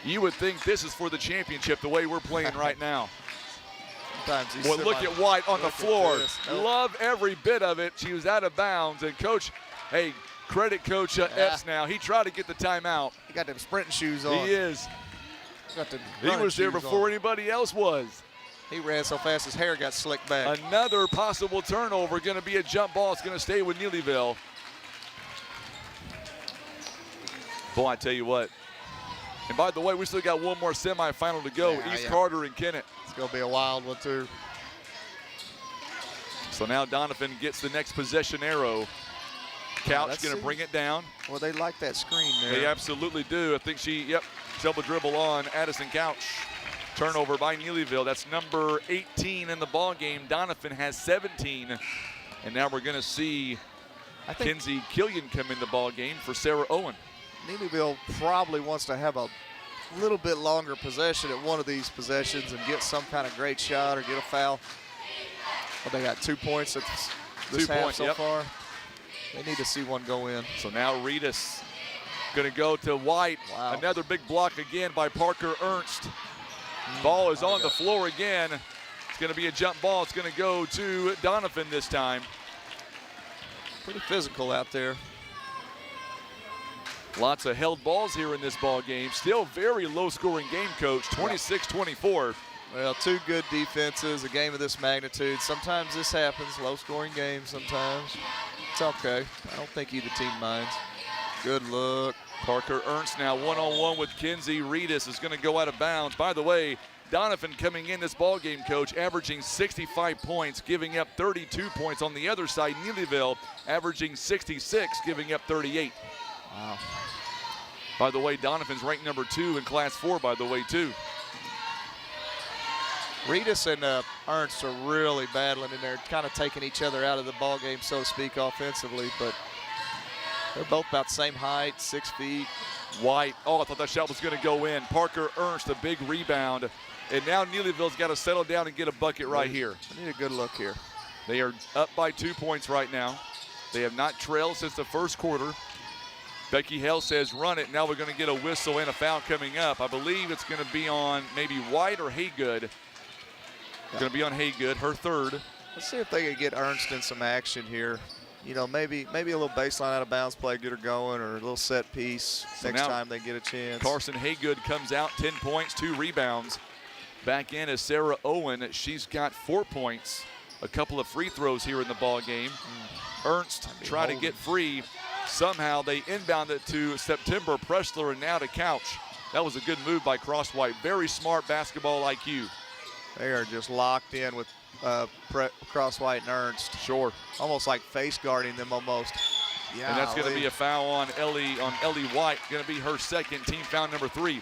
You would think this is for the championship the way we're playing right now. Boy, look at White on the floor. Love every bit of it. She was out of bounds. And Coach, hey, credit Coach Epps now. He tried to get the timeout. He got them sprinting shoes on. He is. He was there before anybody else was. He ran so fast his hair got slicked back. Another possible turnover. Going to be a jump ball. It's going to stay with Neelyville. Boy, I tell you what. And by the way, we still got one more semifinal to go. East Carter and Kennett. It's going to be a wild one, too. So now Doniphan gets the next possession arrow. Couch going to bring it down. Well, they like that screen there. They absolutely do. I think double dribble on Addison Couch. Turnover by Neelyville. That's number 18 in the ball game. Doniphan has 17. And now we're going to see I think Kinsey Killian come in the ball game for Sarah Owen. Neelyville probably wants to have a little bit longer possession at one of these possessions and get some kind of great shot or get a foul. Well, they got 2 points at this 2 half points, so yep. far. They need to see one go in. So now Reedus going to go to White. Wow. Another big block again by Parker Ernst. Ball is on the floor again. It's going to be a jump ball. It's going to go to Doniphan this time. Pretty physical out there. Lots of held balls here in this ball game. Still very low-scoring game, Coach. 26-24. Well, 2 good defenses, a game of this magnitude. Sometimes this happens, low-scoring games sometimes. It's okay. I don't think either team minds. Good look. Parker Ernst now one-on-one with Kinsey Reedus is going to go out of bounds. By the way, Doniphan coming in this ball game, Coach, averaging 65 points, giving up 32 points. On the other side, Neelyville averaging 66, giving up 38. Wow. By the way, Doniphan's ranked number 2 in Class 4, by the way, too. Reedus and Ernst are really battling in there, kind of taking each other out of the ball game, so to speak, offensively. But they're both about the same height, 6 feet. White, oh, I thought that shot was going to go in. Parker Ernst, a big rebound. And now Neelyville's got to settle down and get a bucket right here. I need a good look here. They are up by 2 points right now. They have not trailed since the first quarter. Becky Hale says run it. Now we're going to get a whistle and a foul coming up. I believe it's going to be on maybe White or Haygood. Going to be on Haygood, her third. Let's see if they can get Ernst in some action here. You know, maybe a little baseline out of bounds play, get her going, or a little set piece next time they get a chance. Carson Haygood comes out, 10 points, 2 rebounds. Back in is Sarah Owen. She's got 4 points, a couple of free throws here in the ball game. Ernst trying to get free. Somehow they inbound it to September Pressler and now to Couch. That was a good move by Cross White. Very smart basketball IQ. They are just locked in with Cross White and Ernst. Sure. Almost like face guarding them almost. Yeah. And that's going to be a foul on Ellie White. Going to be her second, team foul number 3.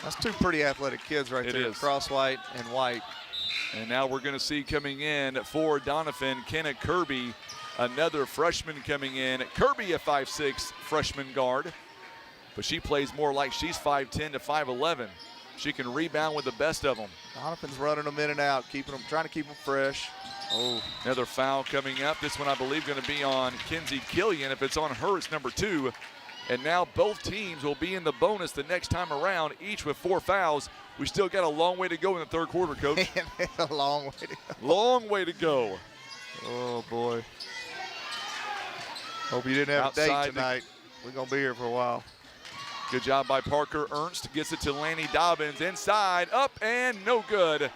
That's 2 pretty athletic kids right there. Cross White and White. And now we're going to see coming in for Doniphan, Kennett Kirby, another freshman coming in. Kirby, a 5'6" freshman guard, but she plays more like she's 5'10" to 5'11". She can rebound with the best of them. Doniphan's running them in and out, trying to keep them fresh. Oh, another foul coming up. This one, I believe, going to be on Kinsey Killian. If it's on her, it's number 2. And now both teams will be in the bonus the next time around, each with 4 fouls. We still got a long way to go in the third quarter, Coach. A long way to go. Long way to go. Oh, boy. Hope you didn't have a date tonight. We're going to be here for a while. Good job by Parker Ernst. Gets it to Lanny Dobbins. Inside, up, and no good.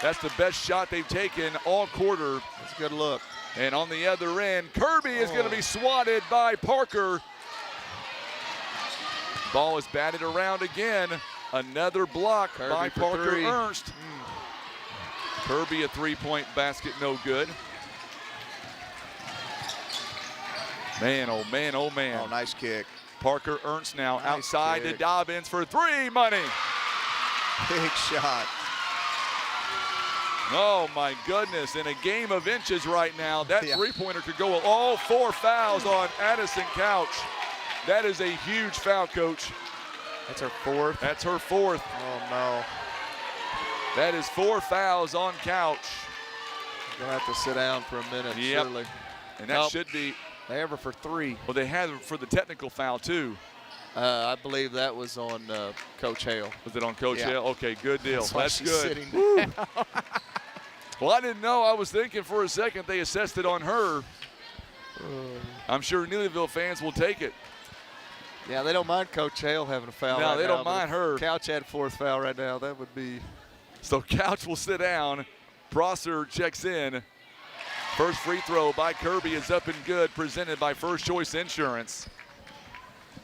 That's the best shot they've taken all quarter. That's a good look. And on the other end, Kirby is going to be swatted by Parker. Ball is batted around again. Another block by Parker Ernst. Kirby, a 3-point basket, no good. Man, oh man, oh man. Oh, nice kick. Parker Ernst now outside to Dobbins for 3, money. Big shot. Oh my goodness, in a game of inches right now, that 3-pointer could go with all 4 fouls on Addison Couch. That is a huge foul, Coach. That's her 4th? That's her 4th. Oh no. That is 4 fouls on Couch. Gonna have to sit down for a minute, surely. And that should be. They have her for 3. Well, they had her for the technical foul, too. I believe that was on Coach Hale. Was it on Coach Hale? Okay, good deal. That's good. Sitting down. Well, I didn't know. I was thinking for a second they assessed it on her. I'm sure Neelyville fans will take it. Yeah, they don't mind Coach Hale having a foul. No, they don't mind her. Couch had 4th foul right now. That would be. So Couch will sit down. Prosser checks in. First free throw by Kirby is up and good, presented by First Choice Insurance.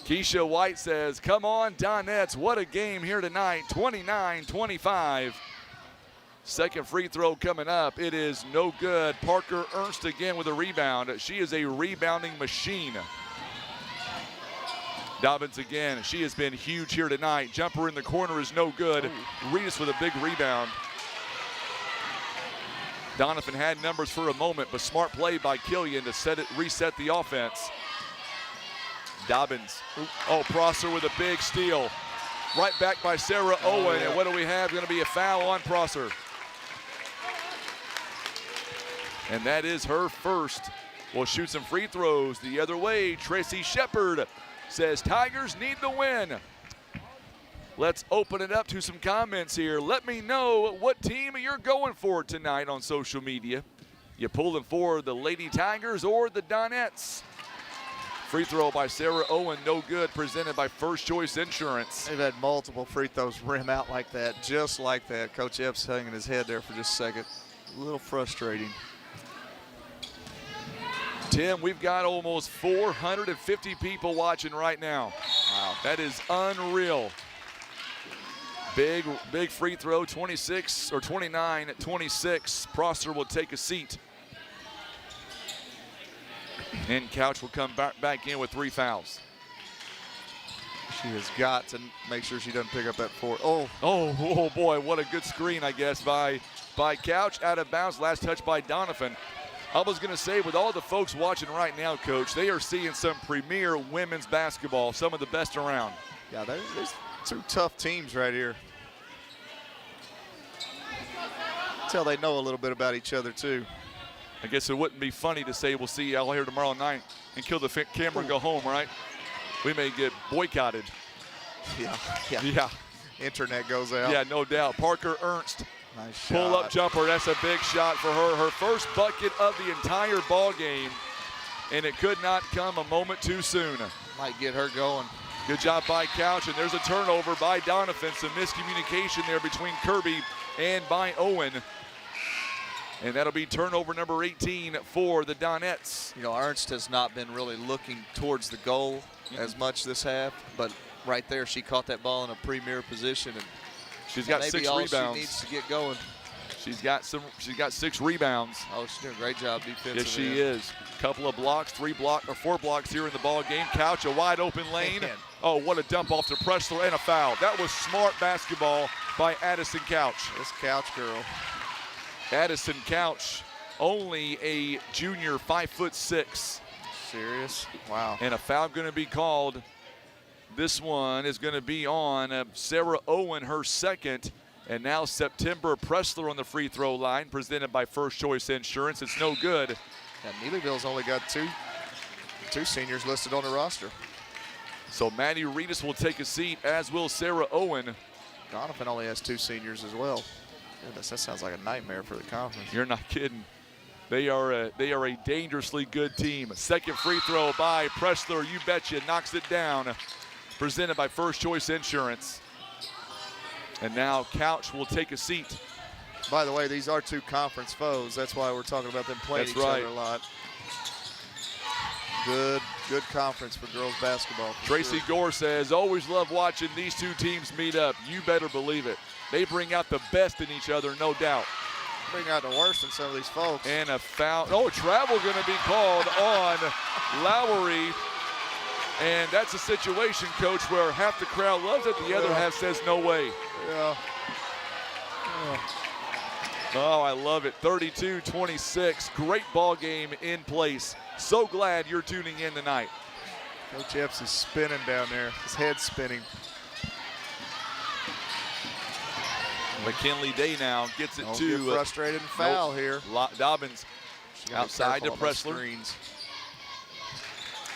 Keisha White says, come on, Donettes, what a game here tonight, 29-25. Second free throw coming up. It is no good. Parker Ernst again with a rebound. She is a rebounding machine. Dobbins again. She has been huge here tonight. Jumper in the corner is no good. Reedus with a big rebound. Doniphan had numbers for a moment, but smart play by Killian to reset the offense. Dobbins. Oh, Prosser with a big steal. Right back by Sarah Owen. And what do we have? Going to be a foul on Prosser. And that is her first. We'll shoot some free throws the other way. Tracy Shepard says Tigers need the win. Let's open it up to some comments here. Let me know what team you're going for tonight on social media. You pulling for the Lady Tigers or the Donettes? Free throw by Sarah Owen, no good, presented by First Choice Insurance. They've had multiple free throws rim out like that, just like that. Coach Epps hanging his head there for just a second. A little frustrating. Tim, we've got almost 450 people watching right now. Wow. That is unreal. Big free throw, 26 or 29 at 26. Prosser will take a seat. And Couch will come back in with 3 fouls. She has got to make sure she doesn't pick up that 4. Oh boy, what a good screen, I guess, by Couch. Out of bounds, last touch by Doniphan. I was going to say, with all the folks watching right now, Coach, they are seeing some premier women's basketball, some of the best around. Yeah, there's 2 tough teams right here. Tell they know a little bit about each other, too. I guess it wouldn't be funny to say we'll see y'all here tomorrow night and kill the camera and go home, right? We may get boycotted. Yeah. Internet goes out. Yeah, no doubt. Parker Ernst, nice shot. Pull-up jumper. That's a big shot for her. Her first bucket of the entire ball game, and it could not come a moment too soon. Might get her going. Good job by Couch, and there's a turnover by Doniphan. Some miscommunication there between Kirby and by Owen. And that'll be turnover number 18 for the Donettes. You know, Ernst has not been really looking towards the goal as much this half, but right there she caught that ball in a premier position, and she's got 6 rebounds. She needs to get going. She's got 6 rebounds. Oh, she's doing a great job defensively. Yes, she is. Couple of blocks, 4 blocks here in the ball game. Couch, a wide open lane. Man. Oh, what a dump off to Pressler and a foul. That was smart basketball by Addison Couch. This Couch girl. Addison Couch, only a junior, 5'6". Serious? Wow. And a foul going to be called. This one is going to be on Sarah Owen, her second. And now September Pressler on the free throw line, presented by First Choice Insurance. It's no good. Yeah, Neelyville's only got two seniors listed on the roster. So Maddie Reedus will take a seat, as will Sarah Owen. Doniphan only has 2 seniors as well. Goodness, that sounds like a nightmare for the conference. You're not kidding. They are a dangerously good team. Second free throw by Pressler, you betcha, knocks it down. Presented by First Choice Insurance. And now Couch will take a seat. By the way, these are 2 conference foes. That's why we're talking about them playing each other a lot. Good conference for girls basketball. Tracy Gore says, always love watching these 2 teams meet up. You better believe it. They bring out the best in each other, no doubt. Bring out the worst in some of these folks. And a foul. Oh, travel going to be called on Lowry. And that's a situation, Coach, where half the crowd loves it, the other half says no way. Yeah. Oh, I love it. 32-26. Great ball game in place. So glad you're tuning in tonight. Coach Epps is spinning down there. His head's spinning. McKinley Day now gets it to. Get frustrated and foul here. Dobbins outside to Pressler.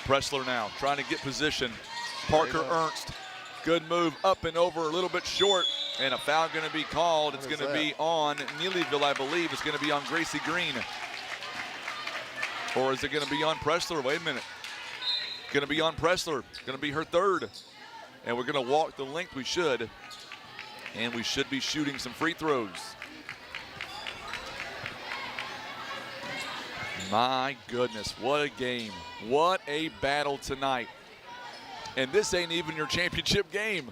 Pressler now trying to get position. Parker Ernst. Good move up and over, a little bit short. And a foul going to be called. It's going to be on Neelyville, I believe. It's going to be on Gracie Green. Or is it going to be on Pressler? Wait a minute. Going to be on Pressler. Going to be her third. And we're going to walk the length. We should. And we should be shooting some free throws. My goodness, what a game. What a battle tonight. And this ain't even your championship game.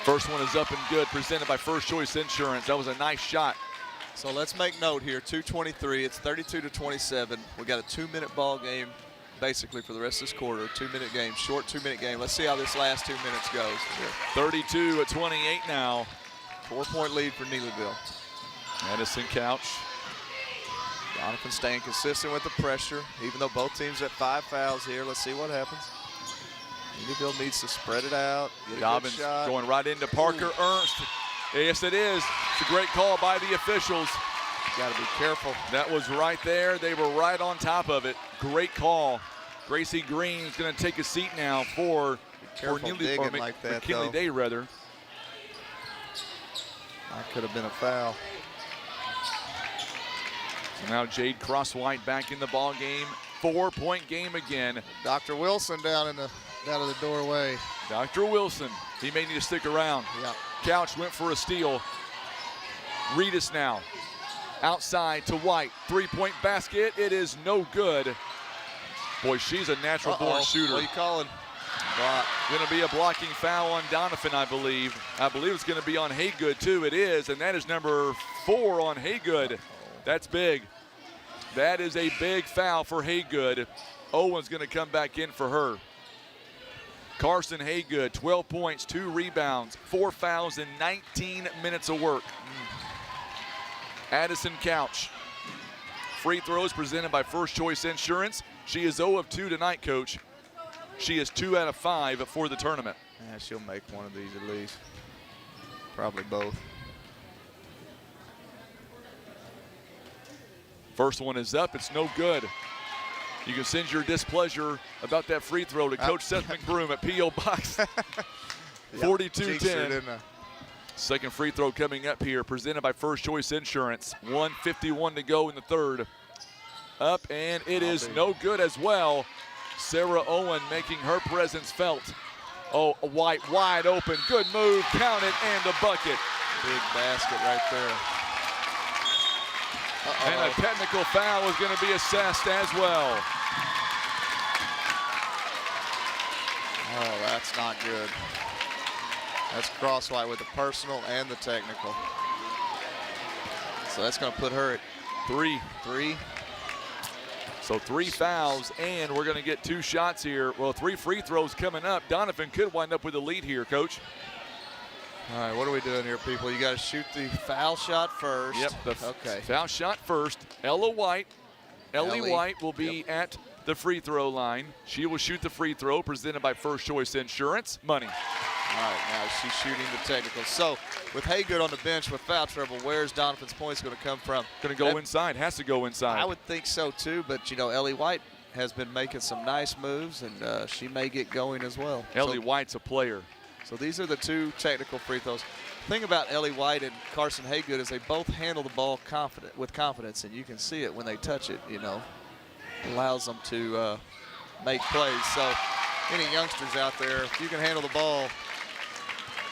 First one is up and good, presented by First Choice Insurance. That was a nice shot. So let's make note here, 2:23, it's 32-27. We got a 2-minute ball game basically for the rest of this quarter, 2-minute game, short 2-minute game. Let's see how this last 2 minutes goes. 32-28 now. 4-point lead for Neelyville. Madison Couch. Doniphan staying consistent with the pressure, even though both teams at 5 fouls here. Let's see what happens. Neelyville needs to spread it out. Get a Dobbins good shot. going right into Parker Ernst. Yes, it is. It's a great call by the officials. Got to be careful. That was right there. They were right on top of it. Great call. Gracie Green's going to take a seat now for digging like that, McKinley though. Day, rather. That could have been a foul. So now Jade Crosswhite back in the ball game. 4-point game again. Dr. Wilson down in the doorway. Dr. Wilson, he may need to stick around. Yeah. Couch went for a steal. Reedus now. Outside to White. 3-point basket. It is no good. Boy, she's a natural-born shooter. What are you calling? Going to be a blocking foul on Doniphan, I believe. I believe it's going to be on Haygood, too. It is, and that is number 4 on Haygood. That's big. That is a big foul for Haygood. Owen's going to come back in for her. Carson Haygood, 12 points, 2 rebounds, 4 fouls in 19 minutes of work. Addison Couch. Free throws presented by First Choice Insurance. She is 0 of 2 tonight, Coach. She is 2 out of 5 for the tournament. Yeah, she'll make one of these at least. Probably both. First one is up. It's no good. You can send your displeasure about that free throw to Coach Seth McBroom at P.O. Box 4210. Second free throw coming up here, presented by First Choice Insurance. 1:51 to go in the third. Up, and it is no good as well. Sarah Owen making her presence felt. Oh, White wide open. Good move. Count it, and a bucket. Big basket right there. And a technical foul is going to be assessed as well. Oh, that's not good. That's Crosswhite with the personal and the technical. So that's going to put her at 3. So 3 fouls, and we're going to get 2 shots here. Well, 3 free throws coming up. Doniphan could wind up with a lead here, Coach. All right, what are we doing here, people? You got to shoot the foul shot first. Yep, the foul shot first. Ellie White will be at the free throw line. She will shoot the free throw, presented by First Choice Insurance. Money. All right, now she's shooting the technical. So with Haygood on the bench with foul trouble, where's Doniphan's points going to come from? Going to go inside, has to go inside. I would think so too, but you know, Ellie White has been making some nice moves, and she may get going as well. Ellie White's a player. So these are the 2 technical free throws. The thing about Ellie White and Carson Haygood is they both handle the ball with confidence, and you can see it when they touch it, you know. Allows them to make plays. So any youngsters out there, if you can handle the ball,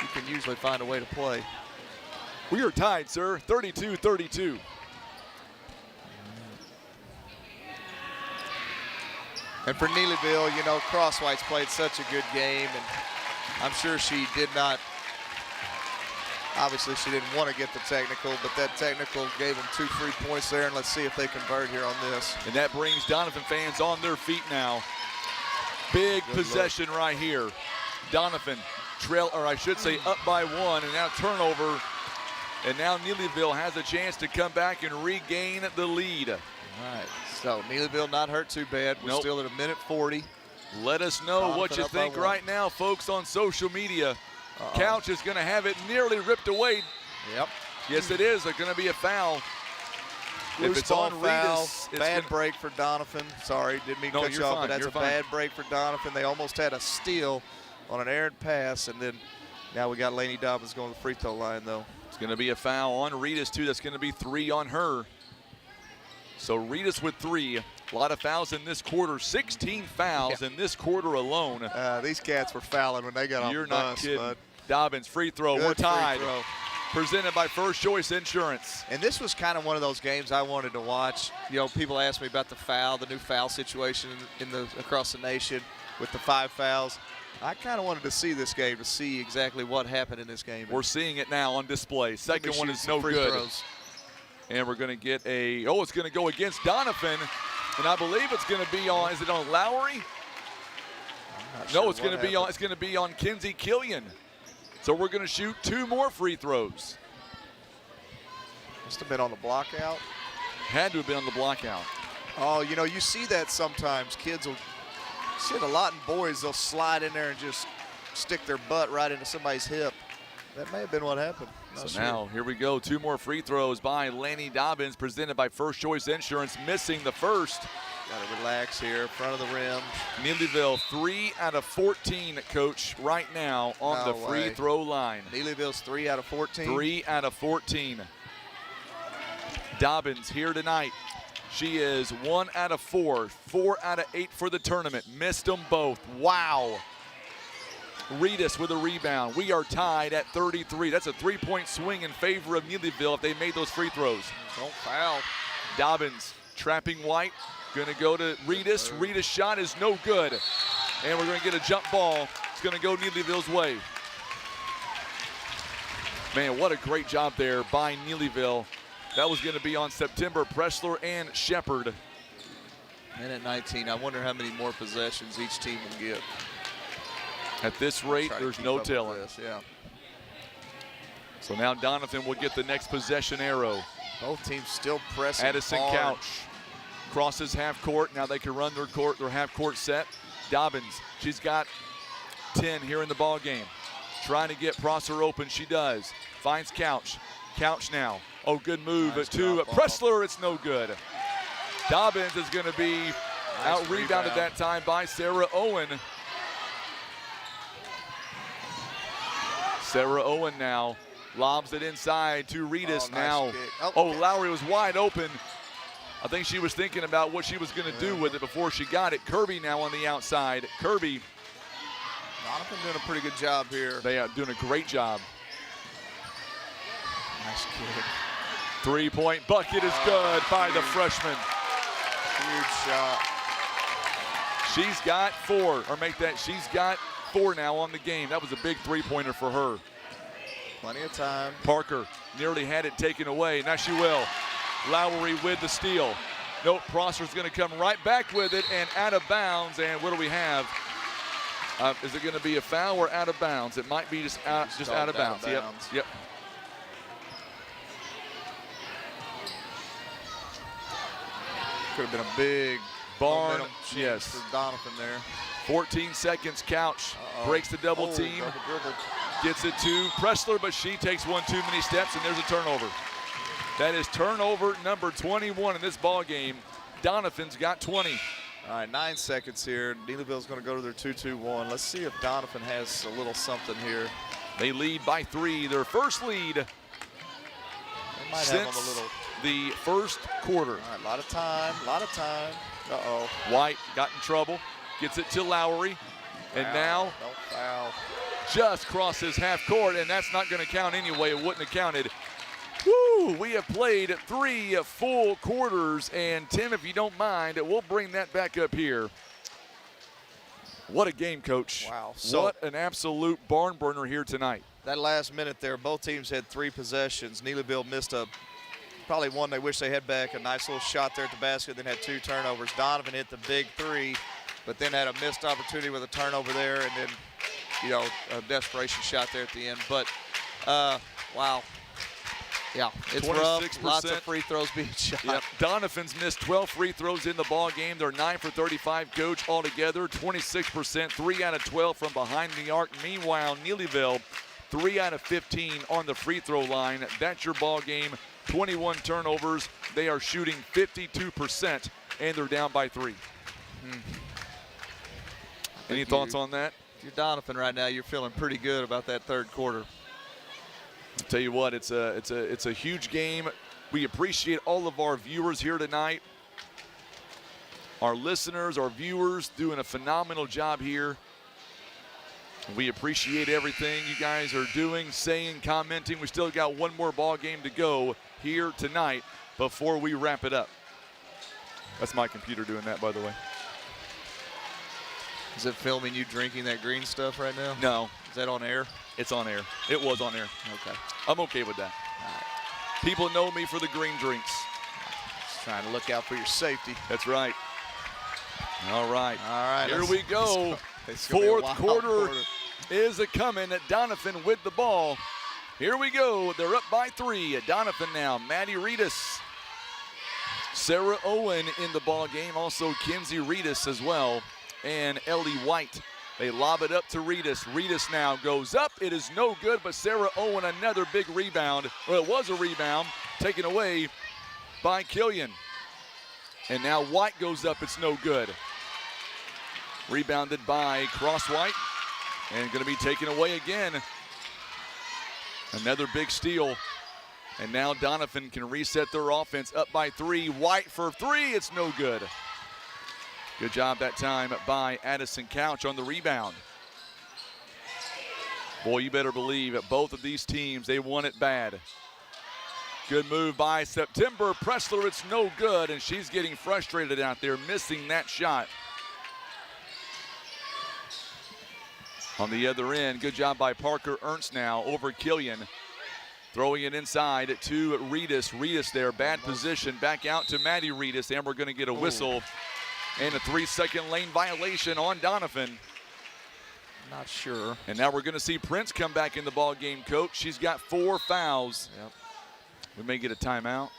you can usually find a way to play. We are tied, sir, 32-32. And for Neelyville, you know, Crosswhite's played such a good game, and I'm sure she did not, obviously she didn't want to get the technical, but that technical gave them 2 free points there, and let's see if they convert here on this. And that brings Doniphan fans on their feet now. Big possession right here. Doniphan up by 1, and now turnover. And now Neelyville has a chance to come back and regain the lead. All right, so Neelyville not hurt too bad. We're still at 1:40. Let us know what you think right now, folks, on social media. Couch is going to have it nearly ripped away. Yep. Yes, it is. There's going to be a foul. If it's on Reedus, bad break for Doniphan. Sorry, didn't mean to cut you off, but that's a bad break for Doniphan. They almost had a steal on an errant pass, and then now we got Lainey Dobbins going to the free throw line, though. It's going to be a foul on Reedus, too. That's going to be 3 on her. So Reedus with 3. A lot of fouls in this quarter. 16 fouls in this quarter alone. These cats were fouling when they got off the bus. You're not kidding. Dobbins, free throw. We're tied. Presented by First Choice Insurance. And this was kind of one of those games I wanted to watch. You know, people ask me about the new foul situation across the nation with the 5 fouls. I kind of wanted to see this game to see exactly what happened in this game. We're seeing it now on display. Second one is no good. And we're going to get it's going to go against Doniphan. And I believe it's going to be on, is it on Lowry? No, it's going to be on Kinsey Killian. So we're going to shoot 2 more free throws. Must have been on the block out. Had to have been on the block out. Oh, you know, you see that sometimes. Kids will see it a lot in boys. They'll slide in there and just stick their butt right into somebody's hip. That may have been what happened. So now, here we go. 2 more free throws by Lanny Dobbins, presented by First Choice Insurance, missing the first. Got to relax here, front of the rim. Neelyville 3 out of 14, Coach, right now on the free throw line. Neelyville's 3 out of 14. 3 out of 14. Dobbins here tonight. She is 1 out of 4, 4 out of 8 for the tournament. Missed them both. Wow. Reedus with a rebound. We are tied at 33. That's a 3-point swing in favor of Neelyville if they made those free throws. Don't foul. Dobbins trapping White. Going to go to Reedus. Reedus' shot is no good. And we're going to get a jump ball. It's going to go Neelyville's way. Man, what a great job there by Neelyville. That was going to be on September, Pressler and Shepard. And at 19, I wonder how many more possessions each team will get. At this rate, there's no telling. Yeah. So now Doniphan will get the next possession arrow. Both teams still pressing Addison hard. Couch crosses half court. Now they can run their half court set. Dobbins, she's got 10 here in the ball game. Trying to get Prosser open, she does. Finds Couch. Couch now. Oh, good move to Pressler. It's no good. Dobbins is going to be out-rebounded that time by Sarah Owen. Sarah Owen now lobs it inside to Reedus now. Lowry was wide open. I think she was thinking about what she was going to do with it before she got it. Kirby now on the outside. Kirby. Doniphan doing a pretty good job here. They are doing a great job. Nice kick. 3-point bucket is good by the freshman. Huge shot. She's got 4, or make that, she's got 4 now on the game. That was a big 3-pointer for her. Plenty of time. Parker nearly had it taken away. Now she will. Lowry with the steal. Nope, Prosser's going to come right back with it and out of bounds. And what do we have? Is it going to be a foul or out of bounds? It might be just out of bounds. Yep. Could have been a big barn. Yes, for Doniphan there. 14 seconds. Couch breaks the double team. Gets it to Pressler, but she takes one too many steps, and there's a turnover. That is turnover number 21 in this ball game. Doniphan's got 20. All right, 9 seconds here. Neelyville's going to go to their 2-2-1. Let's see if Doniphan has a little something here. They lead by 3. Their first lead they might since have a little. The first quarter. All right, a lot of time. White got in trouble. Gets it to Lowry. And now don't foul. Just crosses half court, and that's not going to count anyway. It wouldn't have counted. Woo! We have played 3 full quarters, and Tim, if you don't mind, we'll bring that back up here. What a game, Coach. Wow. What an absolute barn burner here tonight. That last minute there, both teams had 3 possessions. Neelyville missed probably one they wish they had back, a nice little shot there at the basket, then had 2 turnovers. Doniphan hit the big 3, but then had a missed opportunity with a turnover there, and then, a desperation shot there at the end. But, wow. Yeah, it's rough. Lots of free throws being shot. Yep. Doniphan's missed 12 free throws in the ball game. They're 9 for 35, Coach, altogether. 26%, 3 out of 12 from behind the arc. Meanwhile, Neelyville, 3 out of 15 on the free throw line. That's your ball game. 21 turnovers. They are shooting 52%, and they're down by 3. Any thoughts on that? If you're Doniphan right now, you're feeling pretty good about that third quarter. I'll tell you what, it's a huge game. We appreciate all of our viewers here tonight. Our listeners, our viewers doing a phenomenal job here. We appreciate everything you guys are doing, saying, commenting. We still got one more ball game to go here tonight before we wrap it up. That's my computer doing that, by the way. Is it filming you drinking that green stuff right now? No. Is that on air? It's on air. It was on air. Okay. I'm okay with that. All right. People know me for the green drinks. Just trying to look out for your safety. That's right. All right. All right. Here we go. Fourth quarter is a coming. Doniphan with the ball. Here we go. They're up by 3. Doniphan now. Maddie Reedus. Sarah Owen in the ball game. Also Kinsey Reedus as well. And Ellie White. They lob it up to Reedus. Reedus now goes up. It is no good, but Sarah Owen, another big rebound. Well, it was a rebound taken away by Killian. And now White goes up. It's no good. Rebounded by Crosswhite. And going to be taken away again. Another big steal. And now Doniphan can reset their offense up by 3. White for 3. It's no good. Good job that time by Addison Couch on the rebound. Boy, you better believe that both of these teams, they want it bad. Good move by September Pressler. It's no good, and she's getting frustrated out there, missing that shot. On the other end, good job by Parker Ernst now over Killian. Throwing it inside to Reedus. Reedus there, bad position. Back out to Maddie Reedus, and we're going to get a whistle and a 3-second lane violation on Doniphan. Not sure. And now we're going to see Prince come back in the ball game, Coach. She's got 4 fouls. Yep. We may get a timeout.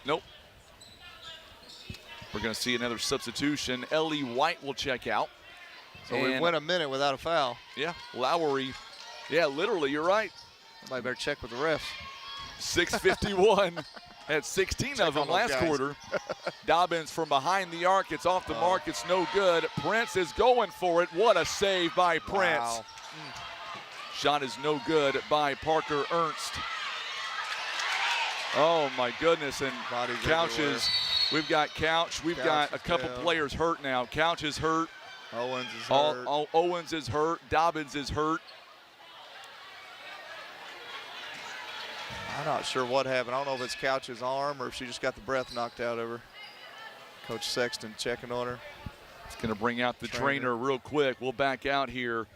Nope. We're going to see another substitution. Ellie White will check out. So we went a minute without a foul. Yeah, Lowry. Yeah, literally, you're right. Somebody better check with the refs. 6:51. Had 16 Check of them on those last guys. quarter. Dobbins from behind the arc. It's off the mark. It's no good. Prince is going for it. What a save by Prince. Wow. Shot is no good by Parker Ernst. Oh, my goodness. And Bodies Couch everywhere. is, we've got Couch. We've got a couple down. players hurt now. Couch is hurt. Owens is hurt. Owens is hurt. Dobbins is hurt. I'm not sure what happened. I don't know if it's Couch's arm or if she just got the breath knocked out of her. Coach Sexton checking on her. It's going to bring out the trainer real quick. We'll back out here.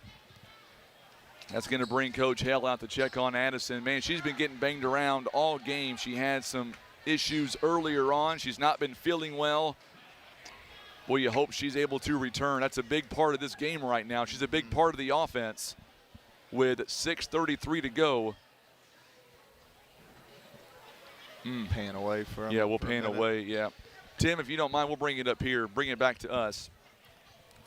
That's going to bring Coach Hale out to check on Addison. Man, she's been getting banged around all game. She had some issues earlier on. She's not been feeling well. Well, you hope she's able to return. That's a big part of this game right now. She's a big part of the offense with 6:33 to go. Pan away from. Yeah, we'll pan away, yeah. Tim, if you don't mind, we'll bring it up here, bring it back to us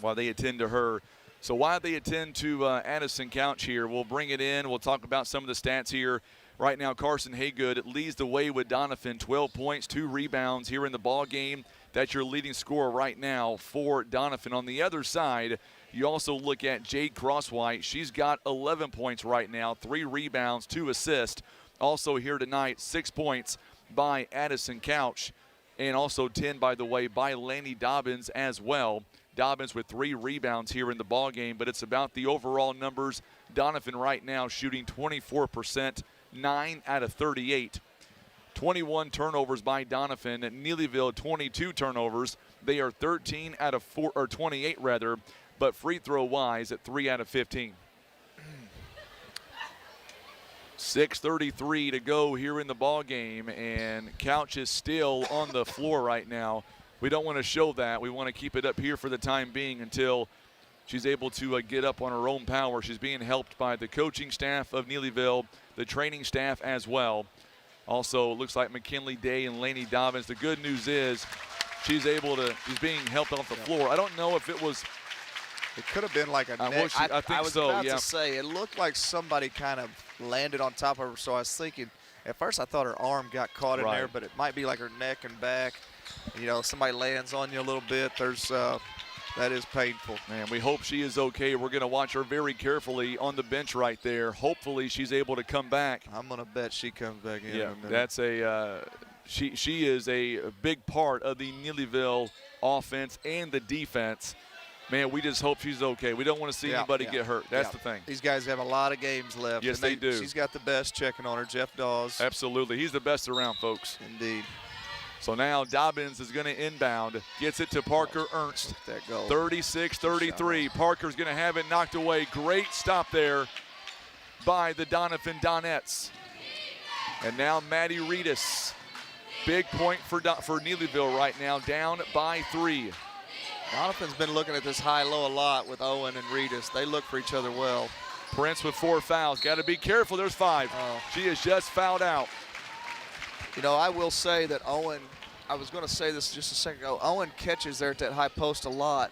while they attend to her. So while they attend to Addison Couch here, we'll bring it in. We'll talk about some of the stats here. Right now, Carson Haygood leads the way with Doniphan, 12 points, 2 rebounds here in the ball game. That's your leading scorer right now for Doniphan. On the other side, you also look at Jade Crosswhite. She's got 11 points right now, 3 rebounds, 2 assists. Also here tonight, 6 points by Addison Couch, and also 10, by the way, by Lanny Dobbins as well. Dobbins with 3 rebounds here in the ball game, but it's about the overall numbers. Doniphan right now shooting 24%, 9 out of 38. 21 turnovers by Doniphan. Neelyville 22 turnovers. They are 13 out of 28 rather, but free throw wise at 3 out of 15. 6:33 to go here in the ball game, and Couch is still on the floor right now. We don't want to show that. We want to keep it up here for the time being until she's able to get up on her own power. She's being helped by the coaching staff of Neelyville, the training staff as well. Also, it looks like McKinley Day and Laney Dobbins. The good news is she's being helped off the floor. I don't know if it was. It could have been like a neck. I think I was so, about yeah. to say, it looked like somebody kind of landed on top of her, so I was thinking, at first I thought her arm got caught in there, but it might be like her neck and back. You know, somebody lands on you a little bit. That is painful. Man, we hope she is okay. We're going to watch her very carefully on the bench right there. Hopefully she's able to come back. I'm going to bet she comes back in. Yeah, in a minute. that's she is a big part of the Neelyville offense and the defense. Man, we just hope she's okay. We don't want to see anybody get hurt. That's the thing. These guys have a lot of games left. Yes, they do. She's got the best checking on her, Jeff Dawes. Absolutely. He's the best around, folks. Indeed. So now Dobbins is going to inbound. Gets it to Parker Ernst. That goal. 36-33. Parker's going to have it knocked away. Great stop there by the Doniphan Donettes. And now Maddie Reedus. Big point for Neelyville right now, down by 3. Doniphan's been looking at this high-low a lot with Owen and Reedus. They look for each other well. Prince with 4 fouls. Got to be careful. There's 5. She is just fouled out. You know, I will say that Owen, I was going to say this just a second ago, Owen catches there at that high post a lot,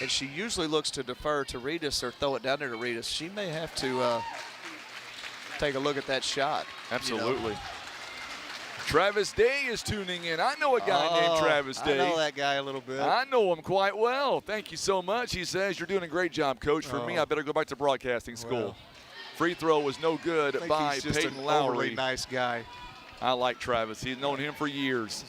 and she usually looks to defer to Reedus or throw it down there to Reedus. She may have to take a look at that shot. Absolutely. You know. Travis Day is tuning in. I know a guy named Travis Day. I know that guy a little bit. I know him quite well. Thank you so much. He says, you're doing a great job, Coach. For me, I better go back to broadcasting school. Well, Free throw was no good by he's just Peyton an Lowry. overly nice guy. I like Travis. He's known him for years.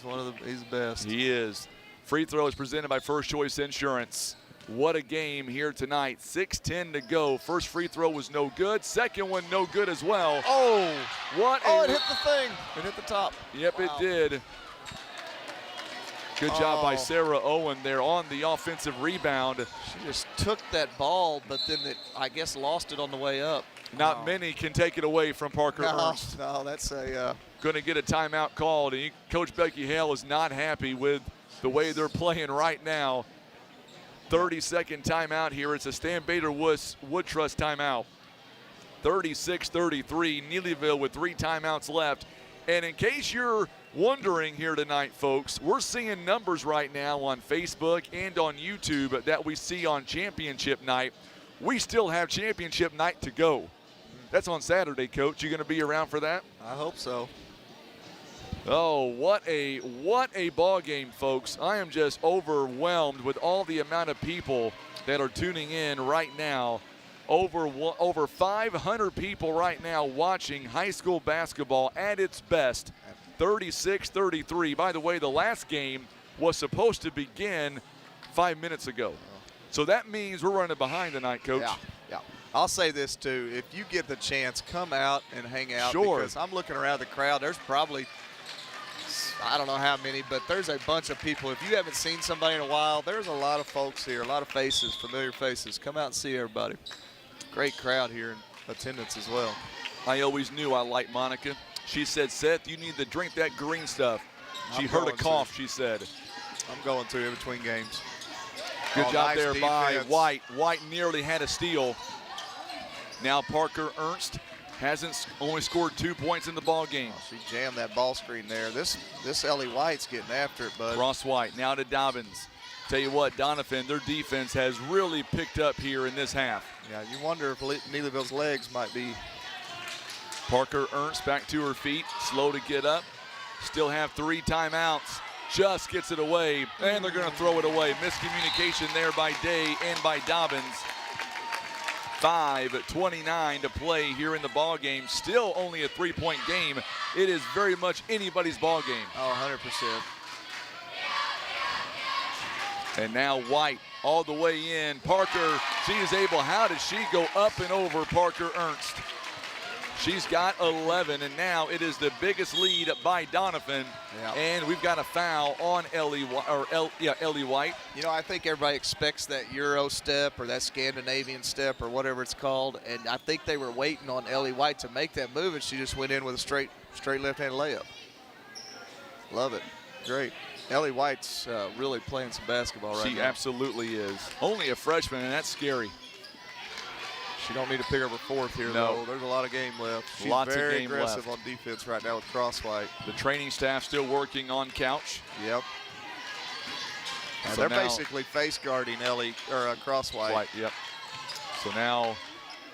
He's the best. He is. Free throw is presented by First Choice Insurance. What a game here tonight. 6:10 to go. First free throw was no good. Second one no good as well. Oh, What it hit the thing. It hit the top. Yep, Wow. it did. Good job by Sarah Owen there on the offensive rebound. She just took that ball, but then I guess lost it on the way up. Not many can take it away from Parker Ernst. No, that's a Going to get a timeout called. And Coach Becky Hale is not happy with the way they're playing right now. 30-second timeout here. It's a Stan Bader Wood Trust timeout. 36-33, Neelyville with 3 timeouts left. And in case you're wondering here tonight, folks, we're seeing numbers right now on Facebook and on YouTube that we see on championship night. We still have championship night to go. That's on Saturday, Coach. You going to be around for that? I hope so. Oh, what a ball game, folks. I am just overwhelmed with all the amount of people that are tuning in right now. Over 500 people right now watching high school basketball at its best. 36-33. By the way, the last game was supposed to begin 5 minutes ago. So that means we're running behind tonight, Coach. Yeah. I'll say this, too. If you get the chance, come out and hang out. Sure. Because I'm looking around the crowd. There's probably, I don't know how many, but there's a bunch of people. If you haven't seen somebody in a while, there's a lot of folks here, a lot of faces, familiar faces. Come out and see everybody. Great crowd here in attendance as well. I always knew I liked Monica. She said, Seth, you need to drink that green stuff. She heard a cough, she said. I'm going to in between games. Good job nice there by defense. White. White nearly had a steal. Now Parker Ernst only scored 2 points in the ball game. She jammed that ball screen there. This Ellie White's getting after it, bud. Ross White now to Dobbins. Tell you what, Doniphan, their defense has really picked up here in this half. Yeah, you wonder if Neelyville's legs might be. Parker Ernst back to her feet, slow to get up. Still have 3 timeouts. Just gets it away, and they're going to throw it away. Miscommunication there by Day and by Dobbins. 5:29 to play here in the ball game. Still only a 3-point game. It is very much anybody's ball game. Oh, 100%. And now White all the way in. Parker, she is able, how does she go up and over Parker Ernst? She's got 11, and now it is the biggest lead by Doniphan. Yeah. And we've got a foul on Ellie White. You know, I think everybody expects that Euro step or that Scandinavian step or whatever it's called, and I think they were waiting on Ellie White to make that move, and she just went in with a straight left-hand layup. Love it. Great. Ellie White's really playing some basketball right now. She absolutely is. Only a freshman, and that's scary. She don't need to pick up her 4th here, though. There's a lot of game left. She's Lots of very game aggressive left. on defense right now with Cross White. The training staff still working on Couch. Yep. So They're now- basically face guarding Cross White. Yep. So now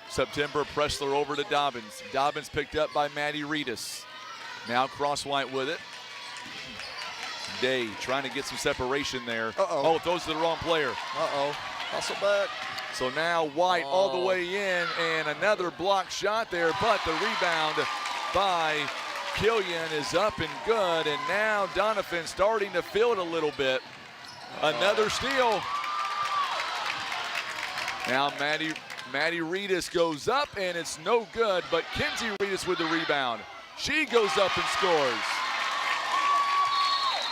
September Pressler over to Dobbins. Dobbins picked up by Maddie Reedus. Now Cross White with it. Day trying to get some separation there. Uh-oh. Oh, throws to the wrong player. Hustle back. So now White all the way in, and another block shot there, but the rebound by Killian is up and good, and now Doniphan starting to feel it a little bit. Another steal. Now Maddie Reedus goes up, and it's no good, but Kenzie Reedus with the rebound. She goes up and scores.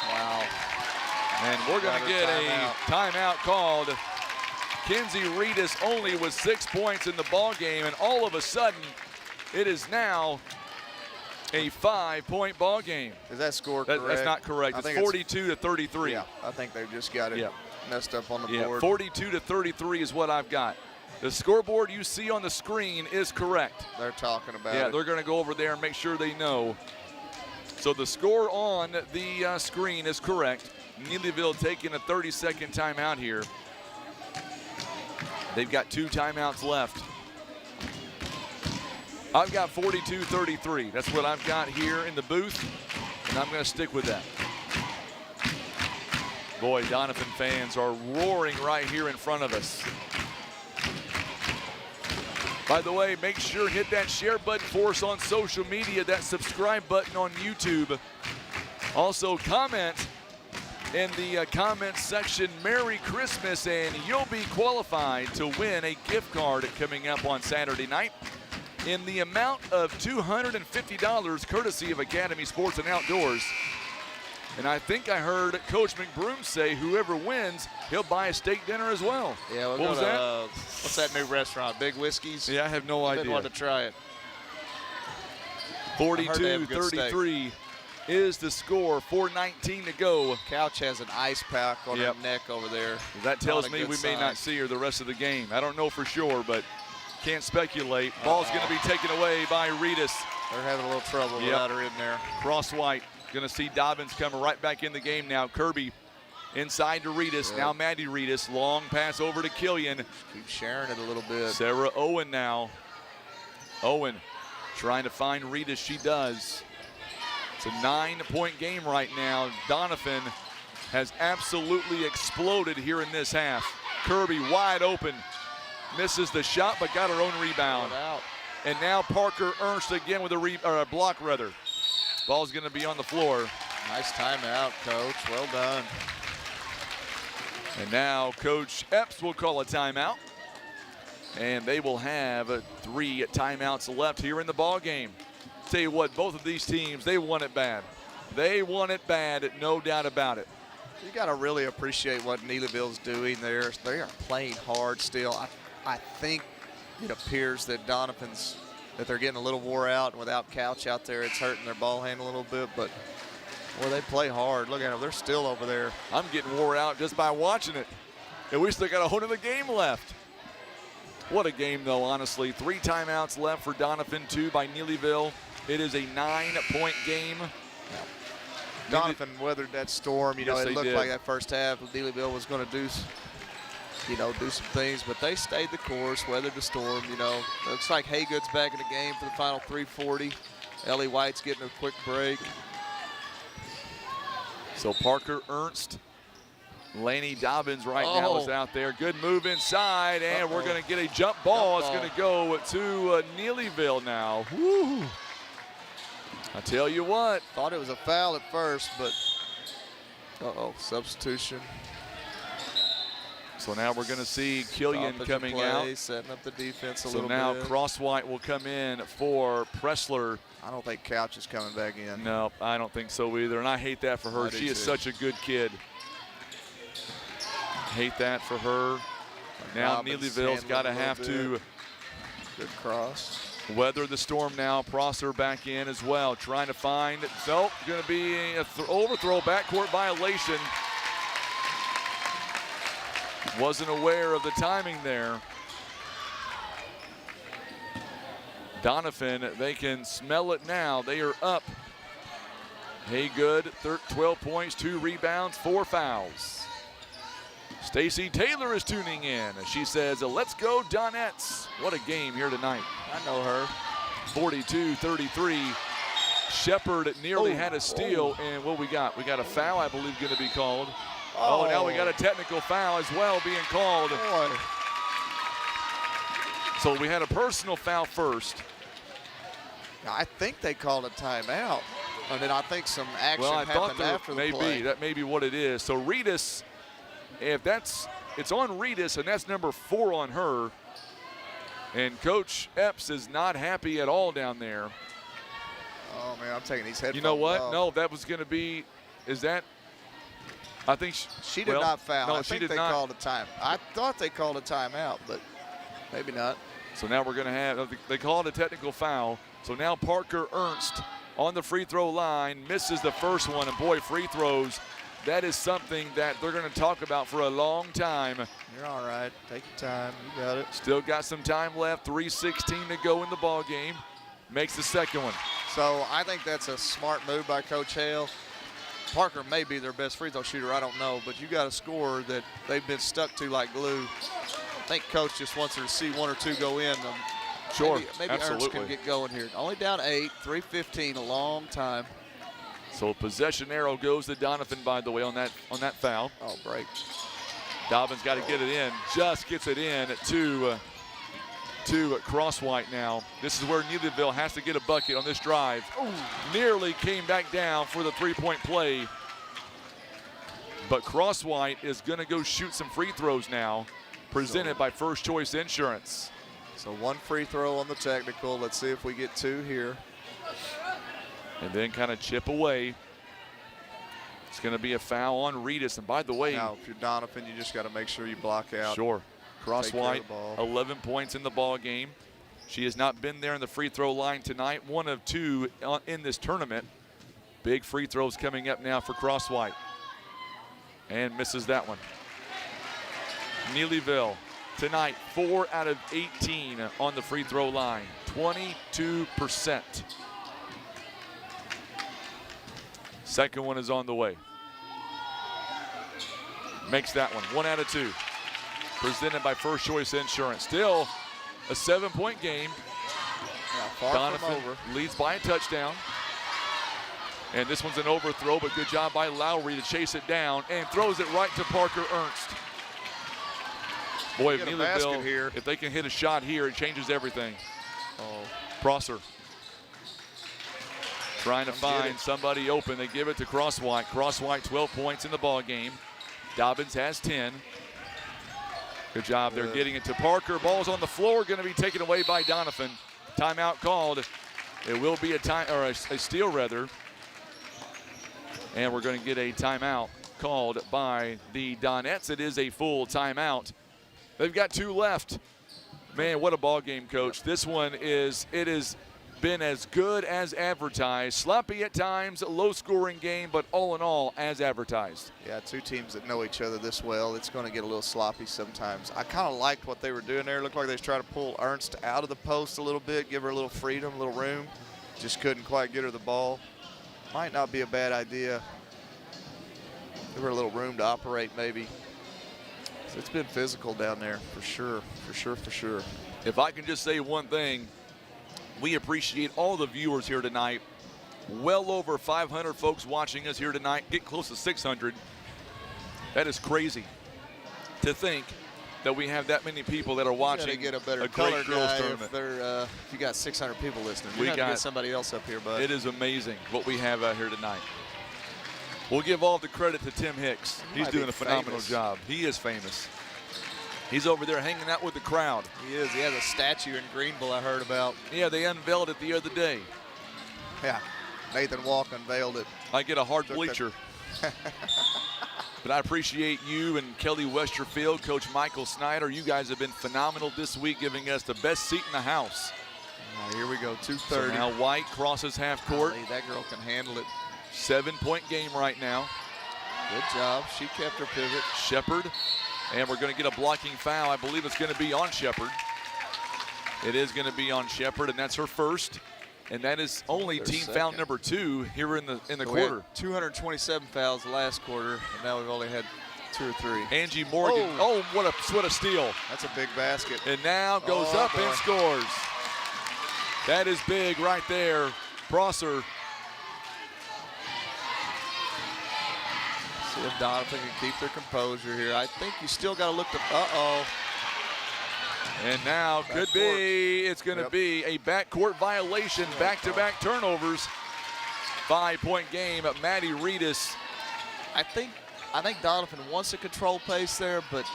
Wow. And we're going to get a timeout called. Kenzie Reedus only with 6 points in the ball game, and all of a sudden, it is now a 5-point ball game. Is that score correct? That's not correct. I It's think 42-33. Yeah, I think they've just got it messed up on the board. 42-33 is what I've got. The scoreboard you see on the screen is correct. They're talking about Yeah, it. they're going to go over there and make sure they know. So the score on the screen is correct. Neelyville taking a 30-second timeout here. They've got 2 timeouts left. I've got 42-33. That's what I've got here in the booth, and I'm going to stick with that. Boy, Doniphan fans are roaring right here in front of us. By the way, make sure to hit that share button for us on social media, that subscribe button on YouTube. Also, comment in the comments section, Merry Christmas, and you'll be qualified to win a gift card coming up on Saturday night in the amount of $250, courtesy of Academy Sports and Outdoors. And I think I heard Coach McBroom say whoever wins, he'll buy a steak dinner as well. Yeah, what was that? What's that new restaurant? Big Whiskies? Yeah, I have no idea. I want to try it. 42-33 is the score. 4:19 to go. Couch has an ice pack on her neck over there. That tells Not a me good we may sign. not see her the rest of the game. I don't know for sure, but can't speculate. Ball's going to be taken away by Reedus. They're having a little trouble without her in there. Cross white. Going to see Dobbins coming right back in the game now. Kirby inside to Reedus. Now Maddie Reedus. Long pass over to Killian. Keep sharing it a little bit. Sarah Owen now. Owen trying to find Reedus. She does. It's a 9-point game right now. Doniphan has absolutely exploded here in this half. Kirby wide open. Misses the shot, but got her own rebound. And now Parker Ernst again with a block, rather. Ball's going to be on the floor. Nice timeout, Coach. Well done. And now Coach Epps will call a timeout. And they will have 3 timeouts left here in the ball game. Tell you what, both of these teams, they want it bad. They want it bad, no doubt about it. You got to really appreciate what Neelyville's doing there. They are playing hard still. I think it appears that that they're getting a little wore out, and without Couch out there, it's hurting their ball hand a little bit, but boy, they play hard. Look at them, they're still over there. I'm getting wore out just by watching it. And we still got a whole other game left. What a game, though, honestly. 3 timeouts left for Doniphan, 2 by Neelyville. It is a 9-point game. Doniphan weathered that storm. Yes, It they looked did. like that first half Neelyville was going to do some things, but they stayed the course, weathered the storm. Looks like Haygood's back in the game for the final 3:40. Ellie White's getting a quick break. So Parker Ernst, Laney Dobbins right now is out there. Good move inside, and we're going to get a jump ball. It's going to go to Neelyville now. Woo! I tell you what. Thought it was a foul at first, but substitution. So now we're going to see Killian Stoppage coming play, out. setting up the defense a So little now bit. Crosswhite will come in for Pressler. I don't think Couch is coming back in. No, I don't think so either, and I hate that for her. I do She is too. such a good kid. Hate that for her. Now Robbins Neelyville's got to handling a have little to Good cross. weather the storm now. Prosser back in as well, trying to find. Nope, going to be an overthrow, backcourt violation. Wasn't aware of the timing there. Doniphan, they can smell it now. They are up. Haygood, 12 points, 2 rebounds, 4 fouls. Stacy Taylor is tuning in. She says, let's go Donettes. What a game here tonight. I know her. 42-33. Shepard nearly had a steal, and what we got? We got a foul, I believe, going to be called. Oh, now we got a technical foul as well being called. Boy. So we had a personal foul first. I think they called a timeout. And then I think some action Well, I thought happened after the maybe play. that may be what it is. So Reedus, it's on Reedus, and that's number 4 on her. And Coach Epps is not happy at all down there. Oh man, I'm taking these headphones You know what? off. No, that was going to be. Is that? I think She did not foul. No, I she think did they not. called a time. I thought they called a timeout, but maybe not. So now we're going to have. They call it a technical foul. So now Parker Ernst on the free throw line misses the first one, and boy, free throws that is something that they're going to talk about for a long time. You're all right. Take your time. You got it. Still got some time left. 3:16 to go in the ball game. Makes the second one. So I think that's a smart move by Coach Hale. Parker may be their best free throw shooter, I don't know, but you got a scorer that they've been stuck to like glue. I think Coach just wants her to see one or two go in. Sure, maybe absolutely. Ernst can get going here. Only down 8, 3:15, a long time. So possession arrow goes to Doniphan, by the way, on that foul. Oh, break. Dobbins got to get it in. Just gets it in to Crosswhite now. This is where Neelyville has to get a bucket on this drive. Ooh. Nearly came back down for the three-point play. But Crosswhite is going to go shoot some free throws now, presented by First Choice Insurance. So 1 free throw on the technical. Let's see if we get 2 here. And then kind of chip away. It's going to be a foul on Reedus. And by the way, now, if you're Doniphan, you just got to make sure you block out. Sure. Crosswhite, 11 points in the ball game. She has not been there in the free throw line tonight. 1 of 2 in this tournament. Big free throws coming up now for Crosswhite. And misses that one. Neelyville tonight, 4 out of 18 on the free throw line, 22%. Second one is on the way. Makes that one, 1 out of 2. Presented by First Choice Insurance. Still a 7-point game. Yeah, Doniphan leads by a touchdown. And this one's an overthrow, but good job by Lowry to chase it down and throws it right to Parker Ernst. Boy, if Neelyville, here, if they can hit a shot here, it changes everything. Oh, Prosser trying to find somebody open. They give it to Crosswhite. Crosswhite 12 points in the ball game. Dobbins has 10. Good job there getting it to Parker. Ball's on the floor, going to be taken away by Doniphan. Timeout called. It will be a steal rather. And we're going to get a timeout called by the Donettes. It is a full timeout. They've got 2 left. Man, what a ball game, Coach. This one has been as good as advertised. Sloppy at times, low-scoring game, but all in all, as advertised. Yeah, 2 teams that know each other this well. It's going to get a little sloppy sometimes. I kind of liked what they were doing there. It looked like they was trying to pull Ernst out of the post a little bit, give her a little freedom, a little room. Just couldn't quite get her the ball. Might not be a bad idea. Give her a little room to operate, maybe. So it's been physical down there, for sure, for sure, for sure. If I can just say one thing, we appreciate all the viewers here tonight. Well over 500 folks watching us here tonight. Get close to 600. That is crazy to think that we have that many people that are watching. You get a better great girls tournament. If you got 600 people listening. We got to get somebody else up here, bud. It is amazing what we have out here tonight. We'll give all the credit to Tim Hicks. He's doing a phenomenal job. He is famous. He's over there hanging out with the crowd. He is. He has a statue in Greenville I heard about. Yeah, they unveiled it the other day. Yeah, Nathan Walk unveiled it. I get a hard bleacher. But I appreciate you and Kelly Westerfield, Coach Michael Snyder. You guys have been phenomenal this week, giving us the best seat in the house. Here we go, 2:30. So now White crosses half court. Golly, that girl can handle it. 7-point game right now. Good job. She kept her pivot. Shepard. And we're going to get a blocking foul. I believe it's going to be on Shepard. It is going to be on Shepard, and that's her first. And that is only team foul number 2 here in the quarter. 227 fouls last quarter, and now we've only had 2 or 3. Angie Morgan. Oh, what a steal. That's a big basket. And now goes up and scores. That is big right there. Prosser. See if Doniphan can keep their composure here. I think you still got to look to, And now it's going to be a backcourt violation, back-to-back turnovers. 5-point game at Maddie Reedus. I think Doniphan wants to control pace there, but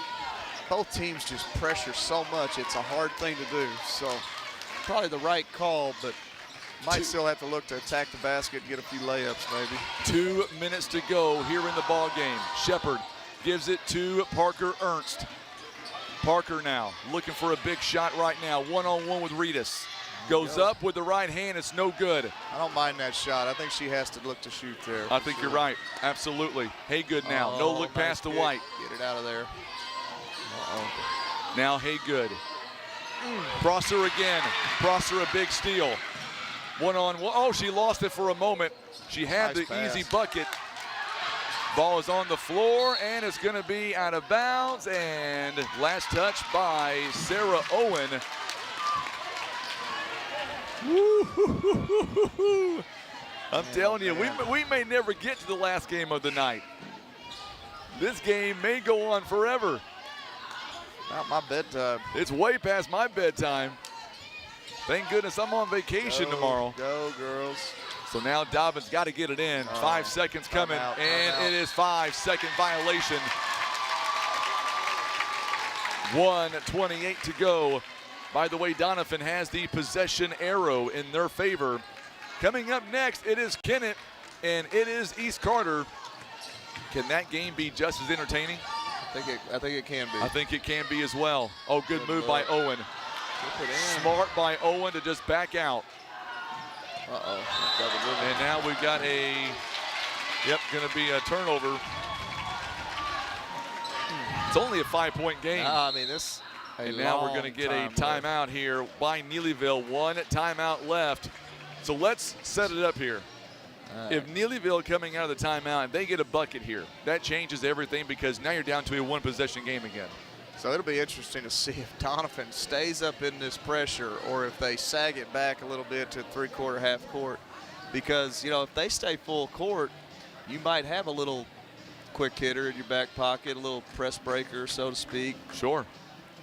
both teams just pressure so much. It's a hard thing to do. So probably the right call, but might still have to look to attack the basket and get a few layups maybe. 2 minutes to go here in the ball game. Shepard gives it to Parker Ernst. Parker now looking for a big shot right now. One-on-one with Reedus. Goes up with the right hand. It's no good. I don't mind that shot. I think she has to look to shoot there. I think you're right. Absolutely. Haygood now. No look nice past the kick. white. Get it out of there. Now Haygood. Prosser again. Prosser a big steal. One-on-one. Oh, she lost it for a moment. She had Nice the pass. easy bucket. Ball is on the floor, and it's going to be out of bounds. And last touch by Sarah Owen. Woo-hoo-hoo-hoo-hoo. I'm telling you, we may never get to the last game of the night. This game may go on forever. Not my bedtime. It's way past my bedtime. Thank goodness I'm on vacation tomorrow. Go, girls. So now Dobbins got to get it in. 5 seconds coming, Timeout, and timeout. it is 5-second violation. 1:28 to go. By the way, Doniphan has the possession arrow in their favor. Coming up next, it is Kennett, and it is East Carter. Can that game be just as entertaining? I think it can be. I think it can be as well. Oh, good move by Owen. Keep it in. Smart by Owen to just back out. Uh-oh. And now we've got going to be a turnover. It's only a 5-point game. I mean, this. And now we're going to get a timeout here by Neelyville. 1 timeout left. So let's set it up here. If Neelyville coming out of the timeout and they get a bucket here, that changes everything because now you're down to a 1-possession game again. So it'll be interesting to see if Doniphan stays up in this pressure or if they sag it back a little bit to 3/4, half court. Because, you know, if they stay full court, you might have a little quick hitter in your back pocket, a little press breaker, so to speak. Sure.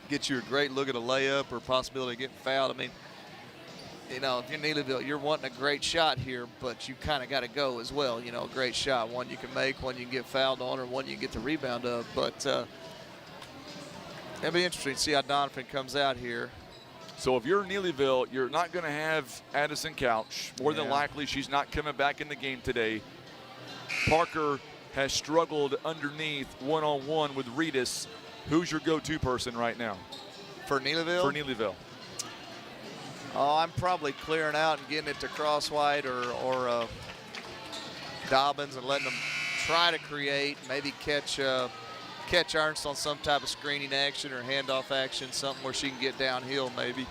Get you a great look at a layup or possibility of getting fouled. I mean, you know, if you're Neelyville, you're wanting a great shot here, but you kind of got to go as well. You know, a great shot, one you can make, one you can get fouled on, or one you can get the rebound of. But it'll be interesting to see how Doniphan comes out here. So if you're Neelyville, you're not going to have Addison Couch. More than Yeah. likely, she's not coming back in the game today. Parker has struggled underneath one-on-one with Reedus. Who's your go-to person right now? For Neelyville? For Neelyville. Oh, I'm probably clearing out and getting it to Crosswhite or Dobbins and letting them try to create, maybe catch Ernst on some type of screening action or handoff action, something where she can get downhill maybe.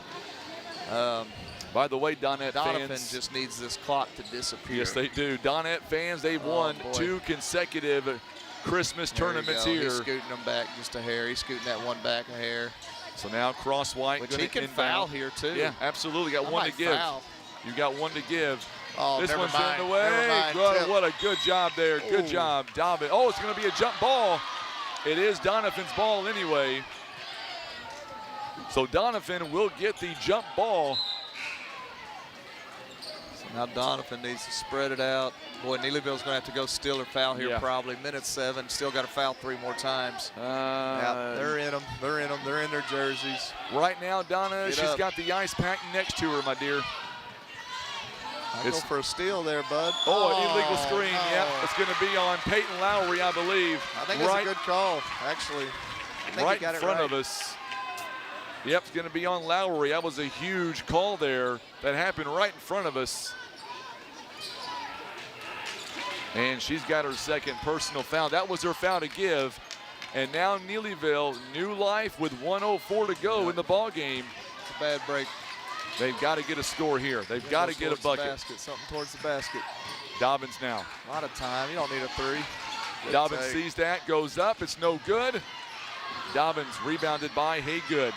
By the way, Doniphan Doniphan fans, just needs this clock to disappear. yes, they do. Doniphan fans, they've won boy. 2 consecutive Christmas There you tournaments go. here. He's scooting them back just a hair. He's scooting that one back a hair. So now Crosswhite Which gonna he can inbound. foul here too. Yeah, absolutely. Got I one might to give. foul. You got one to give. Oh, This never one's mind. in the way. Never mind. Good, Tip. what a good job there. Good Ooh. job, Dobbin. Oh, it's going to be a jump ball. It is Doniphan's ball anyway. So Doniphan will get the jump ball. So now Doniphan needs to spread it out. Boy, Neelyville's going to have to go steal or foul here Yeah. probably. Minute 7. Still got to foul 3 more times. Yeah, they're in them. They're in them. They're in their jerseys. Right now, Donna, Get she's up. got the ice pack next to her, my dear. I'll go It's- for a steal there, bud. Oh, an illegal screen. no. Yep, it's going to be on Peyton Lowry, I believe. I think that's right, a good call, actually. I think right he got in it front right. of us. Yep, it's going to be on Lowry. That was a huge call there. That happened right in front of us. And she's got her second personal foul. That was her foul to give. And now Neelyville, new life with 1:04 to go in the ball game. It's a bad break. They've got to get a score here. They've got to get a Towards the bucket. basket, something towards the basket. Dobbins now. A lot of time. You don't need a 3. Good Dobbins take. sees that, goes up. It's no good. Dobbins rebounded by Haygood.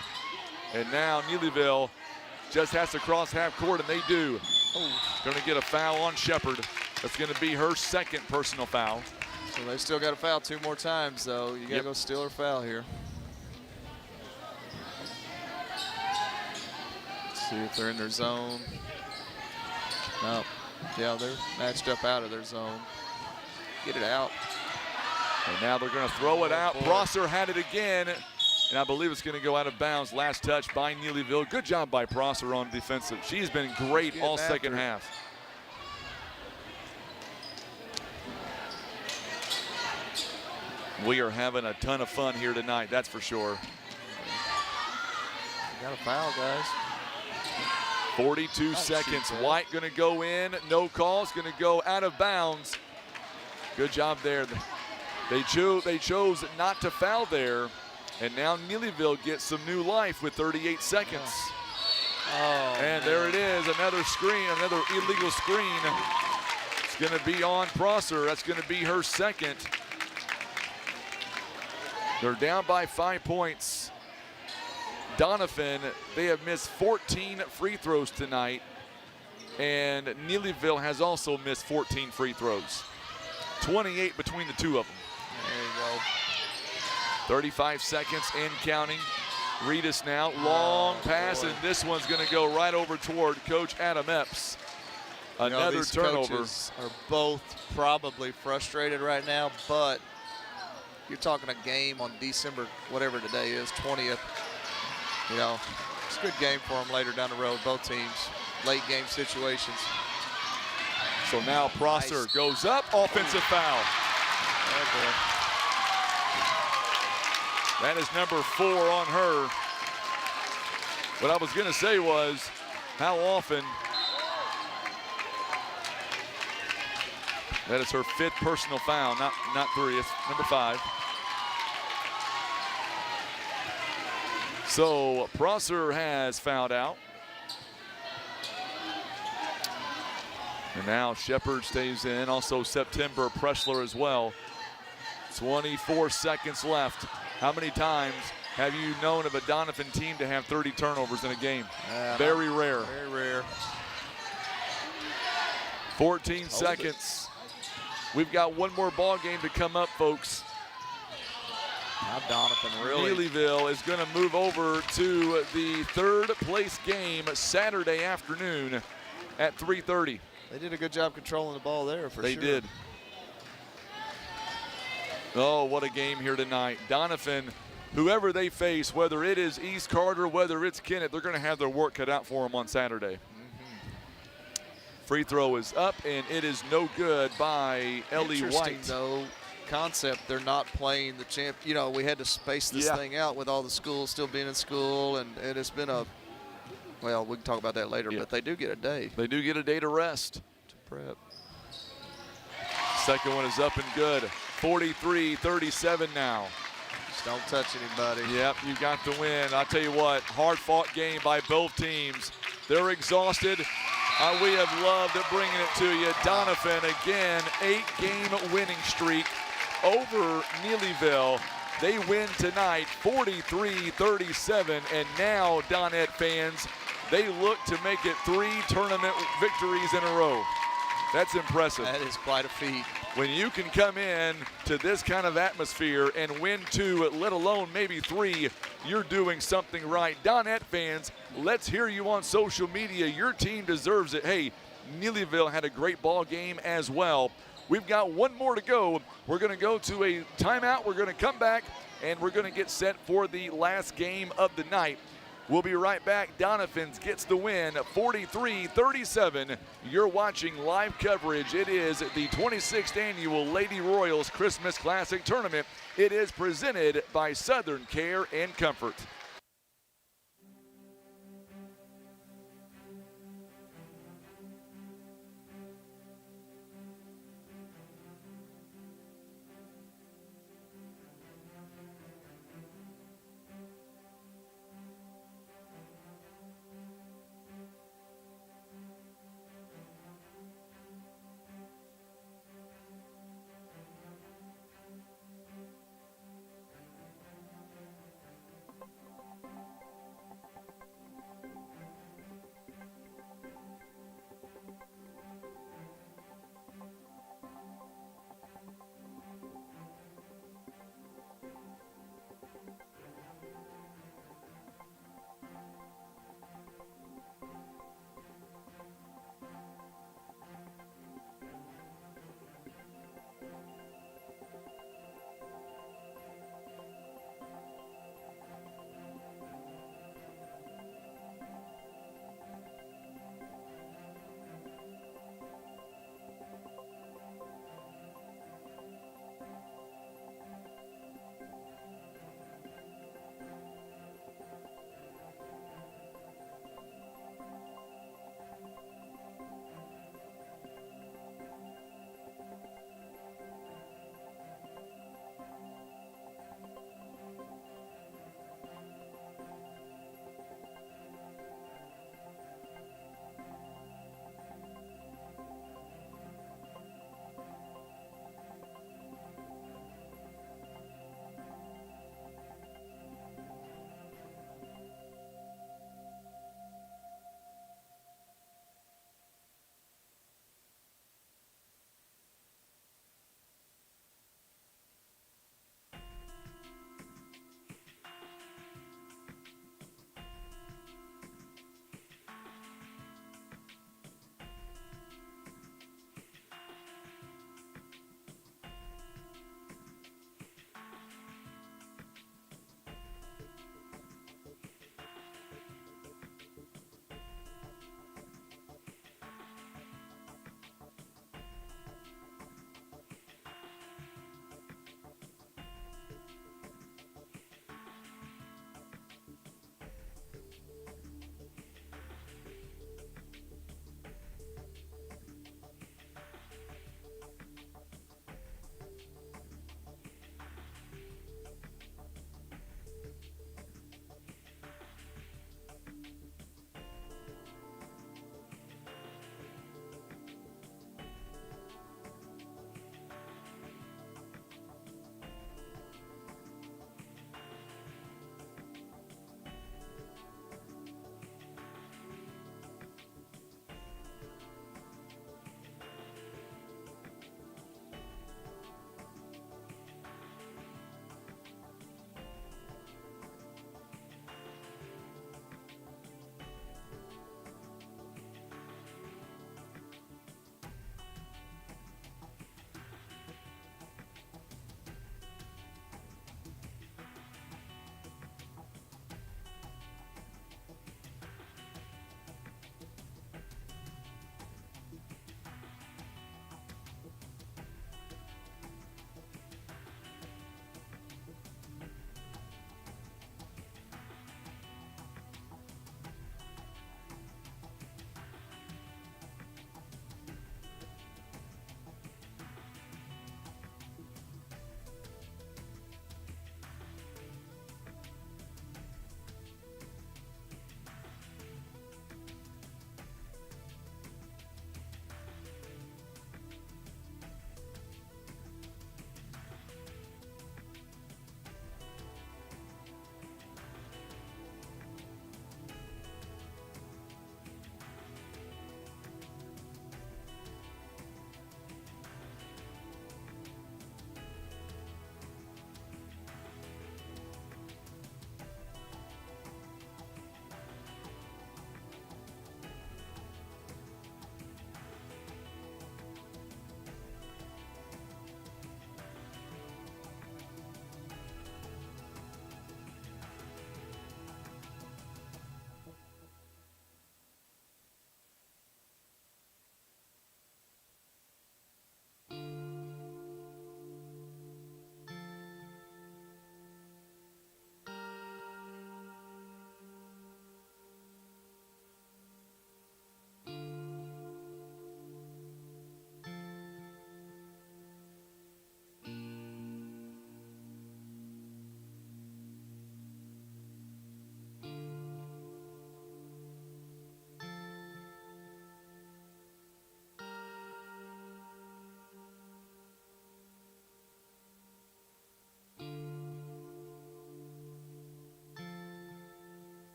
And now Neelyville just has to cross half court, and they do. Going to get a foul on Shepard. That's going to be her second personal foul. So they still got to foul 2 more times, though. You got to Yep. go steal or foul here. Let's see if they're in their zone. No. Yeah, they're matched up out of their zone. Get it out. And now they're going to throw it out. boy. Prosser had it again, and I believe it's going to go out of bounds. Last touch by Neelyville. Good job by Prosser on defensive. She's been great Getting all after second it. half. We are having a ton of fun here tonight, that's for sure. You got a foul, guys. 42 seconds. White going to go in. No call. It's going to go out of bounds. Good job there. They chose not to foul there. And now Neelyville gets some new life with 38 seconds. Oh, and there it is, another screen, another illegal screen. It's going to be on Prosser. That's going to be her second. They're down by 5 points. Doniphan, they have missed 14 free throws tonight. And Neelyville has also missed 14 free throws. 28 between the two of them. there you go. 35 seconds and counting. Reedus now, long pass, and this one's going to go right over toward Coach Adam Epps. Another these turnover. Coaches are both probably frustrated right now, but you're talking a game on December, whatever today is, 20th. You know, it's a good game for them later down the road, both teams. Late game situations. So now Prosser goes up, offensive foul. Oh boy. That is number 4 on her. What I was going to say was, how often, that is her 5th personal foul, not 3, it's number 5. So Prosser has fouled out. And now Shepard stays in, also September Pressler as well. 24 seconds left. How many times have you known of a Doniphan team to have 30 turnovers in a game? Very rare. Very rare. 14 seconds. We've got one more ball game to come up, folks. Now Doniphan really. Neelyville is going to move over to the 3rd place game Saturday afternoon at 3:30. They did a good job controlling the ball there for They sure. did. Oh, what a game here tonight. Doniphan, whoever they face, whether it is East Carter, whether it's Kennett, they're going to have their work cut out for them on Saturday. Free throw is up, and it is no good by Ellie Interesting, White. though, concept, they're not playing the champ. You know, we had to space this thing out with all the schools still being in school, and it's been a, well, we can talk about that later, but they do get a day They do get a day to rest. to prep. Second one is up and good. 43-37 now. Just don't touch anybody. Yep, you got the win. I'll tell you what, hard-fought game by both teams. They're exhausted. We have loved bringing it to you. Doniphan, again, 8-game winning streak over Neelyville. They win tonight, 43-37, and now, Donette fans, they look to make it 3 tournament victories in a row. That's impressive. That is quite a feat. When you can come in to this kind of atmosphere and win 2, let alone maybe 3, you're doing something right. Donette fans, let's hear you on social media. Your team deserves it. Hey, Neelyville had a great ball game as well. We've got one more to go. We're going to go to a timeout. We're going to come back, and we're going to get set for the last game of the night. We'll be right back. Doniphan gets the win, 43-37. You're watching live coverage. It is the 26th annual Lady Royals Christmas Classic Tournament. It is presented by Southern Care and Comfort.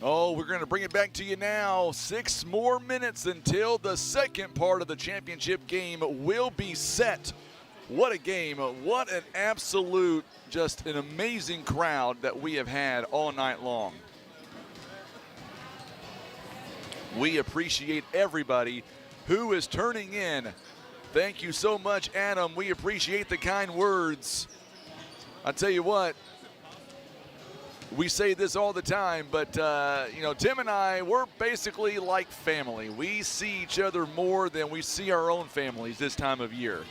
Oh, we're going to bring it back to you now. 6 more minutes until the second part of the championship game will be set. What a game. What an absolute, just an amazing crowd that we have had all night long. We appreciate everybody who is turning in. Thank you so much, Adam. We appreciate the kind words. I tell you what, we say this all the time, but, you know, Tim and I, we're basically like family. We see each other more than we see our own families this time of year.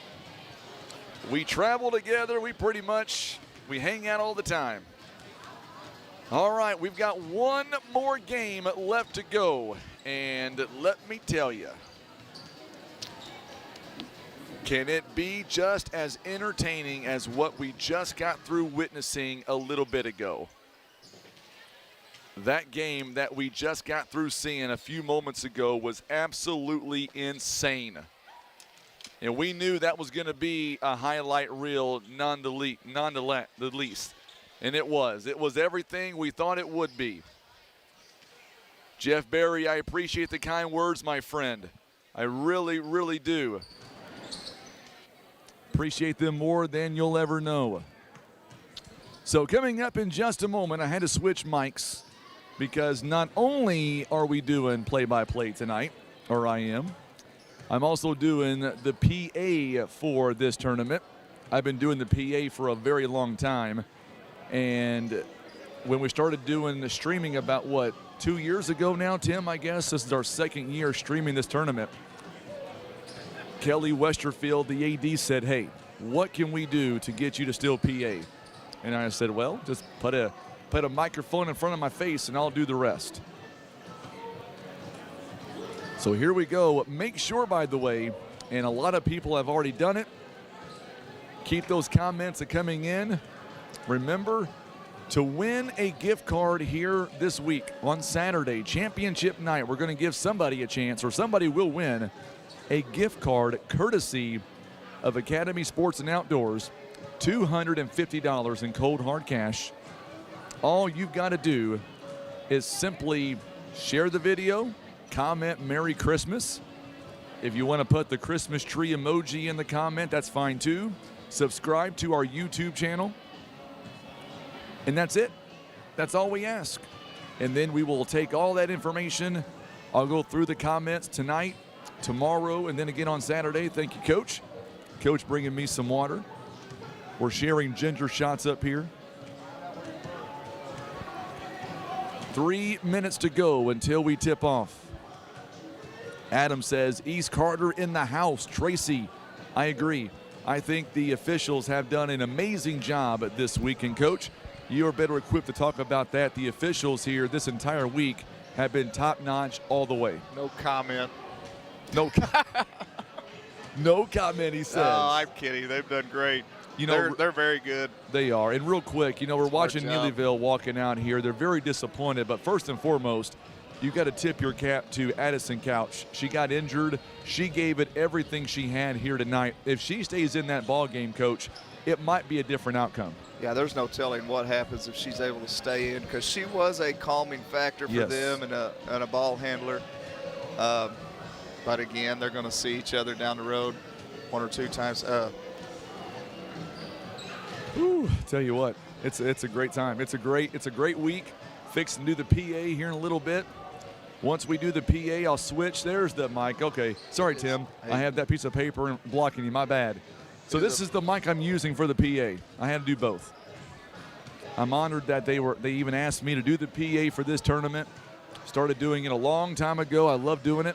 We travel together. We hang out all the time. All right, we've got one more game left to go. And let me tell you, can it be just as entertaining as what we just got through witnessing a little bit ago? That game that we just got through seeing a few moments ago was absolutely insane. And we knew that was going to be a highlight reel none the least. And it was. It was everything we thought it would be. Jeff Berry, I appreciate the kind words, my friend. I really, really do. Appreciate them more than you'll ever know. So coming up in just a moment, I had to switch mics because not only are we doing play-by-play tonight, or I am, I'm also doing the PA for this tournament. I've been doing the PA for a very long time. And when we started doing the streaming about, 2 years ago now, Tim, I guess? This is our second year streaming this tournament. Kelly Westerfield, the AD, said, hey, what can we do to get you to still PA? And I said, well, just put a microphone in front of my face and I'll do the rest. So here we go. Make sure, by the way, and a lot of people have already done it, keep those comments coming in. Remember, to win a gift card here this week on Saturday, championship night, we're going to give somebody a chance, or somebody will win a gift card courtesy of Academy Sports and Outdoors, $250 in cold hard cash. All you've got to do is simply share the video, comment Merry Christmas. If you want to put the Christmas tree emoji in the comment, that's fine too. Subscribe to our YouTube channel. And that's it. That's all we ask. And then we will take all that information. I'll go through the comments tonight, tomorrow, and then again on Saturday. Thank you, Coach. Coach bringing me some water. We're sharing ginger shots up here. 3 minutes to go until we tip off. Adam says, East Carter in the house. Tracy, I agree. I think the officials have done an amazing job this weekend, Coach. You're better equipped to talk about that. The officials here this entire week have been top-notch all the way. No comment. No, no comment, he says. Oh, I'm kidding. They've done great. You know, they're very good. They are. And real quick, you know, we're watching job. Neelyville walking out here. They're very disappointed. But first and foremost, you got to tip your cap to Addison Couch. She got injured. She gave it everything she had here tonight. If she stays in that ball game, Coach, it might be a different outcome. Yeah, there's no telling what happens if she's able to stay in, because she was a calming factor for them and a ball handler. But again, they're going to see each other down the road 1 or 2 times. Tell you what, it's a great time. It's a great week. Fixing to do the PA here in a little bit. Once we do the PA, I'll switch. There's the mic. Okay, sorry, Tim. I have that piece of paper blocking you. My bad. So this is the mic I'm using for the PA. I had to do both. I'm honored that they even asked me to do the PA for this tournament. Started doing it a long time ago. I love doing it.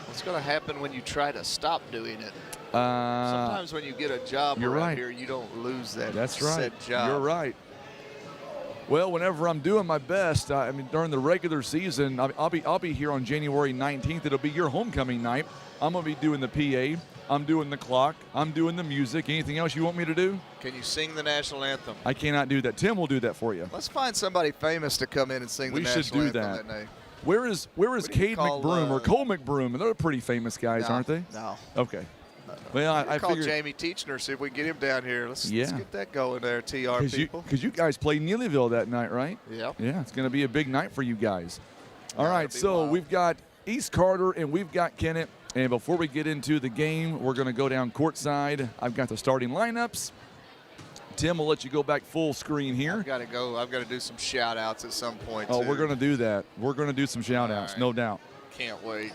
What's going to happen when you try to stop doing it? Sometimes when you get a job around here, you don't lose that said job. You're right. Well, whenever I'm doing my best, I mean, during the regular season, I'll be here on January 19th. It'll be your homecoming night. I'm going to be doing the PA. I'm doing the clock. I'm doing the music. Anything else you want me to do? Can you sing the national anthem? I cannot do that. Tim will do that for you. Let's find somebody famous to come in and sing the national anthem that night. Where is Cade McBroom or Cole McBroom? They're pretty famous guys, aren't they? No. Okay. Well, I call figured Jamie Teachner, see if we can get him down here. Let's Yeah. get that going there, TR people. because you guys play Neelyville that night, right? Yep. Yeah, it's going to be a big night for you guys. All Yeah, right, it'll be so wild. we've got East Carter and we've got Kennett. And before we get into the game, we're going to go down courtside. I've got the starting lineups. Tim, we'll let you go back full screen here. I've got to go. I've got to do some shout-outs at some point, Oh, too. we're going to do that. We're going to do some shout-outs, right. no doubt. Can't wait.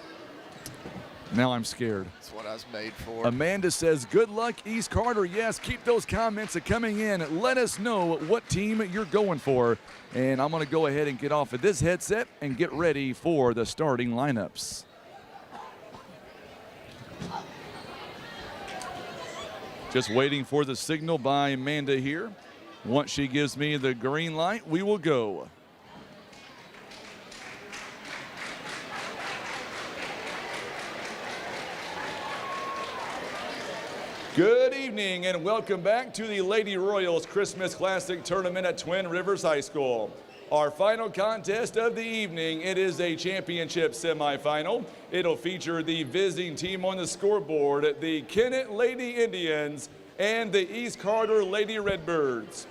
Now I'm scared. That's what I was made for. Amanda says, good luck, East Carter. Yes, keep those comments coming in. Let us know what team you're going for. And I'm going to go ahead and get off of this headset and get ready for the starting lineups. Just waiting for the signal by Amanda here. Once she gives me the green light, we will go. Good evening and welcome back to the Lady Royals Christmas Classic Tournament at Twin Rivers High School. Our final contest of the evening, it is a championship semifinal. It'll feature the visiting team on the scoreboard, the Kennett Lady Indians and the East Carter Lady Redbirds.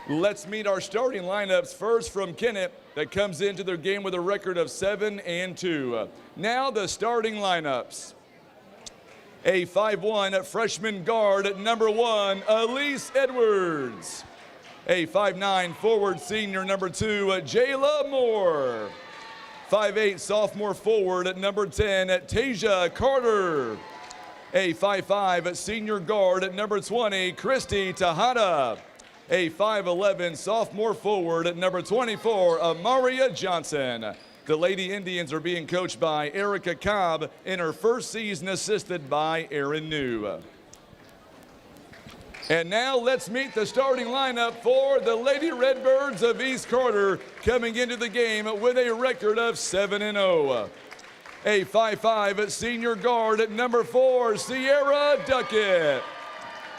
Let's meet our starting lineups first from Kennett that comes into their game with a record of 7-2. Now the starting lineups. A 5'1" freshman guard at number 1, Elise Edwards. A 5'9" forward senior number 2, Jayla Moore. 5'8" sophomore forward at number 10, Tasia Carter. A 5'5" senior guard at number 20, Christy Tejada. A 5'11" sophomore forward at number 24, Amaria Johnson. The Lady Indians are being coached by Erica Cobb in her first season, assisted by Aaron New. And now let's meet the starting lineup for the Lady Redbirds of East Carter, coming into the game with a record of 7-0. A 5'5" senior guard at number 4, Sierra Duckett.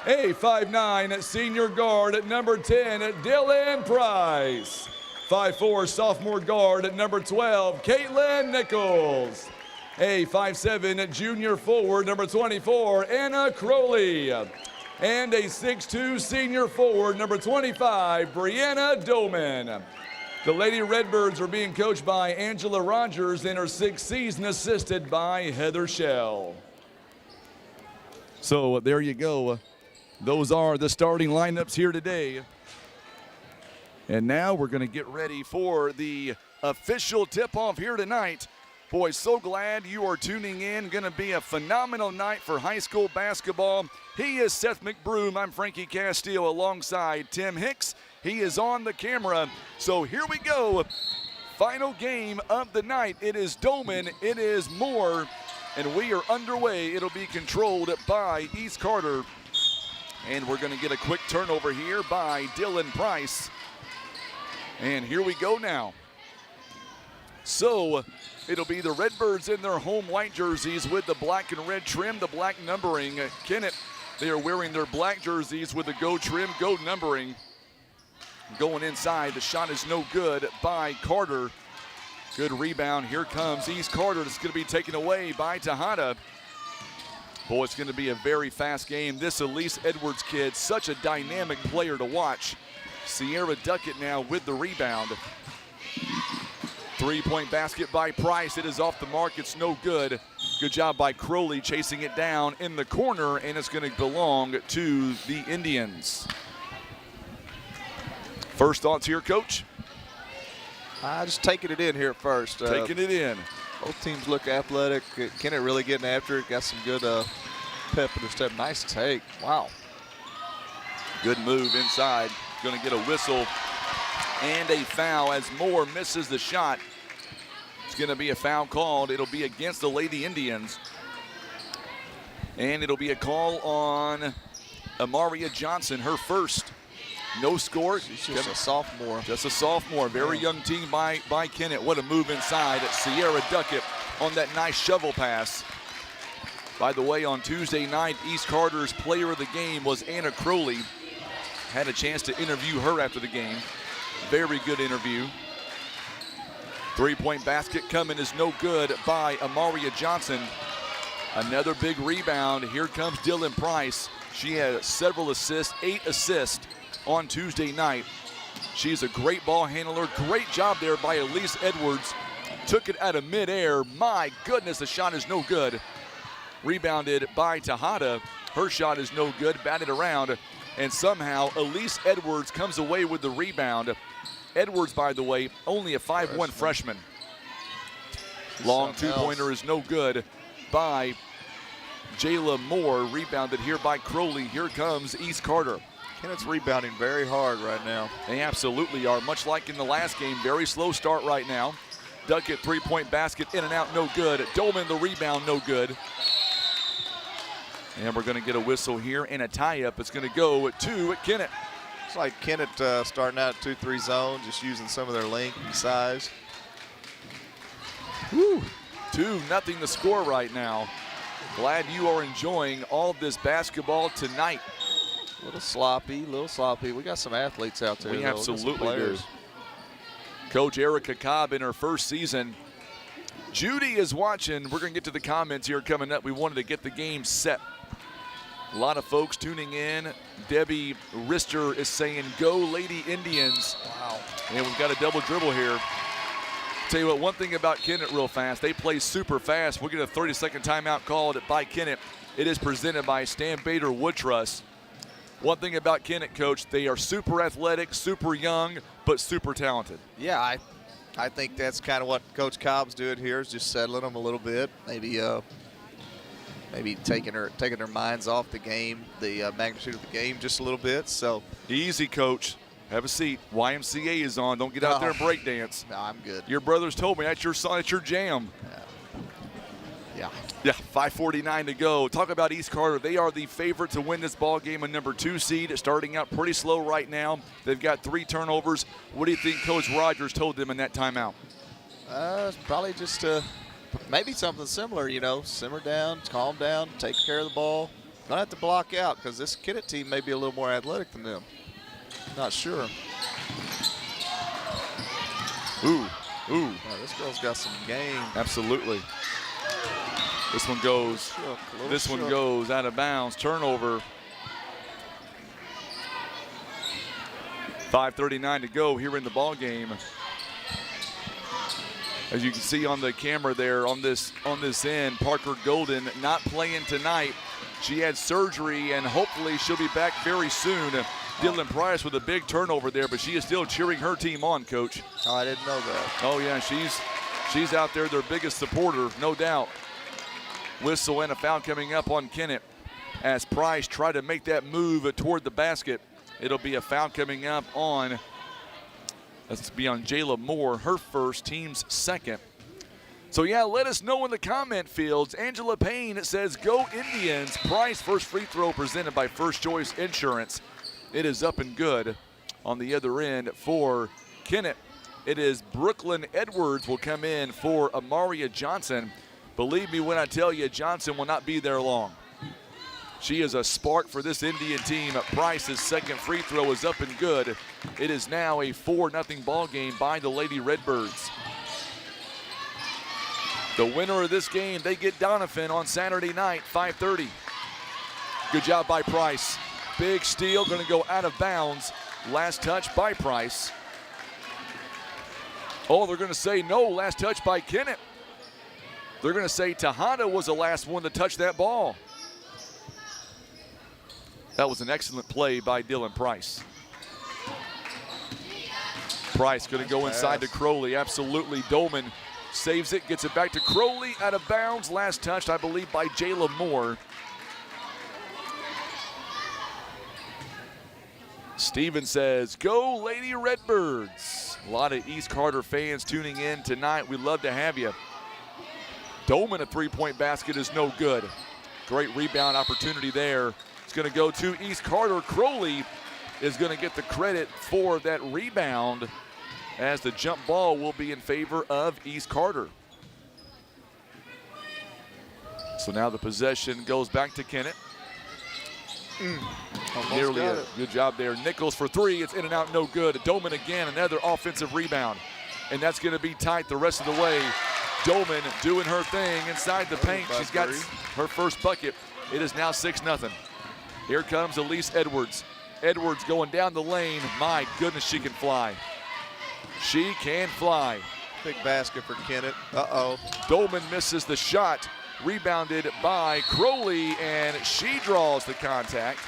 A 5'9" senior guard at number 10, Dylan Price. 5'4" sophomore guard at number 12, Caitlin Nichols. A 5'7" junior forward, number 24, Anna Crowley. And a 6'2" senior forward, number 25, Brianna Doman. The Lady Redbirds are being coached by Angela Rogers in her 6th season, assisted by Heather Shell. So there you go. Those are the starting lineups here today. And now we're going to get ready for the official tip-off here tonight. Boy, so glad you are tuning in. Going to be a phenomenal night for high school basketball. He is Seth McBroom. I'm Frankie Castillo alongside Tim Hicks. He is on the camera. So here we go. Final game of the night. It is Doman. It is Moore. And we are underway. It'll be controlled by East Carter. And we're going to get a quick turnover here by Dylan Price. And here we go now. So it'll be the Redbirds in their home white jerseys with the black and red trim, the black numbering. Kennett, they are wearing their black jerseys with the go trim, go numbering. Going inside, the shot is no good by Carter. Good rebound, here comes East Carter. It's gonna be taken away by Tejada. Boy, it's gonna be a very fast game. This Elise Edwards kid, such a dynamic player to watch. Sierra Duckett now with the rebound. 3-point basket by Price. It is off the mark. It's no good. Good job by Crowley chasing it down in the corner, and it's going to belong to the Indians. First thoughts here, Coach? Just taking it in here at first. Taking it in. Both teams look athletic. Kennett really getting after it. Got some good pep in their step. Nice take. Wow. Good move inside. Going to get a whistle and a foul as Moore misses the shot. It's going to be a foul called. It'll be against the Lady Indians. And it'll be a call on Amaria Johnson, her first. No score. She's just a sophomore. Just a sophomore. Very young team by Kennett. What a move inside. Sierra Duckett on that nice shovel pass. By the way, on Tuesday night, East Carter's player of the game was Anna Crowley. Had a chance to interview her after the game. Very good interview. 3-point basket coming is no good by Amaria Johnson. Another big rebound. Here comes Dylan Price. She had several assists, 8 assists on Tuesday night. She's a great ball handler. Great job there by Elise Edwards. Took it out of midair. My goodness, the shot is no good. Rebounded by Tejada. Her shot is no good, batted around. And somehow Elise Edwards comes away with the rebound. Edwards, by the way, only a 5'1" freshman. Long two-pointer is no good by Jayla Moore. Rebounded here by Crowley. Here comes East Carter. Kennett's rebounding very hard right now. They absolutely are, much like in the last game. Very slow start right now. Duckett, three-point basket, in and out, no good. Dolman, the rebound, no good. And we're going to get a whistle here and a tie-up. It's going to go to Kennett. It's like Kennett starting out 2-3 zone, just using some of their length and size. Woo. 2-0 the score right now. Glad you are enjoying all of this basketball tonight. A little sloppy, We got some athletes out there. We though. absolutely do. Coach Erica Cobb in her first season. Judy is watching. We're going to get to the comments here coming up. We wanted to get the game set. A lot of folks tuning in. Debbie Rister is saying, go Lady Indians. Wow. And we've got a double dribble here. Tell you what, one thing about Kennett real fast, they play super fast. We'll get a 30-second timeout called by Kennett. It is presented by Stan Bader Wood Truss. One thing about Kennett, Coach, they are super athletic, super young, but super talented. Yeah, I think that's kind of what Coach Cobb's doing here, is just settling them a little bit. Maybe taking their minds off the game, the magnitude of the game just a little bit. So easy, Coach. Have a seat. YMCA is on. Don't get out there and break dance. No, I'm good. Your brothers told me that's your song, that's your jam. Yeah, 5:49 to go. Talk about East Carter. They are the favorite to win this ball game, a number 2 seed, starting out pretty slow right now. They've got 3 turnovers. What do you think Coach Rogers told them in that timeout? Probably just maybe something similar, simmer down, calm down, take care of the ball. Don't have to block out, because this Kennett team may be a little more athletic than them. Not sure. Ooh. Oh, this girl's got some game. Absolutely. This one goes. This one goes out of bounds. Turnover. 5:39 to go here in the ball game. As you can see on the camera there on this end, Parker Golden not playing tonight. She had surgery, and hopefully she'll be back very soon. Dylan Price with a big turnover there, but she is still cheering her team on, Coach. Oh, I didn't know that. Oh, yeah, she's out there, their biggest supporter, no doubt. Whistle and a foul coming up on Kennett as Price tried to make that move toward the basket. It'll be a foul coming up on, let's be on Jayla Moore, her first, team's second. So, yeah, let us know in the comment fields. Angela Payne says, go Indians. Price, first free throw presented by First Choice Insurance. It is up and good on the other end for Kennett. It is Brooklyn Edwards will come in for Amaria Johnson. Believe me when I tell you, Johnson will not be there long. She is a spark for this Indian team. Price's second free throw is up and good. It is now a 4-0 ball game by the Lady Redbirds. The winner of this game, they get Doniphan on Saturday night, 5:30. Good job by Price. Big steal, going to go out of bounds. Last touch by Price. Oh, they're going to say no, last touch by Kennett. They're going to say Tejada was the last one to touch that ball. That was an excellent play by Dylan Price. Price going to go inside to Crowley. Absolutely. Dolman saves it, gets it back to Crowley, out of bounds. Last touched, I believe, by Jayla Moore. Steven says, go Lady Redbirds. A lot of East Carter fans tuning in tonight. We'd love to have you. Dolman, a three-point basket is no good. Great rebound opportunity there. It's going to go to East Carter. Crowley is going to get the credit for that rebound, as the jump ball will be in favor of East Carter. So now the possession goes back to Kennett. Nearly a good job there. Nichols for three. It's in and out, no good. Dolman again, another offensive rebound. And that's going to be tight the rest of the way. Dolman doing her thing inside the paint. She's got 3. her first bucket. It is now 6-0. Here comes Elise Edwards. Edwards going down the lane. My goodness, she can fly. She can fly. Big basket for Kennett. Uh-oh. Dolman misses the shot. Rebounded by Crowley, and she draws the contact.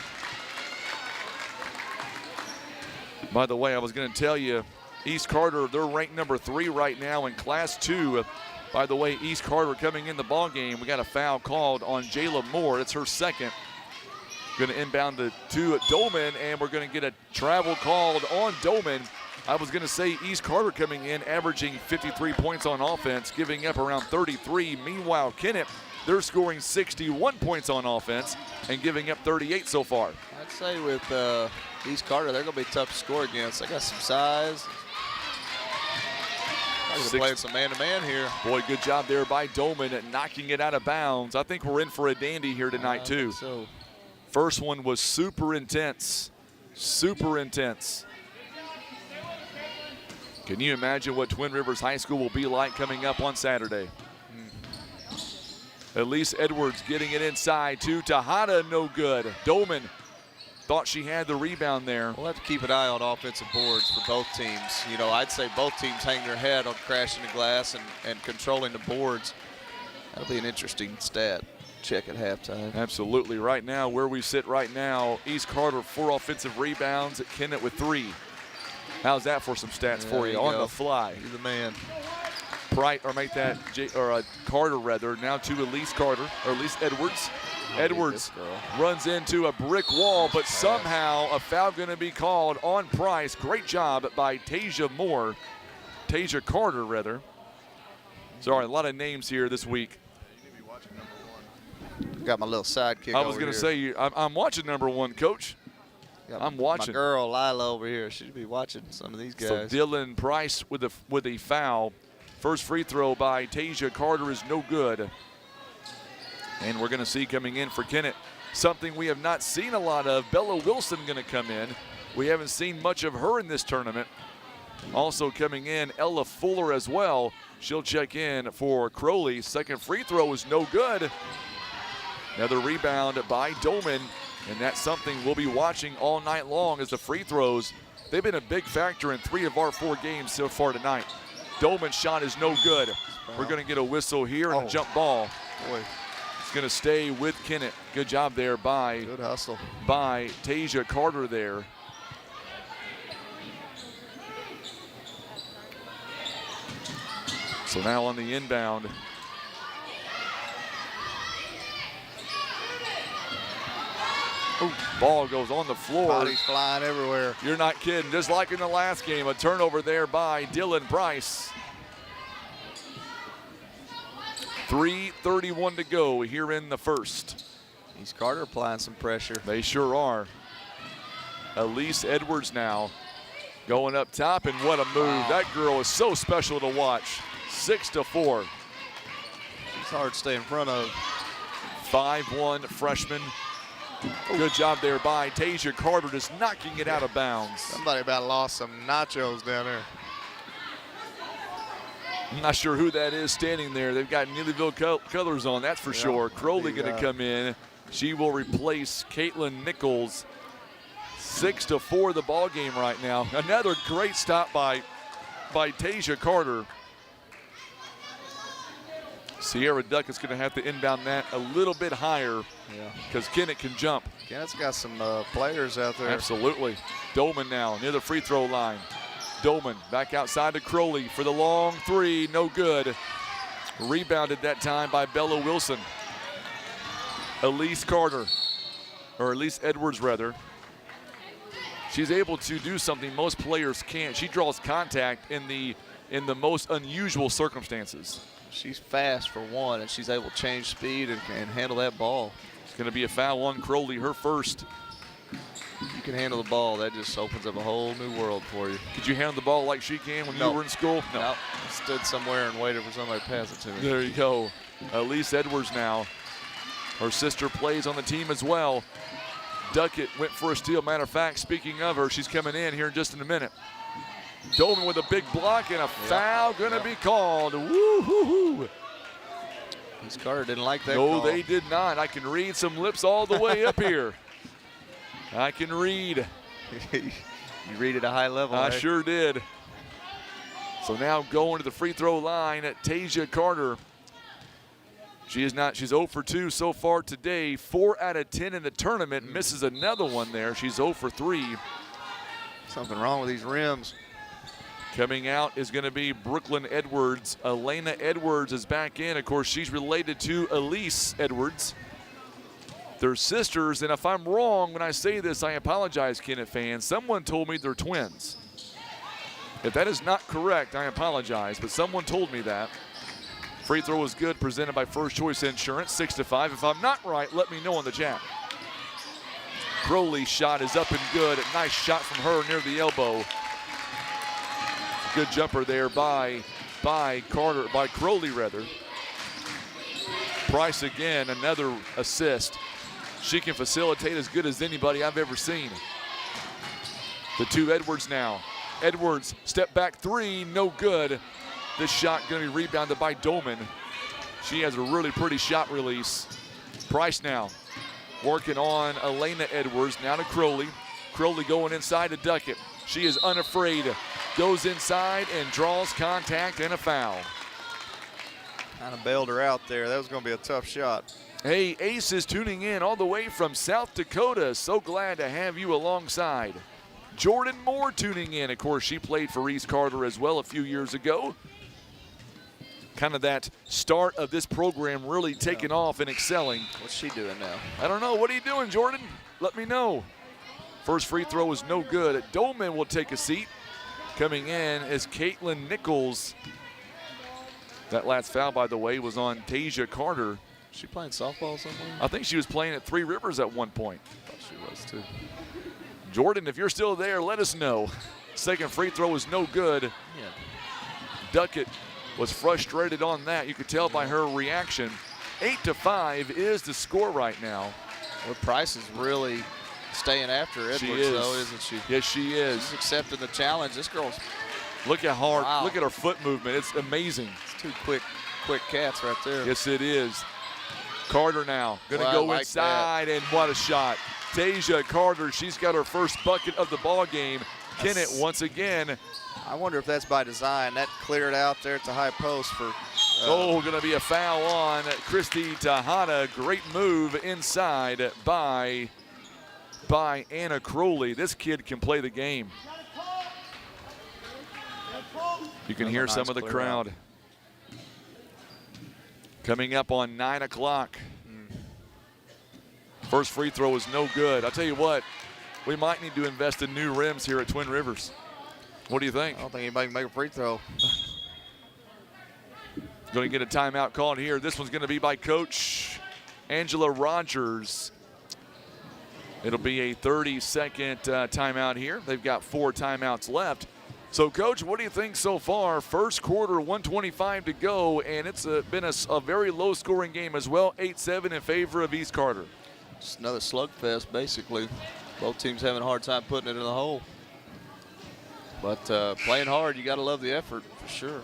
By the way, I was going to tell you, East Carter, they're ranked number 3 right now in Class 2. By the way, East Carter coming in the ball game. We got a foul called on Jayla Moore. It's her second. Going to inbound to Dolman, and we're going to get a travel called on Dolman. I was going to say East Carter coming in, averaging 53 points on offense, giving up around 33. Meanwhile, Kennett, they're scoring 61 points on offense and giving up 38 so far. I'd say with East Carter, they're going to be tough to score against. They got some size. They're playing some man-to-man here. Boy, good job there by Dolman at knocking it out of bounds. I think we're in for a dandy here tonight, too. So. First one was super intense. Super intense. Can you imagine what Twin Rivers High School will be like coming up on Saturday? Elise Edwards getting it inside to Tejada, no good. Dolman thought she had the rebound there. We'll have to keep an eye on offensive boards for both teams. You know, I'd say both teams hang their head on crashing the glass and controlling the boards. That'll be an interesting stat. Check at halftime. Absolutely. Right now, where we sit right now, East Carter 4 offensive rebounds, at Kennett with 3. How's that for some stats for you on the fly? You're the man. Carter rather, now to Elise Carter, or Elise Edwards. Edwards runs into a brick wall, but somehow a foul going to be called on Price. Great job by Tasia Carter rather. Sorry, a lot of names here this week. Got my little sidekick. I was going to say, I'm watching number 1, Coach. I'm watching. My girl Lila over here. She'd be watching some of these guys. So Dylan Price with a foul. First free throw by Tasia Carter is no good. And we're going to see coming in for Kennett something we have not seen a lot of. Bella Wilson going to come in. We haven't seen much of her in this tournament. Also coming in, Ella Fuller as well. She'll check in for Crowley. Second free throw is no good. Another rebound by Dolman. And that's something we'll be watching all night long as the free throws. They've been a big factor in 3 of our 4 games so far tonight. Dolman's shot is no good. We're going to get a whistle here and a jump ball. Boy. It's going to stay with Kennett. Good job there by good hustle by Tasia Carter there. So now on the inbound. Ooh, ball goes on the floor. Bodies flying everywhere. You're not kidding. Just like in the last game, a turnover there by Dylan Price. 3:31 to go here in the first. East Carter applying some pressure. They sure are. Elise Edwards now going up top, and what a move. Wow. That girl is so special to watch. 6-4. It's hard to stay in front of. 5'1" freshman. Good job there by Tasia Carter, just knocking it out of bounds. Somebody about lost some nachos down there. I'm not sure who that is standing there. They've got Neelyville colors on, that's for sure. Crowley going to come in. She will replace Caitlin Nichols. 6-4 the ball game right now. Another great stop by Tasia Carter. Sierra Duck is going to have to inbound that a little bit higher because Kennett can jump. Kennett's got some players out there. Absolutely. Dolman now near the free throw line. Dolman back outside to Crowley for the long 3, no good. Rebounded that time by Bella Wilson. Elise Carter, or Elise Edwards rather. She's able to do something most players can't. She draws contact in the most unusual circumstances. She's fast for one, and she's able to change speed and handle that ball. It's going to be a foul on Crowley, her first. You can handle the ball. That just opens up a whole new world for you. Could you handle the ball like she can when you were in school? No. I stood somewhere and waited for somebody to pass it to me. There you go. Elise Edwards now. Her sister plays on the team as well. Duckett went for a steal. Matter of fact, speaking of her, she's coming in here in just in a minute. Dolman with a big block and a foul going to be called. Woo-hoo-hoo. East Carter didn't like that No, call. they did not. I can read some lips all the way up here. I can read. You read at a high level. I eh? sure did. So now going to the free throw line at Tasia Carter. She's 0 for 2 so far today. 4 out of 10 in the tournament. Misses another one there. She's 0 for 3. Something wrong with these rims. Coming out is going to be Brooklyn Edwards. Elena Edwards is back in. Of course, she's related to Elise Edwards. They're sisters, and if I'm wrong when I say this, I apologize, Kennett fans. Someone told me they're twins. If that is not correct, I apologize, but someone told me that. Free throw is good, presented by First Choice Insurance, 6-5. If I'm not right, let me know in the chat. Crowley's shot is up and good. A nice shot from her near the elbow. Good jumper there by Crowley rather. Price again, another assist. She can facilitate as good as anybody I've ever seen. The two Edwards now. Edwards, step back three, no good. This shot going to be rebounded by Dolman. She has a really pretty shot release. Price now working on Elena Edwards, now to Crowley. Crowley going inside to Duckett. She is unafraid, goes inside and draws contact and a foul. Kind of bailed her out there. That was going to be a tough shot. Hey, Ace is tuning in all the way from South Dakota. So glad to have you alongside. Jordan Moore tuning in. Of course, she played for East Carter as well a few years ago. Kind of that start of this program really taking off and excelling. What's she doing now? I don't know. What are you doing, Jordan? Let me know. First free throw is no good. Dolman will take a seat. Coming in is Caitlin Nichols. That last foul, by the way, was on Tasia Carter. Is she playing softball somewhere? I think she was playing at Three Rivers at one point. I thought she was too. Jordan, if you're still there, let us know. Second free throw is no good. Yeah. Duckett was frustrated on that. You could tell by her reaction. 8-5 is the score right now. Well, Price is really staying after Edwards, She is. though, isn't she? Yes, she is. She's accepting the challenge. This girl's Look at hard. Wow. Look at her foot movement. It's amazing. two quick cats right there. Yes, it is. Carter now going to Well, go I like inside, and what a shot. Tasia Carter, she's got her first bucket of the ball game. Kennett once again. I wonder if that's by design. That cleared out there at the high post for. Going to be a foul on Christy Tejada. Great move inside by Anna Crowley. This kid can play the game. You can hear some of the crowd. Coming up on 9 o'clock. First free throw is no good. I'll tell you what, we might need to invest in new rims here at Twin Rivers. What do you think? I don't think anybody can make a free throw. Going to get a timeout called here. This one's going to be by Coach Angela Rogers. It'll be a 30-second timeout here. They've got 4 timeouts left. So, Coach, what do you think so far? First quarter, 1:25 to go, and it's been a very low-scoring game as well, 8-7 in favor of East Carter. Just another slugfest, basically. Both teams having a hard time putting it in the hole. But playing hard, you got to love the effort for sure.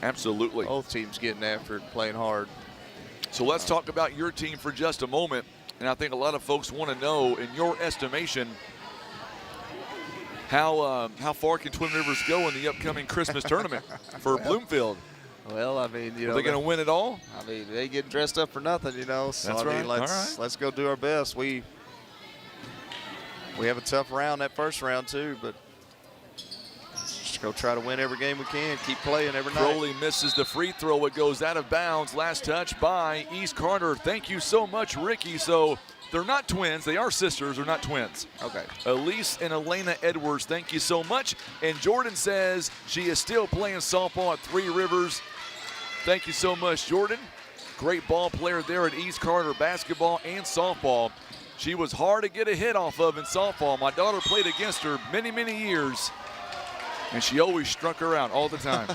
Absolutely. Both teams getting after it, playing hard. So let's talk about your team for just a moment. And I think a lot of folks want to know, in your estimation, how far can Twin Rivers go in the upcoming Christmas tournament for Bloomfield? Well, I mean, you know, Are they going to win it all? I mean, they getting dressed up for nothing, you know. So That's I mean, right. let's go do our best. We have a tough round that first round too, but just go try to win every game we can. Keep playing every night. Crowley misses the free throw. It goes out of bounds. Last touch by East Carter. Thank you so much, Ricky. So they're not twins. They are sisters. They're not twins. Okay. Elise and Elena Edwards, thank you so much. And Jordan says she is still playing softball at Three Rivers. Thank you so much, Jordan. Great ball player there at East Carter, basketball and softball. She was hard to get a hit off of in softball. My daughter played against her many, many years, and she always struck her out all the time.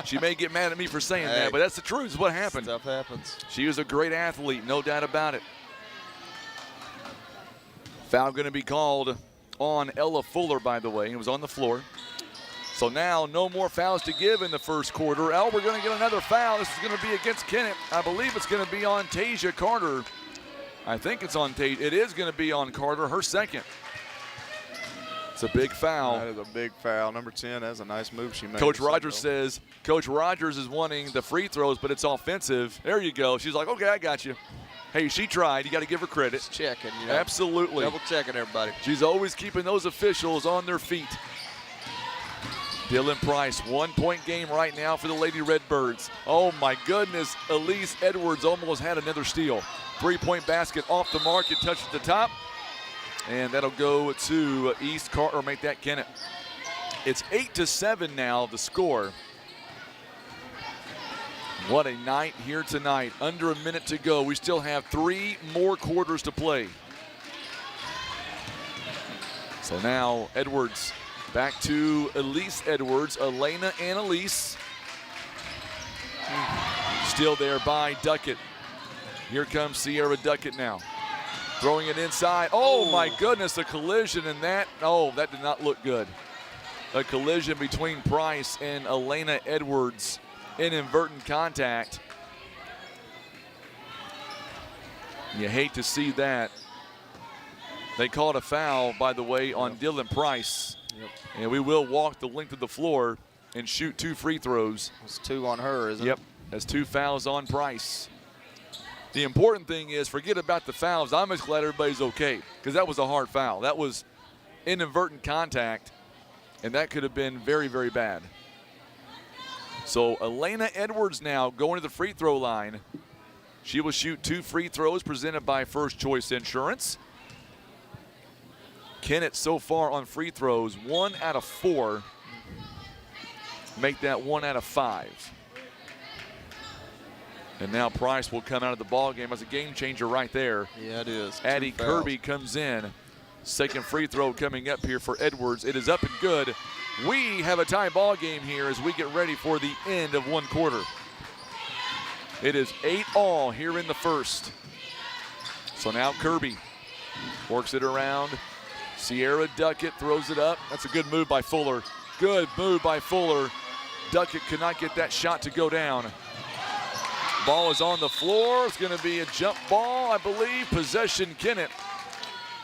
She may get mad at me for saying that, but that's the truth. It's what happened. Stuff happens. She was a great athlete, no doubt about it. Foul going to be called on Ella Fuller, by the way. It was on the floor. So now no more fouls to give in the first quarter. Oh, we're going to get another foul. This is going to be against Kennett. I believe it's going to be on Tasia Carter. I think it's on Tasia. It is going to be on Carter, her second. It's a big foul. That is a big foul. Number 10, that's a nice move she made. Coach Rogers says, Coach Rogers is wanting the free throws, but it's offensive. There you go. She's like, okay, I got you. Hey, she tried. You got to give her credit. Just checking. You know, Absolutely. double checking everybody. She's always keeping those officials on their feet. Dylan Price, 1-point game right now for the Lady Redbirds. Oh my goodness, Elise Edwards almost had another steal. 3-point basket off the mark, it touched the top. And that'll go to East Carter, or make that Kennett. It's 8-7 now, the score. What a night here tonight. Under a minute to go. We still have 3 more quarters to play. So now Edwards back to Elise Edwards, Elena and Elise. Still there by Duckett. Here comes Sierra Duckett now. Throwing it inside. Oh my goodness, a collision in that. Oh, that did not look good. A collision between Price and Elena Edwards. Inadvertent contact. You hate to see that. They called a foul, by the way, on Dylan Price. Yep. And we will walk the length of the floor and shoot 2 free throws. It's 2 on her, isn't it? Yep, that's 2 fouls on Price. The important thing is, forget about the fouls. I'm just glad everybody's okay, because that was a hard foul. That was inadvertent contact, and that could have been very, very bad. So Elena Edwards now going to the free throw line. She will shoot 2 free throws presented by First Choice Insurance. Kennett so far on free throws, 1 out of 4. Make that 1 out of 5. And now Price will come out of the ball game as a game changer right there. Yeah, it is. Addie Kirby comes in. Second free throw coming up here for Edwards. It is up and good. We have a tie ball game here as we get ready for the end of 1 quarter. It is 8-all here in the first. So now Kirby works it around. Sierra Duckett throws it up. That's a good move by Fuller. Good move by Fuller. Duckett could not get that shot to go down. Ball is on the floor. It's going to be a jump ball, I believe. Possession Kennett.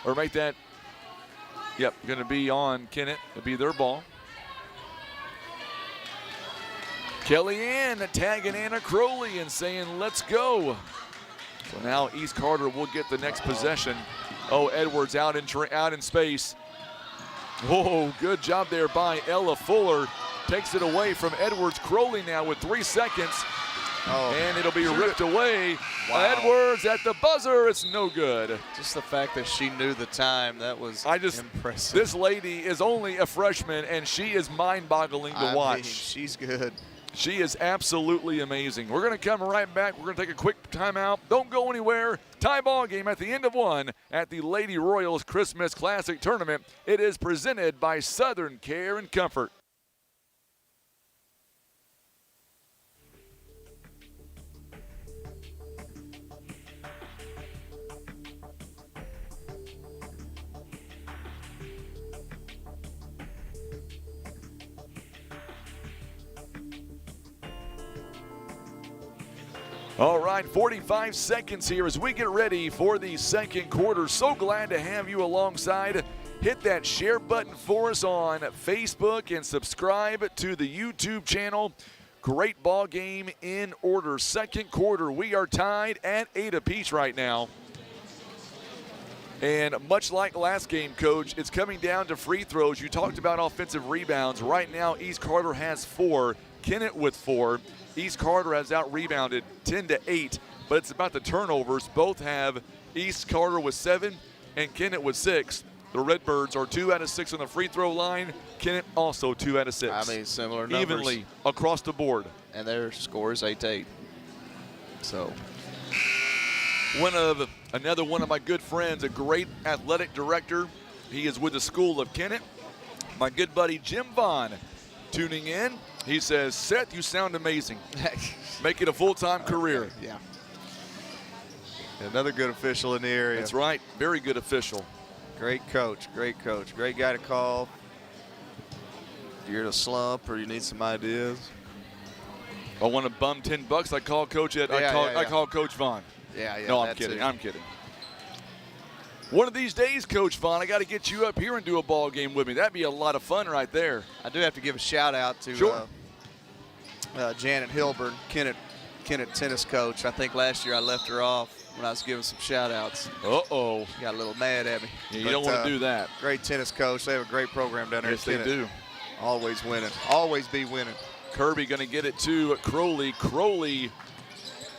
Or make that, yep, going to be on Kennett. It'll be their ball. Kellyanne tagging Anna Crowley and saying, let's go. So now East Carter will get the next possession. Oh, Edwards out in space. Whoa, good job there by Ella Fuller. Takes it away from Edwards. Crowley now with 3 seconds. And it'll be ripped away. Wow. Edwards at the buzzer. It's no good. Just the fact that she knew the time, that was impressive. This lady is only a freshman, and she is mind-boggling to watch. I mean, she's good. She is absolutely amazing. We're going to come right back. We're going to take a quick timeout. Don't go anywhere. Tie ball game at the end of 1 at the Lady Royals Christmas Classic Tournament. It is presented by Southern Care and Comfort. All right, 45 seconds here as we get ready for the second quarter. So glad to have you alongside. Hit that share button for us on Facebook and subscribe to the YouTube channel. Great ball game in order. Second quarter, we are tied at 8 apiece right now. And much like last game, Coach, it's coming down to free throws. You talked about offensive rebounds. Right now, East Carter has 4, Kennett with 4. East Carter has out-rebounded 10-8, but it's about the turnovers. Both have East Carter with 7 and Kennett with 6. The Redbirds are 2 out of 6 on the free throw line. Kennett also 2 out of 6. I mean, similar numbers. Evenly across the board. And their score is 8-8. So. Another one of my good friends, a great athletic director. He is with the School of Kennett. My good buddy Jim Vaughn tuning in. He says, Seth, you sound amazing. Make it a full-time career. Yeah. Another good official in the area. That's right. Very good official. Great coach. Great coach. Great guy to call. you're in a slump or you need some ideas. I want to bum $10. I call Coach Ed. I call Coach Vaughn. Yeah. No, I'm kidding. I'm kidding. One of these days, Coach Vaughn, I got to get you up here and do a ball game with me. That'd be a lot of fun right there. I do have to give a shout out to Janet Hilburn, Kennett tennis coach. I think last year I left her off when I was giving some shout outs. Uh-oh. Got a little mad at me. Yeah, you don't want to do that. Great tennis coach. They have a great program down there. Yes, they do. Always winning. Always be winning. Kirby going to get it to Crowley. Crowley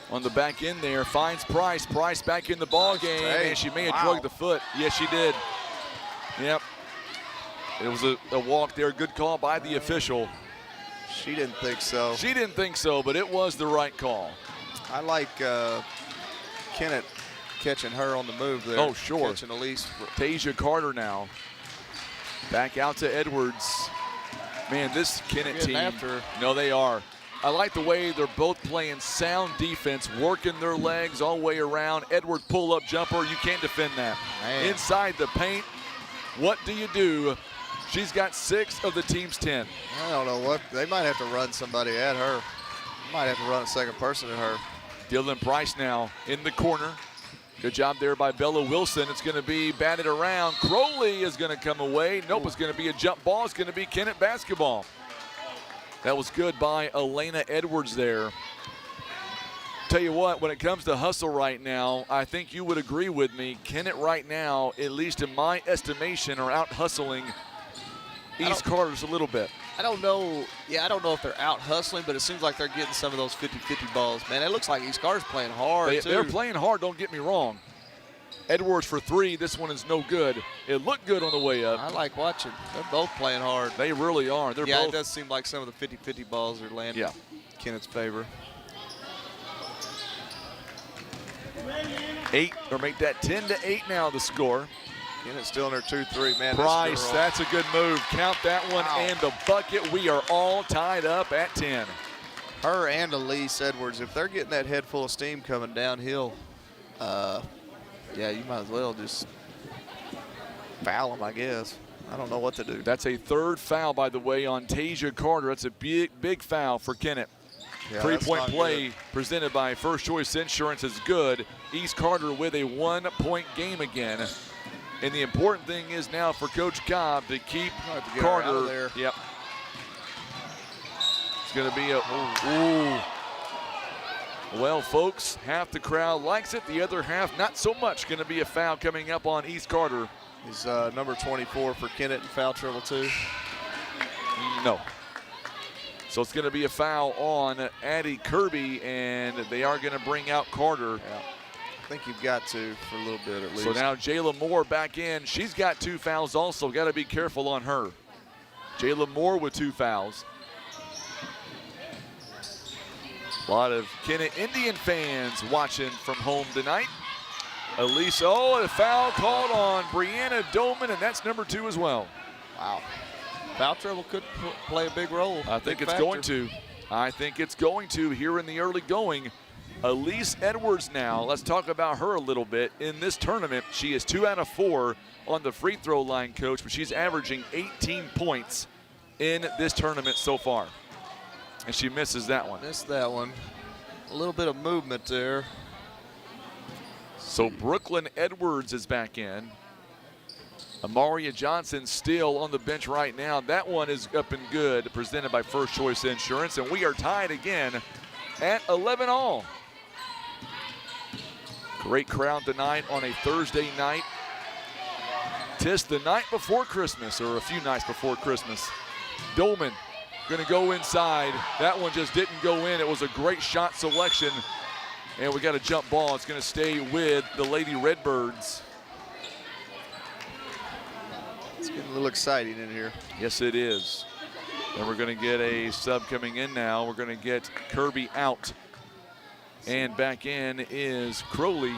on the back end there, finds Price. Price back in the ball game, and she may have drugged the foot. Yes, she did. Yep. It was a walk there. Good call by the official. She didn't think so. She didn't think so, but it was the right call. I like Kennett catching her on the move there. Oh, sure. Catching Elise. Tasia Carter now. Back out to Edwards. Man, this Kennett team. After. No, they are. I like the way they're both playing sound defense, working their legs all the way around. Edwards pull-up jumper, you can't defend that. Man. Inside the paint, what do you do? She's got 6 of the team's 10. I don't know what. They might have to run somebody at her. Might have to run a second person at her. Dylan Price now in the corner. Good job there by Bella Wilson. It's going to be batted around. Crowley is going to come away. Nope, it's going to be a jump ball. It's going to be Kennett basketball. That was good by Elena Edwards there. Tell you what, when it comes to hustle right now, I think you would agree with me. Kennett right now, at least in my estimation, are out hustling East Carter's a little bit. I don't know. Yeah, I don't know if they're out hustling, but it seems like they're getting some of those 50-50 balls. Man, it looks like East Carter's playing hard, too. They're playing hard, don't get me wrong. Edwards for 3. This one is no good. It looked good on the way up. I like watching. They're both playing hard. They really are. They're both. It does seem like some of the 50-50 balls are landing in Kennett's favor. 8, or make that 10-8 now the score. Kennett's still in her 2-3, man. Price, that's a good move. Count that one and the bucket. We are all tied up at 10. Her and Elise Edwards, if they're getting that head full of steam coming downhill, yeah, you might as well just foul them, I guess. I don't know what to do. That's a 3rd foul, by the way, on Tasia Carter. That's a big foul for Kennett. Yeah, 3-point play presented by First Choice Insurance is good. East Carter with a 1-point game again. And the important thing is now for Coach Cobb to keep Carter. Out of there. Yep. It's going to be a, ooh. Well, folks, half the crowd likes it. The other half, not so much. Going to be a foul coming up on East Carter. Is number 24 for Kennett in foul trouble too? No. So it's going to be a foul on Addie Kirby, and they are going to bring out Carter. Yeah. I think you've got to for a little bit at least. So now Jayla Moore back in. She's got 2 fouls also. Got to be careful on her. Jayla Moore with 2 fouls. A lot of Kennett Indian fans watching from home tonight. Elise, a foul called on Brianna Doman, and that's number 2 as well. Wow. Foul trouble could play a big role. I think it's going to. I think it's going to here in the early going. Elise Edwards now, let's talk about her a little bit. In this tournament, she is 2 out of 4 on the free throw line, Coach, but she's averaging 18 points in this tournament so far. And she misses that one. Missed that one. A little bit of movement there. So Brooklyn Edwards is back in. Amaria Johnson still on the bench right now. That one is up and good, presented by First Choice Insurance, and we are tied again at 11 all. Great crowd tonight on a Thursday night. 'Tis the night before Christmas, or a few nights before Christmas. Dolman going to go inside. That one just didn't go in. It was a great shot selection. And we got a jump ball. It's going to stay with the Lady Redbirds. It's getting a little exciting in here. Yes, it is. And we're going to get a sub coming in now. We're going to get Kirby out. And back in is Crowley.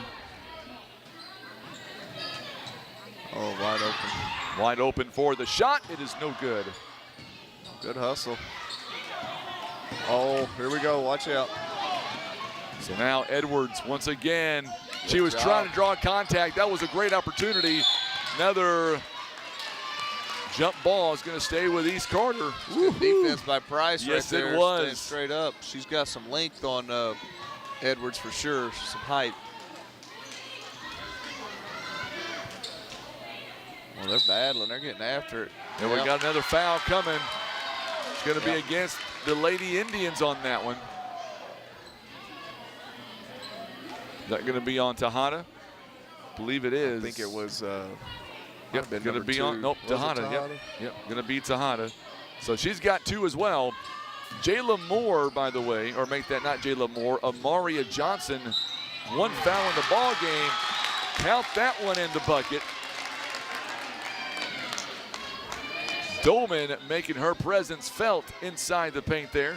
Oh, wide open. Wide open for the shot. It is no good. Good hustle. Oh, here we go. Watch out. So now Edwards once again. She was trying to draw contact. That was a great opportunity. Another jump ball is going to stay with East Carter. Good defense by Price Yes, right there. it was. Staying straight up. She's got some length on Edwards for sure, some height. Well, they're battling. They're getting after it. And we got another foul coming. It's going to be against the Lady Indians on that one. Is that going to be on Tejada? I believe it is. I think it was. Yep, going to be 2. on. Nope, Tejada. Yep, going to be Tejada. So she's got 2 as well. Jayla Moore, by the way, or make that not Jayla Moore, Amaria Johnson, 1 foul in the ball game. Count that one in the bucket. Dolman making her presence felt inside the paint there.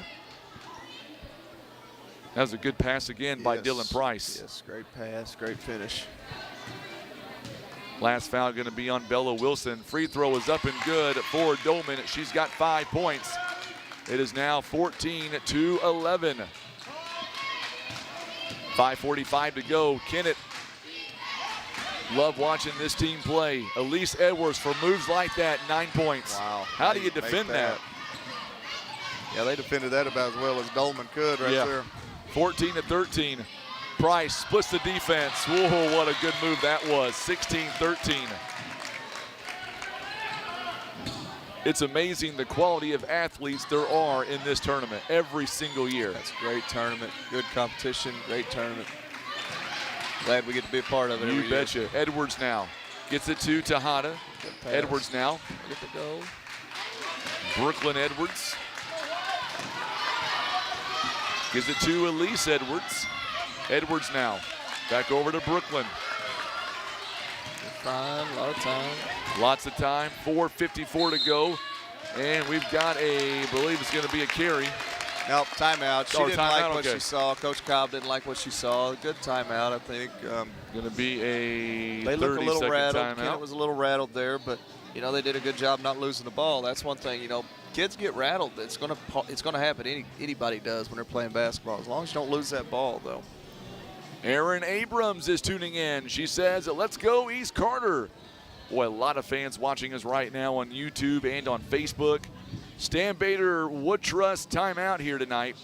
That was a good pass again by Dylan Price. Yes, great pass, great finish. Last foul going to be on Bella Wilson. Free throw is up and good for Dolman. She's got 5 points. It is now 14-11. 5:45 to go. Kennett. Love watching this team play. Elise Edwards for moves like that, 9 points. Wow. How do you defend that? Yeah, they defended that about as well as Dolman could right there. 14-13. Price splits the defense. Whoa, what a good move that was. 16-13. It's amazing the quality of athletes there are in this tournament every single year. That's a great tournament. Good competition, great tournament. Glad we get to be a part of it every You year. betcha. Edwards now gets it to Tejada. Edwards now. Get the goal. Brooklyn Edwards. Gives it to Elise Edwards. Edwards now. Back over to Brooklyn. Fine, a lot of time. Lots of time. 4:54 to go. And we've got I believe it's going to be a carry. Nope, timeout. She didn't timeout, like what okay. she saw. Coach Cobb didn't like what she saw. Good timeout, I think. Going to be a They look a little 30-second rattled. timeout. Kennett was a little rattled there, but they did a good job not losing the ball. That's one thing. Kids get rattled. It's gonna happen. Anybody does when they're playing basketball. As long as you don't lose that ball, though. Erin Abrams is tuning in. She says, "Let's go East Carter." Boy, a lot of fans watching us right now on YouTube and on Facebook. Stan Bader Wood Trust timeout here tonight.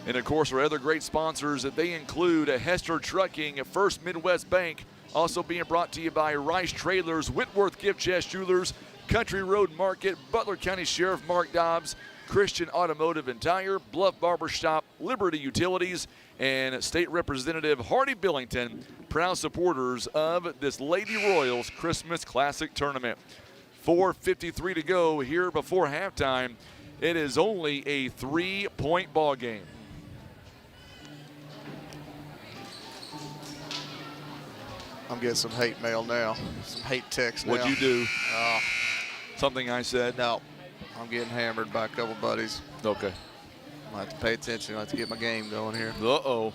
And of course, our other great sponsors, they include Hester Trucking, First Midwest Bank, also being brought to you by Rice Trailers, Whitworth Gift Chest Jewelers, Country Road Market, Butler County Sheriff Mark Dobbs, Christian Automotive and Tire, Bluff Barbershop, Liberty Utilities, and State Representative Hardy Billington, proud supporters of this Lady Royals Christmas Classic Tournament. 4:53 to go here before halftime. It is only a 3-point ball game. I'm getting some hate mail now, some hate text now. What'd you do? Something I said? No, I'm getting hammered by a couple buddies. Okay. I have to pay attention. I have to get my game going here. Uh-oh.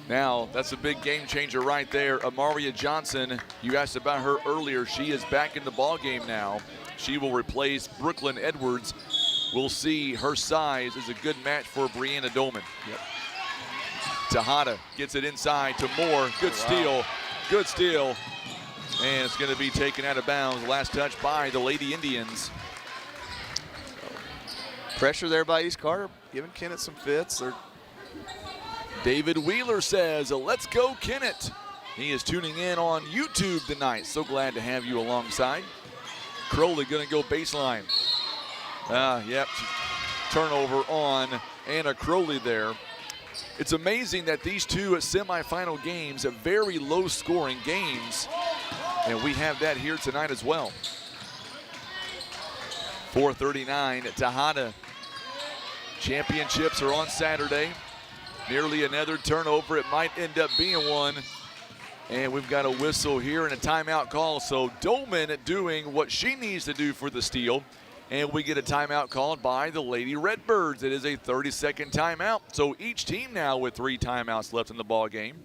Now, that's a big game changer right there. Amaria Johnson, you asked about her earlier. She is back in the ball game now. She will replace Brooklyn Edwards. We'll see her size is a good match for Brianna Dolman. Yep. Tejada gets it inside to Moore. Good steal. Good steal. And it's going to be taken out of bounds. Last touch by the Lady Indians. Pressure there by East Carter, giving Kennett some fits. David Wheeler says, "Let's go Kennett." He is tuning in on YouTube tonight. So glad to have you alongside. Crowley going to go baseline. Yep. Turnover on Anna Crowley there. It's amazing that these two semifinal games are very low-scoring games, and we have that here tonight as well. 4:39, Tejada. Championships are on Saturday. Nearly another turnover. It might end up being one. And we've got a whistle here and a timeout call. So Dolman doing what she needs to do for the steal. And we get a timeout called by the Lady Redbirds. It is a 30-second timeout. So each team now with 3 timeouts left in the ball game.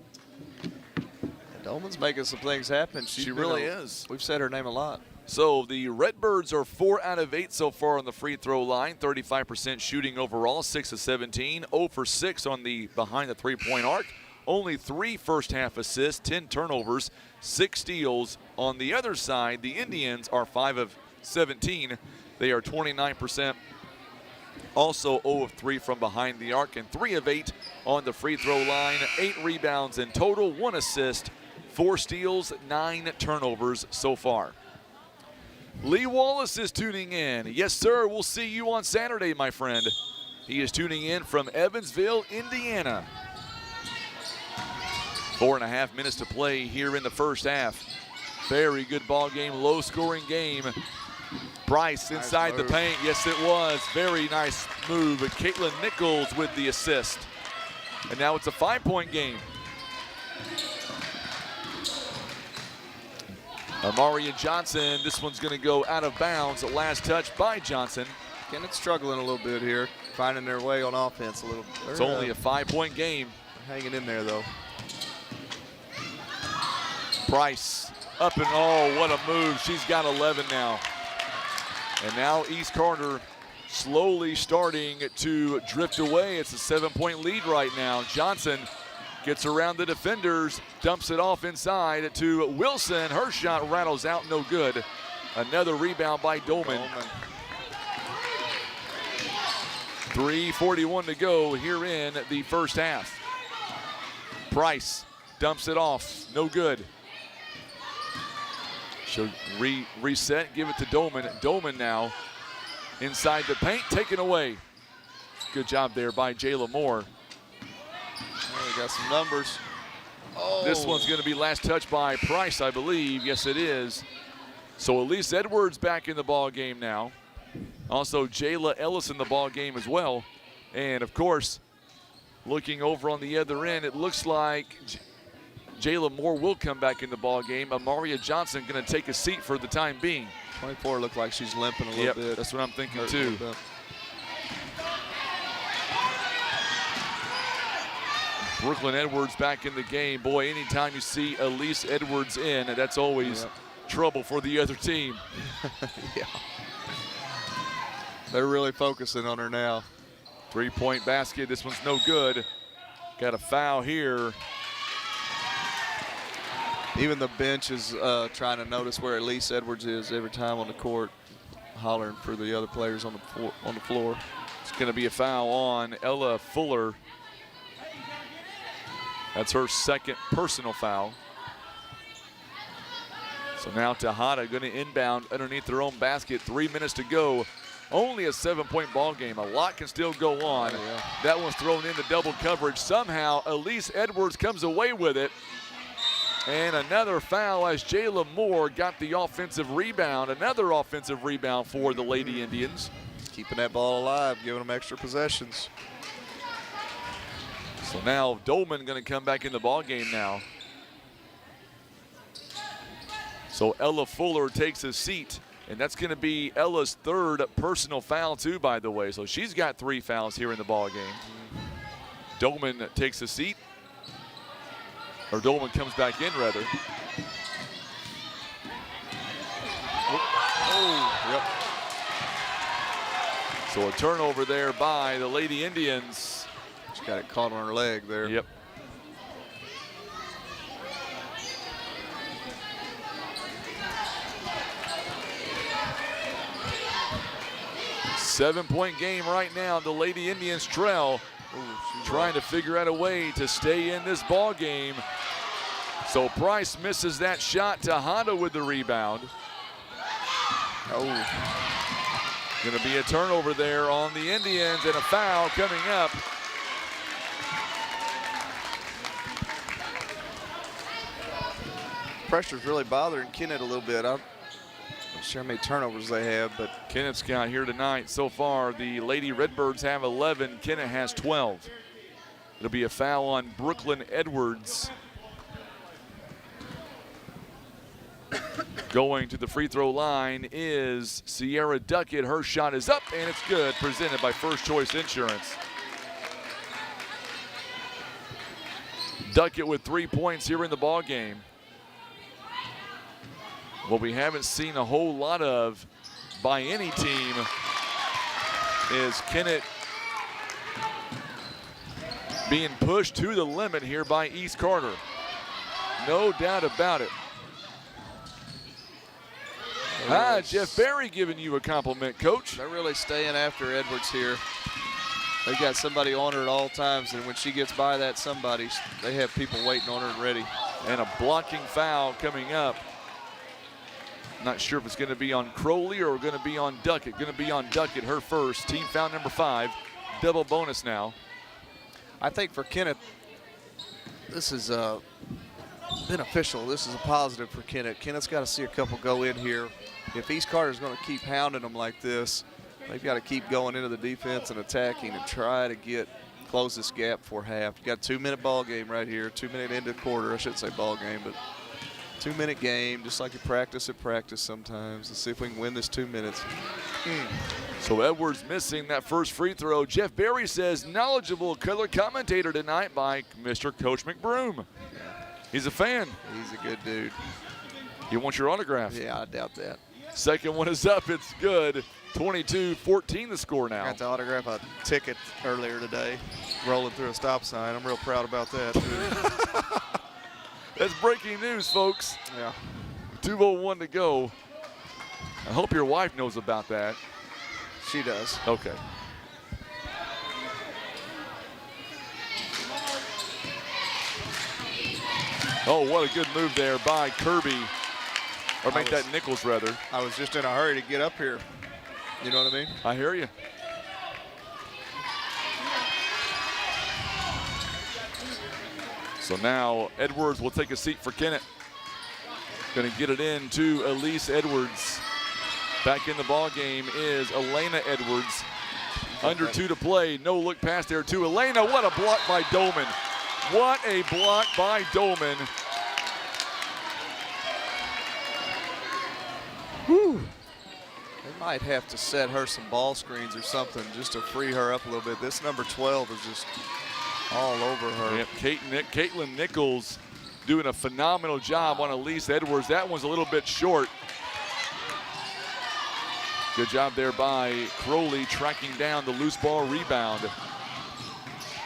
Dolman's making some things happen. She really is. We've said her name a lot. So the Redbirds are 4 out of 8 so far on the free throw line, 35% shooting overall, 6 of 17, 0 for 6 on the behind the three-point arc, only 3 first-half assists, 10 turnovers, 6 steals. On the other side, the Indians are 5 of 17. They are 29%. Also 0 of 3 from behind the arc and 3 of 8 on the free throw line. 8 rebounds in total, 1 assist, 4 steals, 9 turnovers so far. Lee Wallace is tuning in. Yes, sir. We'll see you on Saturday, my friend. He is tuning in from Evansville, Indiana. 4.5 minutes to play here in the first half. Very good ball game, low-scoring game. Price inside the paint. Yes, it was. Very nice move. Caitlin Nichols with the assist. And now it's a 5-point game. Amaria Johnson, this one's going to go out of bounds. The last touch by Johnson. Kennett struggling a little bit here, finding their way on offense a little. It's only a 5-point game. Hanging in there, though. Price up and oh, what a move. She's got 11 now. And now East Carter slowly starting to drift away. It's a 7-point lead right now. Johnson gets around the defenders, dumps it off inside to Wilson. Her shot rattles out, no good. Another rebound by Dolman. 3:41 to go here in the first half. Price dumps it off, no good. She'll reset, give it to Dolman. Dolman now inside the paint, taken away. Good job there by Jayla Moore. Oh, we got some numbers. Oh. This one's going to be last touch by Price, I believe. Yes, it is. So Elise Edwards back in the ball game now. Also, Jayla Ellis in the ball game as well. And, of course, looking over on the other end, it looks like Jayla Moore will come back in the ball game. Amaria Johnson going to take a seat for the time being. 24 looked like she's limping a little bit. That's what I'm thinking too. Brooklyn Edwards back in the game. Boy, anytime you see Elise Edwards in, that's always trouble for the other team. Yeah. They're really focusing on her now. 3-point basket. This one's no good. Got a foul here. Even the bench is trying to notice where Elise Edwards is every time on the court, hollering for the other players on the floor. It's going to be a foul on Ella Fuller. That's her second personal foul. So now Tejada going to inbound underneath their own basket. 3 minutes to go. Only a 7-point ball game. A lot can still go on. Oh, yeah. That one's thrown into double coverage. Somehow Elise Edwards comes away with it. And another foul as Jayla Moore got the offensive rebound. Another offensive rebound for the Lady Indians. Keeping that ball alive, giving them extra possessions. So now Dolman going to come back in the ball game now. So Ella Fuller takes a seat, and that's going to be Ella's third personal foul too, by the way. So she's got 3 fouls here in the ball game. Dolman takes a seat, or Dolman comes back in rather. Oh, yep. So a turnover there by the Lady Indians. She got it caught on her leg there. Yep. Seven-point game right now. The Lady Indians trail. Trying to figure out a way to stay in this ball game. So Price misses that shot. Tejada with the rebound. Oh. Going to be a turnover there on the Indians and a foul coming up. Pressure's really bothering Kennett a little bit. I'm not sure how many turnovers they have, but Kennett's got here tonight so far. The Lady Redbirds have 11. Kennett has 12. It'll be a foul on Brooklyn Edwards. Going to the free throw line is Sierra Duckett. Her shot is up and it's good, presented by First Choice Insurance. Duckett with 3 points here in the ball game. What we haven't seen a whole lot of by any team is Kennett being pushed to the limit here by East Carter. No doubt about it. Jeff Berry giving you a compliment, Coach. They're really staying after Edwards here. They've got somebody on her at all times, and when she gets by that somebody, they have people waiting on her and ready. And a blocking foul coming up. Not sure if it's going to be on Crowley or going to be on Duckett. Going to be on Duckett, her first. Team foul number 5. Double bonus now. I think for Kennett, this is beneficial. This is a positive for Kennett. Kennett's got to see a couple go in here. If East Carter's going to keep hounding them like this, they've got to keep going into the defense and attacking and try to close this gap for half. You got a 2-minute ball game right here, 2-minute into quarter. I shouldn't say ball game, but 2-minute game, just like you practice at practice sometimes. Let's see if we can win this 2 minutes. So Edwards missing that first free throw. Jeff Berry says knowledgeable color commentator tonight by Mr. Coach McBroom. He's a fan. He's a good dude. You want your autograph? Yeah, I doubt that. Second one is up. It's good. 22-14 the score now. I got to autograph a ticket earlier today, rolling through a stop sign. I'm real proud about that, too. That's breaking news, folks. Yeah. 2:01 to go. I hope your wife knows about that. She does. Okay. Oh, what a good move there by Kirby. Or make that Nichols, rather. I was just in a hurry to get up here. You know what I mean? I hear you. So now Edwards will take a seat for Kennett. Going to get it in to Elise Edwards. Back in the ball game is Elena Edwards. Under 2 to play. No look pass there to Elena. What a block by Dolman. What a block by Dolman. Whew. They might have to set her some ball screens or something just to free her up a little bit. This number 12 is just all over her. Yep, Caitlin Nichols doing a phenomenal job on Elise Edwards. That one's a little bit short. Good job there by Crowley tracking down the loose ball rebound.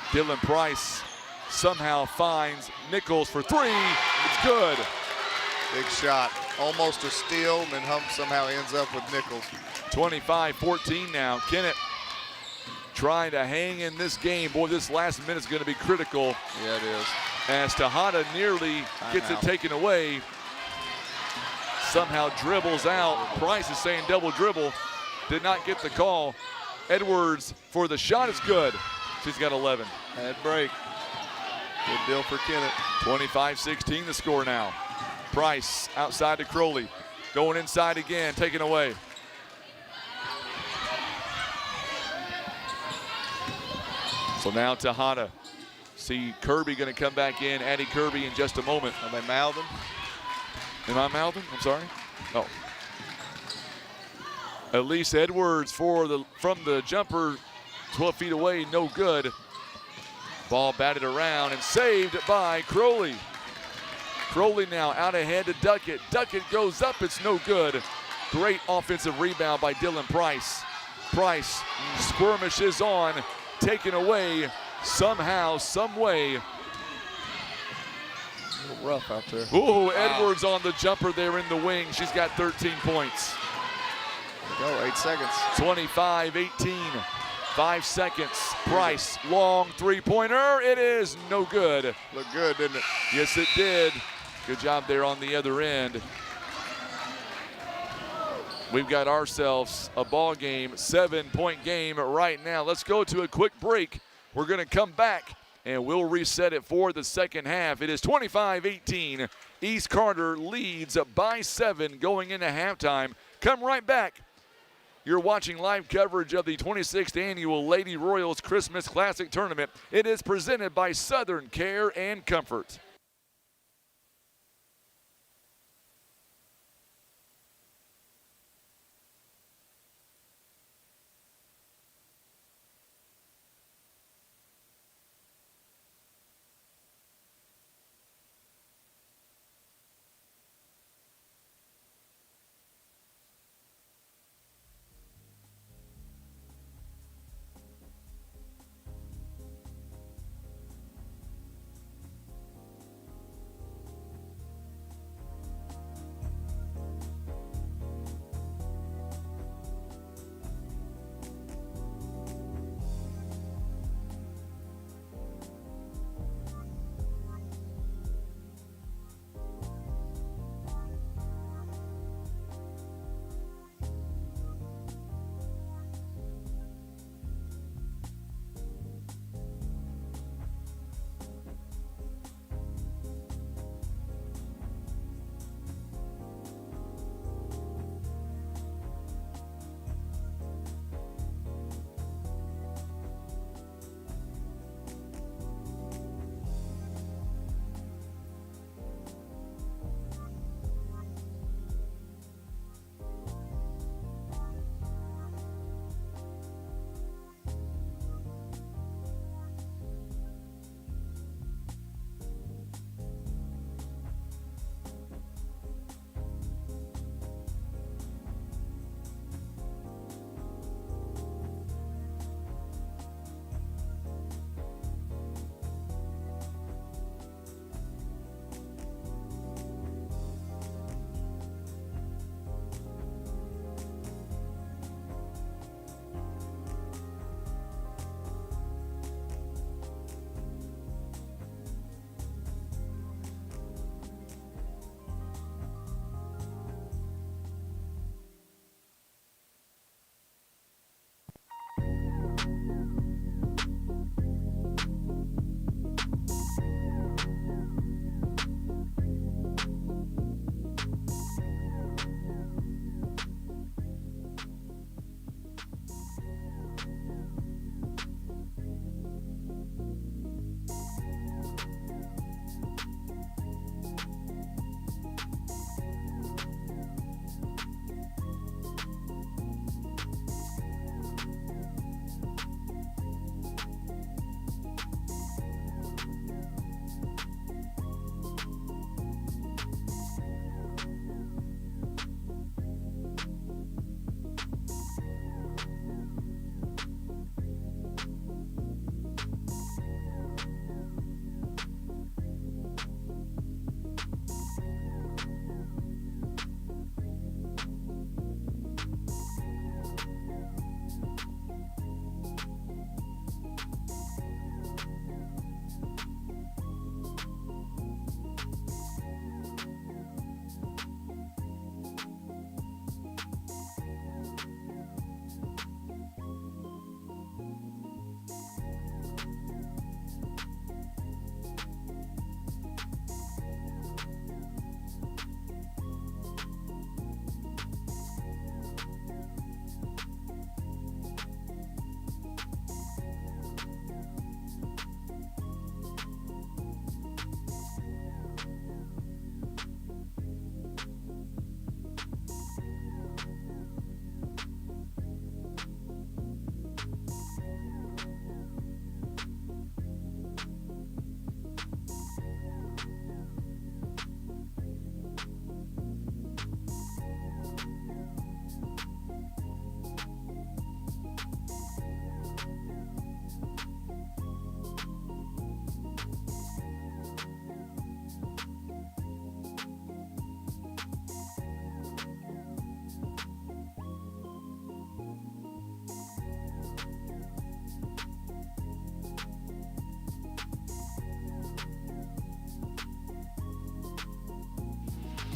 Dylan Price somehow finds Nichols for 3. It's good. Big shot. Almost a steal, and then somehow ends up with Nichols. 25-14 now. Kennett trying to hang in this game. Boy, this last minute's going to be critical. Yeah, it is. As Tejada nearly gets it taken away. Somehow dribbles out. Price is saying double dribble. Did not get the call. Edwards for the shot is good. She's got 11. Bad break. Good deal for Kennett. 25-16 the score now. Price outside to Crowley. Going inside again, taken away. So now Tejada. See Kirby going to come back in. Addie Kirby in just a moment. Are they Malden? Am I Malden? I'm sorry. Oh. Elise Edwards from the jumper, 12 feet away, no good. Ball batted around and saved by Crowley. Crowley now out ahead to Duckett. Duckett goes up, it's no good. Great offensive rebound by Dylan Price. Price skirmishes on, taken away somehow, some way. A little rough out there. Ooh, wow. Edwards on the jumper there in the wing. She's got 13 points. Go, 8 seconds. 25-18, 5 seconds. Price, long three-pointer. It is no good. Looked good, didn't it? Yes, it did. Good job there on the other end. We've got ourselves a ball game, 7-point game right now. Let's go to a quick break. We're going to come back and we'll reset it for the second half. It is 25-18. East Carter leads by 7 going into halftime. Come right back. You're watching live coverage of the 26th Annual Lady Royals Christmas Classic Tournament. It is presented by Southern Care and Comfort.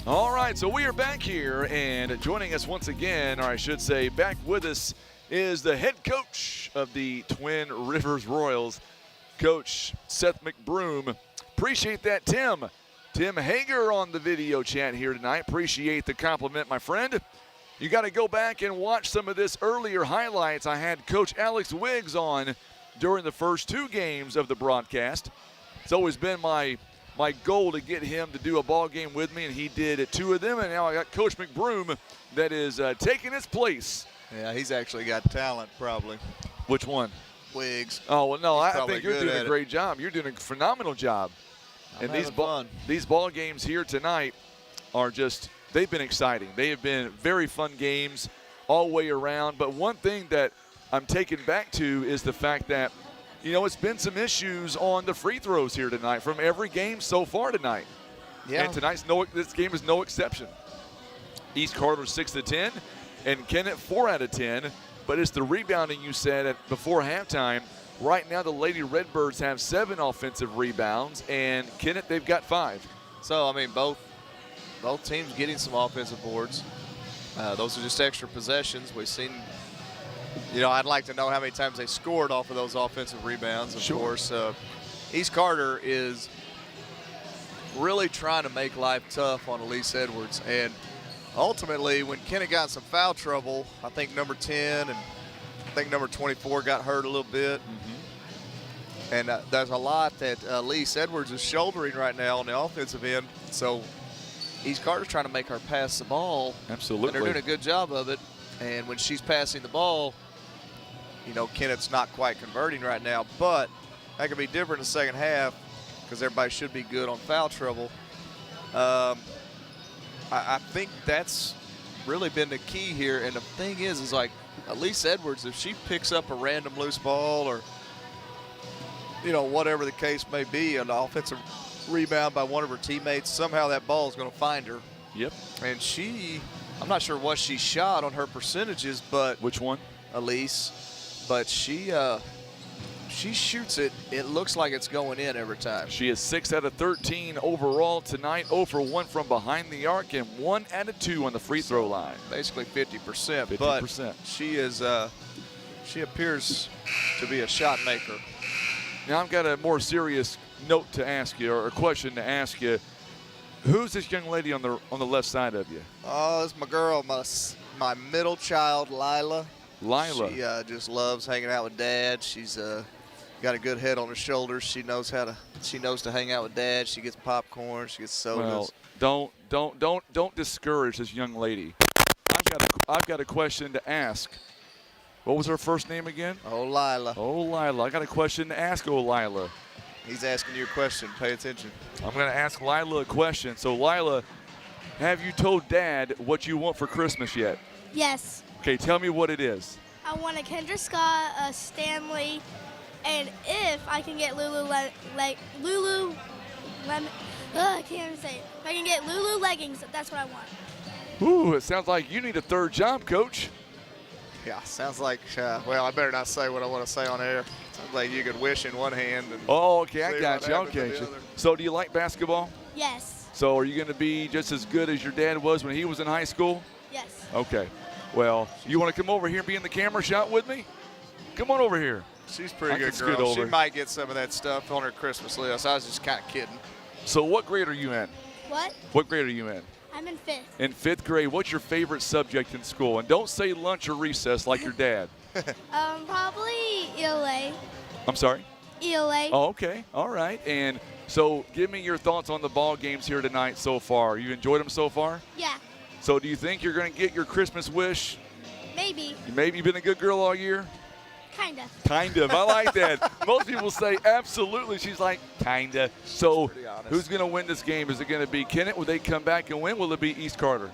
All right, so we are back here, and joining us once again, or I should say back with us, is the head coach of the Twin Rivers Royals, Coach Seth McBroom. Appreciate that, Tim. Tim Hager on the video chat here tonight. Appreciate the compliment, my friend. You got to go back and watch some of this earlier highlights. I had Coach Alex Wiggs on during the first 2 games of the broadcast. It's always been my goal to get him to do a ball game with me, and he did 2 of them, and now I got Coach McBroom that is taking his place. Yeah, he's actually got talent, probably. Which one? Wiggs. Oh, well, no, He's I think you're good doing at a great job. You're doing a phenomenal job. I'm And having these fun. ball games here tonight are just, they've been exciting. They have been very fun games all the way around. But one thing that I'm taken back to is the fact that, you know, it's been some issues on the free throws here tonight from every game so far tonight. Yeah. And this game is no exception. East Carter 6 of 10 and Kennett 4 out of 10. But it's the rebounding you said before halftime. Right now the Lady Redbirds have 7 offensive rebounds, and Kennett, they've got 5. So, I mean, both teams getting some offensive boards. Those are just extra possessions. We've seen, you know, I'd like to know how many times they scored off of those offensive rebounds. Of course, East Carter is really trying to make life tough on Elise Edwards. And ultimately, when Kennett got some foul trouble, I think number 10 and I think number 24 got hurt a little bit. And there's a lot that Elise Edwards is shouldering right now on the offensive end. So East Carter's trying to make her pass the ball. Absolutely. And they're doing a good job of it. And when she's passing the ball, you know, Kennett's not quite converting right now. But that could be different in the second half because everybody should be good on foul trouble. I think that's really been the key here. And the thing is like, Elise Edwards, if she picks up a random loose ball or, you know, whatever the case may be, an offensive rebound by one of her teammates, somehow that ball is going to find her. Yep. And I'm not sure what she shot on her percentages, but. Which one? Elise. But she shoots it. It looks like it's going in every time. She is 6 out of 13 overall tonight, 0 for 1 from behind the arc, and 1 out of 2 on the free throw line. Basically 50%. 50%. But she appears to be a shot maker. Now I've got a more serious note to ask you, or a question to ask you. Who's this young lady on the left side of you? Oh, it's my girl, my middle child, Lila. Lila. She just loves hanging out with Dad. She's got a good head on her shoulders. She knows to hang out with Dad. She gets popcorn. She gets sodas. Well, don't discourage this young lady. I've got a question to ask. What was her first name again? Oh, Lila. Oh, Lila. I got a question to ask, oh, Lila. He's asking you a question. Pay attention. I'm going to ask Lila a question. So, Lila, have you told Dad what you want for Christmas yet? Yes. Okay, tell me what it is. I want a Kendra Scott, a Stanley, and if I can get I can't even say it. If I can get Lulu leggings, that's what I want. Ooh, it sounds like you need a third job, Coach. Yeah, sounds like, well, I better not say what I want to say on air. Sounds like you could wish in one hand. And Oh, okay, I see got what you. happens Okay. in the other. So, do you like basketball? Yes. So, are you going to be just as good as your dad was when he was in high school? Yes. Okay. Well, you want to come over here and be in the camera shot with me? Come on over here. She's a pretty I good can scoot girl. She over. might get some of that stuff on her Christmas list. I was just kind of kidding. So, what grade are you in? What? What grade are you in? I'm in 5th. In 5th grade. What's your favorite subject in school? And don't say lunch or recess like your dad. Probably ELA. I'm sorry? ELA. Oh, okay. All right. And so give me your thoughts on the ball games here tonight so far. You enjoyed them so far? Yeah. So do you think you're going to get your Christmas wish? Maybe. Maybe you've been a good girl all year? Kinda. Kind of. I like that. Most people say absolutely. She's like, kinda. So pretty honest. who's going to win this game? Is it going to be Kennett? Will they come back and win? Will it be East Carter?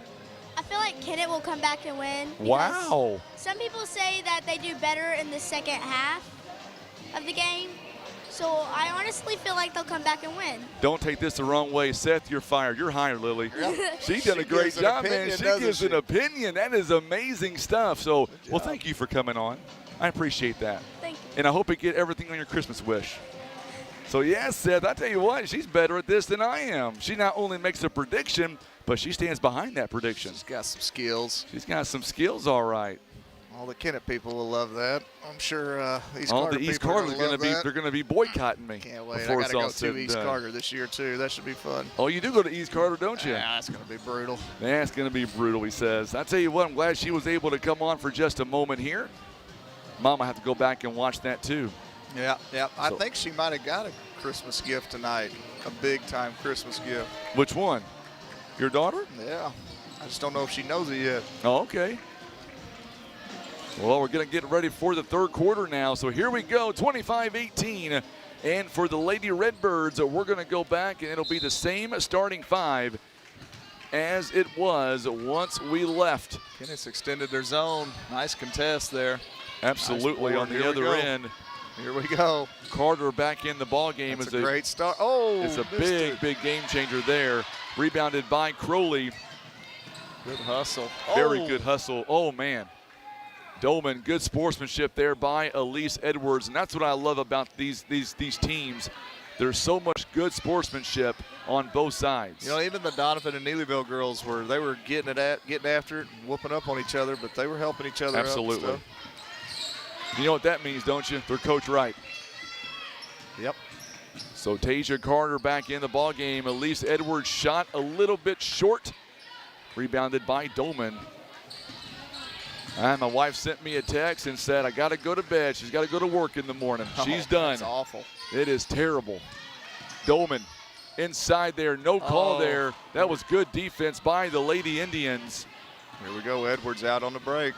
I feel like Kennett will come back and win. because Wow. Some people say that they do better in the second half of the game. So I honestly feel like they'll come back and win. Don't take this the wrong way. Seth, you're fired. You're hired, Lily. She done a great gives an job, man. opinion, She doesn't gives she? an opinion. That is amazing stuff. So, well, job. thank you for coming on. I appreciate that. Thank you. And I hope you get everything on your Christmas wish. So, yeah, Seth, I tell you what, she's better at this than I am. She not only makes a prediction, but she stands behind that prediction. She's got some skills. She's got some skills, all right. All the Kennett people will love that. I'm sure East All Carter the East people are Carter's gonna love that. they're going to be boycotting me. Can't wait. I before got it's to all go said to and East done. Carter this year, too. That should be fun. Oh, you do go to East Carter, don't you? Yeah, it's going to be brutal. That's going to be brutal, he says. I tell you what, I'm glad she was able to come on for just a moment here. Mom, I have to go back and watch that too. Yeah, yeah. I So- think she might have got a Christmas gift tonight, a big-time Christmas gift. Which one? Your daughter? Yeah. I just don't know if she knows it yet. Oh, okay. Well, we're going to get ready for the third quarter now. So here we go, 25-18. And for the Lady Redbirds, we're going to go back, and it'll be the same starting five as it was once we left. Kennett's extended their zone. Nice contest there. Absolutely. Nice On the board. Here other we go. end, Here we go. Carter back in the ball game. That's is a great start. Oh, It's a missed it. big game changer there. Rebounded by Crowley. Good hustle. Very Oh. good hustle. Oh, man. Dolman, good sportsmanship there by Elise Edwards. And that's what I love about these teams. There's so much good sportsmanship on both sides. You know, even the Doniphan and Neelyville girls were getting after it and whooping up on each other, but they were helping each other Absolutely. up and You know what that means, don't you? They're coached right. stuff. Yep. So Tasia Carter back in the ball game. Elise Edwards shot a little bit short. Rebounded by Dolman. And my wife sent me a text and said, I got to go to bed. She's got to go to work in the morning. She's done. That's awful. It is terrible. Dolman inside there. No call there. That was good defense by the Lady Indians. Here we go. Edwards out on the break.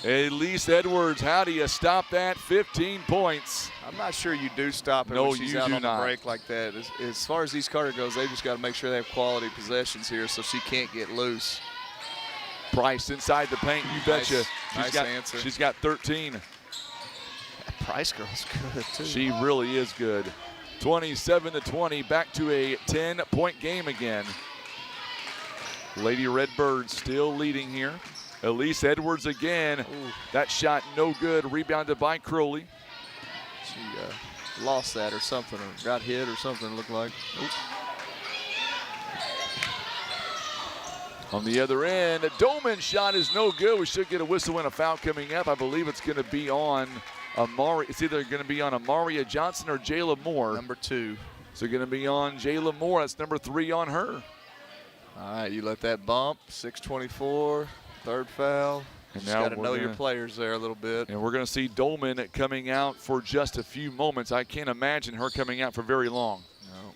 Elise Edwards, how do you stop that? 15 points. I'm not sure you do stop it No, when she's you out do on not. the break like that. As far as East Carter goes, they just got to make sure they have quality possessions here so she can't get loose. Price inside the paint, you betcha. Nice answer. She's got 13. That Price girl's good, too. She really is good. 27-20, back to a 10-point game again. Lady Redbirds still leading here. Elise Edwards again. Ooh. That shot no good. Rebounded by Crowley. She lost that or something, or got hit or something, it looked like. Oop. On the other end, Dolman's shot is no good. We should get a whistle and a foul coming up. I believe it's going to be on Amari. It's either going to be on Amaria Johnson or Jayla Moore. Number 2. So going to be on Jayla Moore. That's number 3 on her. All right, you let that bump. 6:24, third foul. And Just now got to we're know your gonna- players there a little bit. And we're going to see Dolman coming out for just a few moments. I can't imagine her coming out for very long. No.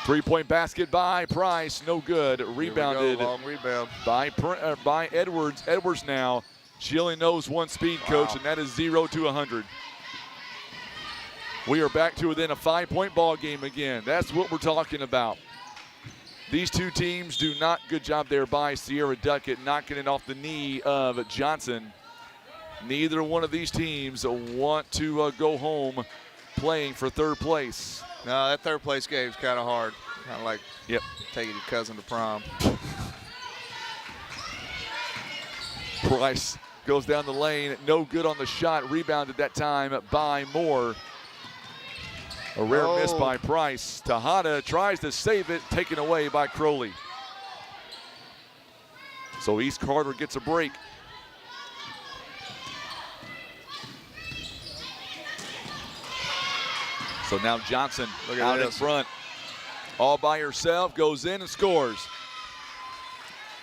3-point basket by Price, no good. Here we go, Rebounded long rebound. by Edwards. Edwards now, she only knows one speed, coach, Wow. and that is 0 to 100. We are back to within a 5-point ball game again. That's what we're talking about. These two teams do not, good job there by Sierra Duckett, knocking it off the knee of Johnson. Neither one of these teams want to go home playing for third place. No, that third place game's kind of hard. Kind of like Yep. taking your cousin to prom. Price goes down the lane, no good on the shot, rebounded that time by Moore. A rare miss by Price. Tejada tries to save it, taken away by Crowley. So East Carter gets a break. So now Johnson Look at out in this. front. All by herself, goes in and scores.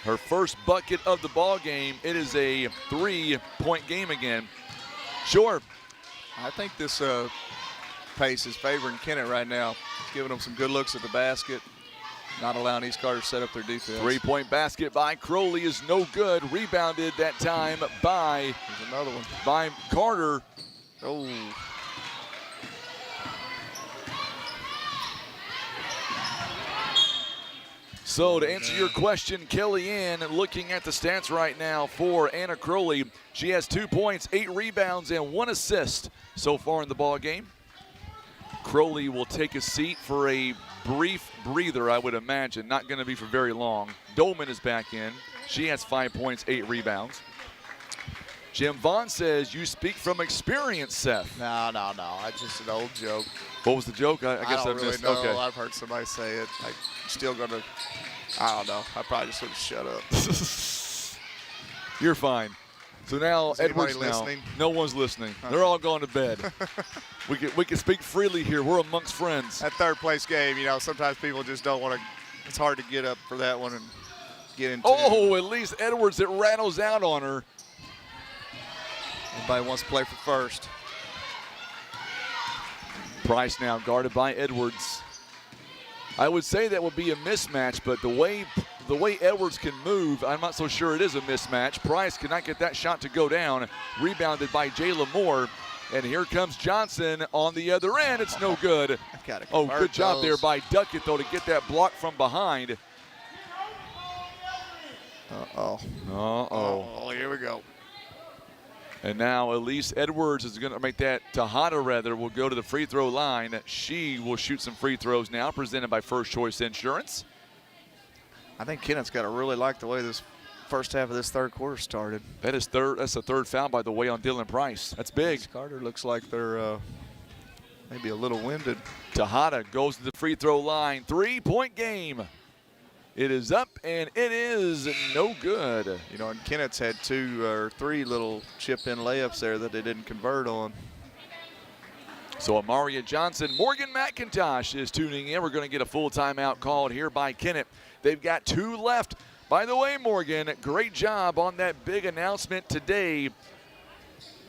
Her first bucket of the ball game. It is a 3-point game again. Sure. I think this pace is favoring Kennett right now. It's giving them some good looks at the basket, not allowing East Carter to set up their defense. 3-point basket by Crowley is no good. Rebounded that time by There's another one. Carter. Oh. So to answer your question, Kellyanne, looking at the stats right now for Anna Crowley, she has 2 points, 8 rebounds, and 1 assist so far in the ball game. Crowley will take a seat for a brief breather, I would imagine. Not going to be for very long. Dolman is back in. She has 5 points, 8 rebounds. Jim Vaughn says, you speak from experience, Seth. No. It's just an old joke. What was the joke? I guess don't really missed. know. Okay. I've heard somebody say it. I'm still going to, I don't know. I probably just should have shut up. You're fine. So now Is anybody Edwards now. listening? No one's listening. They're all going to bed. we can speak freely here. We're amongst friends. That third place game, sometimes people just don't want to. It's hard to get up for that one and get into. Oh, at least Edwards, it rattles out on her. Everybody wants to play for first. Price now guarded by Edwards. I would say that would be a mismatch, but the way Edwards can move, I'm not so sure it is a mismatch. Price cannot get that shot to go down. Rebounded by Jayla Moore. And here comes Johnson on the other end. It's no good. Oh, good job there by Duckett, though, to get that block from behind. Uh-oh. Uh-oh. Here we go. And now Elise Edwards is going to make that. Tejada, rather, will go to the free throw line. She will shoot some free throws now, presented by First Choice Insurance. I think Kennett's got to really like the way this first half of this third quarter started. That's the third foul, by the way, on Dylan Price. That's big. Carter looks like they're maybe a little winded. Tejada goes to the free throw line. 3-point game. It is up, and it is no good. And Kennett's had 2 or 3 little chip-in layups there that they didn't convert on. So Amaria Johnson, Morgan McIntosh is tuning in. We're going to get a full timeout called here by Kennett. They've got 2 left. By the way, Morgan, great job on that big announcement today.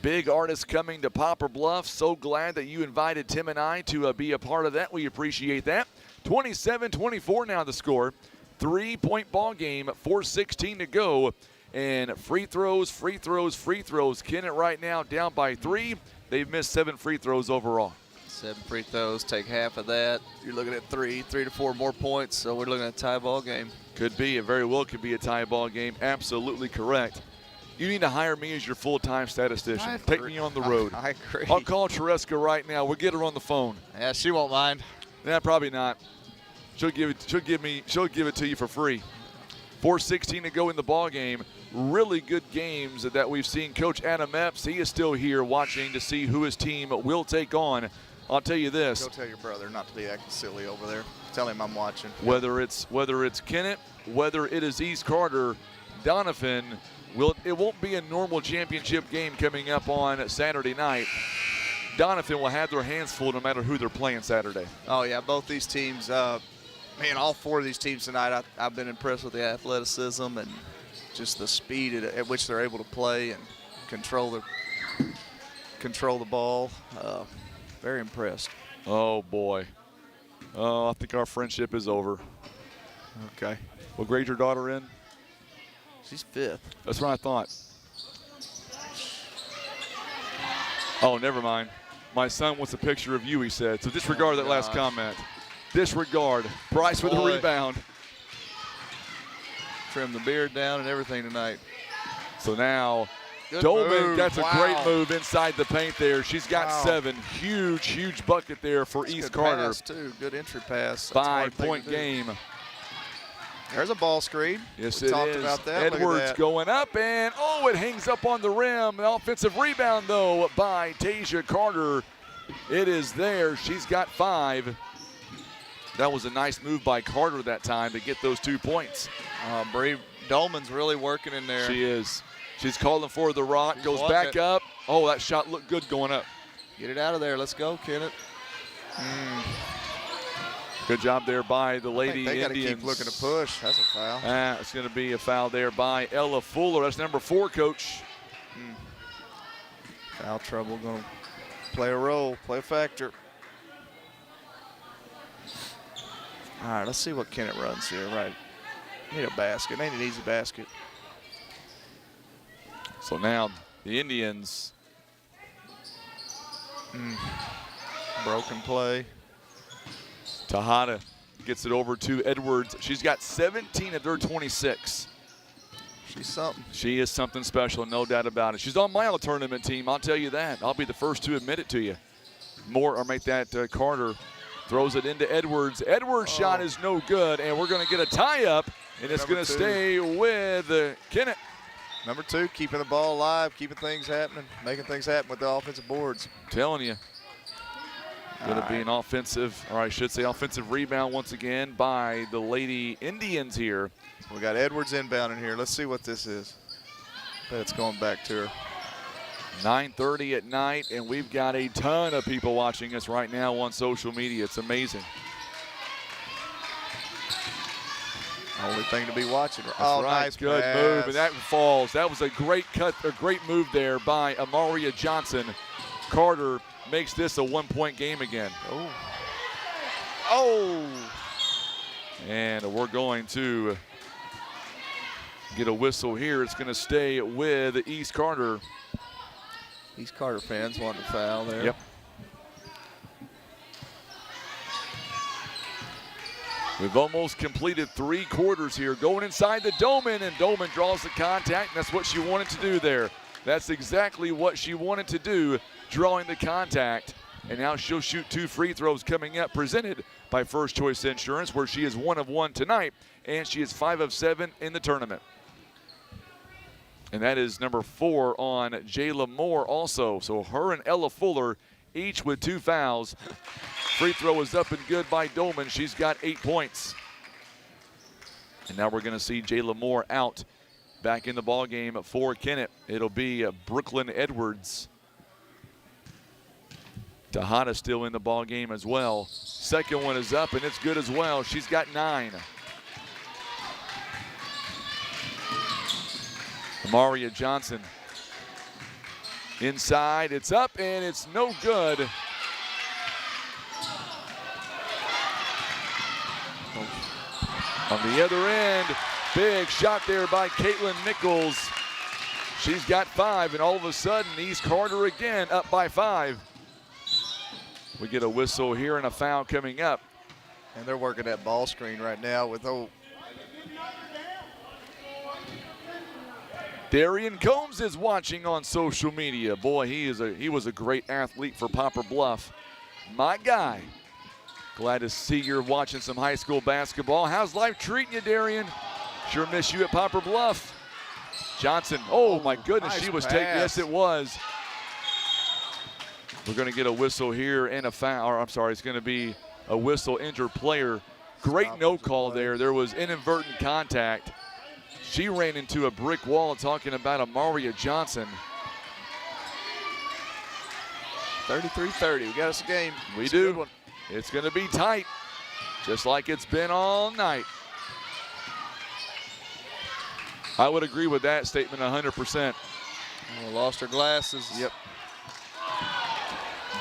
Big artist coming to Poplar Bluff. So glad that you invited Tim and I to be a part of that. We appreciate that. 27-24 now the score. 3-point ball game, 4:16 to go. And free throws. Kennett right now down by 3. They've missed 7 free throws overall. 7 free throws, take half of that. You're looking at 3 to 4 more points, so we're looking at a tie ball game. Could be. It very well could be a tie ball game. Absolutely correct. You need to hire me as your full-time statistician. Take me on the road. I agree. I'll call Tereska right now. We'll get her on the phone. Yeah, she won't mind. Nah, probably not. She'll give it to you for free. 4:16 to go in the ball game. Really good games that we've seen. Coach Adam Epps, he is still here watching to see who his team will take on. I'll tell you this. Go tell your brother not to be acting silly over there. Tell him I'm watching. Whether it's Kennett, whether it is East Carter, Doniphan, it won't be a normal championship game coming up on Saturday night. Doniphan will have their hands full no matter who they're playing Saturday. Oh, yeah, both these teams, all 4 of these teams tonight, I've been impressed with the athleticism and just the speed at which they're able to play and control the ball. Very impressed. Oh, boy. Oh, I think our friendship is over. Okay. What grade your daughter in? She's 5th. That's what I thought. Oh, never mind. My son wants a picture of you, he said. So disregard that last comment. Disregard. Price with the rebound. Trim the beard down and everything tonight. So now Good Dolman, move. that's a Wow. great move inside the paint there. She's got 7. Huge bucket there for That's East good Carter. Pass too. Good entry pass. That's a hard thing 5-point to do. game. There's a ball screen. Yes, we it talked is. about that. Look at Edwards that. going up, and it hangs up on the rim. An offensive rebound, though, by Tasia Carter. It is there. She's got 5. That was a nice move by Carter that time to get those 2 points. Bree Dolman's really working in there. She is. She's calling for the rock, goes wanting back it. up. Oh, that shot looked good going up. Get it out of there. Let's go, Kennett. Good job there by the Lady They got to Indians. keep looking to push. That's a foul. It's going to be a foul there by Ella Fuller. That's number 4, Coach. Foul trouble. Going to play a role, play a factor. All right, let's see what Kennett runs here. Right. Need a basket. They need an easy basket. So now the Indians. Broken play. Tejada gets it over to Edwards. She's got 17 of their 26. She's something. She is something special, no doubt about it. She's on my all-tournament team, I'll tell you that. I'll be the first to admit it to you. Carter throws it into Edwards. Edwards' shot is no good, and we're going to get a tie-up, and it's going to stay with Kennett. Number 2, keeping the ball alive, keeping things happening, making things happen with the offensive boards. Telling you. Going to be an offensive, or I should say offensive rebound once again by the Lady Indians here. So we got Edwards inbound in here. Let's see what this is. Bet it's going back to her. 9:30 at night, and we've got a ton of people watching us right now on social media. It's amazing. Only thing to be watching. That's oh, right. nice Good pass. move, and that falls. That was a great cut, a great move there by Amaria Johnson. Carter makes this a 1-point game again. Oh. Oh. And we're going to get a whistle here. It's going to stay with East Carter. East Carter fans wanting to foul there. Yep. We've almost completed 3 quarters here. Going inside the Doman, and Doman draws the contact, and that's what she wanted to do there. That's exactly what she wanted to do, drawing the contact. And now she'll shoot 2 free throws coming up, presented by First Choice Insurance, where she is 1 of 1 tonight, and she is 5 of 7 in the tournament. And that is number 4 on Jayla Moore also. So her and Ella Fuller each with 2 fouls. Free throw is up and good by Dolman. She's got 8 points. And now we're going to see Jayla Moore out back in the ball game for Kennett. It'll be Brooklyn Edwards. Tejada still in the ball game as well. Second one is up, and it's good as well. She's got 9. Amaria Johnson inside. It's up, and it's no good. On the other end, big shot there by Caitlin Nichols. She's got 5, and all of a sudden, East Carter again up by 5. We get a whistle here and a foul coming up. And they're working that ball screen right now with Darian Combs is watching on social media. Boy, he was a great athlete for Poplar Bluff. My guy. Glad to see you're watching some high school basketball. How's life treating you, Darian? Sure miss you at Poplar Bluff. Johnson, oh my goodness, nice she was pass. taking, yes it was. We're gonna get a whistle here and a foul, or I'm sorry, it's gonna be a whistle, injured player. Great no call there. There was inadvertent contact. She ran into a brick wall, talking about Amaria Johnson. 33-30, we got us a game. We do. It's gonna be tight, just like it's been all night. I would agree with that statement 100%. Oh, lost her glasses. Yep.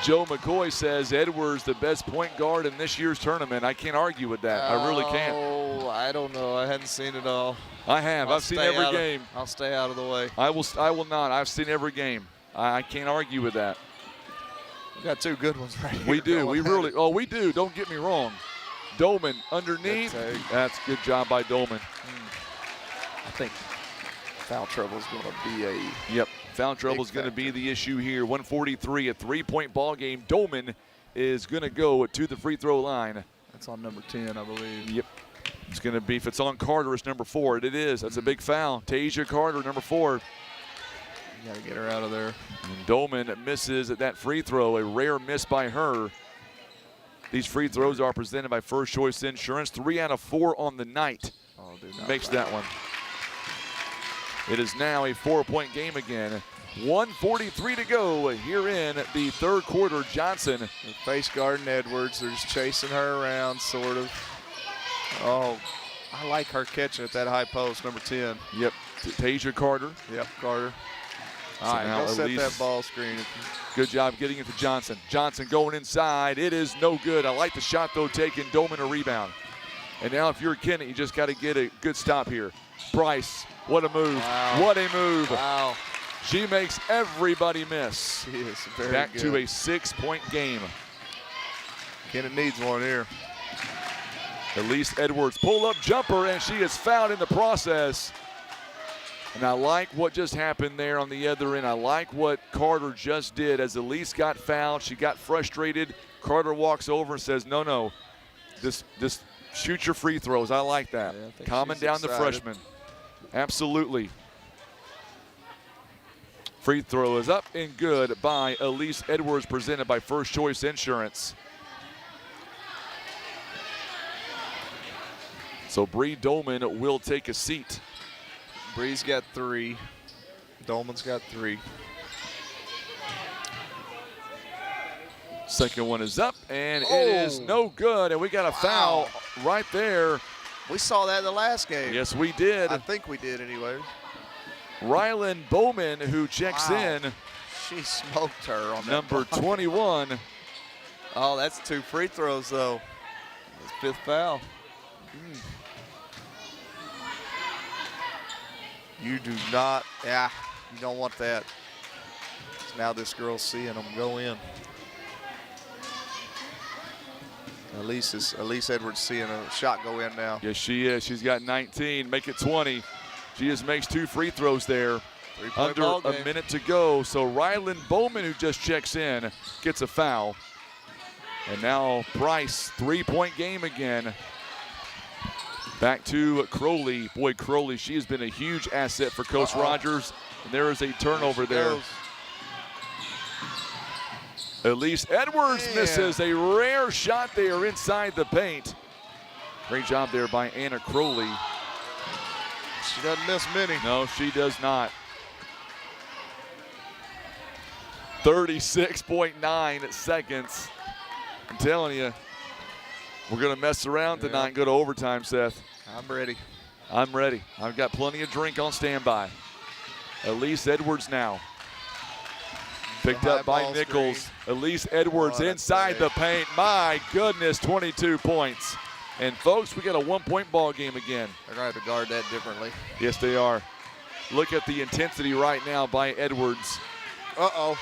Joe McCoy says Edwards the best point guard in this year's tournament. I can't argue with that. I really can't. Oh, I don't know. I hadn't seen it all. I have. I've seen every game. I'll stay out of the way. I will not. I've seen every game. I can't argue with that. We got 2 good ones right here. We do. We really. Oh, we do. Don't get me wrong. Dolman underneath. That's good job by Dolman. I think foul trouble is going to be a. Yep. Foul trouble is going to be the issue here. 1:43, a 3-point ball game. Dolman is going to go to the free throw line. That's on number 10, I believe. Yep. It's going to be, if it's on Carter, it's number 4. It is. That's a big foul. Tasia Carter, number 4. You got to get her out of there. And Dolman misses at that free throw. A rare miss by her. These free throws are presented by First Choice Insurance. 3 out of 4 on the night. Oh, dude, makes that one. It is now a 4-point game again. 1:43 to go here in the third quarter. Johnson. They're face guarding Edwards. They're just chasing her around, sort of. Oh, I like her catching at that high post, number 10. Yep, Tasia Carter. Yep, Carter. So all right, now go set that ball screen. Good job getting it to Johnson. Johnson going inside. It is no good. I like the shot, though, taking Dolman a rebound. And now if you're Kennett, you just got to get a good stop here. Bryce, what a move. Wow. What a move. Wow. She makes everybody miss. She is very Back good. to a 6-point game. Kennett needs one here. Elise Edwards pull-up jumper, and she is fouled in the process. And I like what just happened there on the other end. I like what Carter just did. As Elise got fouled, she got frustrated. Carter walks over and says, no, just shoot your free throws. I like that. Yeah, I think Calming she's down the excited. freshman. Absolutely. Free throw is up and good by Elise Edwards, presented by First Choice Insurance. So Bree Dolman will take a seat. Bree's got 3. Dolman's got 3. Second one is up, and it is no good, and we got a foul right there. We saw that in the last game. Yes, we did. I think we did anyway. Rylan Bowman, who checks in. She smoked her on that Number ball. 21. Oh, that's 2 free throws, though. That's 5th foul. You do not, you don't want that. Now this girl's seeing them go in. Elise Edwards seeing a shot go in now. Yes, she is. She's got 19. Make it 20. She just makes 2 free throws there. Under a minute to go. So Rylan Bowman, who just checks in, gets a foul. And now Price, 3-point game again. Back to Crowley. Boy, Crowley, she has been a huge asset for Coach Rogers. And there is a turnover there. Elise Edwards misses a rare shot there inside the paint. Great job there by Anna Crowley. She doesn't miss many. No, she does not. 36.9 seconds. I'm telling you, we're going to mess around tonight and go to overtime, Seth. I'm ready. I'm ready. I've got plenty of drink on standby. Elise Edwards now. Picked up by Nichols. Elise Edwards inside the paint. My goodness, 22 points. And folks, we got a 1-point ball game again. They're going to have to guard that differently. Yes, they are. Look at the intensity right now by Edwards.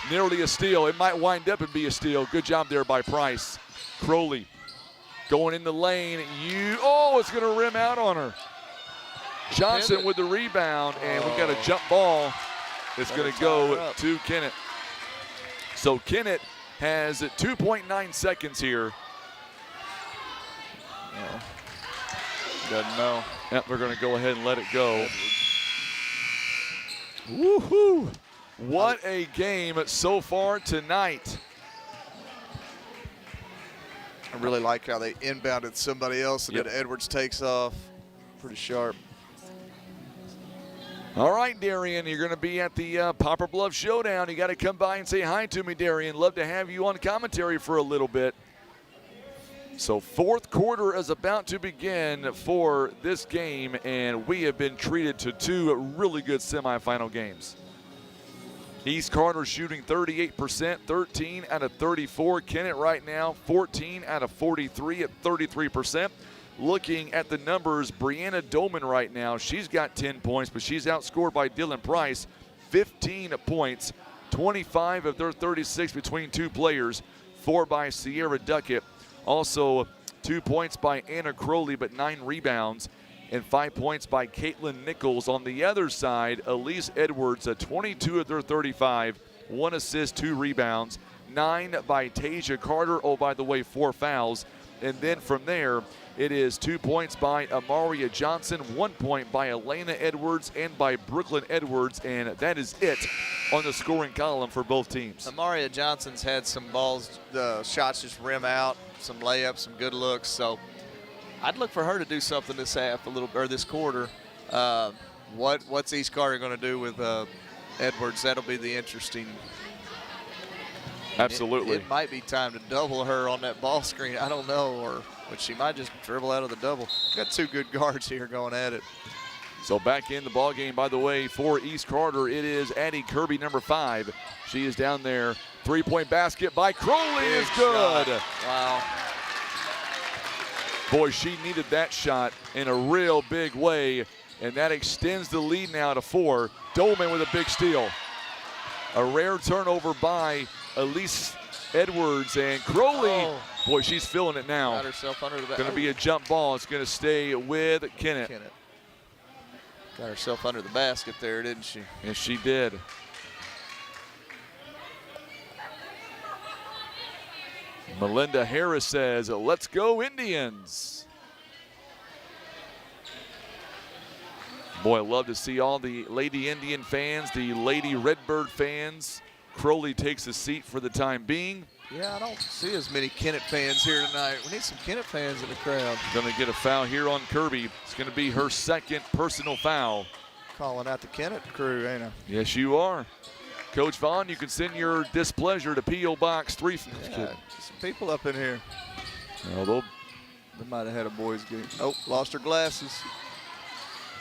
Nearly a steal. It might wind up and be a steal. Good job there by Price. Crowley going in the lane. It's going to rim out on her. Johnson with the rebound, and we got a jump ball. It's going to go to Kennett. So Kennett has 2.9 seconds here. Doesn't know. Yep, they're going to go ahead and let it go. Woohoo! What a game so far tonight. I really like how they inbounded somebody else and then Edwards takes off. Pretty sharp. All right, Darian, you're going to be at the Popper Bluff Showdown. You got to come by and say hi to me, Darian. Love to have you on commentary for a little bit. So fourth quarter is about to begin for this game, and we have been treated to 2 really good semifinal games. East Carter shooting 38%, 13 out of 34. Kennett right now, 14 out of 43 at 33%. Looking at the numbers, Brianna Dolman right now, she's got 10 points, but she's outscored by Dylan Price, 15 points, 25 of their 36 between 2 players, 4 by Sierra Duckett. Also 2 points by Anna Crowley, but 9 rebounds, and 5 points by Caitlin Nichols. On the other side, Elise Edwards, 22 of their 35, 1 assist, 2 rebounds, 9 by Tasia Carter. Oh, by the way, 4 fouls. And then from there, it is 2 points by Amaria Johnson, 1 point by Elena Edwards and by Brooklyn Edwards, and that is it on the scoring column for both teams. Amaria Johnson's had some balls, the shots just rim out, some layups, some good looks. So I'd look for her to do something this half, this quarter. What's East Carter going to do with Edwards? That'll be the interesting. Absolutely. It might be time to double her on that ball screen. I don't know, but she might just dribble out of the double. Got 2 good guards here going at it. So back in the ball game, by the way, for East Carter, it is Addie Kirby, number 5. She is down there. 3-point basket by Crowley is good. Shot. Wow. Boy, she needed that shot in a real big way, and that extends the lead now to 4. Dolman with a big steal. A rare turnover by Elise Edwards, and Crowley, boy, she's feeling it now. Got herself under the basket. Going to be a jump ball. It's going to stay with Kennett. Got herself under the basket there, didn't she? Yes, she did. Melinda Harris says, let's go Indians. Boy, I love to see all the Lady Indian fans, the Lady Redbird fans. Crowley takes a seat for the time being. Yeah, I don't see as many Kennett fans here tonight. We need some Kennett fans in the crowd. Going to get a foul here on Kirby. It's going to be her second personal foul. Calling out the Kennett crew, ain't I? Yes, you are. Coach Vaughn, you can send your displeasure to P.O. Box 3. Yeah, some people up in here. Although, They might have had a boys game. Oh, lost her glasses.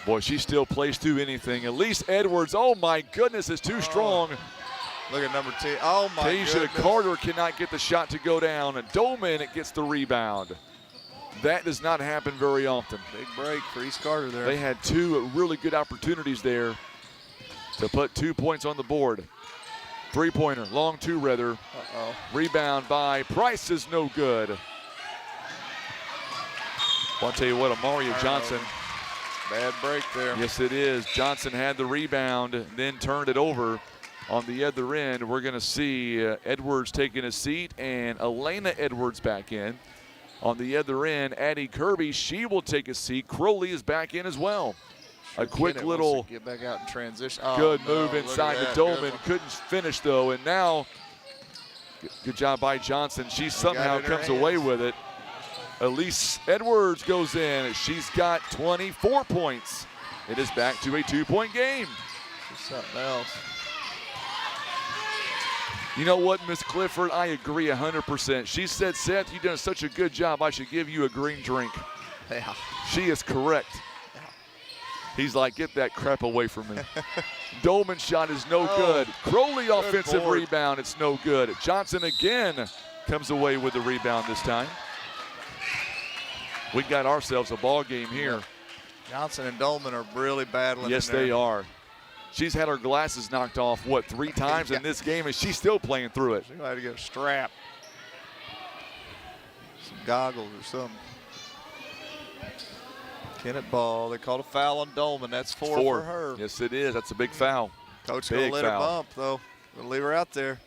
boy, she still plays through anything. Elise Edwards, oh my goodness, is too strong. Look at number 10. Oh, my Tasia goodness. Carter cannot get the shot to go down. And Dolman gets the rebound. That does not happen very often. Big break for East Carter there. They had two really good opportunities there to put 2 points on the board. Three-pointer, long two rather. Uh-oh. Rebound by Price is no good. I'll tell you what, Amaria Johnson. Bad break there. Yes, it is. Johnson had the rebound, then turned it over. On the other end, we're going to see Edwards taking a seat and Elena Edwards back in. On the other end, Addie Kirby, she will take a seat. Crowley is back in as well. A quick Kennett little wants to get back out and transition. Oh, good no, move look at inside the that. Dolman. Good one. Couldn't finish though, and now good job by Johnson. She somehow it in her comes away hands. with it. Elise Edwards goes in. She's got 24 points. It is back to a 2-point game. Something else. You know what, Miss Clifford? I agree 100%. She said, Seth, you've done such a good job. I should give you a green drink. Yeah. She is correct. He's like, get that crap away from me. Dolman's shot is no good. Crowley offensive board. rebound. It's no good. Johnson again comes away with the rebound this time. We got ourselves a ball game here. Johnson and Dolman are really battling. Yes, in there. they are. She's had her glasses knocked off, what, 3 times in this game, and she's still playing through it. She's going to get a strap. Some goggles or something. Kennett ball. They called a foul on Dolman. That's 4 for her. Yes, it is. That's a big foul. Coach going Big to let her foul. bump, though. Going to leave her out there.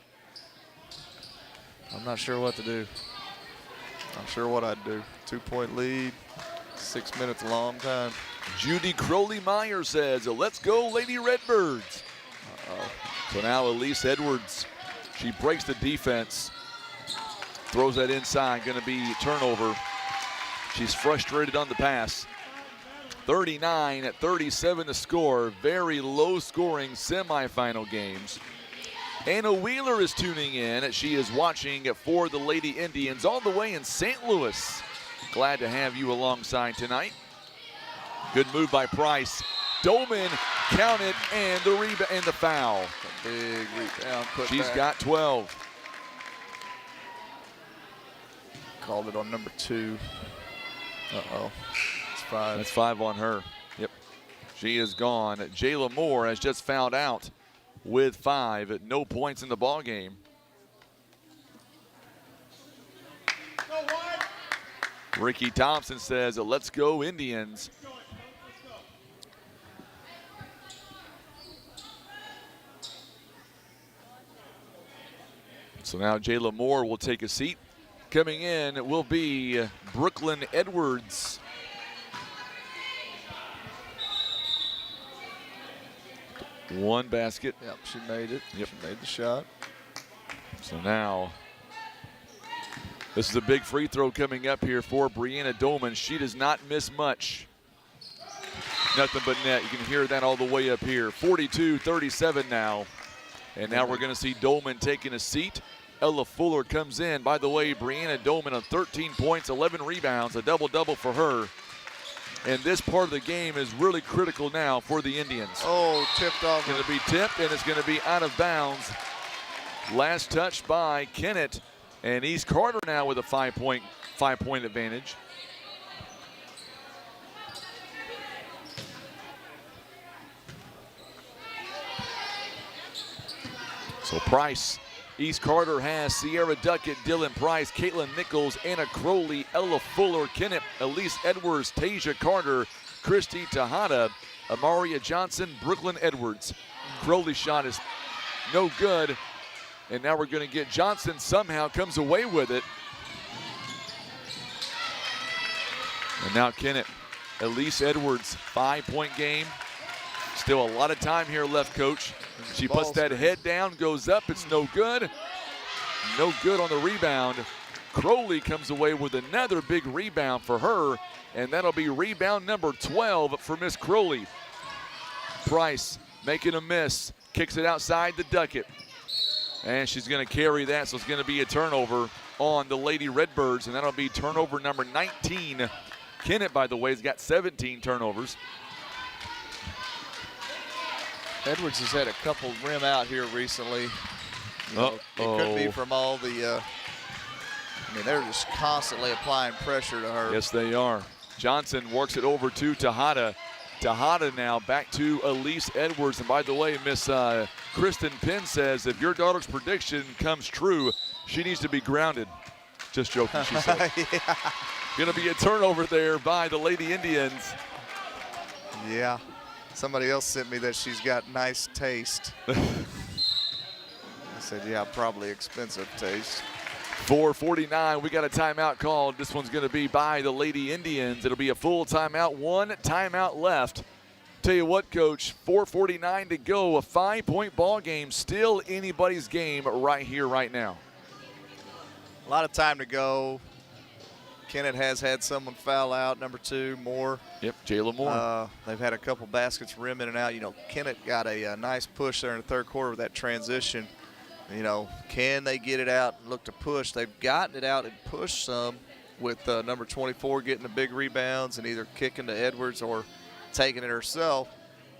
I'm not sure what to do. Not sure what I'd do. 2-point lead. 6 minutes, a long time. Judy Crowley-Meyer says, let's go, Lady Redbirds. So now Elise Edwards, she breaks the defense, throws that inside, going to be turnover. She's frustrated on the pass. 39-37 the score. Very low-scoring semifinal games. Anna Wheeler is tuning in. She is watching for the Lady Indians all the way in St. Louis. Glad to have you alongside tonight. Good move by Price. Dolman counted and the rebound and the foul. A big rebound. Put She's back. got 12. Called it on number 2. Uh-oh. It's 5. That's 5 on her. Yep. She is gone. Jayla Moore has just fouled out with 5. No points in the ball game. Ricky Thompson says, let's go Indians. So now Jayla Moore will take a seat. Coming in will be Brooklyn Edwards. One basket. Yep, she made it. Yep. She made the shot. So now, this is a big free throw coming up here for Brianna Dolman. She does not miss much. Nothing but net. You can hear that all the way up here. 42-37 now. And now we're going to see Dolman taking a seat. Ella Fuller comes in. By the way, Brianna Dolman on 13 points, 11 rebounds, a double-double for her. And this part of the game is really critical now for the Indians. Oh, tipped off. Going to be tipped, and it's going to be out of bounds. Last touch by Kennett. And East Carter now with a five-point advantage. So Price, East Carter has Sierra Duckett, Dylan Price, Caitlin Nichols, Anna Crowley, Ella Fuller, Kennett, Elise Edwards, Tasia Carter, Christy Tejada, Amaria Johnson, Brooklyn Edwards. Crowley's shot is no good. And now we're going to get Johnson somehow comes away with it. And now Kennett, Elise Edwards, 5-point game. Still a lot of time here left, Coach. She puts that head down, goes up. It's no good. No good on the rebound. Crowley comes away with another big rebound for her, and that'll be rebound number 12 for Miss Crowley. Price making a miss, kicks it outside the Duckett. And she's going to carry that, so it's going to be a turnover on the Lady Redbirds, and that'll be turnover number 19. Kennett, by the way, has got 17 turnovers. Edwards has had a couple rim out here recently. You know, it could be from all the, I mean, they're just constantly applying pressure to her. Yes, they are. Johnson works it over to Tejada. Tejada now back to Elise Edwards. And by the way, Miss Kristen Penn says if your daughter's prediction comes true, she needs to be grounded. Just joking, she said. Yeah. Going to be a turnover there by the Lady Indians. Yeah. Somebody else sent me that she's got nice taste. I said, yeah, probably expensive taste. 4:49, we got a timeout called. This one's going to be by the Lady Indians. It'll be a full timeout, one timeout left. Tell you what, Coach, 4:49 to go, a 5-point ball game, still anybody's game right here, right now. A lot of time to go. Kennett has had someone foul out, number 2, Moore. Yep, Jayla Moore. They've had a couple baskets rim in and out. You know, Kennett got a nice push there in the third quarter with that transition. You know, can they get it out and look to push? They've gotten it out and pushed some with number 24 getting the big rebounds and either kicking to Edwards or taking it herself.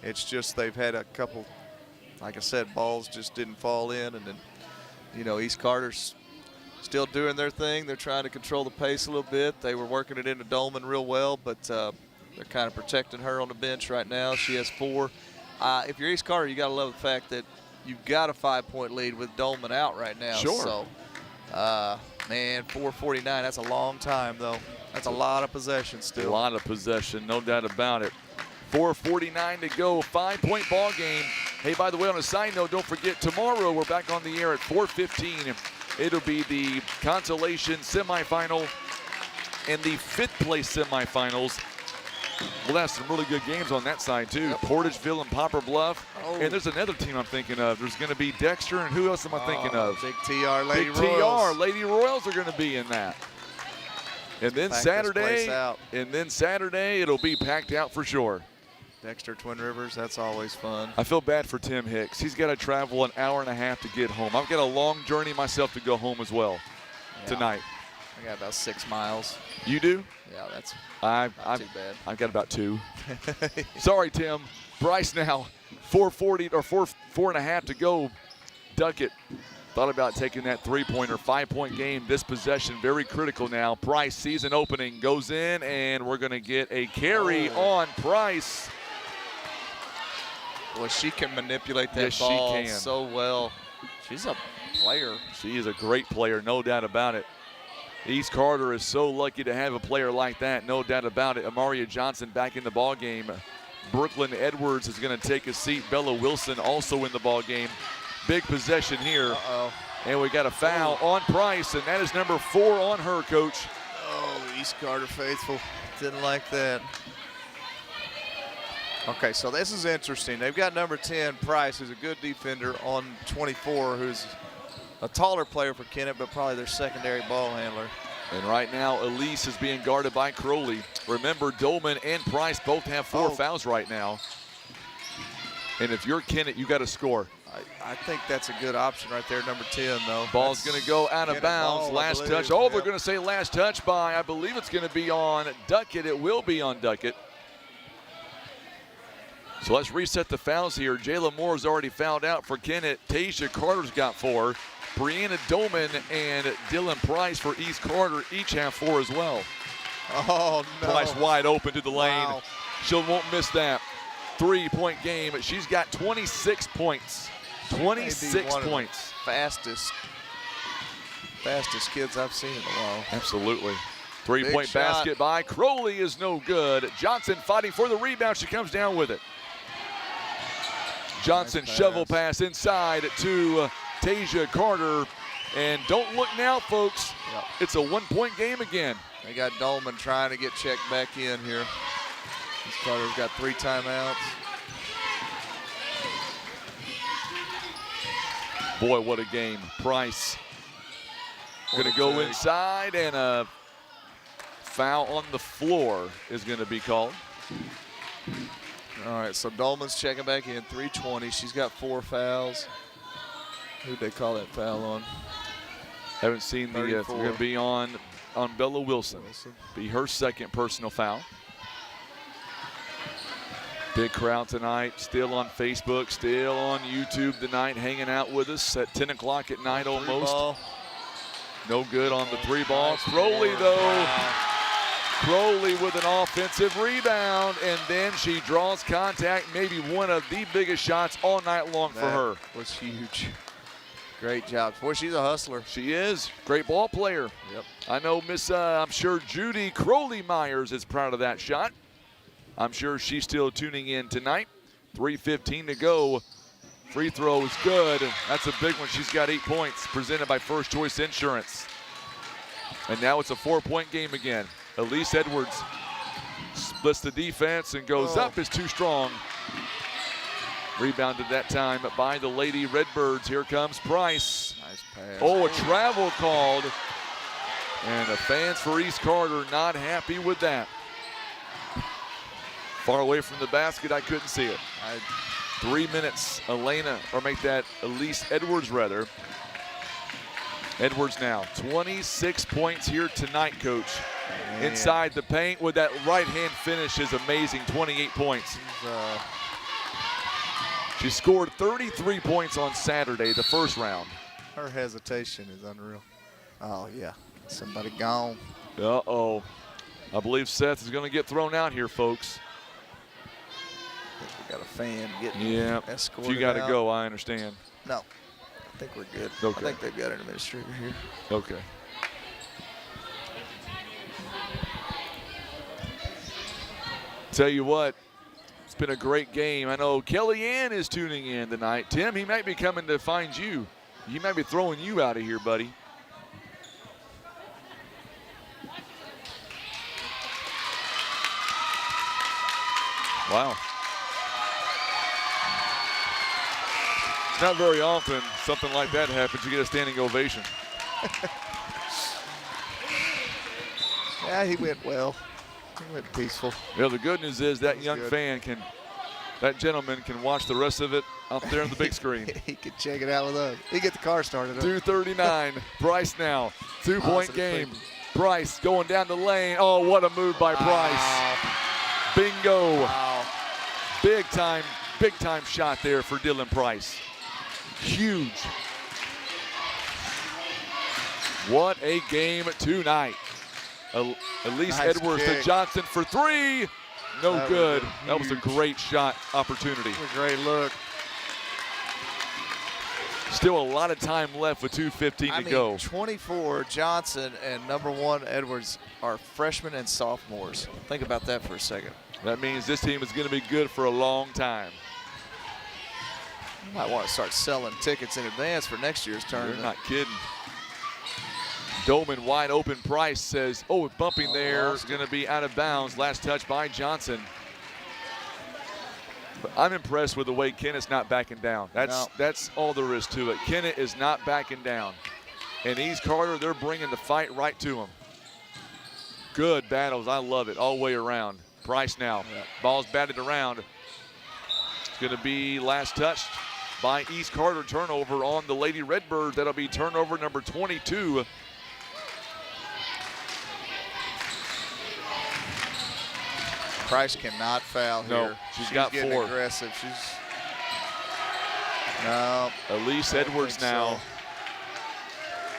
It's just they've had a couple, like I said, balls just didn't fall in. And then, you know, East Carter's still doing their thing. They're trying to control the pace a little bit. They were working it into Dolman real well, but they're kind of protecting her on the bench right now. She has 4. If you're East Carter, you got to love the fact that you've got a 5-point lead with Dolman out right now. Sure. So, man, 4:49, that's a long time, though. That's a lot of possession still. A lot of possession, no doubt about it. 4:49 to go, 5-point ball game. Hey, by the way, on a side note, don't forget, tomorrow we're back on the air at 4:15. It'll be the Consolation semifinal and the 5th place semifinals. We'll have some really good games on that side, too. Yep. Portageville and Poplar Bluff. Oh. And there's another team I'm thinking of. There's going to be Dexter, and who else am I thinking of? Big TR, Lady Big Royals. TR, Lady Royals are going to be in that. And then Saturday, it'll be packed out for sure. Dexter, Twin Rivers, that's always fun. I feel bad for Tim Hicks. He's got to travel an hour and a half to get home. I've got a long journey myself to go home as well tonight. I got about 6 miles. You do? Yeah, that's not too bad. I've got about 2. Sorry, Tim. Bryce now, 4:40 or 4.5 to go. Duckett thought about taking that 3-pointer, 5-point game. This possession very critical now. Price sees an opening, goes in, and we're going to get a carry on Price. Well, she can manipulate that ball she can. So well. She's a player. She is a great player, no doubt about it. East Carter is so lucky to have a player like that, no doubt about it. Amaria Johnson back in the ball game. Brooklyn Edwards is going to take a seat. Bella Wilson also in the ball game. Big possession here. And we got a foul on Price, and that is number 4 on her, Coach. Oh, East Carter faithful didn't like that. Okay, so this is interesting. They've got number 10, Price, who's a good defender, on 24, who's a taller player for Kennett, but probably their secondary ball handler. And right now, Elise is being guarded by Crowley. Remember, Dolman and Price both have 4 fouls right now. And if you're Kennett, you got to score. I think that's a good option right there, number 10, though. Ball's going to go out of bounds. Ball, last touch. Oh, they're going to say last touch by, I believe it's going to be on Duckett. It will be on Duckett. So let's reset the fouls here. Jayla Moore's already fouled out for Kennett. Tasia Carter's got 4. Brianna Dolman and Dylan Price for East Carter each have 4 as well. Oh, no. Price wide open to the lane. Wow. She won't miss that. 3-point game. She's got 26 points. 26 points. Fastest kids I've seen in a while. Absolutely. 3-point basket by Crowley is no good. Johnson fighting for the rebound. She comes down with it. Johnson shovel pass inside to Tasia Carter. And don't look now, folks. Yep. It's a 1-point game again. They got Dolman trying to get checked back in here. East Carter's got 3 timeouts. Boy, what a game. Price going to go inside, and a foul on the floor is going to be called. All right, so Dolman's checking back in, 3:20. She's got 4 fouls. Who'd they call that foul on? Haven't seen the, it's going to be on Bella Wilson. Be her second personal foul. Big crowd tonight, still on Facebook, still on YouTube tonight, hanging out with us at 10 o'clock at night almost. No good on the 3 ball. Nice Crowley, board. though. Wow. Crowley with an offensive rebound, and then she draws contact, maybe one of the biggest shots all night long for her. That was huge. Great job. Boy, she's a hustler. She is. Great ball player. Yep. I know Miss, I'm sure Judy Crowley Myers is proud of that shot. I'm sure she's still tuning in tonight. 3:15 to go. Free throw is good. That's a big one. She's got 8 points, presented by First Choice Insurance. And now it's a 4-point game again. Elise Edwards splits the defense and goes up. Is too strong. Rebounded that time by the Lady Redbirds. Here comes Price. Nice pass. Oh, a travel called. And the fans for East Carter not happy with that. Far away from the basket, I couldn't see it. 3 minutes, Elena, or make that Elise Edwards rather. Edwards now, 26 points here tonight, Coach. Man. Inside the paint with that right-hand finish is amazing, 28 points. She scored 33 points on Saturday, the first round. Her hesitation is unreal. Oh, yeah. Somebody gone. Uh-oh. I believe Seth is going to get thrown out here, folks. I think we got a fan getting escorted if you got to out. go, I understand. No, I think we're good. Okay. I think they've got an administrator here. Okay. Tell you what, it's been a great game. I know Kellyanne is tuning in tonight. Tim, he might be coming to find you. He might be throwing you out of here, buddy. Wow. It's not very often something like that happens. You get a standing ovation. Yeah, he went well. He went peaceful. Yeah, the good news is that was young good. fan can, that gentleman can watch the rest of it up there on the big screen. He could check it out with us. He get the car started up. 2:39. Bryce now. 2-point Positive game. thinking. Bryce going down the lane. Oh, what a move by Bryce. Bingo. Wow. Big time shot there for Dylan Price. Huge. What a game tonight. Elise Nice Edwards kick. to Johnson for 3. No That was good. a That was a huge- great shot opportunity. A great look. Still a lot of time left with 2:15 I to mean, go. 24 Johnson and #1 Edwards are freshmen and sophomores. Think about that for a second. That means this team is going to be good for a long time. You might want to start selling tickets in advance for next year's You're tournament. not kidding. Dolman wide open. Price says, oh, bumping there. It's going to be out of bounds. Last touch by Johnson. But I'm impressed with the way Kennett's not backing down. That's all there is to it. Kennett is not backing down. And East Carter, they're bringing the fight right to him. Good battles. I love it all the way around. Price now. Ball's batted around. It's going to be last touch by East Carter. Turnover on the Lady Redbirds. That'll be turnover number 22. Price cannot foul No, here. she's got getting 4. aggressive. No. Elise I don't Edwards think now. so.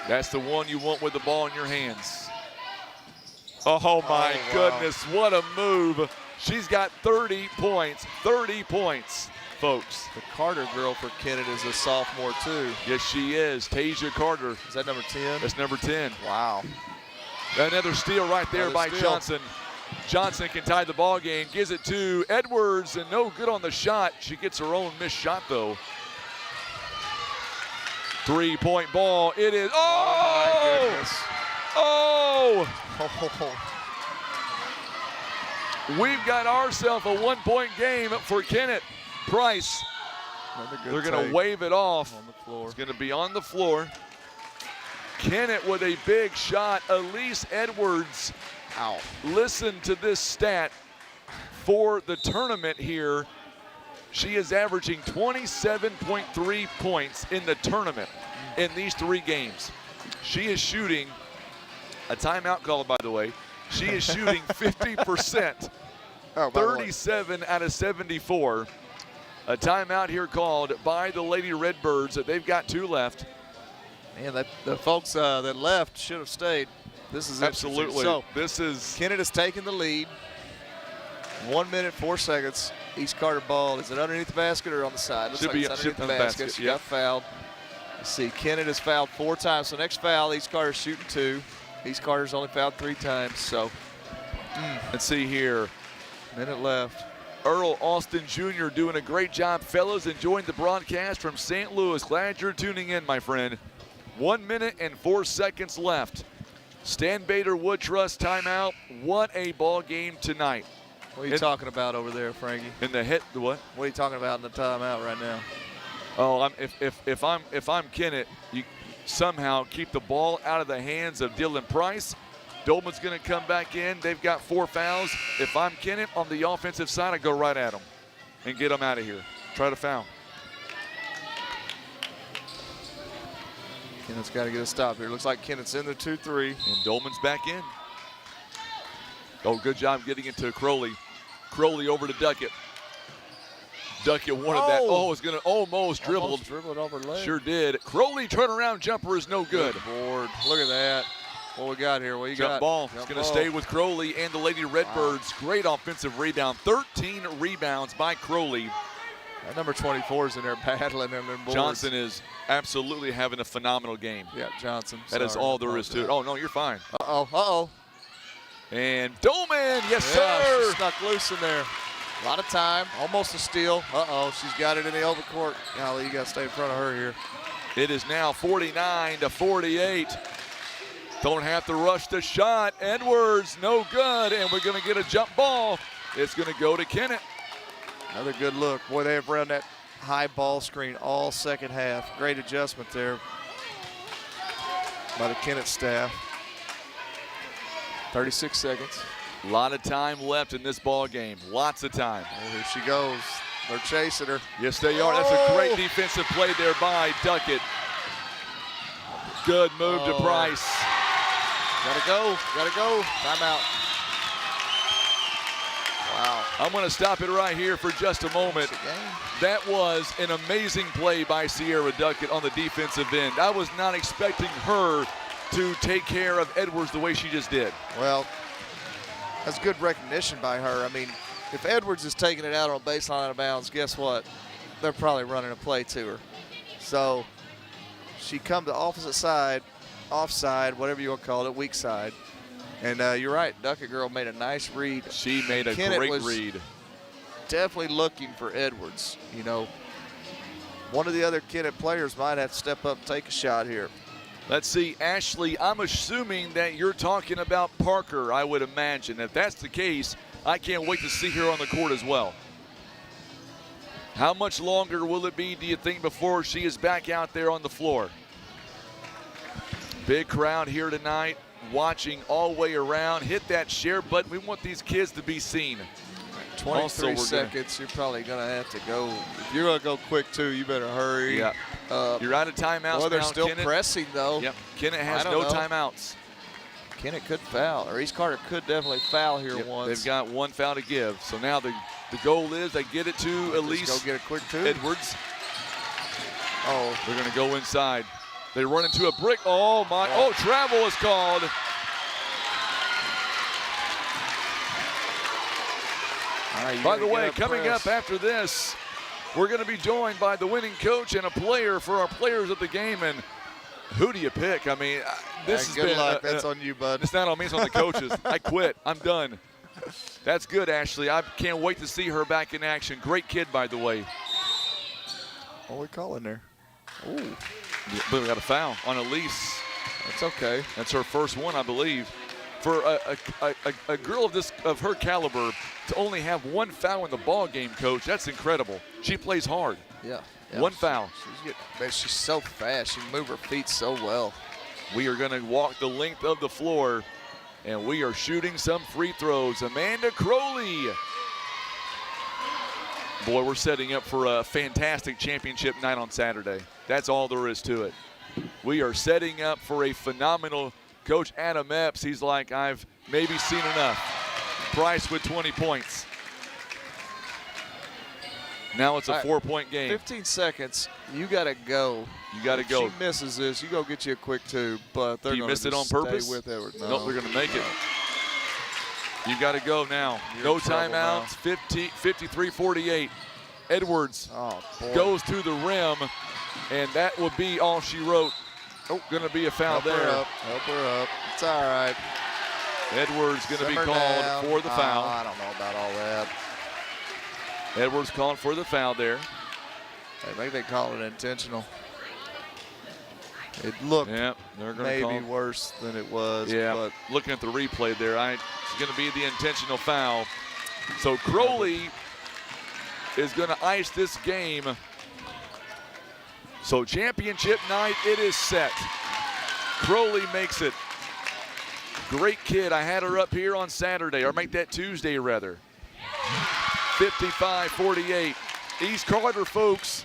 That's the one you want with the ball in your hands. Oh my wow. goodness, what a move. She's got 30 points, folks. The Carter girl for Kennett is a sophomore too. Yes, she is. Tasia Carter. Is that number 10? That's number 10. Wow. Another steal right there Another by steal. Johnson. Johnson can tie the ball game, gives it to Edwards, and no good on the shot. She gets her own missed shot though. 3-point ball. It is. Oh my goodness. Oh! Oh. We've got ourselves a 1-point game for Kennett. Price They're going to wave it off. On the floor. It's going to be on the floor. Kennett with a big shot. Elise Edwards. Ow. Listen to this stat for the tournament here. She is averaging 27.3 points in the tournament in these 3 games. She is shooting, a timeout call, by the way. She is shooting 50%, 37 out of 74. A timeout here called by the Lady Redbirds. They've got 2 left. Man, the folks that left should have stayed. This is absolutely. So this is Kennett has taken the lead. 1 minute, 4 seconds. East Carter ball. Is it underneath the basket or on the side? Looks should like be it's underneath the basket. She got fouled. Let's see. Kennett has fouled 4 times. So next foul, East Carter's shooting 2. East Carter's only fouled 3 times. So let's see here. Minute left. Earl Austin Jr. doing a great job, fellas. Enjoying the broadcast from St. Louis. Glad you're tuning in, my friend. 1 minute and 4 seconds left. Stan Bader Wood Trust timeout. What a ball game tonight. What are you talking about over there, Frankie? In the hit, the what? What are you talking about in the timeout right now? Oh, if I'm Kennett, you somehow keep the ball out of the hands of Dylan Price. Dolman's going to come back in. They've got 4 fouls. If I'm Kennett on the offensive side, I go right at them and get them out of here. Try to foul. Kennett's got to get a stop here. Looks like Kennett's in the 2-3. And Dolman's back in. Oh, good job getting it to Crowley. Crowley over to Duckett. Duckett wanted that. Oh, it's going to almost dribbled. Dribbled over leg. Sure did. Crowley turnaround jumper is no good. Board. Look at that. What we got here? What you got? Jump ball. It's going to stay with Crowley and the Lady Redbirds. Wow. Great offensive rebound. 13 rebounds by Crowley. That number 24 is in there battling them boards. Johnson is absolutely having a phenomenal game. Yeah, Johnson. That is all there is to it. Oh, no, you're fine. Uh-oh. And Dolman, yes, sir. She snuck loose in there. A lot of time, almost a steal. She's got it in the overcourt. Golly, you got to stay in front of her here. It is now 49-48. Don't have to rush the shot. Edwards, no good, and we're going to get a jump ball. It's going to go to Kennett. Another good look. Boy, they have run that high ball screen all second half. Great adjustment there by the Kennett staff. 36 seconds. A lot of time left in this ball game. Lots of time. Oh, here she goes. They're chasing her. Yes, they are. That's a great defensive play there by Duckett. Good move to Price. Gotta go. Timeout. Wow. I'm going to stop it right here for just a moment. That was an amazing play by Sierra Duckett on the defensive end. I was not expecting her to take care of Edwards the way she just did. Well, that's good recognition by her. I mean, if Edwards is taking it out on baseline out of bounds, guess what? They're probably running a play to her. So she come to opposite side, offside, whatever you want to call it, weak side. And you're right, Duckett girl made a nice read. She made a Kennett great was read. Definitely looking for Edwards. You know, one of the other Kennett players might have to step up and take a shot here. Let's see, Ashley, I'm assuming that you're talking about Parker, I would imagine. If that's the case, I can't wait to see her on the court as well. How much longer will it be, do you think, before she is back out there on the floor? Big crowd here tonight, watching all the way around. Hit that share button. We want these kids to be seen. 23 seconds, you're probably going to have to go. If you're going to go quick, too, you better hurry. Yeah. You're out of timeouts now, they're still Kennett. Pressing, though. Yep. Kennett has no timeouts. Kennett could foul, or East Carter could definitely foul here once. They've got 1 foul to give. So now the goal is they get it to Elise go get it quick, too. Edwards. Oh. They're going to go inside. They run into a brick. Oh, my. Oh, travel is called. By the way, coming up after this, we're going to be joined by the winning coach and a player for our players of the game. And who do you pick? I mean, this has good been luck. That's on you, bud. It's not on me. It's on the coaches. I quit. I'm done. That's good, Ashley. I can't wait to see her back in action. Great kid, by the way. What are we calling there? Ooh. But we got a foul on Elise. That's okay. That's her first one, I believe. For a girl of her caliber to only have 1 foul in the ball game, Coach, that's incredible. She plays hard. Yeah. Yeah, One foul. She's so fast. She moves her feet so well. We are going to walk the length of the floor, and we are shooting some free throws. Amanda Crowley. Boy, we're setting up for a fantastic championship night on Saturday. That's all there is to it. We are setting up for a phenomenal Coach Adam Epps. He's like, I've maybe seen enough. Price with 20 points. Now it's a 4-point game. 15 seconds. You got to go. You got to go. If she misses this, you go get you a quick two, but they're Do you going miss to it on purpose? with Edwards. No. Nope, they're going to make it. You got to go now. You're No in trouble timeouts. 53-48. Edwards boy. goes to the rim, and that will be all she wrote. Oh, going to be a foul Help there. her up. Help her up. It's all right. Edwards going to be Simmer called down. for the foul. I don't know about all that. Edwards called for the foul there. I think they call it intentional. It looked Yeah, they're going to maybe call. worse than it was. Yeah, but looking at the replay there, it's going to be the intentional foul. So Crowley is going to ice this game. So championship night, it is set. Crowley makes it. Great kid. I had her up here on Saturday, or make that Tuesday rather. 55-48. East Carter, folks,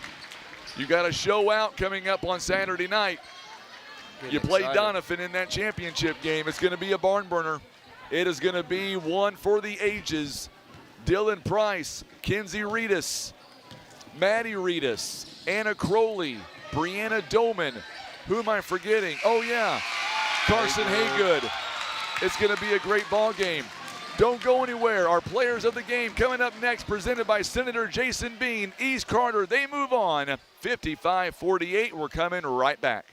you got a show out coming up on Saturday night. You play Doniphan in that championship game. It's going to be a barn burner. It is going to be one for the ages. Dylan Price, Kenzie Reedus, Maddie Reedus, Anna Crowley, Brianna Doman. Who am I forgetting? Oh, yeah, Carson Haygood. It's going to be a great ball game. Don't go anywhere. Our players of the game coming up next, presented by Senator Jason Bean. East Carter, they move on. 55-48. We're coming right back.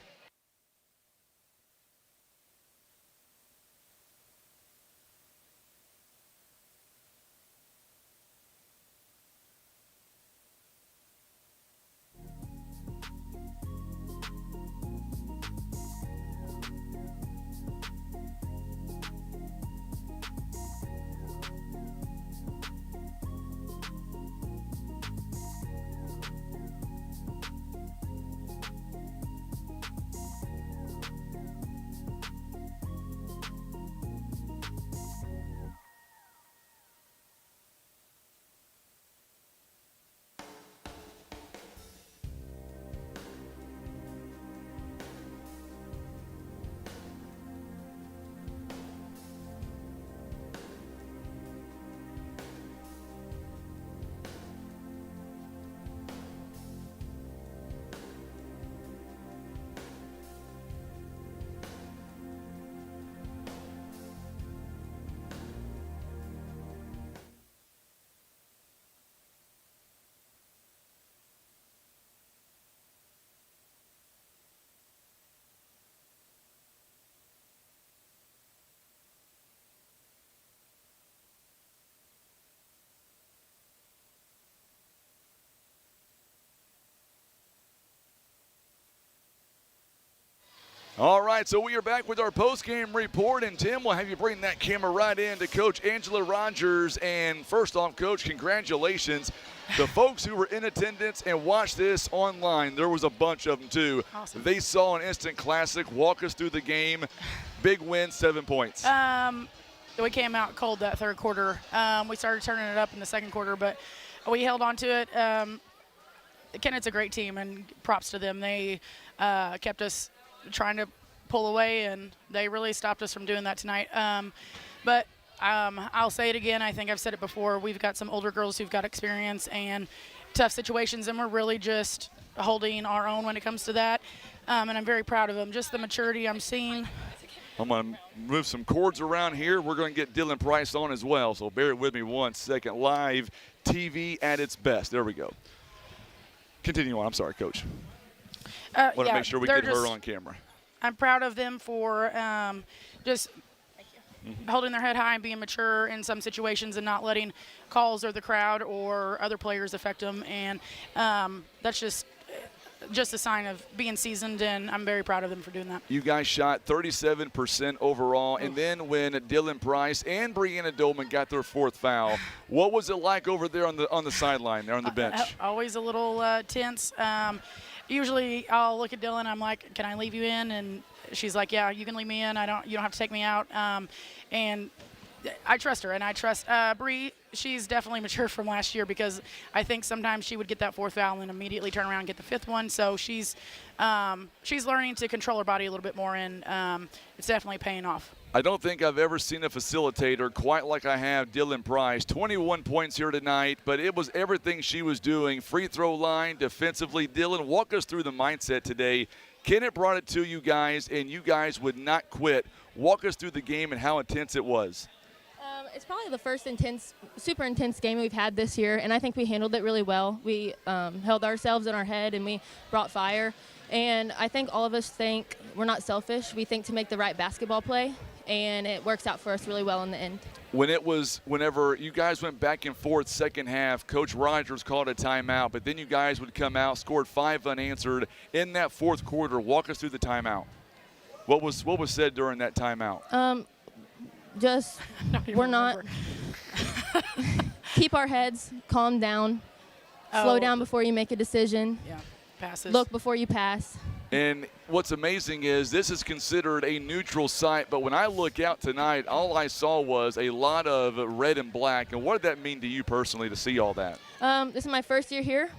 All right, so we are back with our post-game report, and Tim will have you bring that camera right in to Coach Angela Rogers. And first off, Coach, congratulations. The folks who were in attendance and watched this online, there was a bunch of them too. Awesome. They saw an instant classic. Walk us through the game. Big win, 7 points. We came out cold that third quarter. We started turning it up in the second quarter, but we held on to it. Kennett's a great team, and props to them. They kept us trying to pull away, and they really stopped us from doing that tonight. But I'll say it again. I think I've said it before. We've got some older girls who've got experience and tough situations, and we're really just holding our own when it comes to that. And I'm very proud of them. Just the maturity I'm seeing. I'm going to move some cords around here. We're going to get Dylan Price on as well, so bear with me 1 second. Live TV at its best. There we go. Continue on. I'm sorry, Coach. Want to make sure we get her on camera. I'm proud of them for just holding their head high and being mature in some situations and not letting calls or the crowd or other players affect them. And that's just just a sign of being seasoned, and I'm very proud of them for doing that. You guys shot 37% overall, and then when Dylan Price and Brianna Dolman got their 4th foul, what was it like over there on the sideline, there on the bench? Always a little tense. Usually I'll look at Dylan, I'm like, can I leave you in? And she's like, yeah, you can leave me in. You don't have to take me out. And I trust her, and I trust Bree. She's definitely matured from last year, because I think sometimes she would get that 4th foul and immediately turn around and get the 5th one. So she's learning to control her body a little bit more, and it's definitely paying off. I don't think I've ever seen a facilitator quite like I have Dylan Price. 21 points here tonight, but it was everything she was doing. Free throw line, defensively. Dylan, walk us through the mindset today. Kennett brought it to you guys, and you guys would not quit. Walk us through the game and how intense it was. It's probably the first super intense game we've had this year, and I think we handled it really well. We held ourselves in our head, and we brought fire. And I think all of us think we're not selfish. We think to make the right basketball play, and it works out for us really well in the end. Whenever you guys went back and forth second half, Coach Rogers called a timeout, but then you guys would come out, scored 5 unanswered in that 4th quarter. Walk us through the timeout. What was said during that timeout? We're not keep our heads, calm down, slow down before you make a decision. Yeah, passes. Look before you pass. And what's amazing is this is considered a neutral site, but when I look out tonight, all I saw was a lot of red and black. And what did that mean to you personally to see all that? This is my first year here.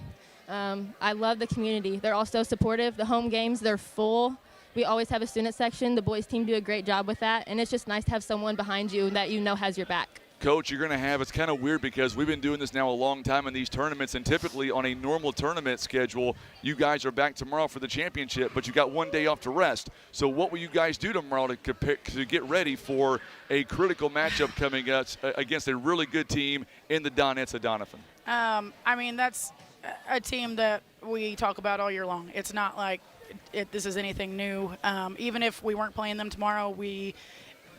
I love the community. They're all so supportive. The home games, they're full. We always have a student section. The boys team do a great job with that, and it's just nice to have someone behind you that you know has your back. Coach, you're going to have, it's kind of weird because we've been doing this now a long time in these tournaments, and typically on a normal tournament schedule, you guys are back tomorrow for the championship, but you got 1 day off to rest. So what will you guys do tomorrow to get ready for a critical matchup coming up against a really good team in the Donettes of Doniphan? I mean, that's a team that we talk about all year long. It's not like this is anything new. Even if we weren't playing them tomorrow, we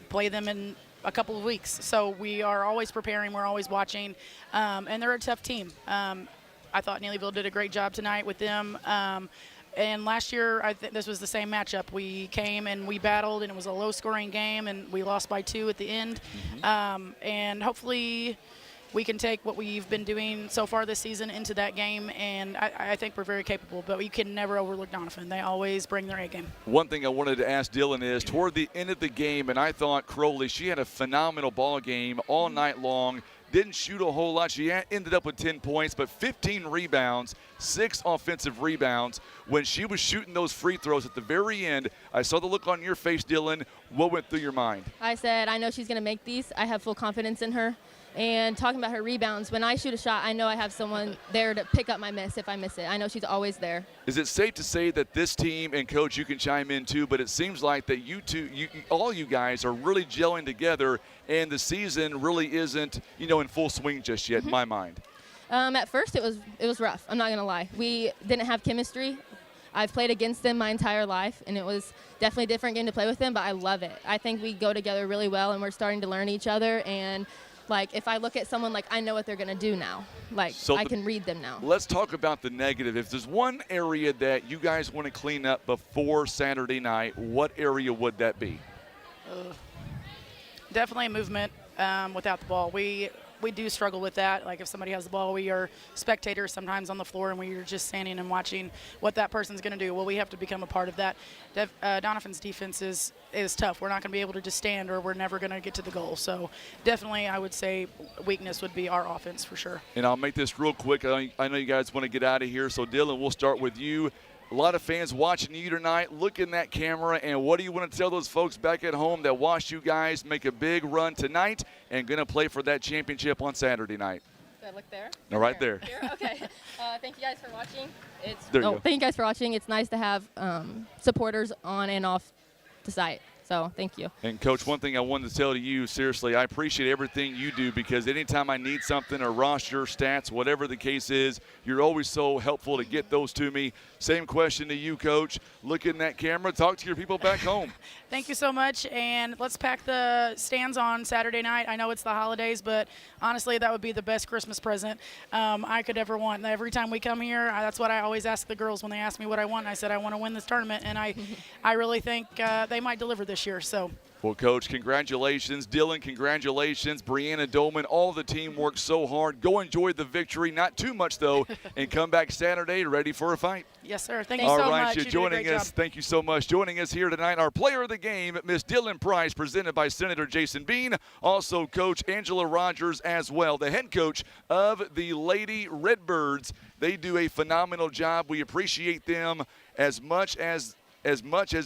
play them in a couple of weeks. So we are always preparing, we're always watching, and they're a tough team. I thought Neelyville did a great job tonight with them. And last year, I think this was the same matchup. We came and we battled, and it was a low-scoring game, and we lost by 2 at the end. And hopefully we can take what we've been doing so far this season into that game, and I think we're very capable, but you can never overlook Doniphan. They always bring their A game. One thing I wanted to ask Dylan is, toward the end of the game, and I thought Crowley, she had a phenomenal ball game all night long, didn't shoot a whole lot. She ended up with 10 points, but 15 rebounds, 6 offensive rebounds. When she was shooting those free throws at the very end, I saw the look on your face, Dylan. What went through your mind? I said, I know she's going to make these. I have full confidence in her. And talking about her rebounds, when I shoot a shot, I know I have someone there to pick up my miss if I miss it. I know she's always there. Is it safe to say that this team, and Coach, you can chime in too, but it seems like that all you guys are really gelling together, and the season really isn't, in full swing just yet, in my mind? At first, it was rough. I'm not going to lie. We didn't have chemistry. I've played against them my entire life, and it was definitely a different game to play with them, but I love it. I think we go together really well, and we're starting to learn each other, and if I look at someone, I know what they're going to do now. I can read them now. Let's talk about the negative. If there's one area that you guys want to clean up before Saturday night, what area would that be? Definitely movement without the ball. We do struggle with that. Like if somebody has the ball, we are spectators sometimes on the floor, and we are just standing and watching what that person's going to do. Well, we have to become a part of that. Doniphan's defense is tough. We're not going to be able to just stand, or we're never going to get to the goal. So definitely I would say weakness would be our offense for sure. And I'll make this real quick. I know you guys want to get out of here. So Dylan, we'll start with you. A lot of fans watching you tonight. Look in that camera, and what do you want to tell those folks back at home that watched you guys make a big run tonight and going to play for that championship on Saturday night? Did I look there? No, right there. Here? Okay. Thank you guys for watching. There you go. Thank you guys for watching. It's nice to have supporters on and off the site. So So thank you. And, Coach, one thing I wanted to tell to you, seriously, I appreciate everything you do because anytime I need something, a roster, stats, whatever the case is, you're always so helpful to get those to me. Same question to you, Coach. Look in that camera. Talk to your people back home. Thank you so much, and let's pack the stands on Saturday night. I know it's the holidays, but honestly, that would be the best Christmas present I could ever want. And every time we come here, that's what I always ask the girls when they ask me what I want. I said I want to win this tournament, and I really think they might deliver this year. So. Well, Coach, congratulations. Dylan, congratulations. Brianna Dolman, all the team worked so hard. Go enjoy the victory, not too much though, and come back Saturday ready for a fight. Yes, sir. Thank you so much. All right, you're joining us. Thank you so much. Joining us here tonight, our player of the game, Miss Dylan Price, presented by Senator Jason Bean. Also, Coach Angela Rogers as well, the head coach of the Lady Redbirds. They do a phenomenal job. We appreciate them as much as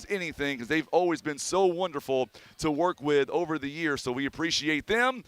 anything because they've always been so wonderful to work with over the years, so we appreciate them.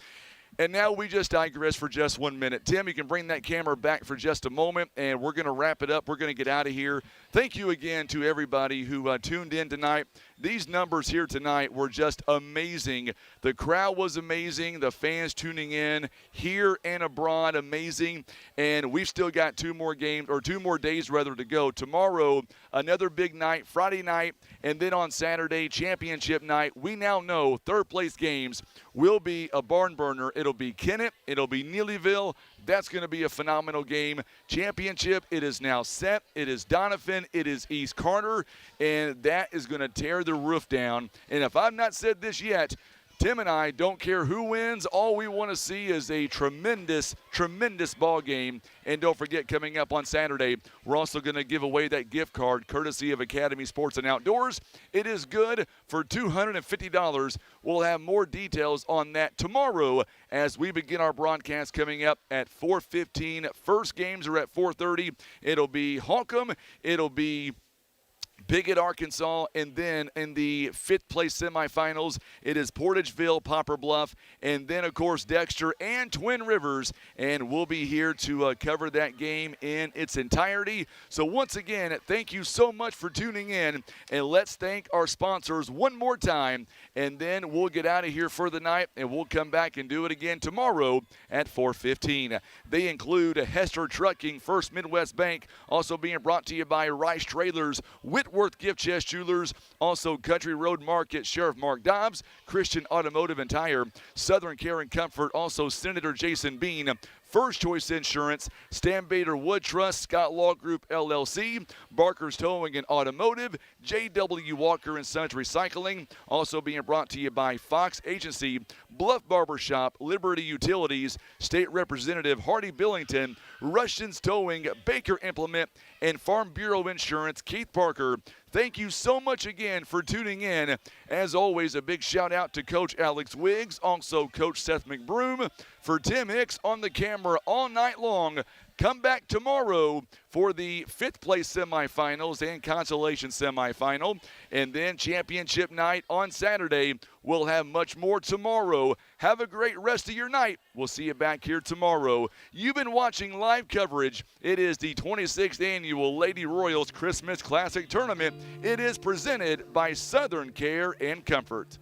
And now we just digress for just 1 minute. Tim, you can bring that camera back for just a moment, and we're going to wrap it up. We're going to get out of here. Thank you again to everybody who tuned in tonight. These numbers here tonight were just amazing. The crowd was amazing. The fans tuning in here and abroad, amazing. And we've still got 2 more days to go. Tomorrow, another big night, Friday night, and then on Saturday, championship night. We now know third-place games will be a barn burner. It'll be Kennett. It'll be Neelyville. That's going to be a phenomenal game. Championship, it is now set. It is Doniphan. It is East Carter. And that is going to tear the roof down. And if I've not said this yet, Tim and I don't care who wins. All we want to see is a tremendous, tremendous ball game. And don't forget, coming up on Saturday, we're also going to give away that gift card courtesy of Academy Sports and Outdoors. It is good for $250. We'll have more details on that tomorrow as we begin our broadcast coming up at 4:15. First games are at 4:30. It'll be Holcomb. It'll be Piggott, Arkansas, and then in the 5th place semifinals, it is Portageville, Poplar Bluff, and then, of course, Dexter and Twin Rivers, and we'll be here to cover that game in its entirety. So once again, thank you so much for tuning in, and let's thank our sponsors one more time, and then we'll get out of here for the night, and we'll come back and do it again tomorrow at 4:15. They include Hester Trucking, First Midwest Bank, also being brought to you by Rice Trailers, Whitworth Gift Chest Jewelers, also Country Road Market, Sheriff Mark Dobbs, Christian Automotive and Tire, Southern Care and Comfort, also Senator Jason Bean, First Choice Insurance, Stan Bader Wood Trust, Scott Law Group LLC, Barker's Towing and Automotive, J.W. Walker and Sons Recycling, also being brought to you by Fox Agency, Bluff Barbershop, Liberty Utilities, State Representative Hardy Billington, Rushton's Towing, Baker Implement, and Farm Bureau Insurance, Keith Parker. Thank you so much again for tuning in. As always, a big shout out to Coach Alex Wiggs, also Coach Seth McBroom. For Tim Hicks on the camera all night long. Come back tomorrow for the 5th place semifinals and consolation semifinal. And then championship night on Saturday. We'll have much more tomorrow. Have a great rest of your night. We'll see you back here tomorrow. You've been watching live coverage. It is the 26th annual Lady Royals Christmas Classic Tournament. It is presented by Southern Care and Comfort.